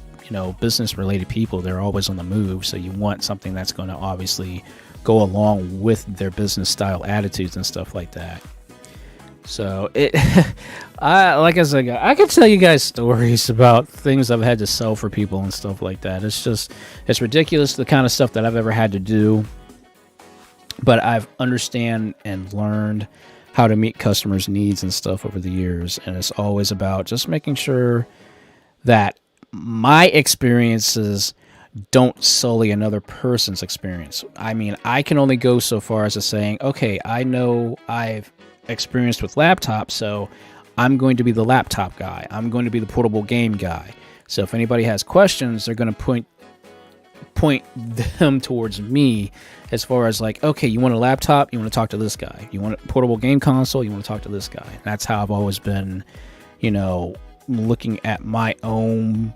related people. They're always on the move. So you want something that's going to obviously go along with their business style attitudes and stuff like that. So like I said, I can tell you guys stories about things I've had to sell for people and stuff like that. It's ridiculous, the kind of stuff that I've ever had to do. But I've understand and learned how to meet customers' needs and stuff over the years. And it's always about just making sure that my experiences don't sully another person's experience. I mean, I can only go so far as to saying, okay, I know I've experienced with laptops, so I'm going to be the laptop guy. I'm going to be the portable game guy. So if anybody has questions, they're going to point them towards me, as far as, like, okay, you want a laptop, you want to talk to this guy. You want a portable game console, you want to talk to this guy. And that's how I've always been, looking at my own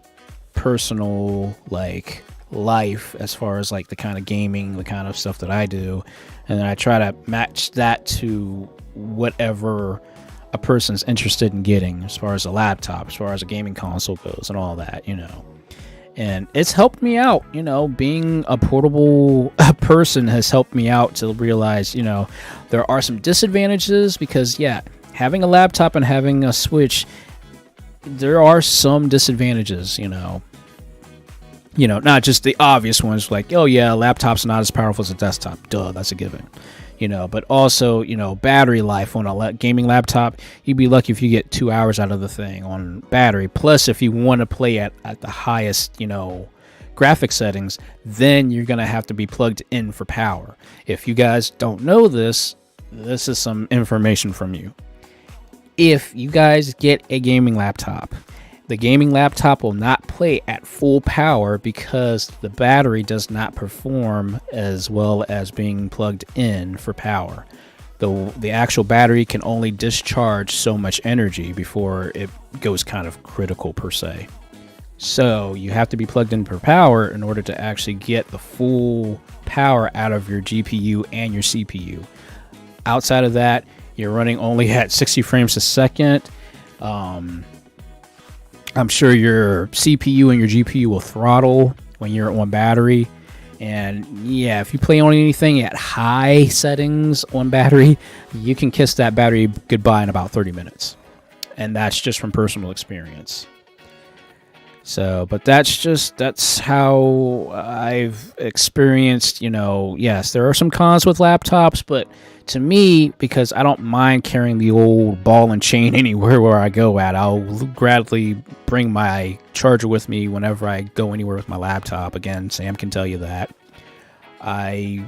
personal, like, life, as far as, like, the kind of gaming, the kind of stuff that I do. And then I try to match that to whatever a person's interested in getting, as far as a laptop, as far as a gaming console goes, and all that, And it's helped me out, being a portable person has helped me out to realize, there are some disadvantages, because, yeah, having a laptop and having a Switch, there are some disadvantages, not just the obvious ones, like, oh yeah, a laptop's not as powerful as a desktop. Duh, that's a given. But also, battery life on a gaming laptop, you'd be lucky if you get 2 hours out of the thing on battery. Plus, if you want to play at the highest, graphic settings, then you're going to have to be plugged in for power. If you guys don't know this is some information from you. If you guys get a gaming laptop, the gaming laptop will not play at full power, because the battery does not perform as well as being plugged in for power. The actual battery can only discharge so much energy before it goes kind of critical, per se. So you have to be plugged in for power in order to actually get the full power out of your GPU and your CPU. Outside of that, you're running only at 60 frames a second. I'm sure your CPU and your GPU will throttle when you're on battery. And yeah, if you play on anything at high settings on battery, you can kiss that battery goodbye in about 30 minutes. And that's just from personal experience. So, but that's how I've experienced, yes, there are some cons with laptops, but to me, because I don't mind carrying the old ball and chain anywhere where I go at, I'll gladly bring my charger with me whenever I go anywhere with my laptop. Again, Sam can tell you that. I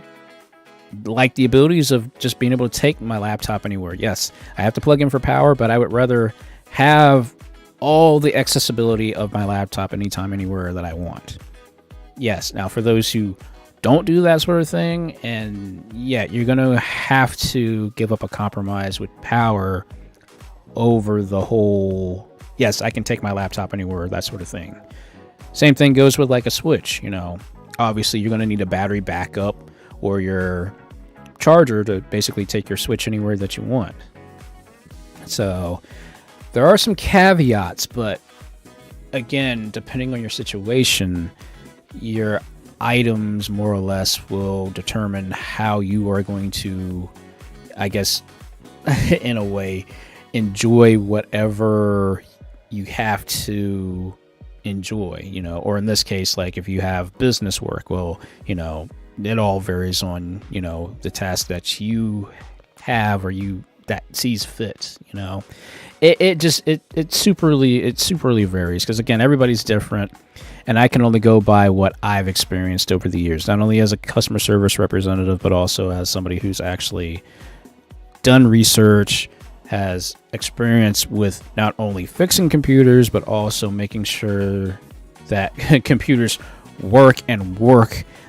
like the abilities of just being able to take my laptop anywhere. Yes, I have to plug in for power, but I would rather have all the accessibility of my laptop anytime, anywhere that I want. Yes, now for those who don't do that sort of thing, and yeah, you're gonna have to give up a compromise with power over the whole, yes, I can take my laptop anywhere, that sort of thing. Same thing goes with like a Switch, you know. Obviously, you're gonna need a battery backup or your charger to basically take your Switch anywhere that you want. So there are some caveats, but again, depending on your situation, your items more or less will determine how you are going to, I guess, in a way, enjoy whatever you have to enjoy, you know. Or in this case, like if you have business work, well, you know, it all varies on, you know, the task that you have or you that sees fit, you know. It superly varies, because again, everybody's different, and I can only go by what I've experienced over the years, not only as a customer service representative, but also as somebody who's actually done research, has experience with not only fixing computers, but also making sure that computers work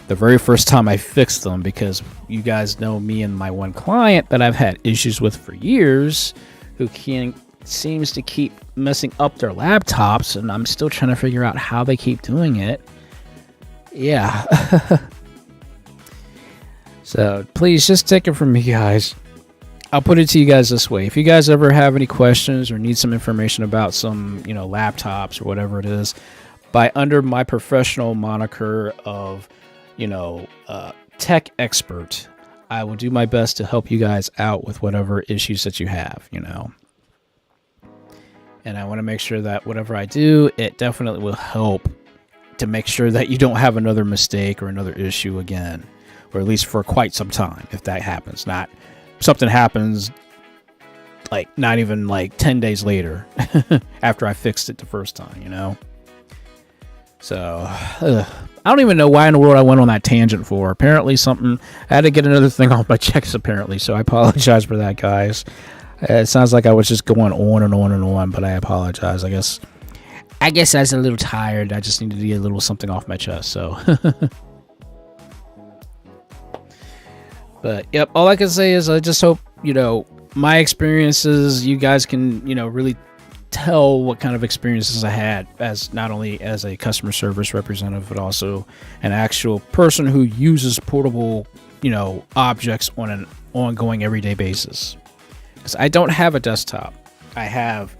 the very first time I fix them, because you guys know me and my one client that I've had issues with for years, who seems to keep messing up their laptops, and I'm still trying to figure out how they keep doing it. Yeah. So please just take it from me, guys. I'll put it to you guys this way. If you guys ever have any questions or need some information about some, you know, laptops or whatever it is, by under my professional moniker of, you know, tech expert, I will do my best to help you guys out with whatever issues that you have, you know. And I want to make sure that whatever I do, it definitely will help to make sure that you don't have another mistake or another issue again, or at least for quite some time, if that happens. Not something happens like not even like 10 days later after I fixed it the first time, you know. So I don't even know why in the world I went on that tangent for. Apparently something, I had to get another thing off my checks apparently, so I apologize for that, guys. It sounds like I was just going on and on and on, but I apologize. I guess I was a little tired. I just needed to get a little something off my chest, so. But yep, all I can say is I just hope, you know, my experiences, you guys can, you know, really tell what kind of experiences I had as not only as a customer service representative, but also an actual person who uses portable, you know, objects on an ongoing everyday basis. Because I don't have a desktop. I have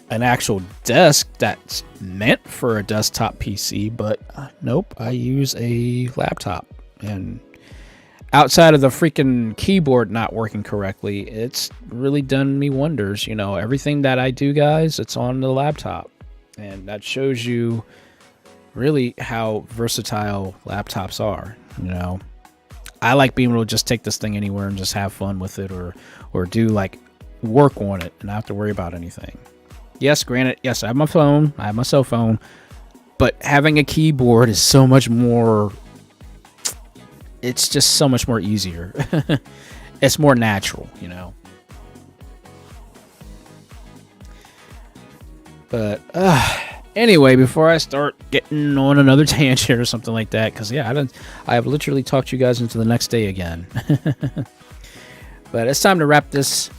an actual desk that's meant for a desktop PC, but nope, I use a laptop. And outside of the freaking keyboard not working correctly, it's really done me wonders. You know, everything that I do, guys, it's on the laptop. And that shows you really how versatile laptops are, you know. I like being able to just take this thing anywhere and just have fun with it, or do like work on it and not have to worry about anything. Yes, granted, yes, I have my phone, I have my cell phone, but having a keyboard is so much more, it's just so much more easier. It's more natural, you know. But anyway, before I start getting on another tangent or something like that, because yeah, I have literally talked you guys into the next day again. But it's time to wrap this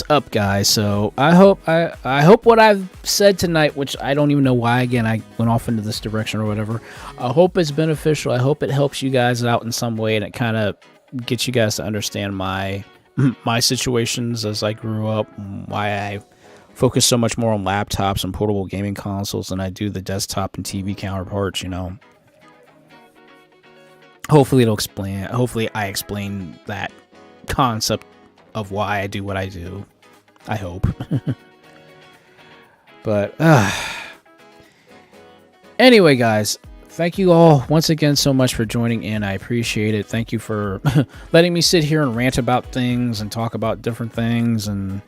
up, guys. So I hope what I've said tonight, which I don't even know why again I went off into this direction or whatever, I hope it's beneficial. I hope it helps you guys out in some way, and it kind of gets you guys to understand my situations as I grew up, why I focus so much more on laptops and portable gaming consoles than I do the desktop and TV counterparts, you know. Hopefully I explain that concept of why I do what I do. I hope. But anyway, guys, thank you all once again so much for joining in. I appreciate it. Thank you for letting me sit here and rant about things and talk about different things and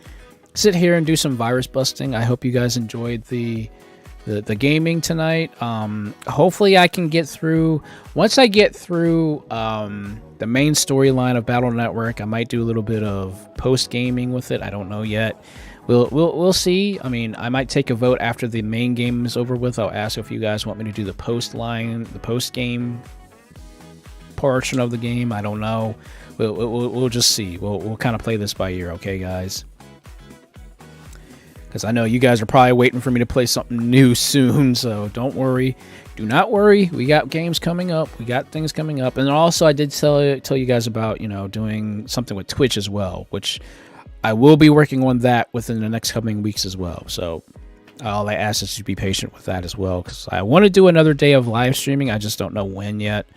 sit here and do some virus busting. I hope you guys enjoyed the gaming tonight. Hopefully I can get through, once I get through the main storyline of Battle Network, I might do a little bit of post gaming with it. I don't know yet. We'll see. I mean, I might take a vote after the main game is over with. I'll ask if you guys want me to do the post game portion of the game. I don't know. We'll just see. We'll kind of play this by ear, okay, guys? Because I know you guys are probably waiting for me to play something new soon, so don't worry. Do not worry. We got games coming up. We got things coming up. And also, I did tell you guys about, doing something with Twitch as well, which I will be working on that within the next coming weeks as well. So all I ask is to be patient with that as well, because I want to do another day of live streaming. I just don't know when yet,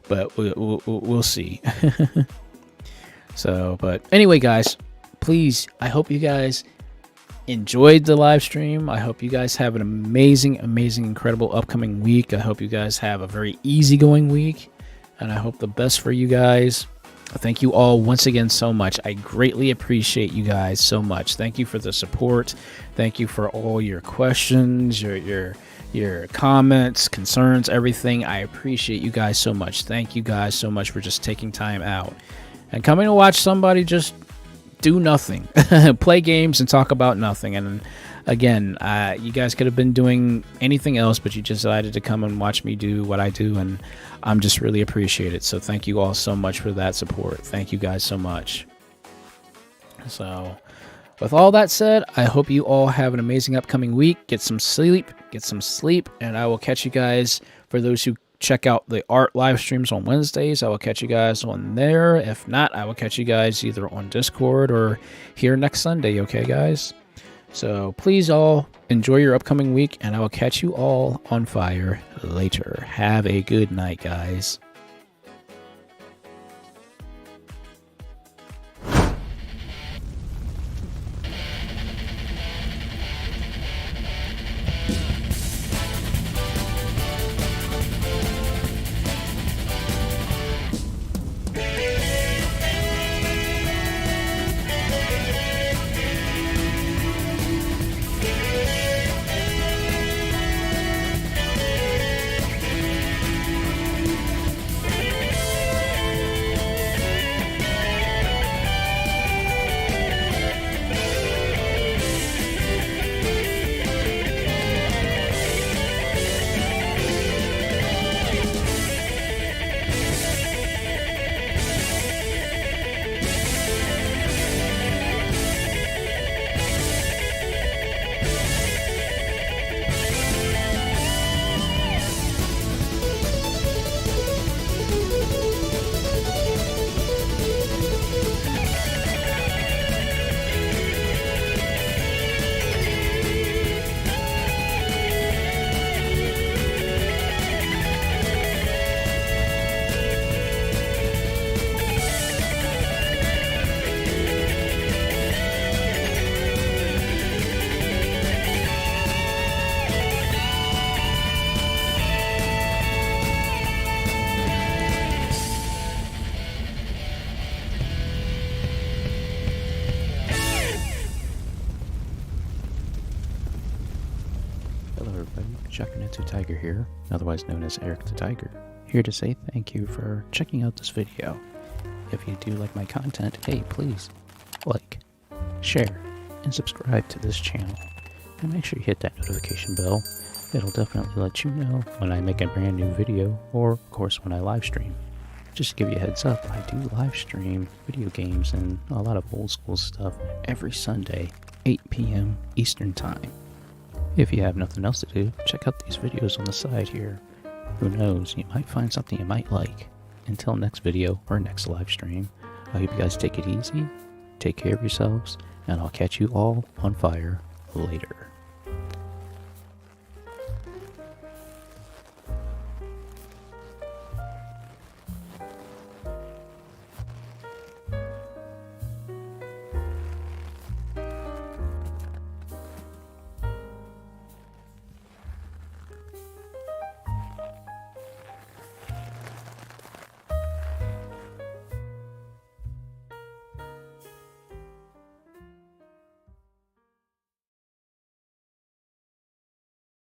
but we'll see. So, but anyway, guys, please, I hope you guys enjoyed the live stream. I hope you guys have an amazing, incredible upcoming week. I hope you guys have a very easygoing week, and I hope the best for you guys. Thank you all once again so much. I greatly appreciate you guys so much. Thank you for the support. Thank you for all your questions, your comments, concerns, everything. I appreciate you guys so much. Thank you guys so much for just taking time out and coming to watch somebody just do nothing, play games and talk about nothing. And again, you guys could have been doing anything else, but you just decided to come and watch me do what I do, and I'm just really appreciate it. So thank you all so much for that support. Thank you guys so much. So with all that said, I hope you all have an amazing upcoming week. Get some sleep, and I will catch you guys. For those who check out the art live streams on Wednesdays, I will catch you guys on there. If not, I will catch you guys either on Discord or here next Sunday, okay, guys? So please all enjoy your upcoming week, and I will catch you all on fire later. Have a good night, guys. SHAKUNETSU Tiger here, otherwise known as Eric the Tiger, here to say thank you for checking out this video. If you do like my content, hey, please like, share, and subscribe to this channel. And make sure you hit that notification bell. It'll definitely let you know when I make a brand new video, or of course when I live stream. Just to give you a heads up, I do live stream video games and a lot of old school stuff every Sunday, 8 p.m. Eastern Time. If you have nothing else to do, check out these videos on the side here. Who knows, you might find something you might like. Until next video or next live stream, I hope you guys take it easy, take care of yourselves, and I'll catch you all on fire later.